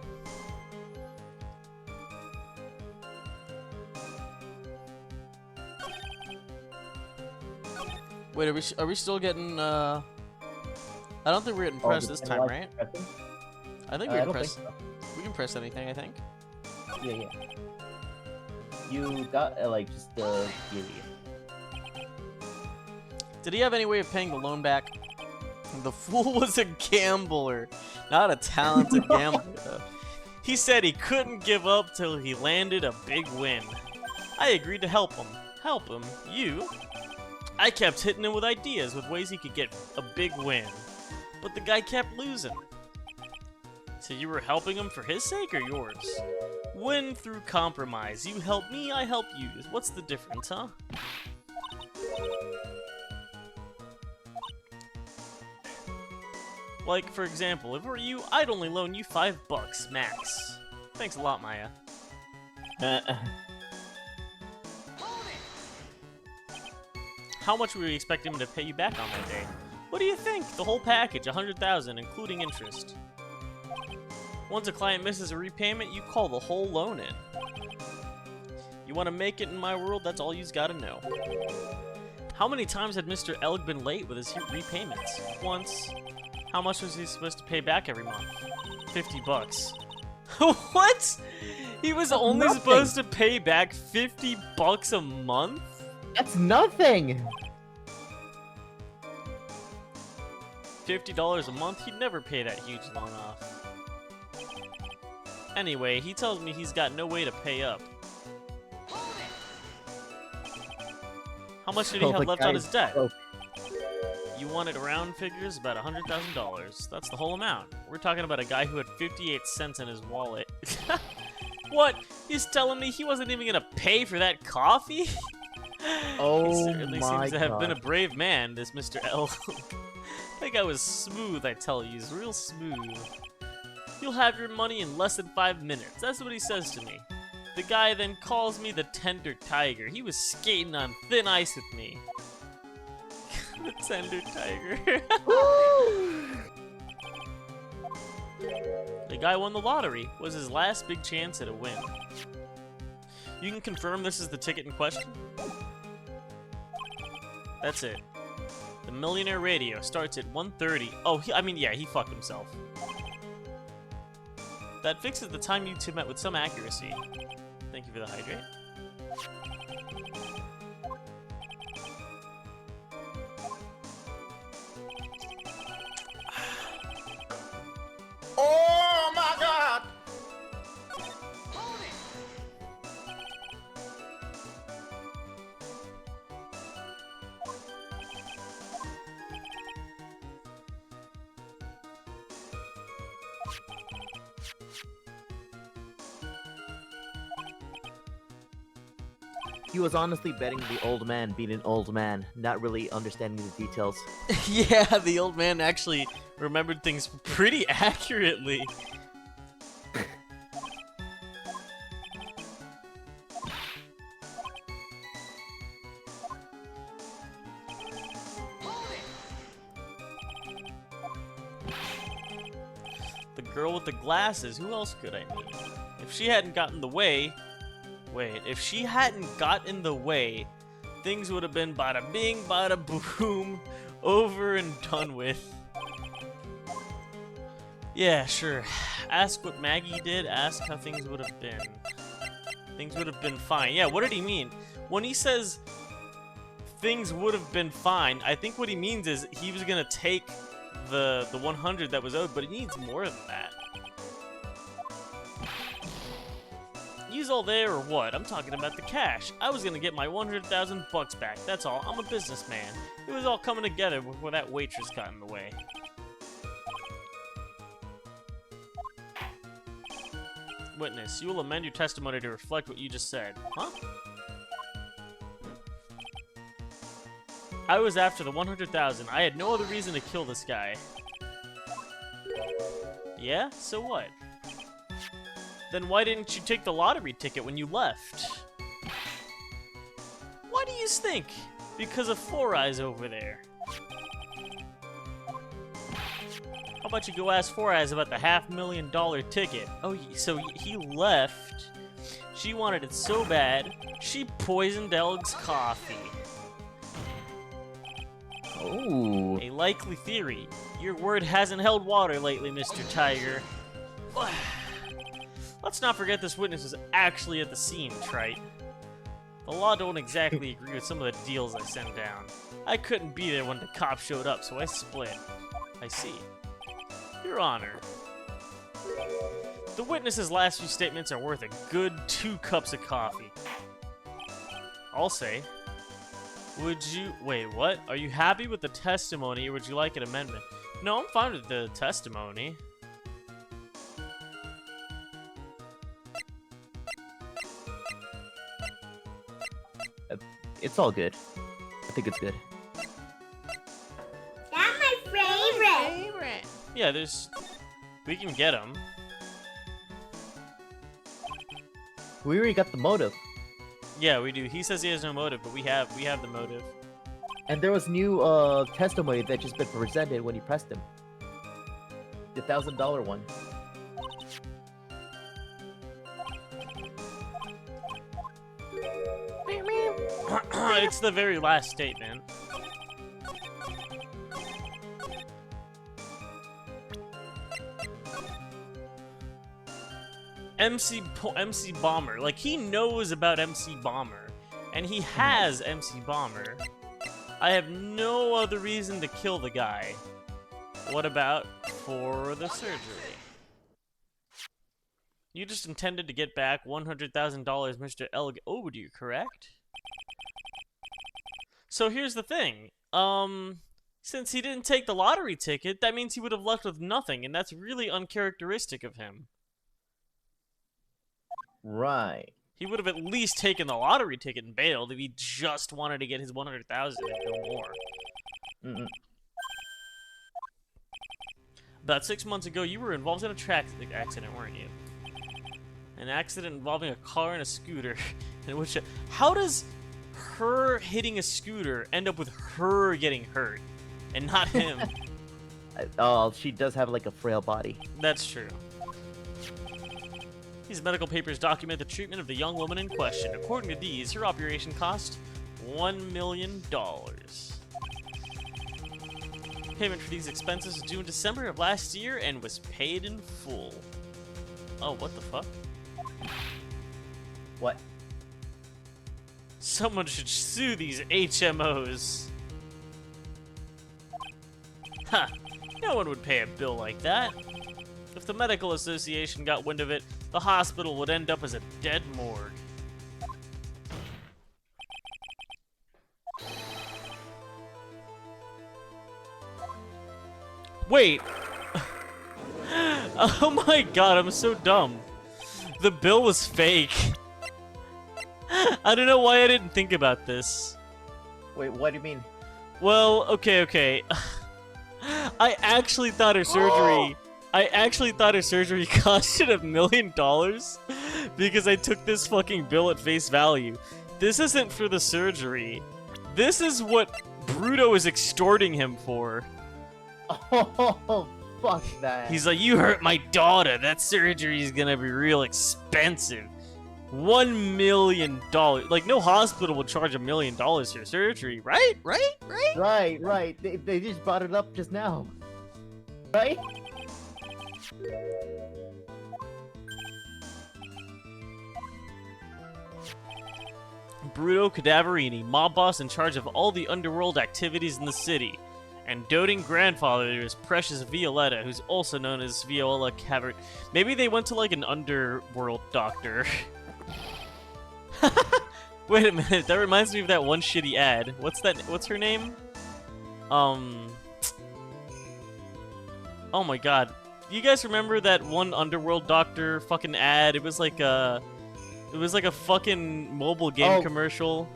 Wait, are we still getting I don't think we're getting pressed this time, right? I think we can press. We can press anything, I think.
Yeah. You got like just the
Did he have any way of paying the loan back? The fool was a gambler, not a talented gambler.
He said he couldn't give up till he landed a big win. I agreed to help him. Help him? You? I kept hitting him with ideas with ways he could get a big win. But the guy kept losing. So you were helping him for his sake or yours? Win through compromise. You help me, I help you. What's the difference, huh? Like, for example, if it were you, I'd only loan you $5 max. Thanks a lot, Maya. How much were you expecting him to pay you back on that day? What do you think? The whole package, $100,000, including interest. Once a client misses a repayment, you call the whole loan in. You want to make it in my world? That's all you's got to know. How many times had Mr. Elg been late with his repayments? Once. How much was he supposed to pay back every month? $50. What? He was only supposed to pay back $50 a month?
That's nothing.
$50 a month? He'd never pay that huge loan off. Anyway, he tells me he's got no way to pay up. How much did he have left on his debt? You wanted round figures, about $100,000. That's the whole amount. We're talking about a guy who had 58 cents in his wallet. What? He's telling me he wasn't even gonna pay for that coffee?
Oh,
he certainly seems to have been a brave man, this Mr. L. That guy was smooth, I tell you. He's real smooth. You'll have your money in less than 5 minutes. That's what he says to me. The guy then calls me the Tender Tiger. He was skating on thin ice with me. The Tender Tiger. The guy won the lottery. Was his last big chance at a win. You can confirm this is the ticket in question? That's it. The Millionaire Radio starts at 1:30. Oh, he fucked himself. That fixes the time you two met with some accuracy. Thank you for the hydrate.
Oh my god!
He was honestly betting the old man being an old man, not really understanding the details.
Yeah, the old man actually remembered things pretty accurately. The girl with the glasses, who else could I mean? If she hadn't gotten in the way... Wait, if she hadn't got in the way, things would have been bada bing, bada boom, over and done with. Yeah, sure. Ask what Maggie did, ask how things would have been. Things would have been fine. Yeah, what did he mean? When he says things would have been fine, I think what he means is he was gonna take the 100 that was owed, but he needs more than that. Use all there or what? I'm talking about the cash. I was gonna get my 100,000 bucks back. That's all. I'm a businessman. It was all coming together before that waitress got in the way. Witness, you will amend your testimony to reflect what you just said. Huh? I was after the 100,000. I had no other reason to kill this guy. Yeah? So what? Then why didn't you take the lottery ticket when you left? Why do you think? Because of Four Eyes over there. How about you go ask Four Eyes about the $500,000 ticket? Oh, so he left. She wanted it so bad, she poisoned Elg's coffee.
Oh.
A likely theory. Your word hasn't held water lately, Mr. Tiger. Let's not forget this witness was actually at the scene, Trite. The law don't exactly agree with some of the deals I sent down. I couldn't be there when the cops showed up, so I split. I see. Your Honor. The witness's last few statements are worth a good 2 cups of coffee. I'll say. Would you... Wait, what? Are you happy with the testimony, or would you like an amendment? No, I'm fine with the testimony.
It's all good. I think it's good.
That's my favorite.
Yeah, there's... We can get him.
We already got the motive.
Yeah, we do. He says he has no motive, but we have the motive.
And there was new testimony that just been presented when you pressed him. The $1,000 one.
It's the very last statement. MC Bomber. Like, he knows about MC Bomber. And he has MC Bomber. I have no other reason to kill the guy. What about for the surgery? You just intended to get back $100,000 Mr. Elg owed you, correct? So here's the thing. Since he didn't take the lottery ticket, that means he would have left with nothing, and that's really uncharacteristic of him.
Right.
He would have at least taken the lottery ticket and bailed if he just wanted to get his 100,000 and no more.
Mm-mm.
About 6 months ago, you were involved in a traffic accident, weren't you? An accident involving a car and a scooter. In which, how does her hitting a scooter end up with her getting hurt, and not him?
Oh, she does have like a frail body.
That's true. These medical papers document the treatment of the young woman in question. According to these, her operation cost $1 million. Payment for these expenses was due in December of last year and was paid in full. Oh, what the fuck?
What?
Someone should sue these HMOs. Ha! No one would pay a bill like that. If the medical association got wind of it, the hospital would end up as a dead morgue. Wait! Oh my god, I'm so dumb. The bill was fake. I don't know why I didn't think about this.
Wait, what do you mean?
Well, okay. I actually thought her surgery. I actually thought her surgery costed $1 million because I took this fucking bill at face value. This isn't for the surgery. This is what Bruto is extorting him for.
Oh, fuck that.
He's like, you hurt my daughter. That surgery is gonna be real expensive. $1 million. Like, no hospital would charge $1 million for surgery, right?
Right. They just brought it up just now. Right?
Bruto Cadaverini, mob boss in charge of all the underworld activities in the city. And doting grandfather is Precious Violetta, who's also known as Viola Cavern. Maybe they went to like an underworld doctor. Wait a minute, that reminds me of that one shitty ad. What's her name? Oh my god. You guys remember that one underworld doctor fucking ad? It was like a fucking mobile game commercial.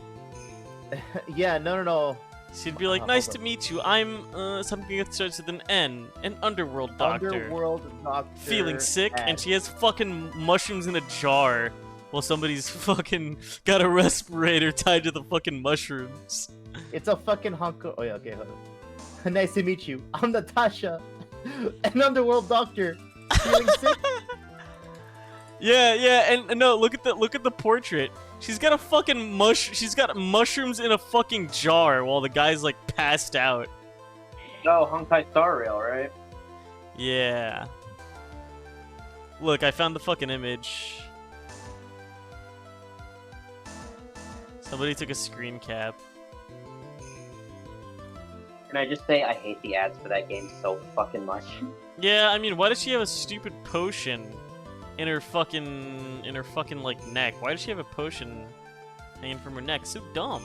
Yeah, no.
She'd be like, nice to meet you. I'm something that starts with an N, an underworld doctor.
Underworld doctor.
Feeling sick, and she has fucking mushrooms in a jar while somebody's fucking got a respirator tied to the fucking mushrooms.
It's a fucking honko. Oh yeah, okay, hold on. Nice to meet you. I'm Natasha, an underworld doctor. Feeling sick?
Yeah, and no, look at the portrait. She's got a fucking she's got mushrooms in a fucking jar while the guy's like passed out.
Oh, Honkai Star Rail, right?
Yeah. Look, I found the fucking image. Somebody took a screen cap.
Can I just say I hate the ads for that game so fucking much?
Yeah, I mean, why does she have a stupid potion in her fucking like neck? Why does she have a potion hanging from her neck? So dumb.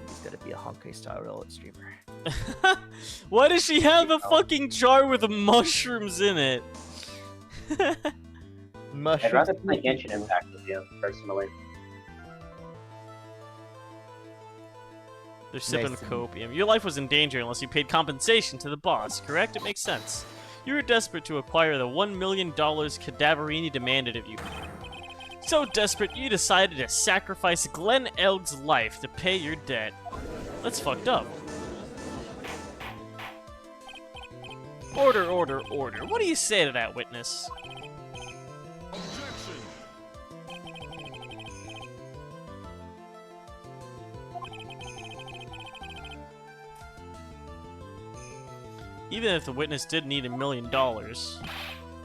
He's gotta be a Honkai Star Rail streamer.
Why does she have a fucking jar with mushrooms in it?
Mushrooms.
I'd rather play Genshin Impact with you, personally.
They're sipping
Nice.
copium. Your life was in danger unless you paid compensation to the boss, correct? It makes sense. You were desperate to acquire the $1 million Cadaverini demanded of you. So desperate, you decided to sacrifice Glenn Elg's life to pay your debt. That's fucked up. Order. What do you say to that, witness?
Objection.
Even if the witness did need $1 million,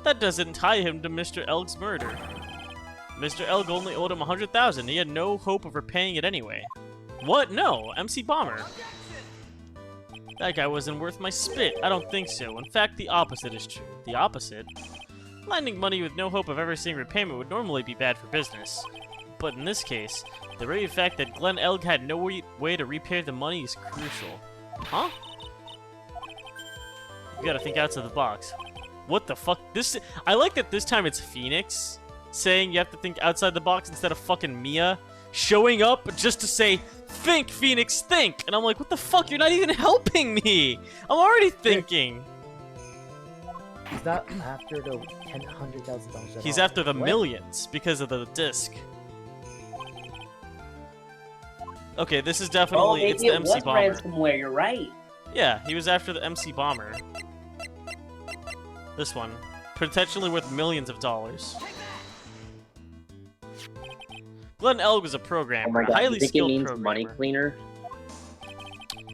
that doesn't tie him to Mr. Elg's murder. Mr. Elg only owed him $100,000. He had no hope of repaying it anyway. What? No, MC Bomber. That guy wasn't worth my spit. I don't think so. In fact, the opposite is true. The opposite? Lending money with no hope of ever seeing repayment would normally be bad for business. But in this case, the very fact that Glenn Elg had no way to repay the money is crucial. Huh? You gotta think outside the box. What the fuck? I like that this time it's Phoenix saying you have to think outside the box instead of fucking Mia showing up just to say, think, Phoenix, think! And I'm like, what the fuck? You're not even helping me! I'm already thinking!
He's not after the $100,000.
He's after the millions because of the disc. Okay, this is definitely,
maybe
it's the
it
MC
was
Bomber.
ransomware, you're right.
Yeah, he was after the MC Bomber. This one. Potentially worth millions of dollars. Glenn Elg was a programmer,
Oh my
a
god,
highly
you think it
skilled
means
programmer.
money cleaner?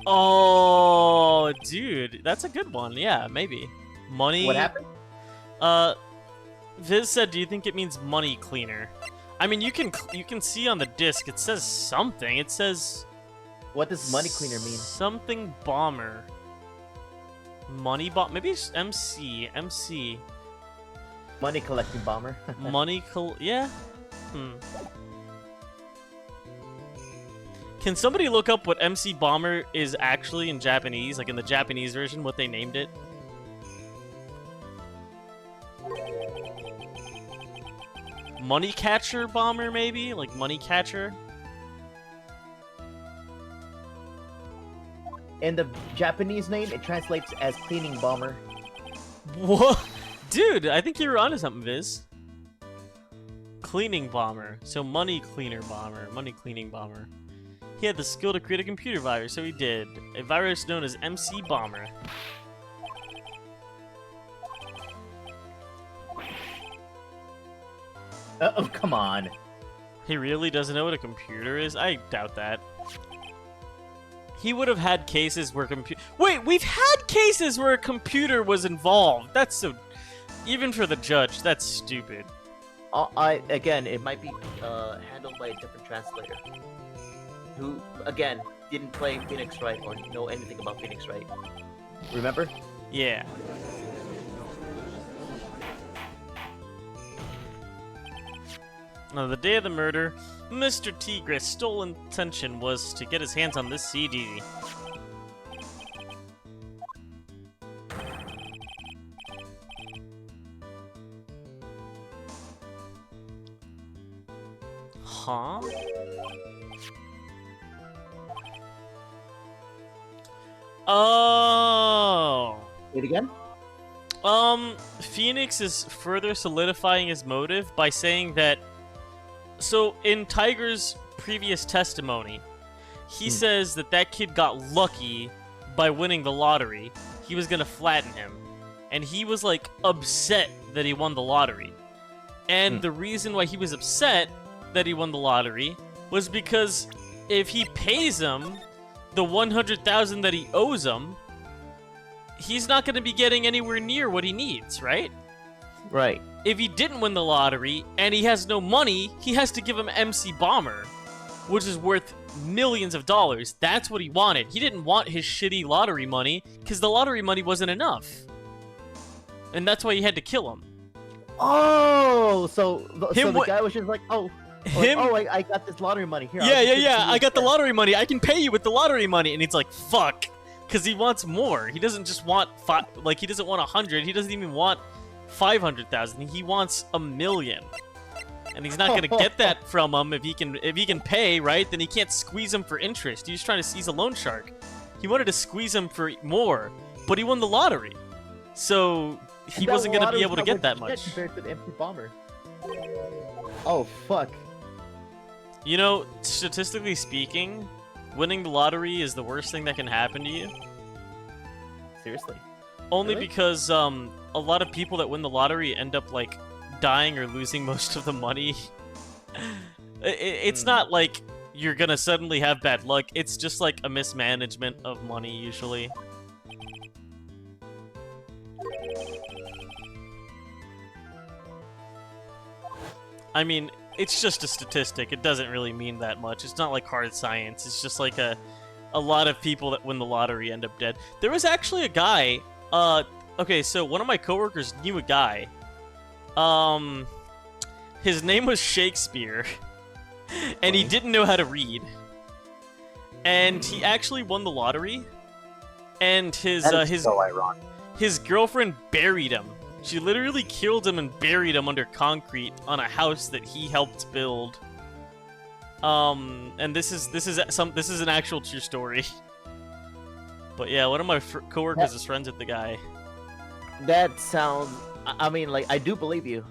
Oh, dude, that's a good one. Yeah, maybe. Money.
What happened?
Viz said, "Do you think it means money cleaner?" I mean, you can see on the disc it says something. It says
What does money cleaner mean?
something bomber. Money bomb. Maybe it's MC.
Money collecting bomber.
Yeah. Can somebody look up what MC Bomber is actually in Japanese, like in the Japanese version, what they named it? Money catcher bomber, maybe? Like money catcher?
In the Japanese name, it translates as cleaning bomber.
What? Dude, I think you were onto something, Viz. Cleaning bomber. So money cleaner bomber. Money cleaning bomber. He had the skill to create a computer virus, so he did. A virus known as MC Bomber.
Oh, come on.
He really doesn't know what a computer is? I doubt that. He would have had cases where Wait, we've had cases where a computer was involved. That's so... Even for the judge, that's stupid.
Again, it might be handled by a different translator. Who, again, didn't play Phoenix Wright or know anything about Phoenix Wright. Remember?
Yeah. On the day of the murder, Mr. Tigre's sole intention was to get his hands on this CD. Huh? Oh.
Wait again?
Phoenix is further solidifying his motive by saying that... So, in Tiger's previous testimony, he says that that kid got lucky by winning the lottery. He was gonna flatten him. And he was, like, upset that he won the lottery. And the reason why he was upset that he won the lottery was because if he pays him the $100,000 that he owes him, he's not going to be getting anywhere near what he needs, right?
Right.
If he didn't win the lottery and he has no money, he has to give him MC Bomber, which is worth millions of dollars. That's what he wanted. He didn't want his shitty lottery money because the lottery money wasn't enough. And that's why he had to kill him.
Oh, so the guy was just like, I got this lottery money here.
Yeah. I got the lottery money. I can pay you with the lottery money. And he's like, fuck. Because he wants more. He doesn't just want he doesn't want 100. He doesn't even want 500,000. He wants 1 million. And he's not gonna get that from him if he can pay, right? Then he can't squeeze him for interest. He was trying to seize a loan shark. He wanted to squeeze him for more, but he won the lottery. So he wasn't gonna be able to get that much.
Compared to the empty bomber. Oh fuck.
You know, statistically speaking, winning the lottery is the worst thing that can happen to you.
Seriously?
Only
Really?
because a lot of people that win the lottery end up like dying or losing most of the money. It's not like you're gonna suddenly have bad luck. It's just like a mismanagement of money usually. I mean, it's just a statistic. It doesn't really mean that much. It's not like hard science. It's just like a lot of people that win the lottery end up dead. There was actually a guy, okay, so one of my coworkers knew a guy. His name was Shakespeare, and he didn't know how to read. And he actually won the lottery, and his
so ironic.
his girlfriend buried him. She literally killed him and buried him under concrete on a house that he helped build. And this is an actual true story. But yeah, one of my coworkers is friends with the guy.
That sounds. I mean, like, I do believe you.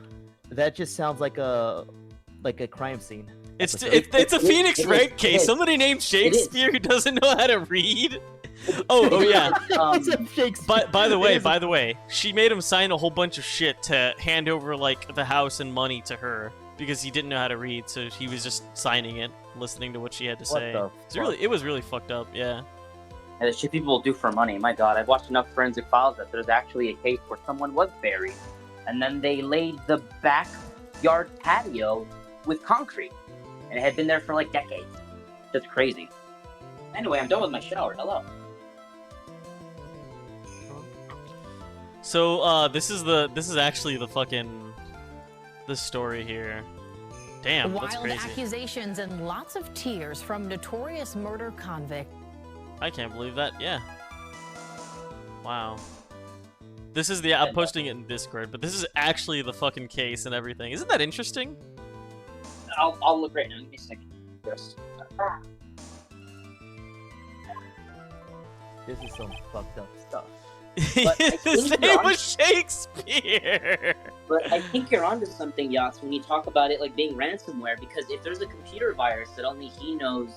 That just sounds like a crime scene.
It's a Phoenix Wright case. Somebody named Shakespeare who doesn't know how to read. Oh yeah. By the way, she made him sign a whole bunch of shit to hand over like the house and money to her because he didn't know how to read, so he was just signing it, listening to what she had to say. It was really fucked up, yeah.
And the shit people will do for money. My God, I've watched enough Forensic Files that there's actually a case where someone was buried, and then they laid the backyard patio with concrete, and it had been there for like decades. That's crazy. Anyway, I'm done with my shower. Hello.
So this is actually the story here. Damn, that's
Wild
crazy.
accusations and lots of tears from notorious murder convict.
I can't believe that. Yeah. Wow. This is I'm posting it in Discord, but this is actually the fucking case and everything. Isn't that interesting?
I'll look right now. Give me a second. Yes.
This is some fucked up stuff.
But I
His
think
name
you're
was Shakespeare.
But I think you're onto something, Yachts, when you talk about it like being ransomware, because if there's a computer virus that only he knows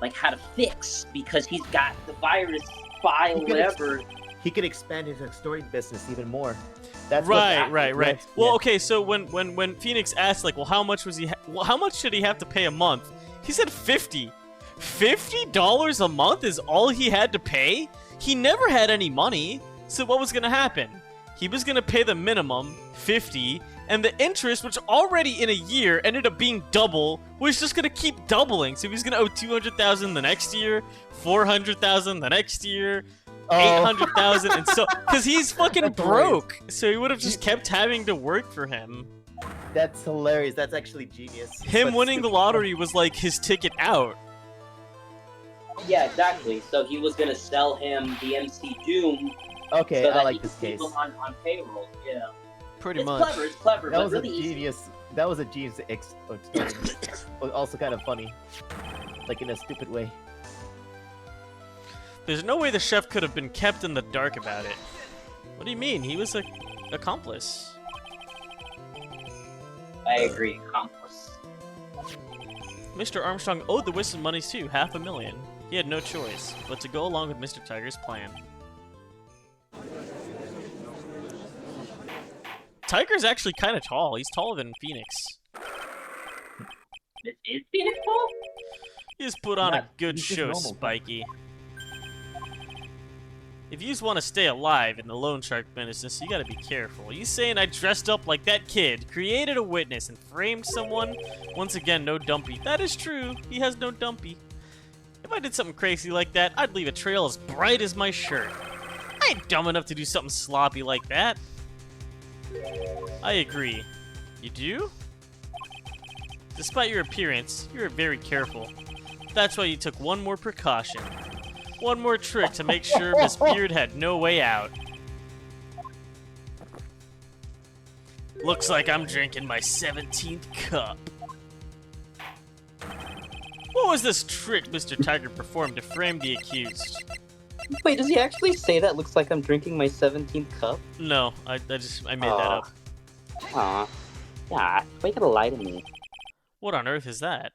like how to fix because he's got the virus file, whatever.
He could expand his extorting business even more. That's
right.
Yeah.
Well, okay, so when Phoenix asked like, well, how much was how much should he have to pay a month? He said $50. $50 a month is all he had to pay? He never had any money. So what was going to happen? He was going to pay the minimum, 50, and the interest, which already in a year ended up being double, was just going to keep doubling. So he was going to owe 200,000 the next year, 400,000 the next year, 800,000, and so because he's fucking broke. So he would have just kept having to work for him.
That's hilarious. That's actually genius.
Him
But
winning the
stupid.
lottery was like his ticket out.
Yeah, exactly. So he was gonna sell him the MC Doom.
Okay,
so
I
that
like
he
this
could keep
case.
him on payroll. Yeah.
Pretty
It's
much.
clever. It's clever,
That
but
was
really
a
easy.
genius. That was a genius extorting. But also kind of funny, like in a stupid way.
There's no way the chef could have been kept in the dark about it. What do you mean? He was an accomplice.
I agree. Accomplice.
Mr. Armstrong owed the Whistle monies too, $500,000. He had no choice but to go along with Mr. Tiger's plan. Tiger's actually kind of tall. He's taller than Phoenix.
Is Phoenix tall?
He just put on a
Not-
good
he's just
show,
normal.
Spiky. If you just want to stay alive in the loan shark business, you gotta be careful. You saying I dressed up like that kid, created a witness, and framed someone? Once again, no dumpy. That is true. He has no dumpy. If I did something crazy like that, I'd leave a trail as bright as my shirt. I ain't dumb enough to do something sloppy like that. I agree. You do? Despite your appearance, you're very careful. That's why you took one more precaution. One more trick to make sure Miss Beard had no way out. Looks like I'm drinking my 17th cup. What was this trick Mr. Tiger performed to frame the accused?
Wait, does he actually say that? Looks like I'm drinking my 17th cup.
No, I made that up.
Aw. Yeah, why you gotta lie to me?
What on earth is that?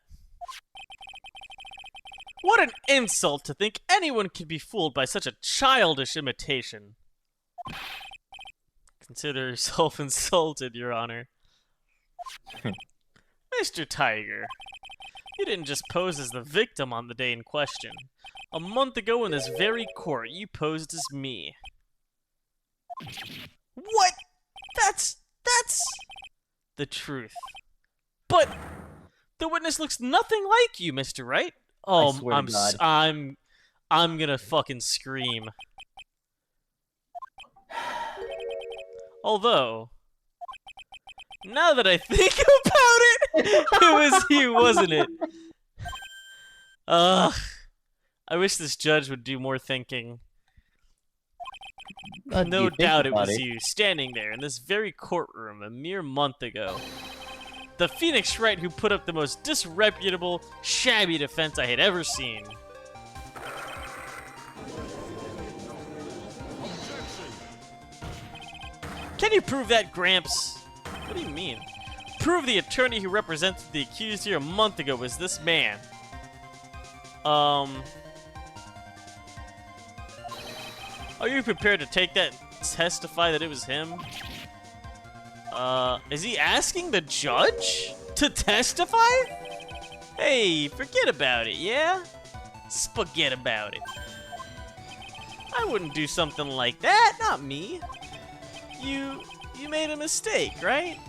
What an insult to think anyone could be fooled by such a childish imitation. Consider yourself insulted, Your Honor. Mr. Tiger, you didn't just pose as the victim on the day in question. A month ago in this very court, you posed as me. What? That's the truth. But the witness looks nothing like you, Mr. Wright. Oh,
swear to God.
I'm gonna fucking scream. Although, now that I think about it, it was you, wasn't it? Ugh. I wish this judge would do more thinking. No doubt it was you, standing there in this very courtroom a mere month ago. The Phoenix Wright who put up the most disreputable, shabby defense I had ever seen. Can you prove that, Gramps? What do you mean? Prove the attorney who represented the accused here a month ago was this man. Are you prepared to take that and testify that it was him? Is he asking the judge to testify? Hey, forget about it, yeah? Spaghetti about it. I wouldn't do something like that, not me. You made a mistake, right?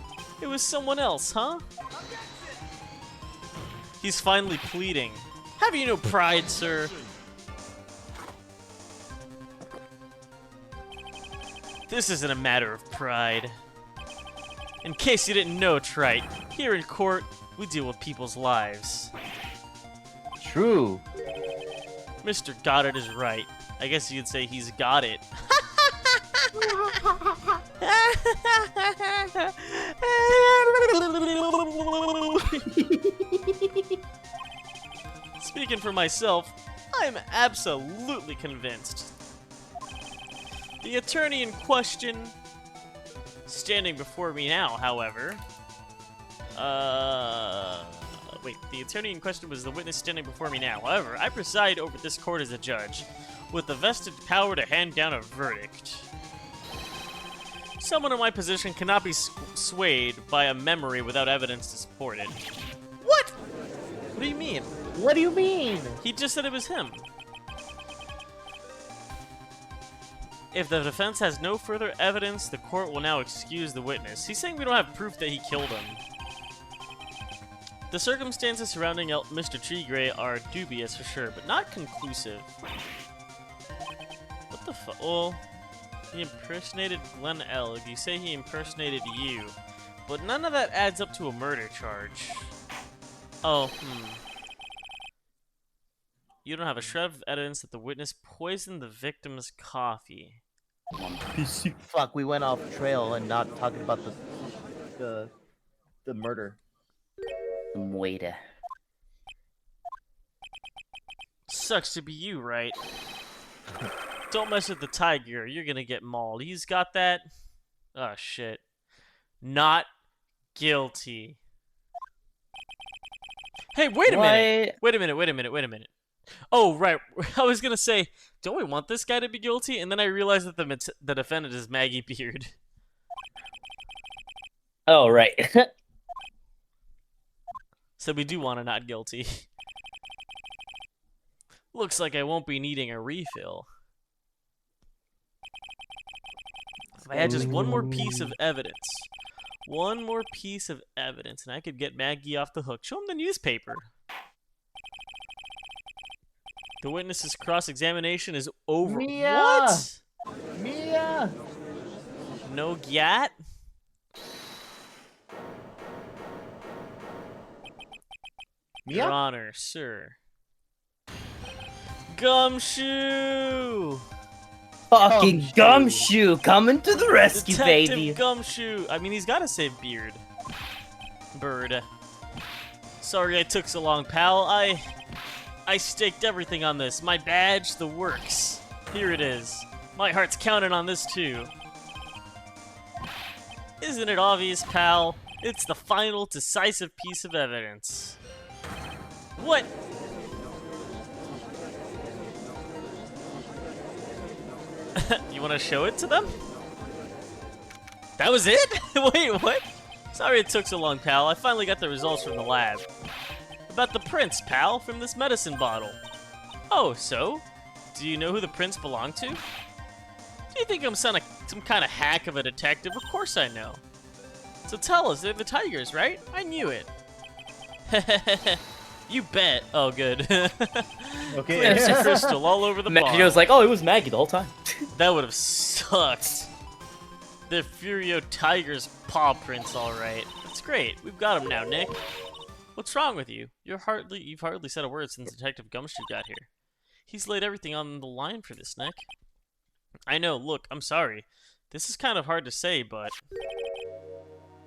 It was someone else, huh? He's finally pleading. Have you no pride, sir? This isn't a matter of pride. In case you didn't know, Trite, here in court, we deal with people's lives.
True.
Mr. Goddard is right. I guess you could say he's got it. Speaking for myself, I am absolutely convinced. The attorney in question, standing before me now, however, wait, the attorney in question was the witness standing before me now. However, I preside over this court as a judge, with the vested power to hand down a verdict. Someone in my position cannot be swayed by a memory without evidence to support it. What? What do you mean?
What do you mean?
He just said it was him. If the defense has no further evidence, the court will now excuse the witness. He's saying we don't have proof that he killed him. The circumstances surrounding Mr. Tree are dubious for sure, but not conclusive. What the fuck? Well, he impersonated Glenn Elg. You say he impersonated you, but none of that adds up to a murder charge. Oh, You don't have a shred of evidence that the witness poisoned the victim's coffee.
Fuck, we went off trail and not talking about the murder.
Waiter.
Sucks to be you, right? Don't mess with the tiger, you're gonna get mauled. He's got that? Oh, shit. Not guilty. Hey, wait a minute! Wait a minute. Oh, right. I was gonna say, don't we want this guy to be guilty? And then I realized that the defendant is Maggie Beard.
Oh, right.
So we do want a not guilty. Looks like I won't be needing a refill. If I had just one more piece of evidence. One more piece of evidence, and I could get Maggie off the hook. Show him the newspaper. The witness's cross-examination is over.
Mia!
What?
Mia!
No gyat?
Mia?
Your Honor, sir. Gumshoe!
Fucking Gumshoe coming to the rescue,
Detective
baby.
Gumshoe! I mean, he's gotta say Beard. Bird. Sorry I took so long, pal. I staked everything on this. My badge, the works. Here it is. My heart's counting on this too. Isn't it obvious, pal? It's the final decisive piece of evidence. What? You want to show it to them? That was it? Wait, what? Sorry it took so long, pal. I finally got the results from the lab. About the prints, pal, from this medicine bottle. Oh, so? Do you know who the prints belong to? Do you think I'm some kind of hack of a detective? Of course I know. So tell us, they're the tigers, right? I knew it. You bet. Oh, good.
Okay.
Crimson crystal all over the bottle.
He was like, oh, it was Maggie the whole time.
That would have sucked. The Furio Tiger's paw prints, alright. That's great. We've got him now, Nick. What's wrong with you? You've hardly said a word since Detective Gumshoe got here. He's laid everything on the line for this, Nick. I know, look, I'm sorry. This is kind of hard to say, but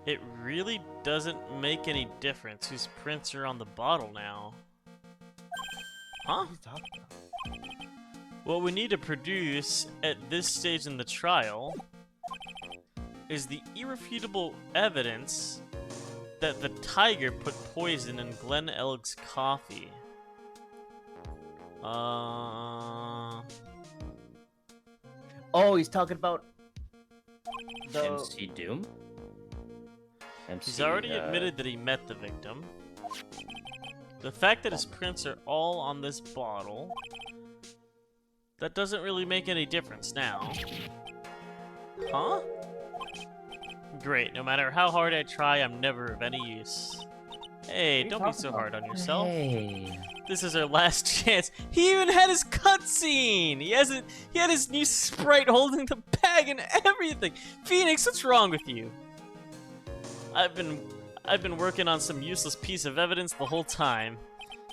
it really doesn't make any difference whose prints are on the bottle now. Huh? What we need to produce at this stage in the trial is the irrefutable evidence that the tiger put poison in Glenn Elg's coffee.
Oh, he's talking about the...
MC Doom?
He's already admitted that he met the victim. The fact that his prints are all on this bottle, that doesn't really make any difference now. Huh? Great, no matter how hard I try, I'm never of any use. Hey, don't be so hard on yourself.
Hey.
This is our last chance. He even had his cutscene! He had his new sprite holding the bag and everything! Phoenix, what's wrong with you? I've been working on some useless piece of evidence the whole time.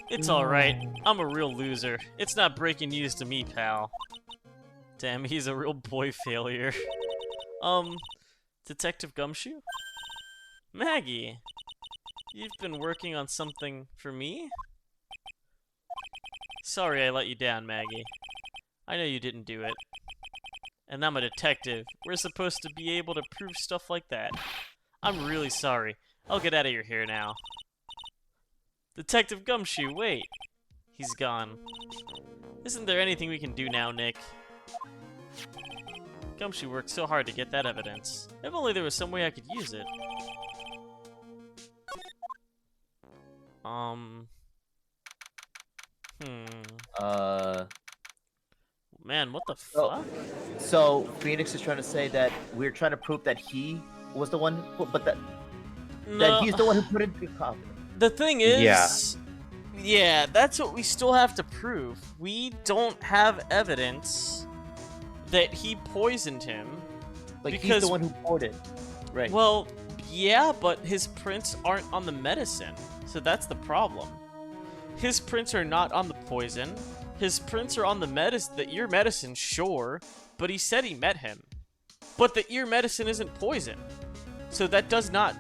It's alright. I'm a real loser. It's not breaking news to me, pal. Damn, he's a real boy failure. Detective Gumshoe? Maggie, you've been working on something for me? Sorry I let you down, Maggie. I know you didn't do it. And I'm a detective. We're supposed to be able to prove stuff like that. I'm really sorry. I'll get out of your hair now. Detective Gumshoe, wait. He's gone. Isn't there anything we can do now, Nick? Gumshoe worked so hard to get that evidence. If only there was some way I could use it. Man, what the fuck?
So Phoenix is trying to say that we're trying to prove that he was the one, but that he's the one who put it in the coffin.
The thing is, yeah, that's what we still have to prove. We don't have evidence that he poisoned him.
Like,
because
he's the one who poured it. Right.
Well, yeah, but his prints aren't on the medicine, so that's the problem. His prints are not on the poison. His prints are on the medicine, the ear medicine, sure, but he said he met him. But the ear medicine isn't poison. So that's not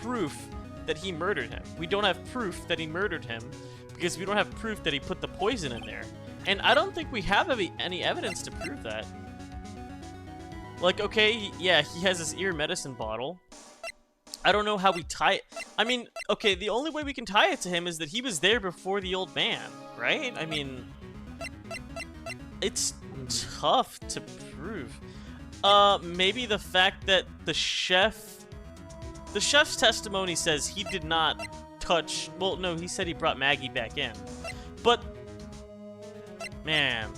proof that he murdered him. We don't have proof that he murdered him because we don't have proof that he put the poison in there. And I don't think we have any evidence to prove that. Like, okay, yeah, he has his ear medicine bottle. I don't know how we tie it. I mean, okay, the only way we can tie it to him is that he was there before the old man, right? I mean, it's tough to prove. Maybe the fact that the chef's testimony says he did not touch, well, no, he said he brought Maggie back in. But, man,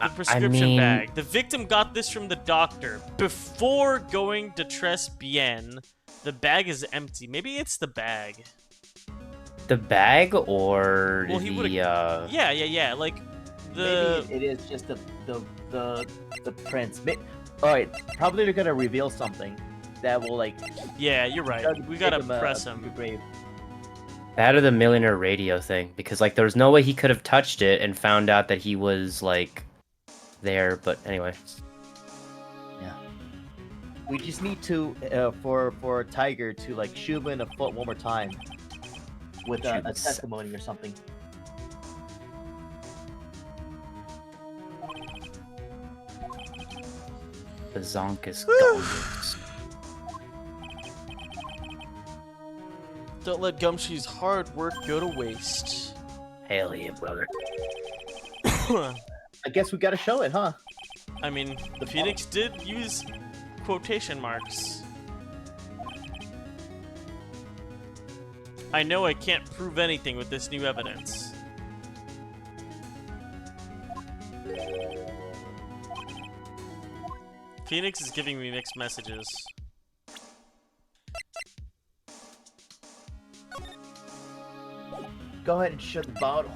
the prescription bag. The victim got this from the doctor before going to Tres Bien. The bag is empty. Maybe it's the bag.
The bag or
Well, yeah. Like the.
Maybe it is just the prints. All right, probably they're gonna reveal something that will like.
Yeah, you're right. We gotta press him.
That or the millionaire radio thing, because like there's no way he could have touched it and found out that he was like there. But anyway.
Yeah. We just need to for Tiger to like shoot him in the foot one more time with a testimony or something.
The zonk is gone.
Don't let Gumshoe's hard work go to waste.
Hell yeah, brother.
I guess we gotta show it, huh?
I mean, the Phoenix did use quotation marks. I know I can't prove anything with this new evidence. Phoenix is giving me mixed messages.
Go ahead and shut the bottle.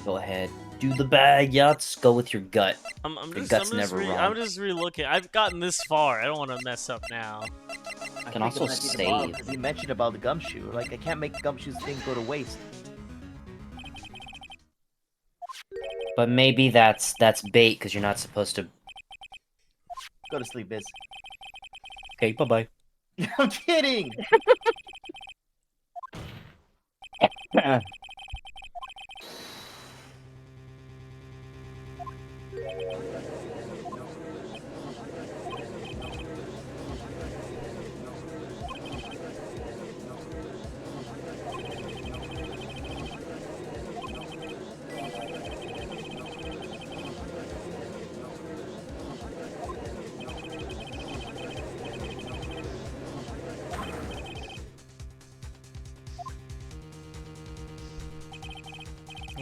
Go ahead. Do the bag, Yachts. Go with your gut.
I'm
Your
just,
gut's never wrong.
I'm just re-looking. I've gotten this far. I don't want to mess up now.
I can also save.
Because he mentioned about the gumshoe. Like, I can't make Gumshoe's thing go to waste.
But maybe that's bait because you're not supposed to.
Go to sleep, Biz.
Okay, bye bye.
I'm kidding.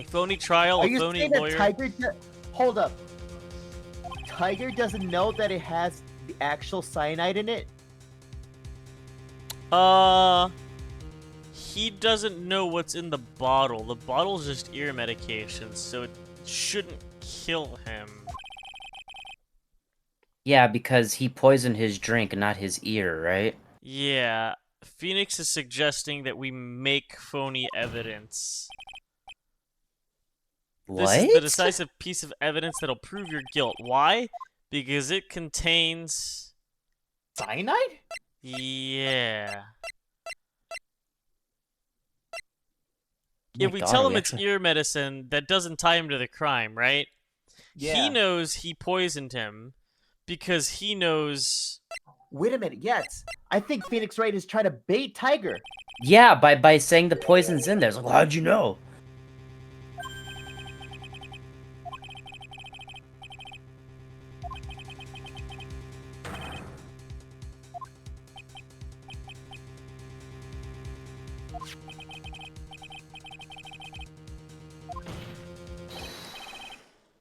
A phony trial,
Are
a
you
phony
saying that
lawyer.
Hold up. Tiger doesn't know that it has the actual cyanide in it?
He doesn't know what's in the bottle. The bottle's just ear medication, so it shouldn't kill him.
Yeah, because he poisoned his drink, not his ear, right?
Yeah, Phoenix is suggesting that we make phony evidence. This is the
What?
decisive piece of evidence that'll prove your guilt. Why? Because it contains...
Cyanide?
Yeah.
Oh
If
my
we
God,
tell
are
him
we
it's
actually-
ear medicine, that doesn't tie him to the crime, right?
Yeah.
He knows he poisoned him because he knows...
Wait a minute, yes. I think Phoenix Wright is trying to bait Tiger.
Yeah, by saying the poison's in there. It's like, well, how'd you know?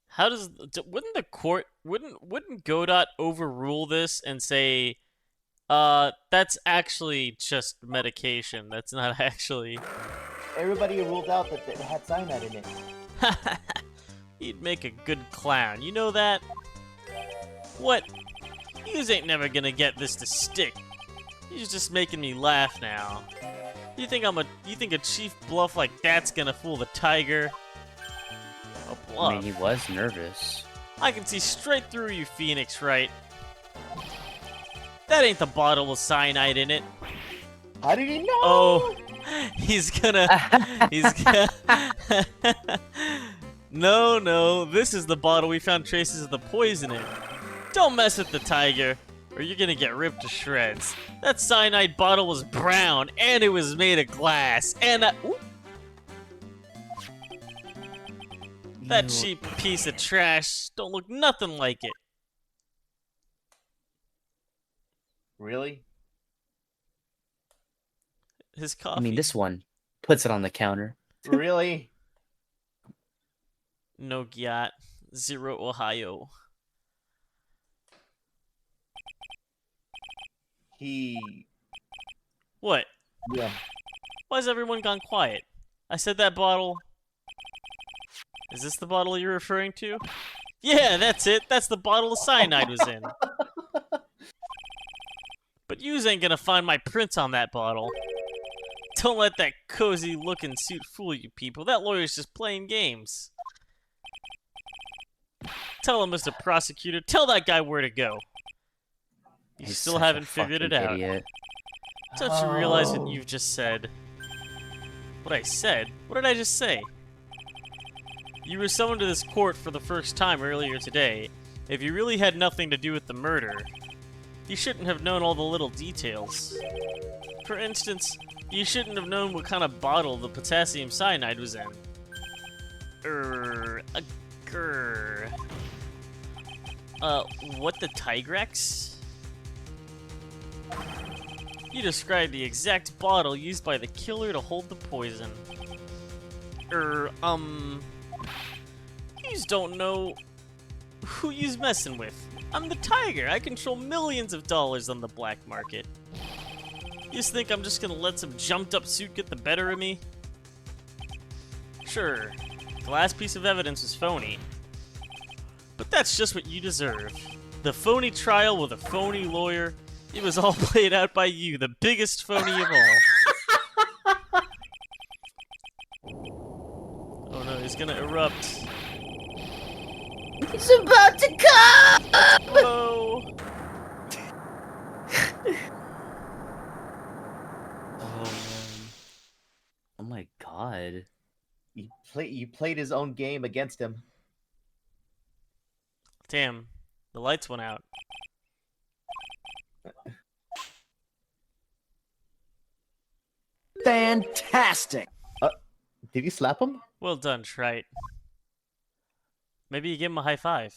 How does... Wouldn't the court... Wouldn't Godot overrule this and say... that's actually just medication. That's not actually...
Everybody ruled out that it had cyanide in it.
He'd make a good clown. You know that? What? Yous ain't never gonna get this to stick. He's just making me laugh now. You think a chief bluff like that's gonna fool the tiger? A
I
bluff.
mean, he was nervous.
I can see straight through you, Phoenix Wright. That ain't the bottle with cyanide in it.
How did he know?
Oh, he's gonna... No, this is the bottle we found traces of the poison in. Don't mess with the tiger, or you're gonna get ripped to shreds. That cyanide bottle was brown, and it was made of glass, and that cheap piece of trash don't look nothing like it.
Really?
His coffee.
I mean, this one puts it on the counter.
Really?
No gyat. 0 Ohio. What?
Yeah.
Why's everyone gone quiet? I said that bottle... Is this the bottle you're referring to? Yeah, that's it. That's the bottle the cyanide was in. But yous ain't gonna find my prints on that bottle. Don't let that cozy-looking suit fool you people. That lawyer's just playing games. Tell him, Mr. Prosecutor. Tell that guy where to go. You
He's
still
such a
haven't figured it
fucking
out.
idiot.
Don't you realize what you've just said? What I said? What did I just say? You were summoned to this court for the first time earlier today. If you really had nothing to do with the murder, you shouldn't have known all the little details. For instance, you shouldn't have known what kind of bottle the potassium cyanide was in. What the Tigrex? You described the exact bottle used by the killer to hold the poison. Yous don't know who yous messing with. I'm the Tiger. I control millions of dollars on the black market. Yous think I'm just gonna let some jumped-up suit get the better of me? Sure, the last piece of evidence was phony. But that's just what you deserve. The phony trial with a phony lawyer. It was all played out by you, the biggest phony of all. Oh no, he's gonna erupt.
It's about to come!
Whoa!
Oh, man. Oh my god.
You played his own game against him.
Damn, the lights went out.
Fantastic!
Did you slap him?
Well done, Trite. Maybe you give him a high five.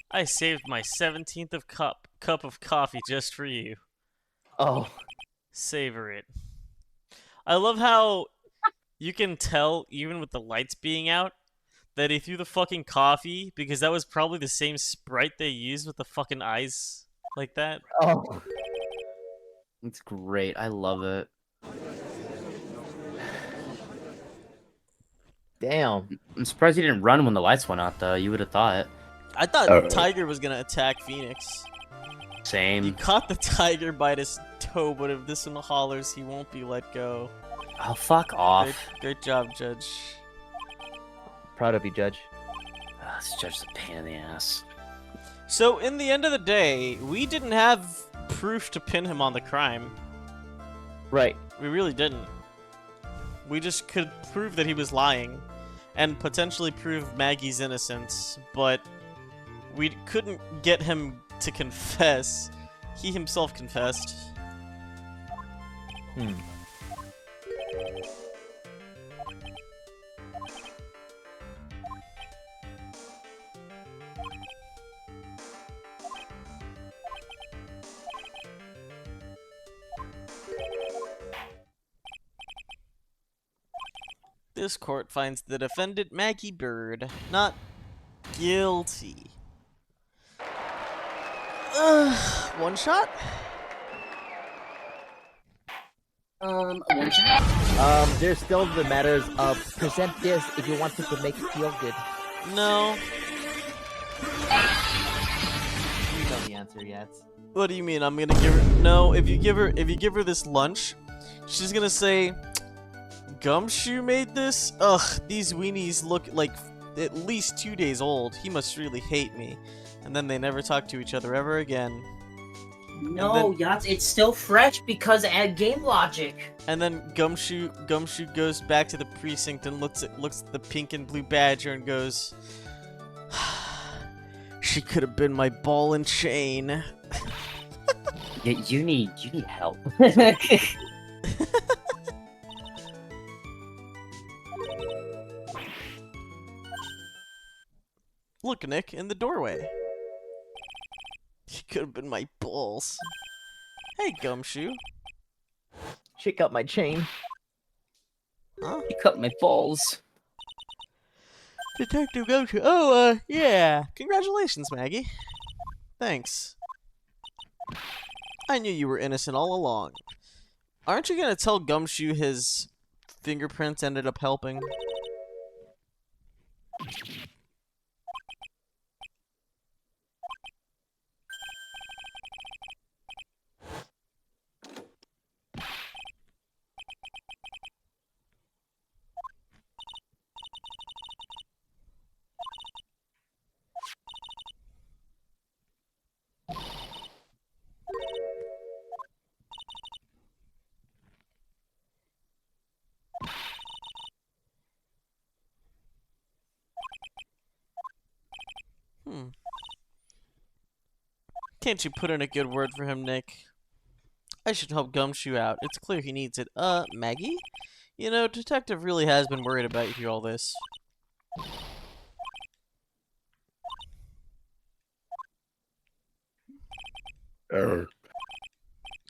I saved my 17th of cup of coffee just for you.
Oh.
Savor it. I love how you can tell even with the lights being out that he threw the fucking coffee because that was probably the same sprite they used with the fucking eyes like that.
Oh,
It's great. I love it.
damn.
I'm surprised he didn't run when the lights went out, though. You would have thought.
I thought Tiger was gonna attack Phoenix. You
Same.
caught the tiger by his toe, but if this one hollers, he won't be let go.
Oh, fuck off.
Great job, Judge.
Proud of you, Judge.
Oh, this judge is a pain in the ass.
So, in the end of the day, we didn't have proof to pin him on the crime.
Right.
We really didn't. We just could prove that he was lying and potentially prove Maggie's innocence, but we couldn't get him to confess. He himself confessed. This court finds the defendant Maggie Bird not guilty. One shot?
One shot.
There's still the matters of present this if you want it to make it feel good.
No.
You know the answer yet.
What do you mean? I'm gonna give her no. If you give her this lunch, she's gonna say, "Gumshoe made this. Ugh, these weenies look like at least 2 days old. He must really hate me." And then they never talk to each other ever again.
No, Yachts, it's still fresh because add game logic.
And then Gumshoe goes back to the precinct and looks at the pink and blue badger and goes, "She could have been my ball and chain."
Yeah, you need help.
Look, Nick, in the doorway. She could have been my balls. Hey, Gumshoe.
She cut my chain.
Huh?
You cut my balls.
Detective Gumshoe. Oh, yeah. Congratulations, Maggie. Thanks. I knew you were innocent all along. Aren't you gonna tell Gumshoe his fingerprints ended up helping? Can't you put in a good word for him, Nick? I should help Gumshoe out. It's clear he needs it. Maggie? You know, Detective really has been worried about you through all this.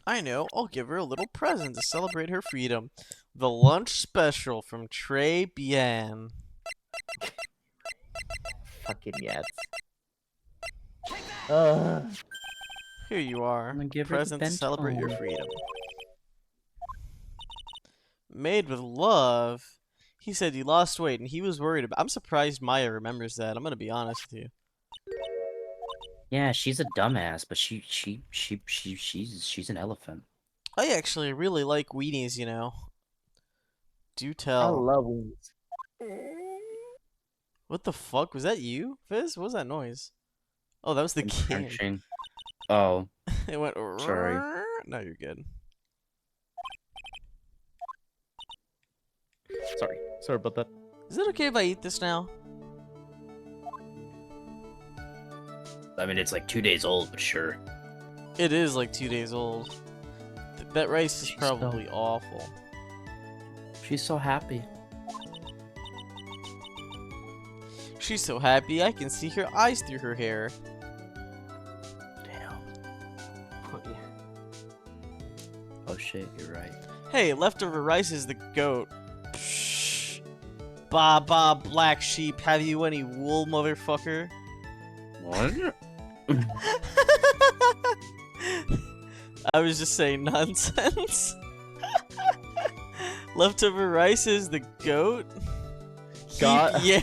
I know. I'll give her a little present to celebrate her freedom. The lunch special from Trey Bien.
Fucking yet.
Here you are.
I'm gonna give her the
Present to
bent
celebrate your
home.
freedom. Made with love. He said he lost weight and he was worried about. I'm surprised Maya remembers that. I'm gonna be honest with you.
Yeah, she's a dumbass, but she's an elephant.
I actually really like weenies, you know. Do
I
tell.
love wings.
What the fuck? Was that you, Fizz? What was that noise? Oh, that was the
I'm
game.
crunching. Oh,
It went.
Sorry.
No, you're good.
Sorry about that.
Is it okay if I eat this now?
I mean, it's like 2 days old, but sure.
It is like 2 days old. That rice is
She's
probably awful.
She's so happy.
She's so happy I can see her eyes through her hair.
Damn. Oh shit, you're right.
Hey, leftover rice is the goat. Psh.
Ba ba, black sheep, have you any wool, motherfucker?
What?
I was just saying nonsense. Leftover rice is the goat.
God.
Yeah,